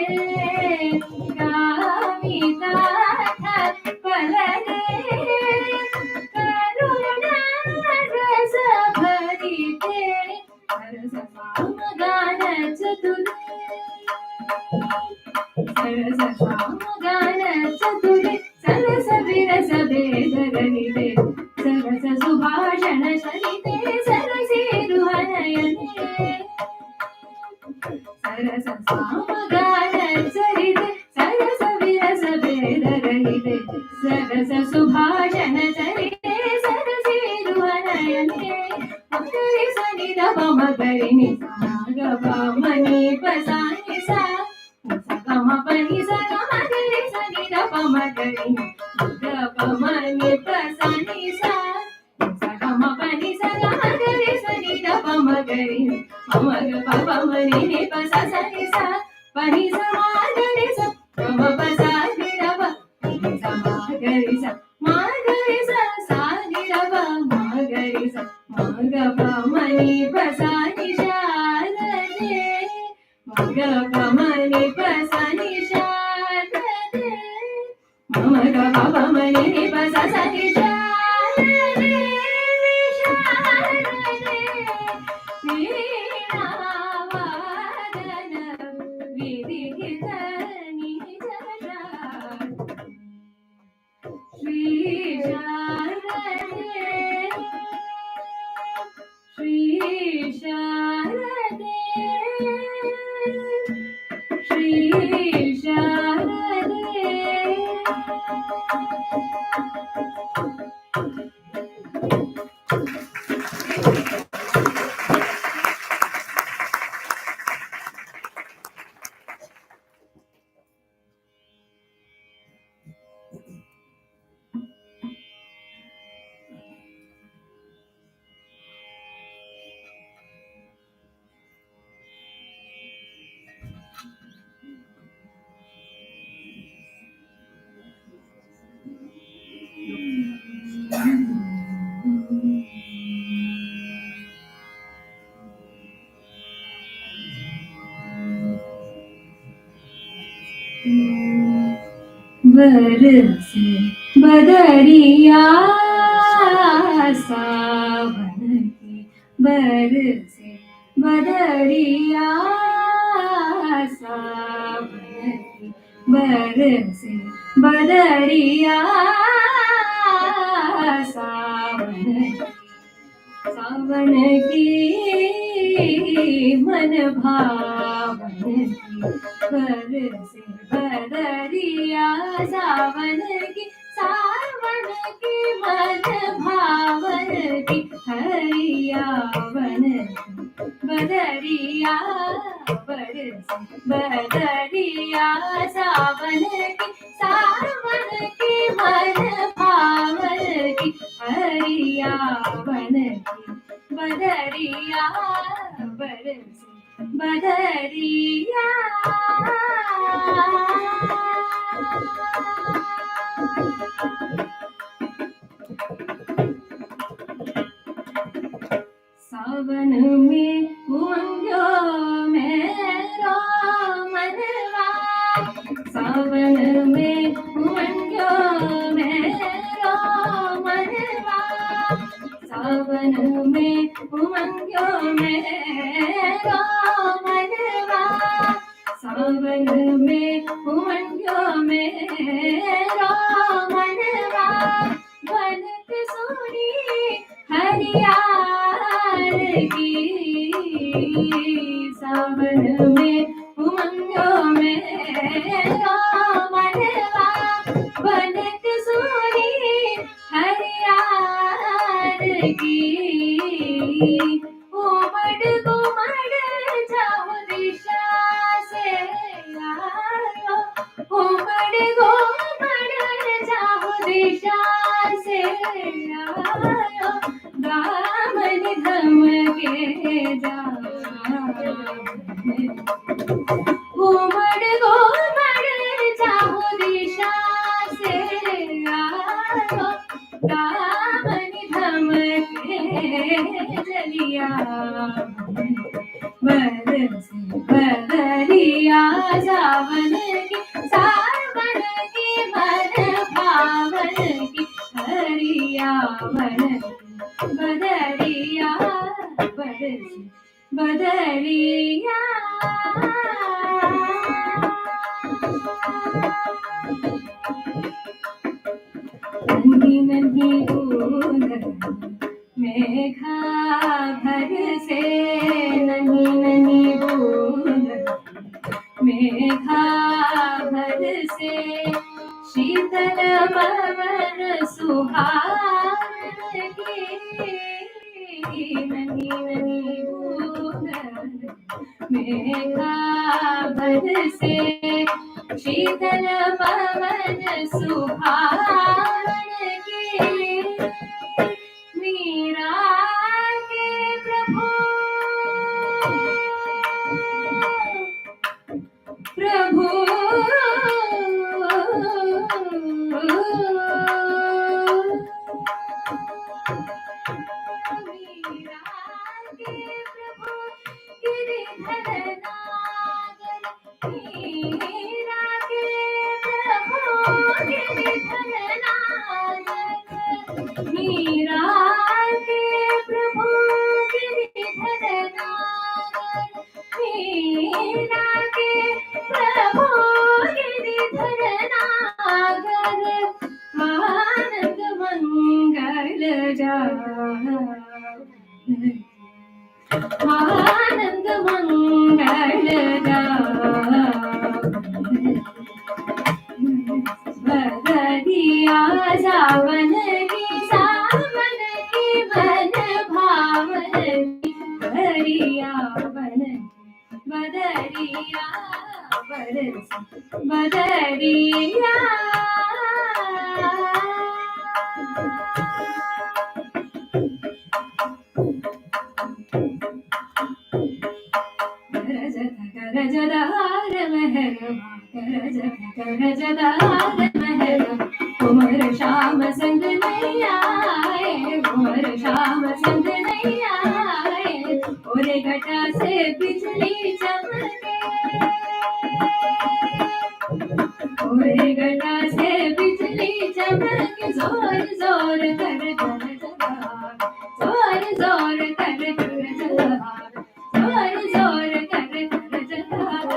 Speaker 13: कामितार्थ फलदे करुणारस भजिते सरस सामगान चतुरे सरस सामगान चतुरे सरस विरस भेद रहिते सरस सुभाषण सहिते सरसी रुहनयने सरस सामगान चरिते सरस विरस भेद रहिते सरस सुभाषण चरिते सरसी रुहनयने मकरि सनि द प म ग रि नि सा ग प म नि प सा नि सा नि सा ग म प नि सा ग म ग रि सा नि द प म ग रि नि ग प म नि प सा नि सा नि सा ग म सा सा नि सा प नि सा मा ग रे सा ग म प सा नि र प नि सा मा ग रे सा सा नि र प मा ग रे सा मा ग प म नि प सा नि सा रे मा ग प म नि प सा नि सा रे म ग प प म नि प सा सा नि सा रे सा रे वीणावादन विधित निज श्री शारदे श्री शारदे बरसे बदरिया सावन की बरसे बदरिया सावन की बरसे बदरिया सावन की मन भावन की बरसे बदरिया सावन की मन भावन की हरियावन बदरिया बरसे बदरिया सावन की मन भावन की हरियावन बदरिया बरसे बदरिया सावन में उमंगों मेरो मनवा सावन में उमंगों मेरो मनवा सावन में उमंगों मेरो मनवा सावन में उमंगों मेरो मनवा बनत सोनी हरियार की सावन में उमंगों मेरो मनवा बनत सोनी हरियार की उमड़ घुमड़ जाओ दिशा से आयो उमड़ घुमड़ जाओ दिशा से आयो दामन धमके जाओ उमड़ घुमड़ जाओ दिशा से आयो दामन धमके चलिया बरसे बदरिया सावन की मन भावन की हरियावन बदरिया बरसे बदरिया नन्ही नन्ही बूंद मेघा भर से नन्ही नन्ही बूंद मेघा भर से शीतल पवन सुहावन की नन्ही नन्ही बूंद मेघा भर से शीतल पवन सुहावन की मीरा के प्रभु मीरा के प्रभु गिरिधर नागर, मीरा के प्रभु गिरिधर नागर, आनंद मंगल गाए, आनंद मंगल गाए। बदरिया सावन की बन भावन की, बदरिया बन, बदरिया बरस, बदरिया करजदार मेहरबा, करजदार मेहरबा, उमर शाम संग नहीं आए, उमर शाम संग नहीं आए, और घटा से बिजली चमके, और घटा से बिजली चमके, जोर जोर कर करजदार, जोर जोर कर करजदार, जोर जोर कर करजदार,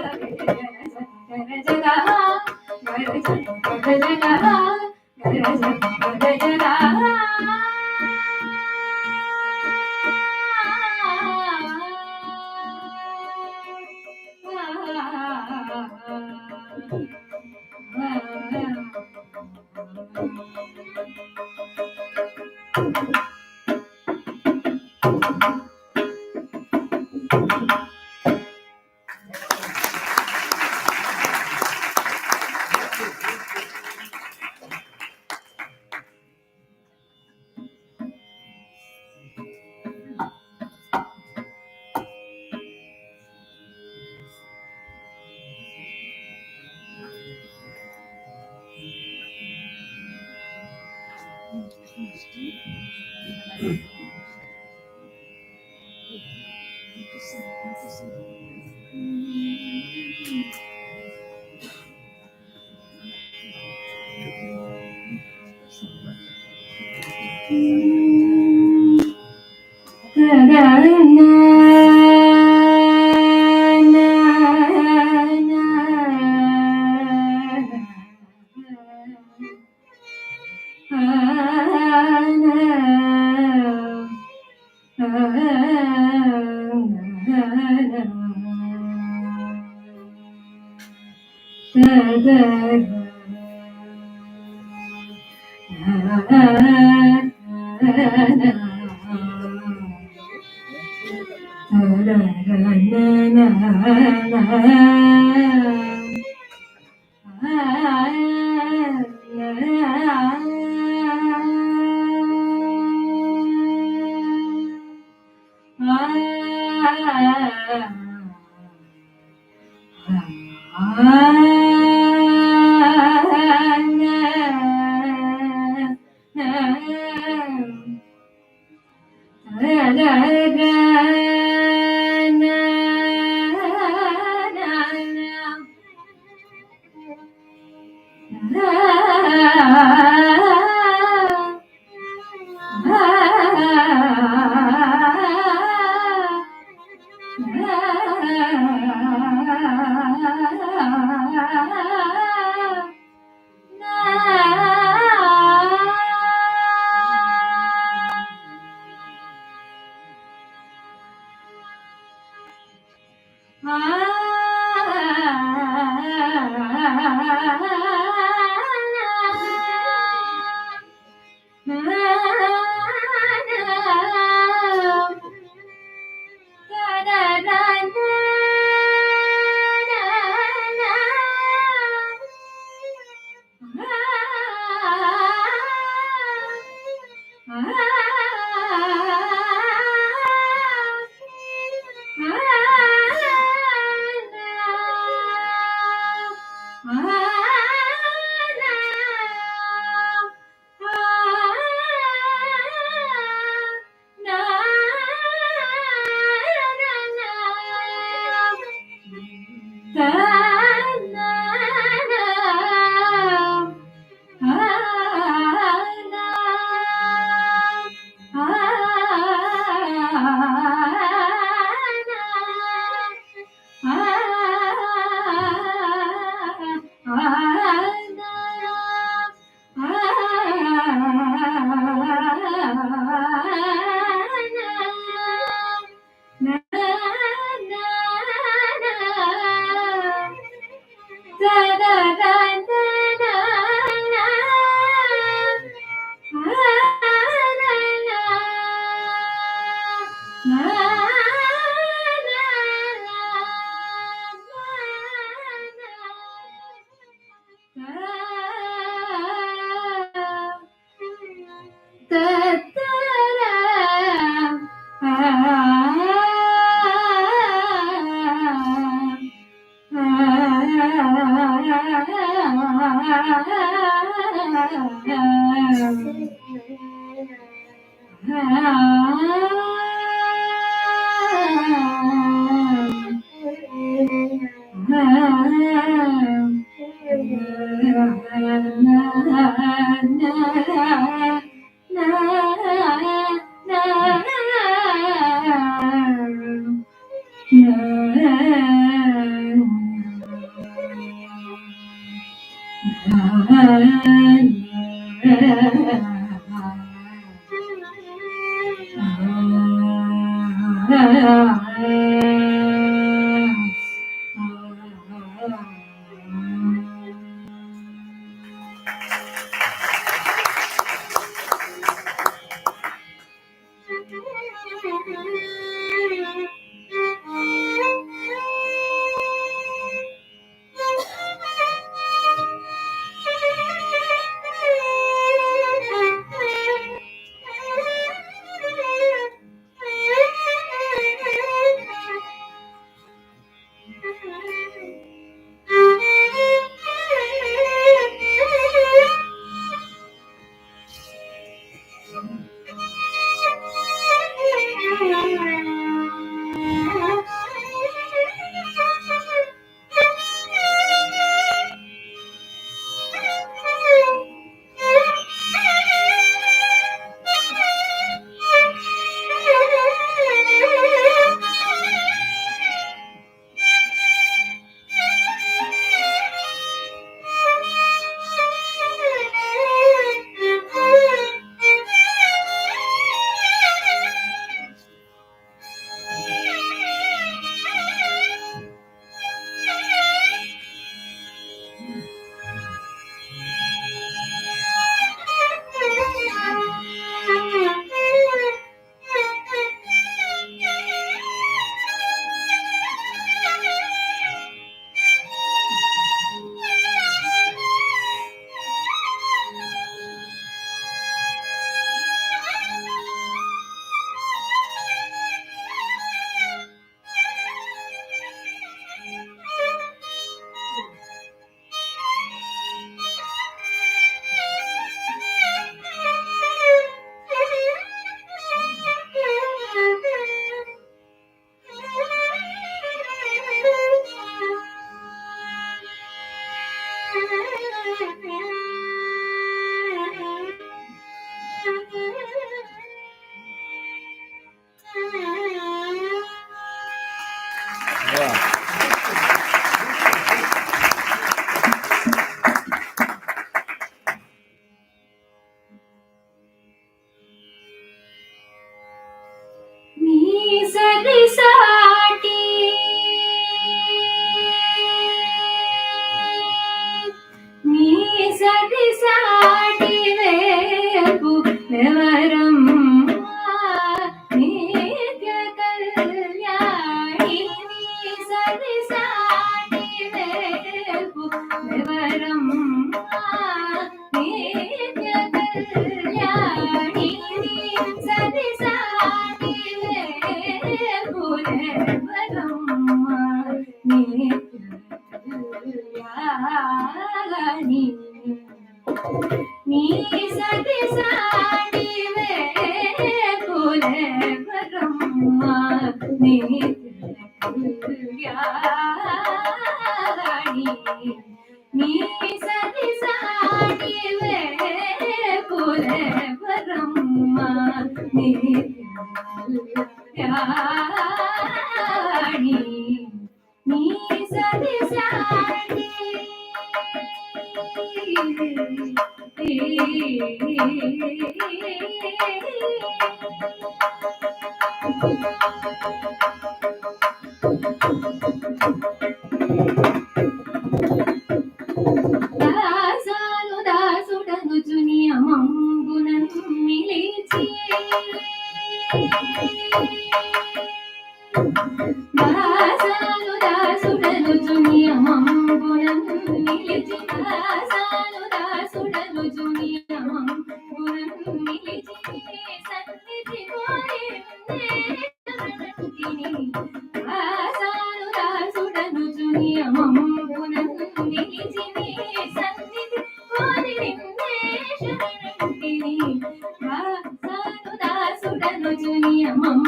Speaker 13: నిలిచిని సన్నిధి కోరి నిన్నే శరణంటిని దాసాను దాసుడను జునియమం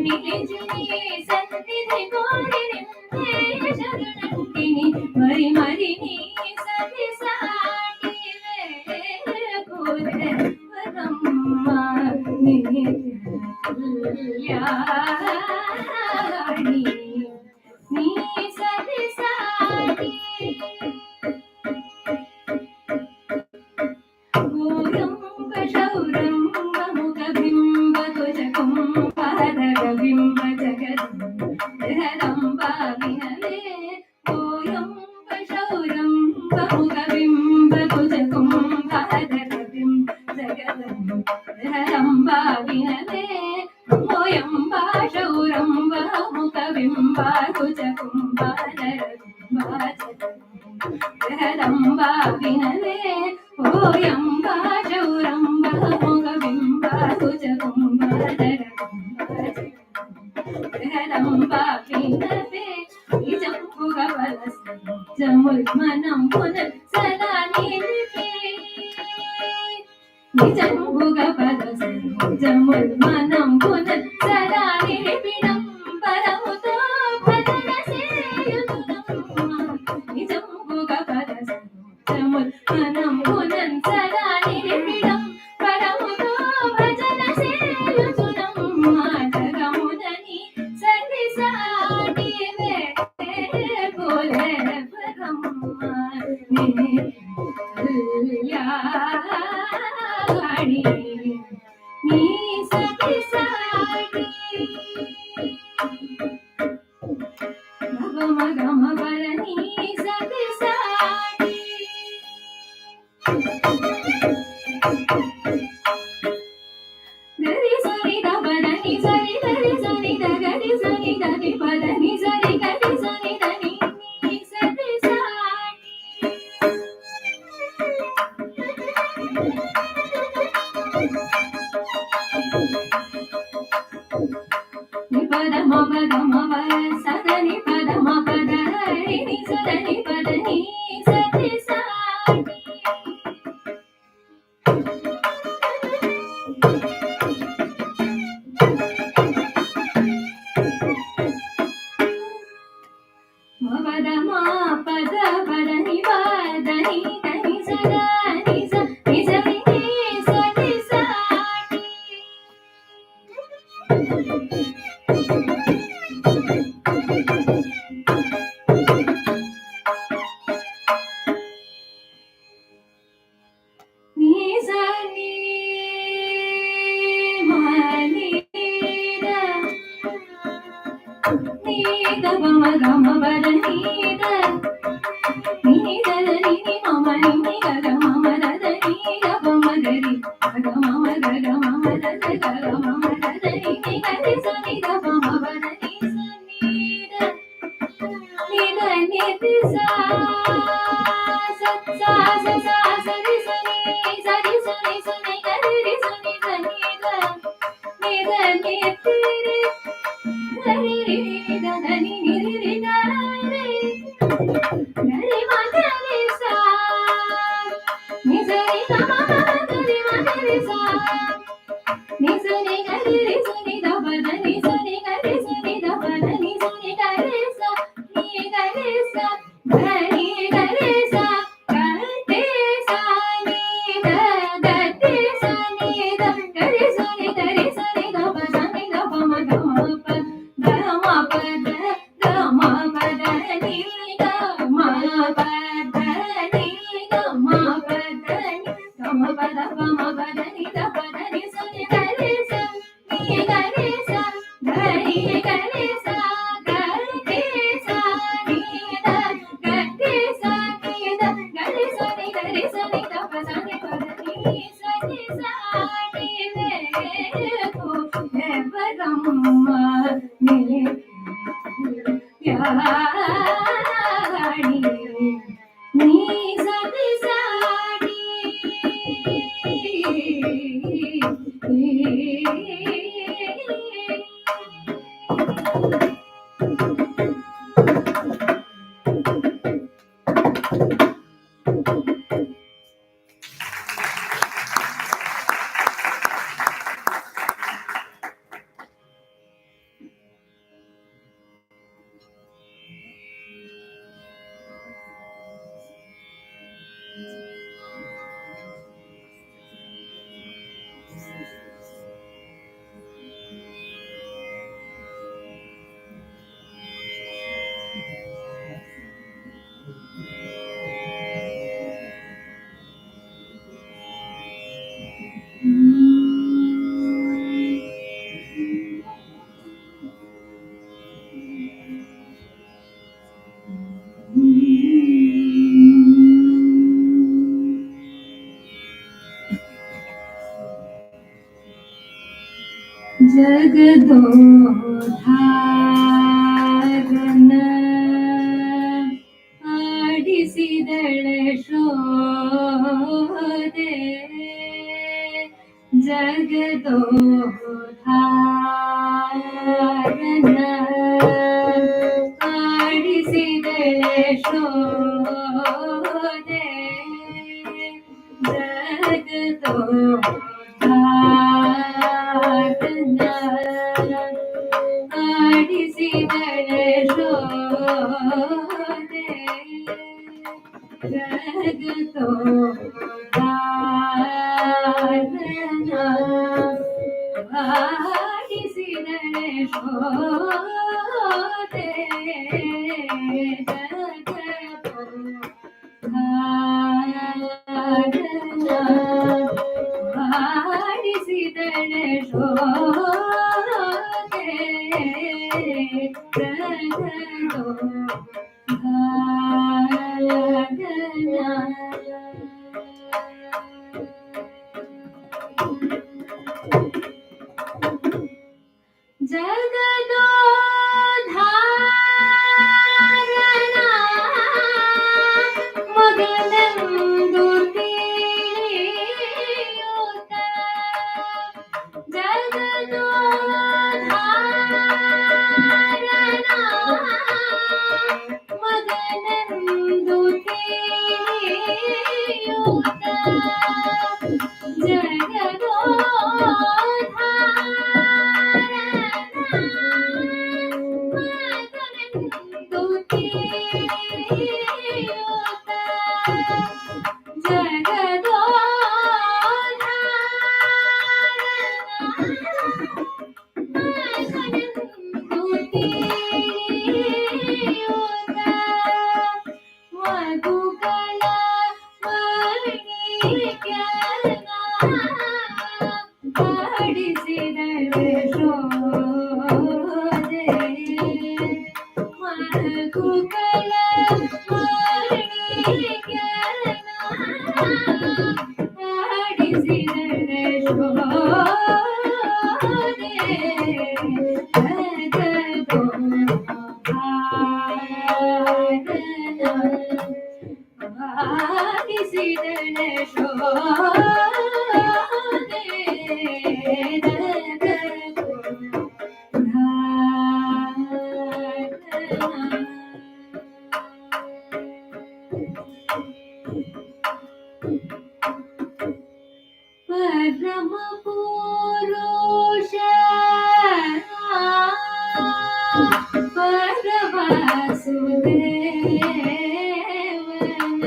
Speaker 13: నిలిచిని సన్నిధి కోరి నిన్నే శరణంటిని మరి మరి నీ సతి సాటివే కోరే పరమ్మ నీ కళ్యాణి నీ సతి సాటి గోరంబ శౌరంబ ముఖ బింబ తుజకం పాదక బింబ జగదంబ వినలే గోరంబ శౌరంబ ముఖ బింబ తుజకం పాదక బింబ జగదంబ వినలే గోయంబ శౌరంబ ముఖ బింబ తుజకం పాదక జగదంబ వినలే ఓయంబ శౌరంబ ముఖ బింబ తుజకుంబ జగదంబ వినలే నిజంబుగ వలస జముల్మనం పునః సదా నిలిపే నిజంబుగ వలస జముల్మనం పునః సదా నిలిపిడం పరముతో భజన సేయుతునమ్మ నిజంబుగ వలస జముల్మనం పునః సదా నిలిపిడం పరముతో భజన సేయుతునమ్మ జగముదని సతి సాటివే కోలే పరమ్మ నీ కళ్యాణి నీ సతి సాటి గమ గమ పర నీ సతి సాటి గరి సరి ద పద ని సరి గరి సరి ద గరి సరి ద ని పద ని సరి గరి సరి ద ని నీ సతి సాటి ని పద మ పద మ పద సద ని పద మ పద హరి ని సద ని పద ని సతి సాటి మ పద మ పద పద ని పద ని దని సద ని స ని సరి ని సతి సాటి నీ సని మని ద నీ ద గమ గమ పద నీ ద నీ ద ని ని మమ ని ని గ గ మమ ద ద ని గ ప మ గ రి గ మమ గ గ మమ ద ద గ గ మమ ద ద ని ని గ రి స ని గ ప మ ప ద ని స ని ద ని ద ని తి సా స సా స సా స రి స ని స రి స ని స ని గ రి రి స ని ద ని ద ని ద ని తి రి ద రి రి రి ద ద ని ని రి రి ద రి ద రి మ ద రి సా ని స రి ద మ మ ద రి మ ద రి సా ని స ని గ రి రి స ని ద ప ద ని స ని గ రి స ని ద ప ద ని స ని గ రి స ని గ రి స ద ని గ రి స గ రి స ని ద గ రి స ని ద గ రి స ని ద రి స ని ద ప ద ని ద ప మ గ మ ప ద మ ప ద ద మ ప ద ని గ మ ಜಗದೋಧಾರನ ಆಡಿಸಿದಳೆ ಶೋದೆ ಜಗದೋಧಾರನ ಆಡಿಸಿದಳೆ ಶೋದೆ ಜಗದೋಧಾರನ ಆಡಿಸಿದಳೆ ಶೋದೆ ಜಗದೋಧಾರನ ಆಡಿಸಿದಳೆ ಶೋದೆ ಜಗದೋಧಾರನ ಆಡಿಸಿದಳೆ ಶೋದೆ ಜಗದೋಧಾರನ ಮಗನೆಂದು ತಿಳಿಯುತ್ತ ಜಗದೋಧಾರನ ಮಗನೆಂದು ತಿಳಿಯುತ್ತ ಮಗನೆಂದು ತಿಳಿಯುತ್ತ ಮಗನೆಂದು ತಿಳಿಯುತ್ತ ಮಧುಕಲ ಮಣಿಕ್ಯನ ಆಡಿಸಿದಳೆ ಶೋದೆ ಮಧುಕಲ ಮಣಿಕ್ಯನ ಆಡಿಸಿದಳೆ ಶೋದೆ ಆಡಿಸಿದಳೆ ಶೋದೆ ಪರಮ ಪುರುಷ ಪರವಾಸುದೇವನ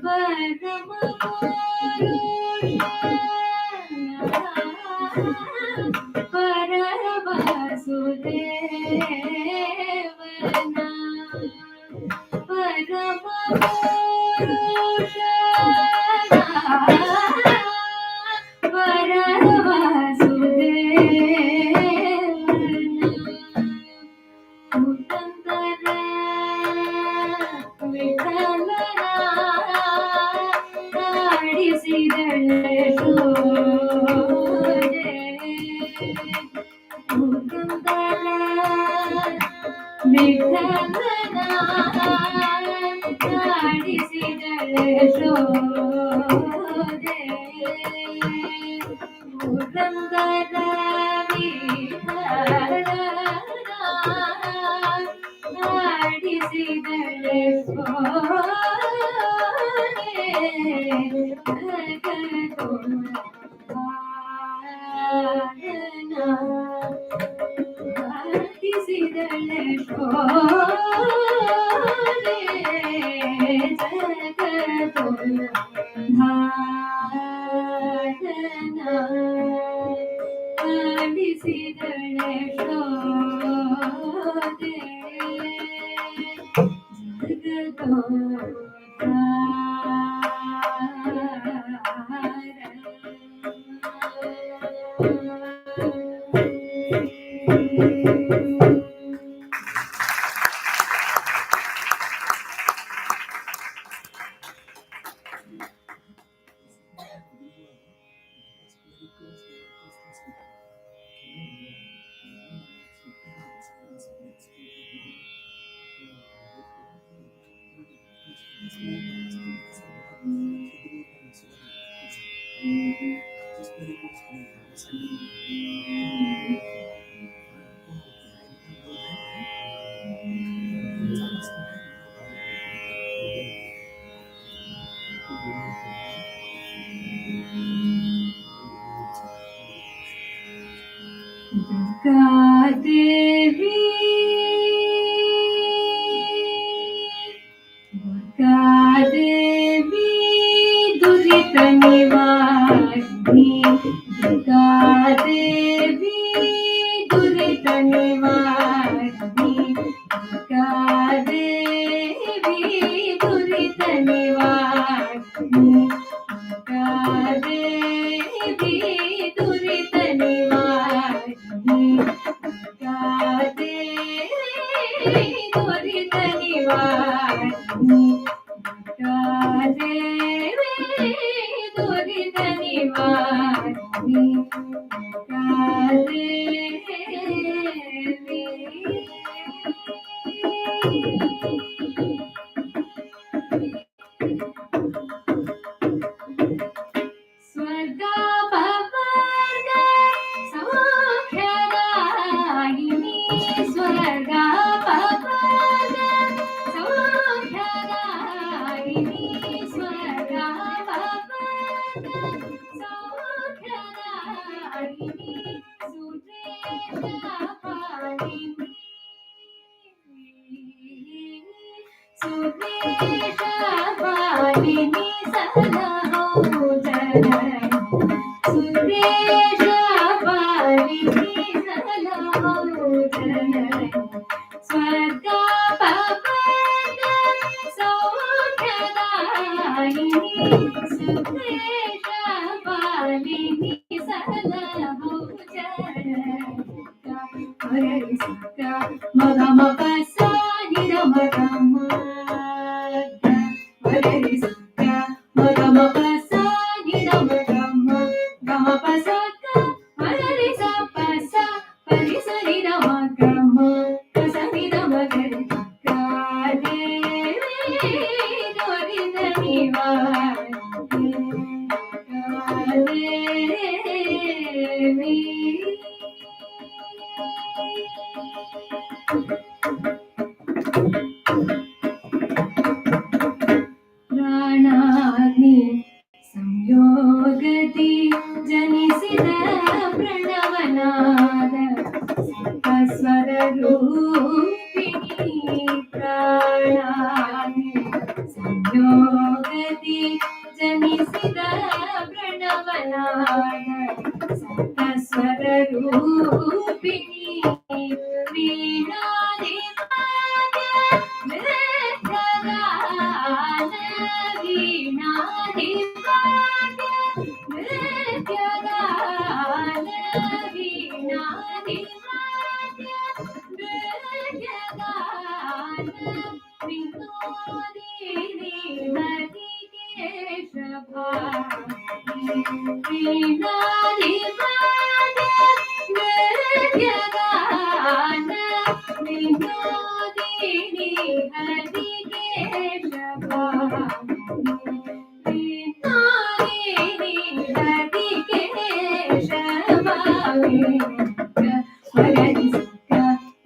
Speaker 13: ಪರಮ ಪುರುಷ ಪರವಾಸುದೇವನ ಪರಮ ಪುರುಷ ಆಡಿಸಿದಳೆ ಶೋದೆ ವಿಠಲನ ಆಡಿಸಿದಳೆ ಶೋದೆ ಪುರಂದರ ವಿಠಲನ ಆಡಿಸಿದಳೆ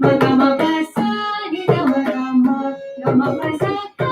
Speaker 13: Magama pasa ni da magama, gama pasa ka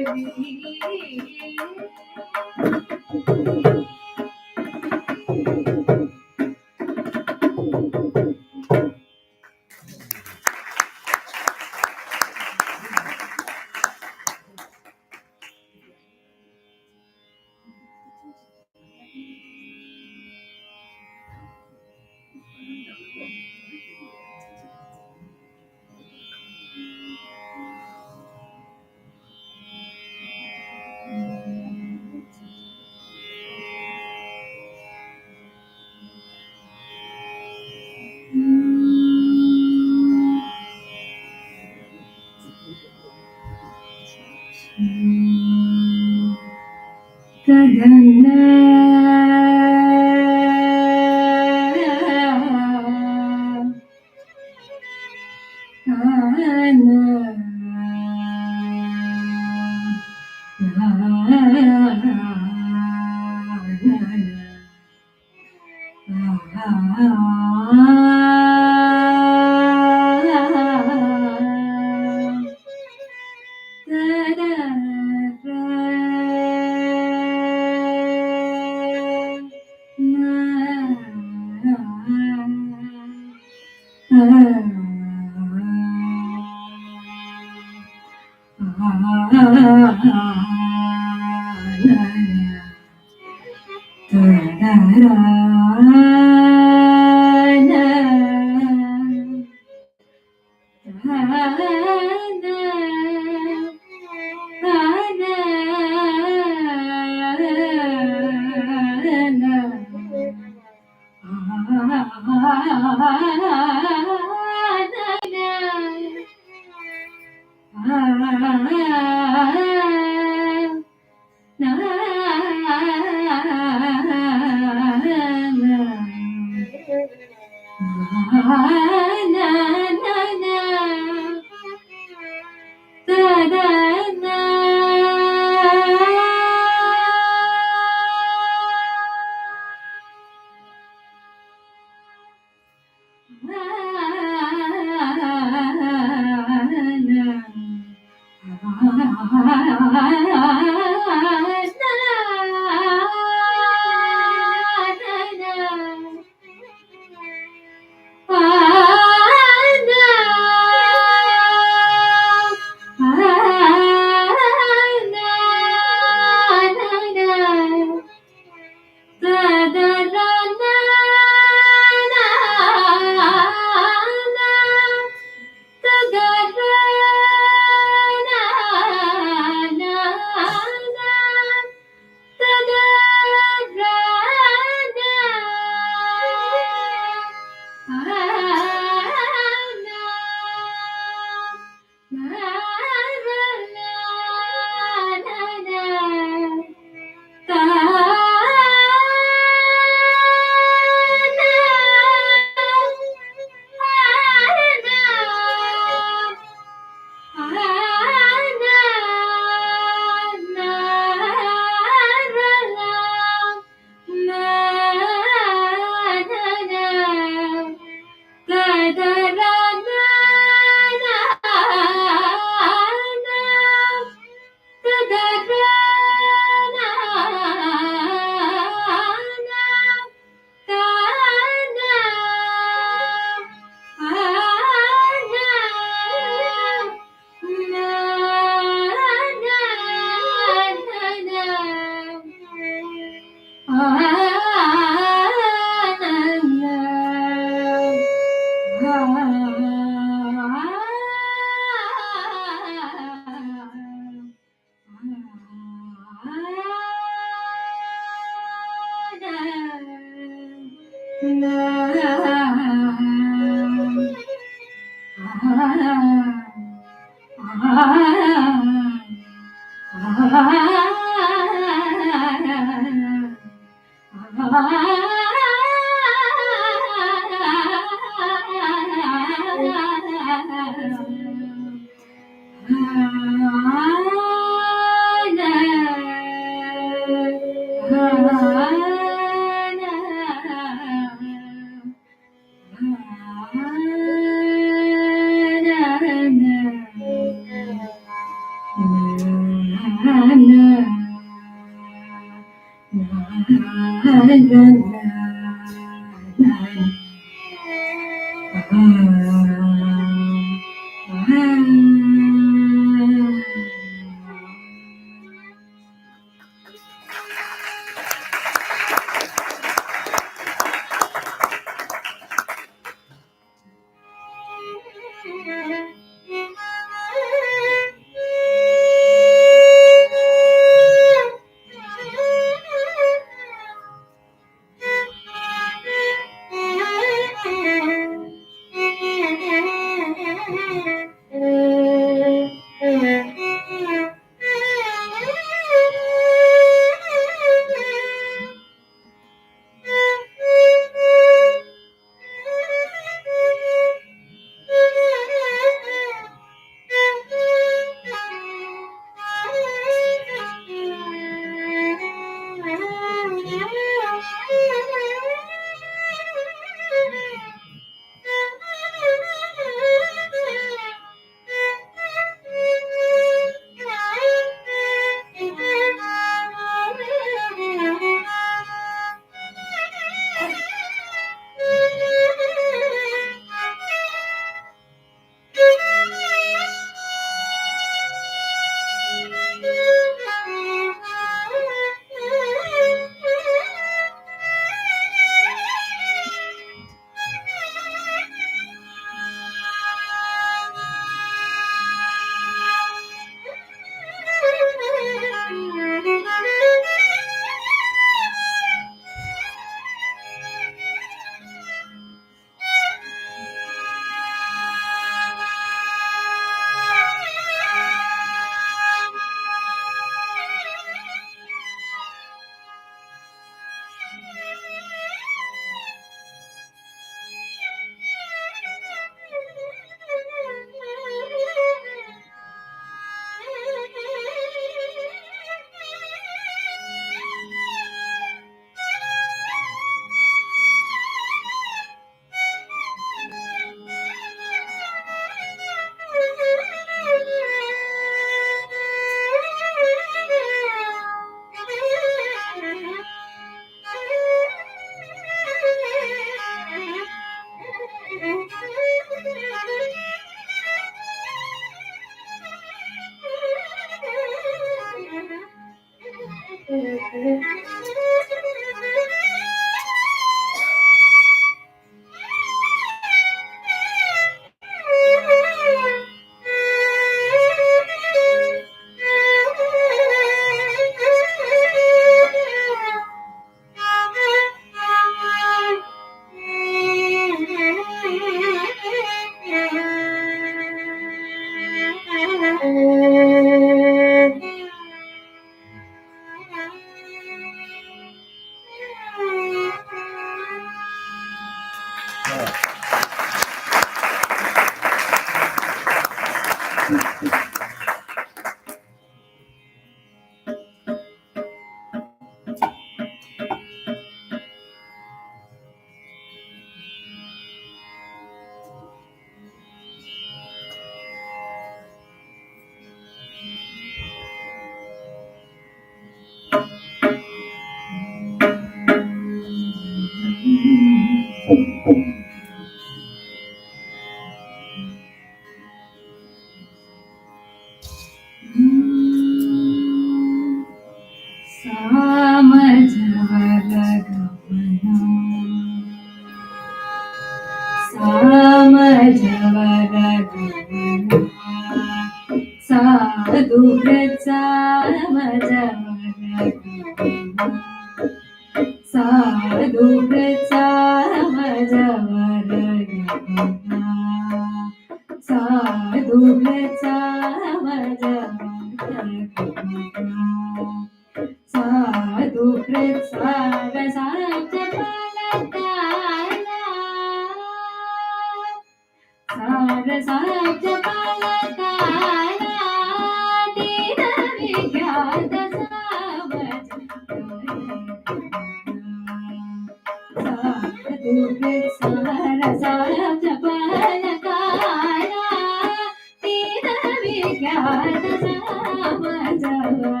Speaker 13: Sa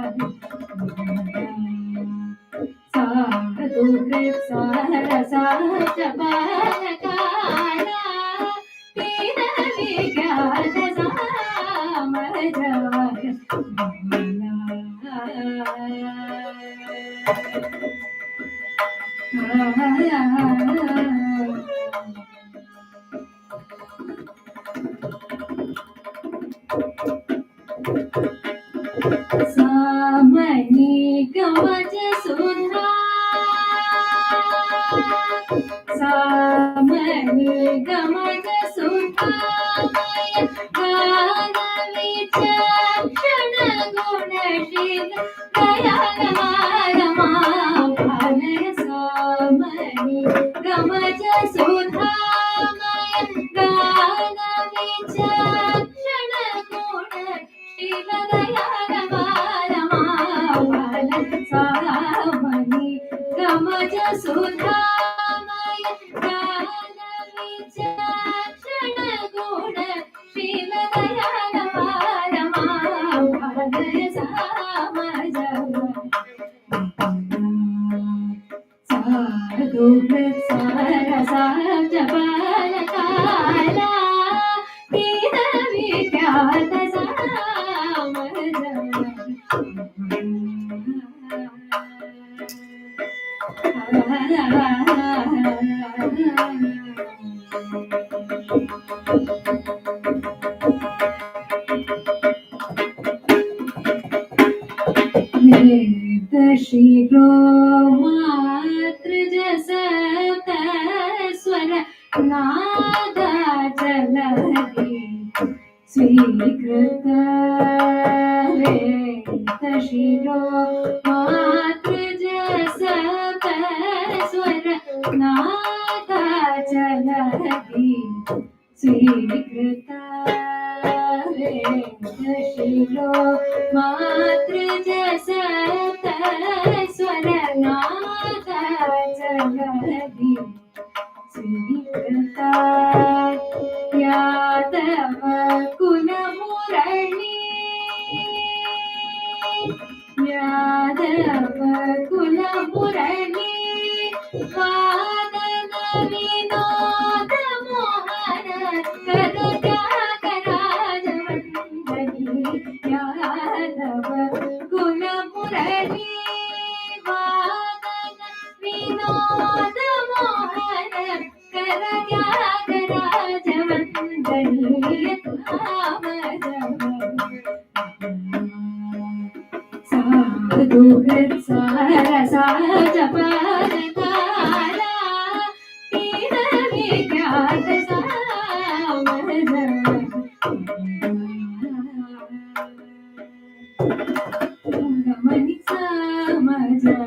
Speaker 13: Samani gamaja sudha, samani gamaja sudha, gana vichakshana gunashila, dayala marama bhalaya. Samani gamaja sudha, gana vichakshana gunashila, dayala marama bhalaya. Samani gamaja sudha, gana vichakshana gunashila, dayala marama bhalaya. Samaja Sadhughat sarasa jabala kala, dina vidyata samaja. Shiro matra jasata swara nada jaladi swikrita veta shiro matra jasata swara nada jaladi swikrita veta shiro matra jasata swara nada jaladi swikrita yadava kula murali yadava kula murali vadana vinoda mohana kadaya karajavandani yadava kula murali vadana vinoda mohana kadaya karajavandani Sadhughat sarasa jabala kala, dina vidyata samaja. Gamani samaja.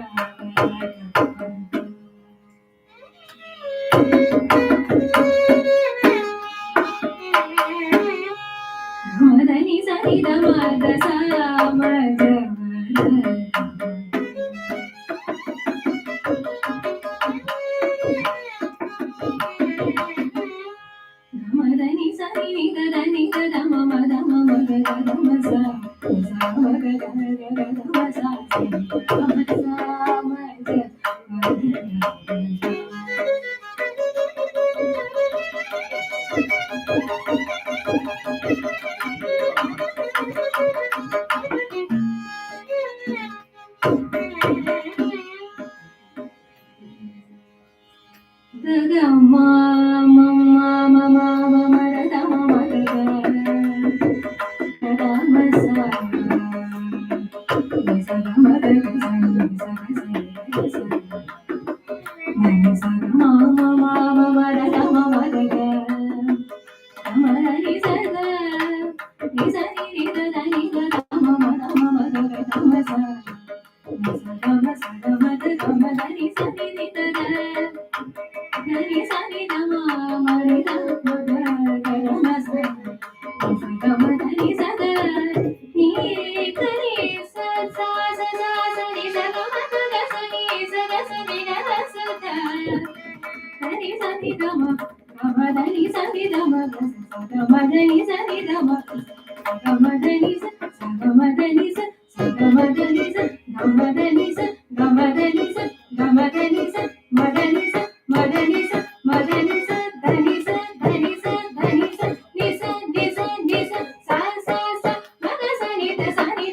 Speaker 13: Madani sani damada samaja. Madani sani nidani dadama madama madama sa sa madama sa samaja. Dagama mama mama mama dadama dadama sa sa madama sa sa mama mama dadama Amari sada nisani nidani dadama madama dadama sa sadama sadama dadama dani sani nidada dani sani dama mari dama dadama sa sadama dani sada ni kari sa sa sa sa sa ni sadama sada sani sada sani dada sada dani sani dama dama dani sani dama sadama dani sani dama sadama dani sa sadama dani sa sadama dani sa dama dani sa dama dani sa dama dani sa madani sa madani sa madani sa dani sa dani sa dani sa ni sa ni sa ni sa sa sa sa maga sa ni da sa ni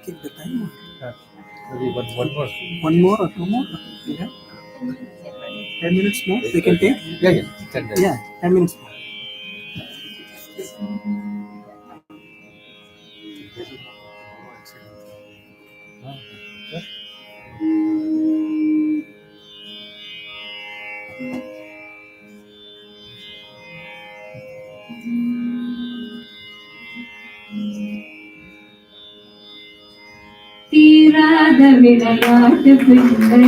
Speaker 3: Keep the time.
Speaker 9: Maybe one more.
Speaker 3: One more or two more? Yeah. 10 minutes more they can take?
Speaker 9: Yeah. 10 minutes.
Speaker 3: Yeah, 10 minutes more.
Speaker 13: தீராத விளையாட்டு பிள்ளை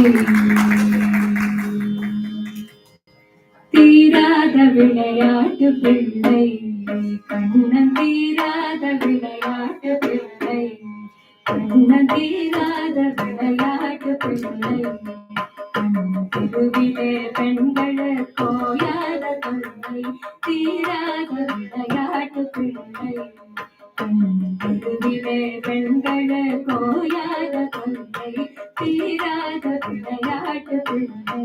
Speaker 13: தீராத விளையாட்டு பிள்ளை கண்ணன் தீராத விளையாட்டு பிள்ளை கண்ணன் தீராத விளையாட்டு பிள்ளை திருவிலே பெண்கள் கோயாத தொல்லை தீராத விளையாட்டு பிள்ளை திருவிலே பெண்கள் கோயாத தொல்லை தீராத விளையாட்டு பிள்ளை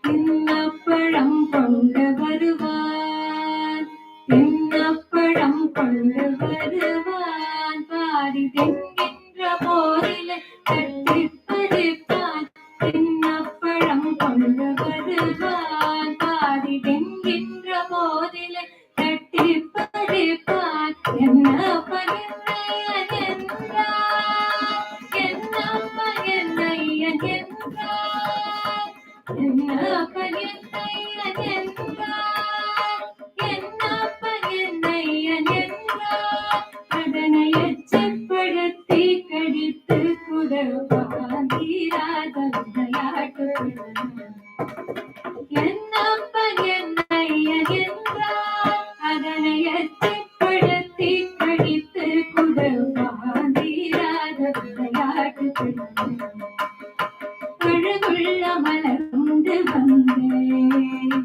Speaker 13: தின்னப்பழம் கொண்டு வருவான் தின்னப்பழம் கொண்டு வருவான் பாதி தின்கின்ற போதிலே தட்டி பறிப்பான் தின்னப்பழம் கொண்டு வருவான் பாதி தின்கின்ற போதிலே தட்டி பறிப்பான் என்னப்ப என்னையன் என்றான் என்னப்ப என்னையன் என்றான் என்னப்ப என்னையன் என்றான் என்னப்ப என்னையன் என்றான் அதனை எச்சப்படுத்தி கடித்து குதப்பான் தீராத விளையாட்டு என்னப்ப என்னையன் என்றான் அதனை எச்சப்படுத்தி கடித்து குதப்பான் தீராத விளையாட்டு அழகுள்ள மலர் கொண்டு வந்தேன்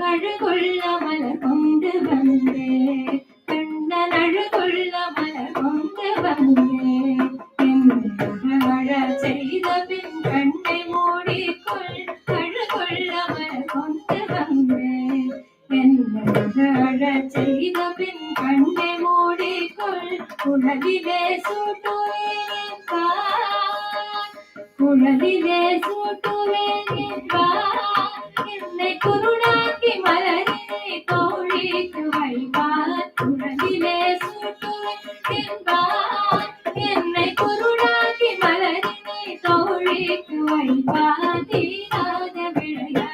Speaker 13: அழகுள்ள மலர் கொண்டு வந்தேன் கண்ணன் அழகுள்ள மலர் கொண்டு வந்தேன் என்னை செய்த பின் கண்ணை மூடிக்கொள் அழகுள்ள மலர் கொண்டு வந்தேன் என்னை செய்த பின் கண்ணை மூடிக்கொள் உலகிலே சூட்டுவேன் குழலிலே சூட்டுவேன் என்பார் என்னை குருடாக்கி மலரினை தோழிக்கு வைப்பார் குழலிலே சூட்டுவேன் என்பார் என்னை குருடாக்கி மலரினை தோழிக்கு வைப்பார் தீராத விளையாட்டு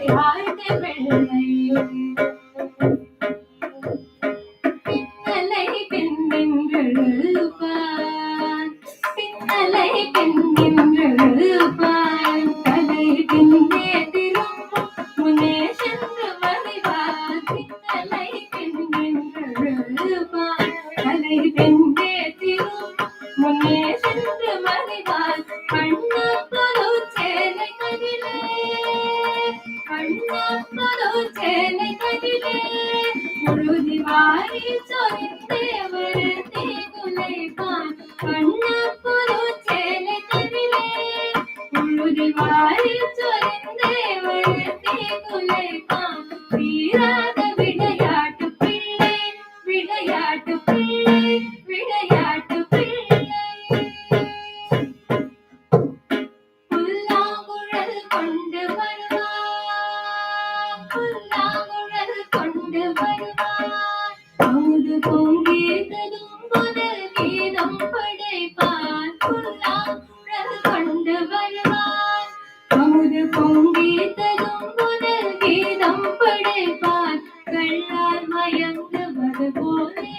Speaker 13: விளையாட்டு பிள்ளை பின்னலை பின்னென்றெழுப்பான் பின்னலை பின்னென்றெழுப்பான் தலை பின்னே திரும்பும் முன்னே சென்று வருவான் பின்னலை பின்னென்றெழுப்பான் தலை பின்னே திரும்பும் முன்னே சென்று வருவான் கண்ணப்பொரு சேலை கதிலே கண்ணப்பொரு சேலை கதிலே உறுதி வாரி சொரிந்தேவர் தீகுலைப்பான் கண்ணப்பொரு சேலை கதிலே உறுதி வாரி சொரிந்தேவர் தீகுலைப்பான் வீராத விளையாட்டு பிள்ளை விளையாட்டு பிள்ளை விளையாட்டு பிள்ளை புல்லாங்குழல் கொண்டு வருவான் புல்லாங்குழல் கொண்டு வருவான் அமுது பொங்கீதலும் முதல் கீதம் படைப்பான் புல்லாங்குழல் கொண்டு வருவான் அமுது பொங்கீதலும் முதல் கீதம் படைப்பான் கள்ளார் மயங்குவது போலே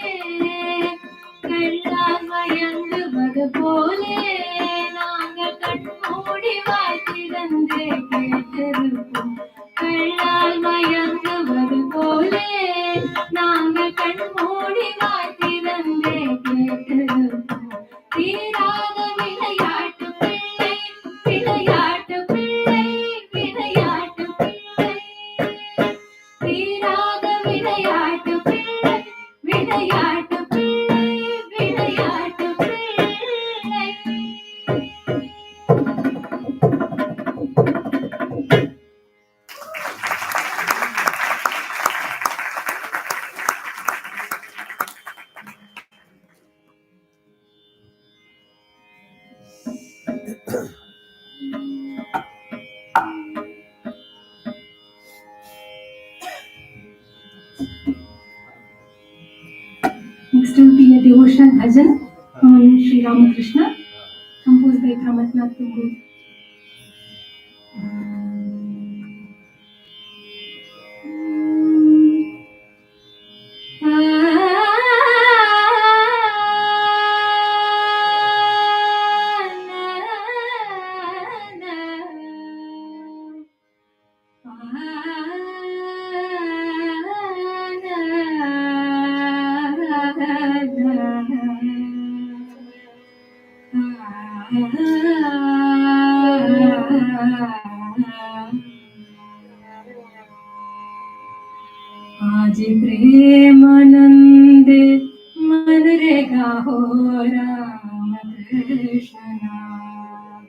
Speaker 13: கள்ளார் மயங்குவது போலே நாங்கள் கண்மூடி வாய்த்திறந்து கேட்டிருப்போம் கள்ளால் மயங்குவது போலே நாங்கள் கண்மூடி வாய்த்திறந்து கேட்டிருப்போம் தீராத விளையாட்டு பிள்ளை விளையாட்டு பிள்ளை விளையாட்டு பிள்ளை தீராத விளையாட்டு பிள்ளை விளையாட்டு பிள்ளை விளையாட்டு பிள்ளை Next will be a devotional bhajan on Sri Ramakrishna, composed by Ramatnath Prabhu. आज प्रेमानंद मन रे गाहो राम कृष्ण नाम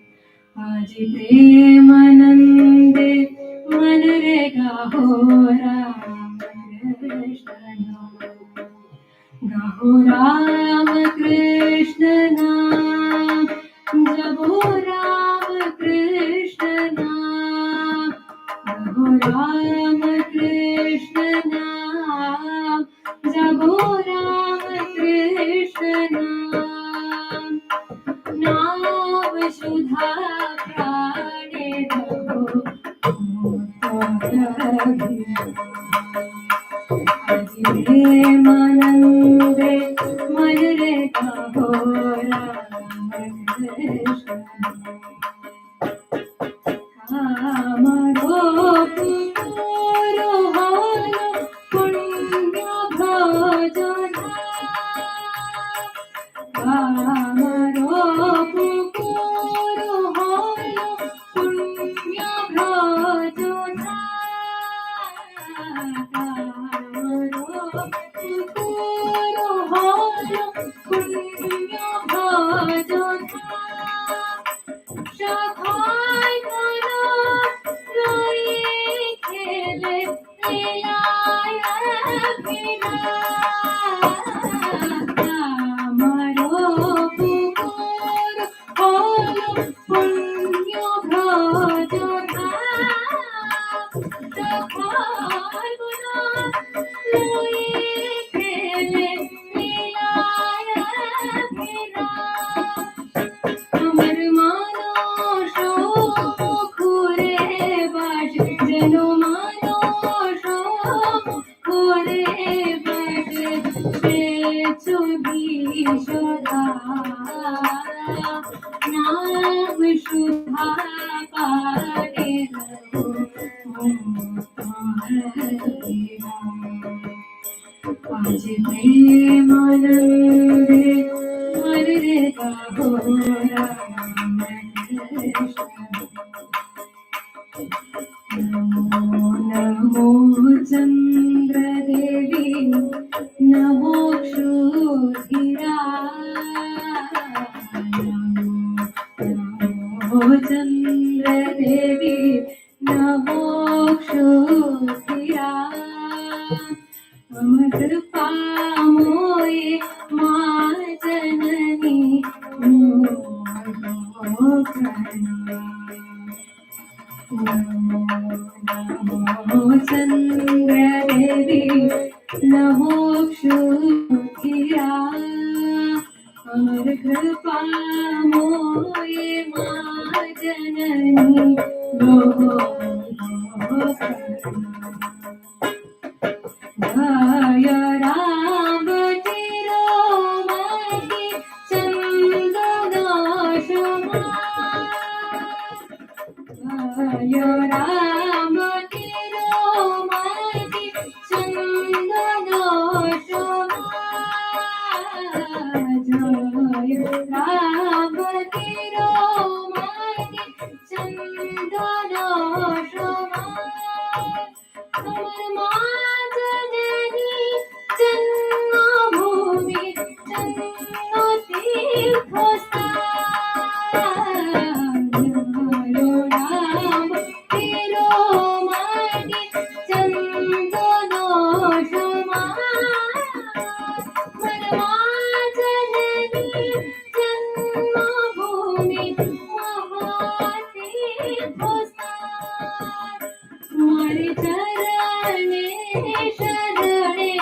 Speaker 13: आज प्रेमानंद मन रे गाहो राम कृष्ण नाम गाहो राम कृष्ण नाम जपो राम कृष्ण नाम गाहो राम कृष्ण नाम जपो राम कृष्ण नाम नाम सुधा प्राणे दो प्रेमानंद मन रे गाहो राम कृष्ण कामरो पुरो होलो पुण्य भजना कामरो पुरो होलो पुण्य भजना कामरो पुरो पाते रहो आज प्रेमानंदे मर रे गाहो राम नमो चंद्र देवी नमो क्षुधिरा नमो चंद्र देवी नमो क्षुधिरा कृपा मोये मां जननी नमो चंद्र देवी नमो क्षुधिरा अमर कृपा मोये मां जननी जय राम तिरुमति चंदनाशमा जय राम तिरुमति चंदनाशमा जय राम तिरुमति चंदनाशमा जन्मभूमि जन्मतीर्थस्थान राम तिरुमति चंदनाशमा जननी जन्मभूमि महातीर्थस्थान तुम्हारे चरणे शरणे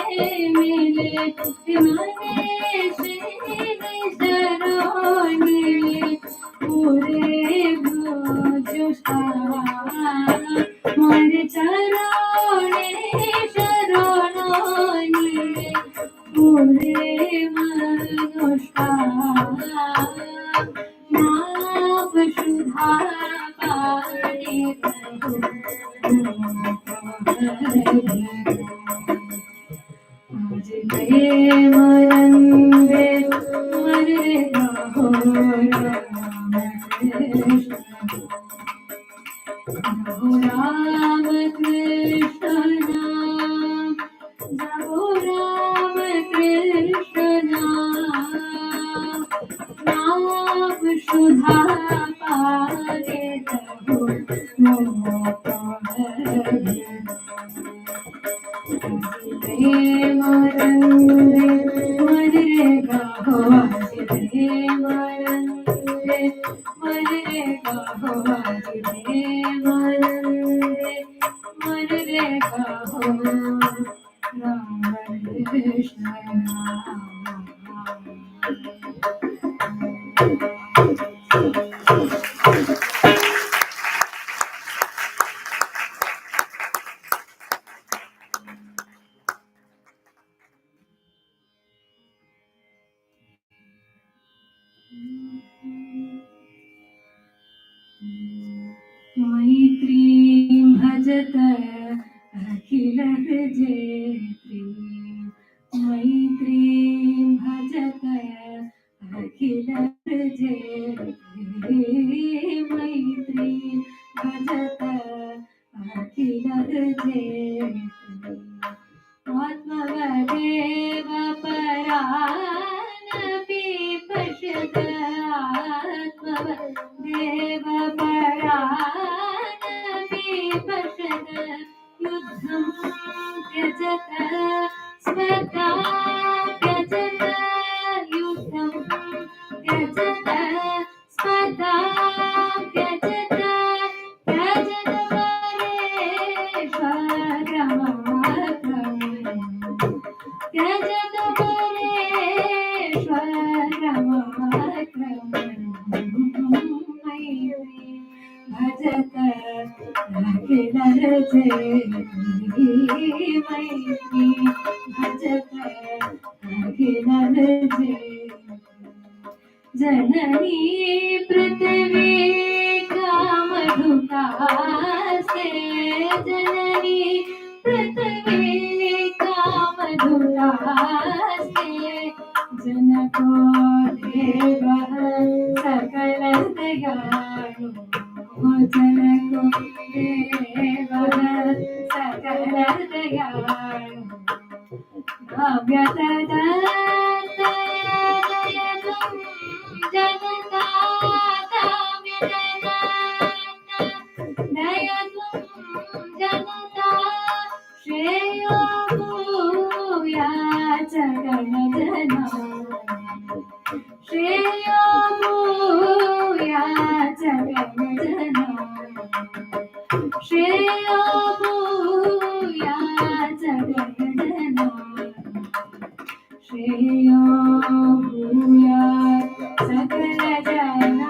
Speaker 13: मिले तुम्हारे शरणे पूरे तुम्हारे चरणे शरण मिले पूरे मनुष्कार नाम शुद्धा पाने आज प्रेमानंदे मरे गाहो राम कृष्ण राम कृष्ण नाम जपो राम कृष्ण नाम सुधा पाने रहो प्रेमानंदे मरे गाहो प्रेमानंदे मरे गाहो प्रेमानंदे मरे गाहो राम कृष्ण मैत्रीं भजत अखिल जेत्री मैत्रीं भजत अखिल जेत्री मैत्रीं भजत अखिल जेत्री आत्मवदेव परानपि पश्यत आत्मवदेव परानपि पश्यत युद्धं त्यजत स्पर्धा त्यजत युद्धं त्यजत स्पर्धा त्यजत त्यजत त्यजत भजत अखिल जेत्री मैत्री भजत अखिल जेत्री जननी पृथ्वी का मधुरास्ते जननी पृथ्वीका मधुरास्ते जनको देवः सकल दयालु जनको देवः सकल दयालु भव्यतदयतु जनता दयतु जनता श्रेयो भूयात् जगन्जना श्रेयो भूयात् जगन्जना श्रेयो भूयात् जगन्जना श्रेयो भूयात् सकलजनाना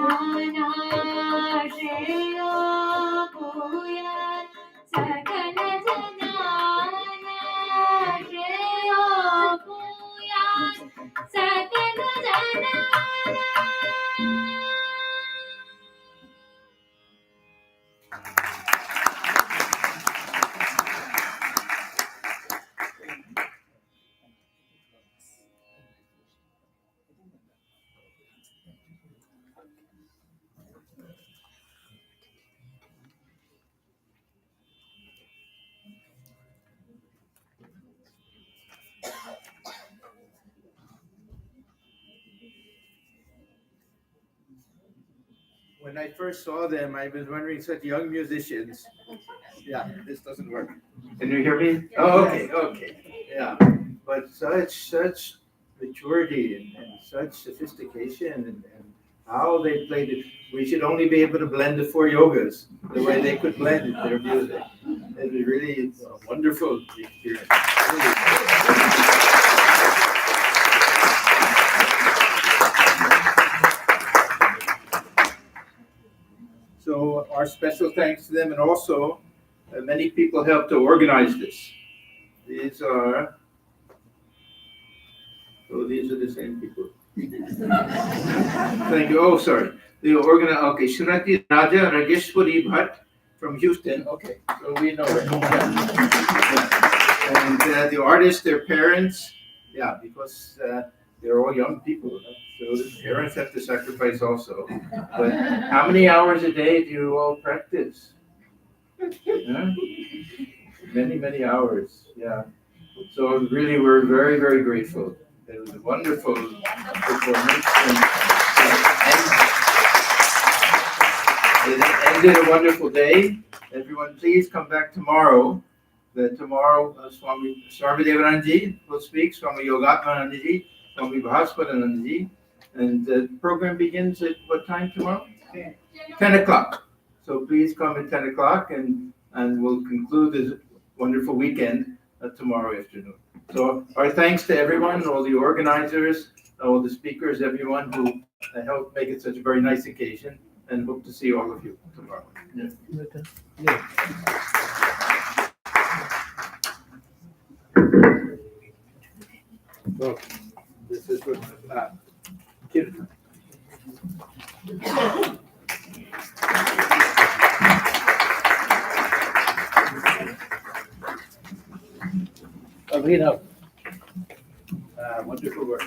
Speaker 13: श्रेयो भूयात् सकलजनाना श्रेयो भूयात् सकलजनाना
Speaker 15: When I first saw them, I was wondering, such young musicians. Yeah, this doesn't work. Can you hear me? Oh, okay. Yeah, but such maturity and such sophistication and how they played it. We should only be able to blend the four yogas the way they could blend their music. It was really a wonderful experience. So our special thanks to them, and also many people helped to organize this. These are the same people. Thank you. Oh, sorry. The organizer. Okay, Srimati Raja Rajeshwari Bhatt from Houston. Okay, so we know it. Yeah. And the artists, their parents. Yeah, because they're all young people. So the parents have to sacrifice also. But how many hours a day do you all practice? Yeah? Many hours. Yeah. So really, we're very, very grateful. It was a wonderful performance. And it ended a wonderful day. Everyone, please come back tomorrow. Tomorrow, Swami Devananji will speak, Swami Yogatmananji, Swami Bhaspadananji. And the program begins at what time tomorrow? 10 o'clock. So please come at 10 o'clock and we'll conclude this wonderful weekend tomorrow afternoon. So our thanks to everyone, all the organizers, all the speakers, everyone who helped make it such a very nice occasion, and hope to see all of you tomorrow. Yeah. So this is what Kirtan. Abhinav. Wonderful work.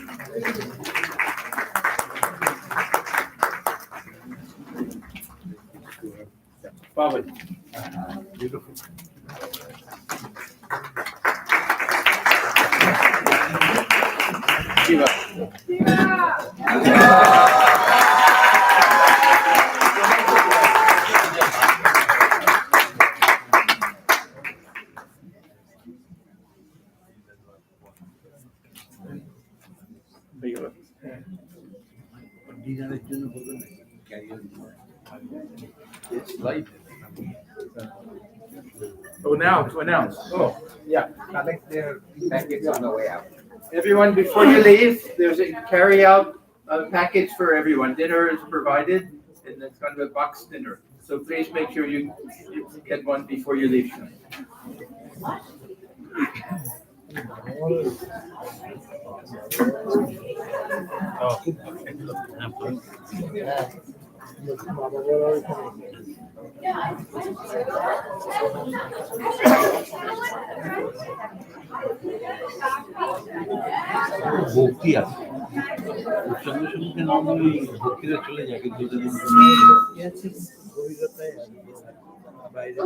Speaker 15: Pawan. Beautiful. Shiva. It's light. Oh, now to announce. Oh, yeah.
Speaker 14: Collect their packets on the way out.
Speaker 15: Everyone, before you leave, there's a carry-out package for everyone. Dinner is provided, and it's kind of a box dinner. So please make sure you get one before you leave tonight. Oh.
Speaker 2: ভক্তি আছে ওর সঙ্গে সঙ্গে normally ভক্তিটা চলে যায় কিন্তু গভীরতায় বাইরে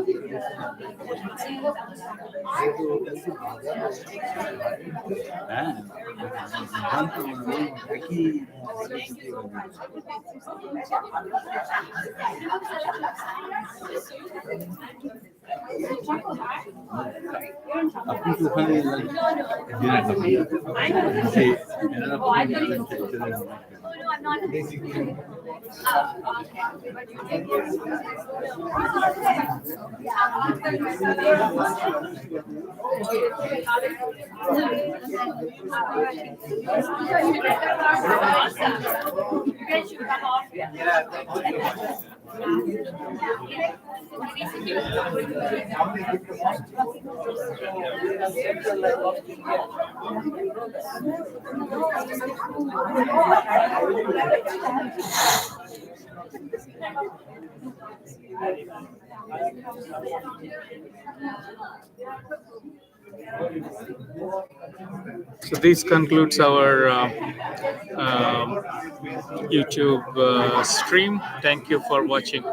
Speaker 2: হ্যাঁ একই আপনি তো ওখানে dinner
Speaker 11: So this concludes our YouTube stream. Thank you for watching.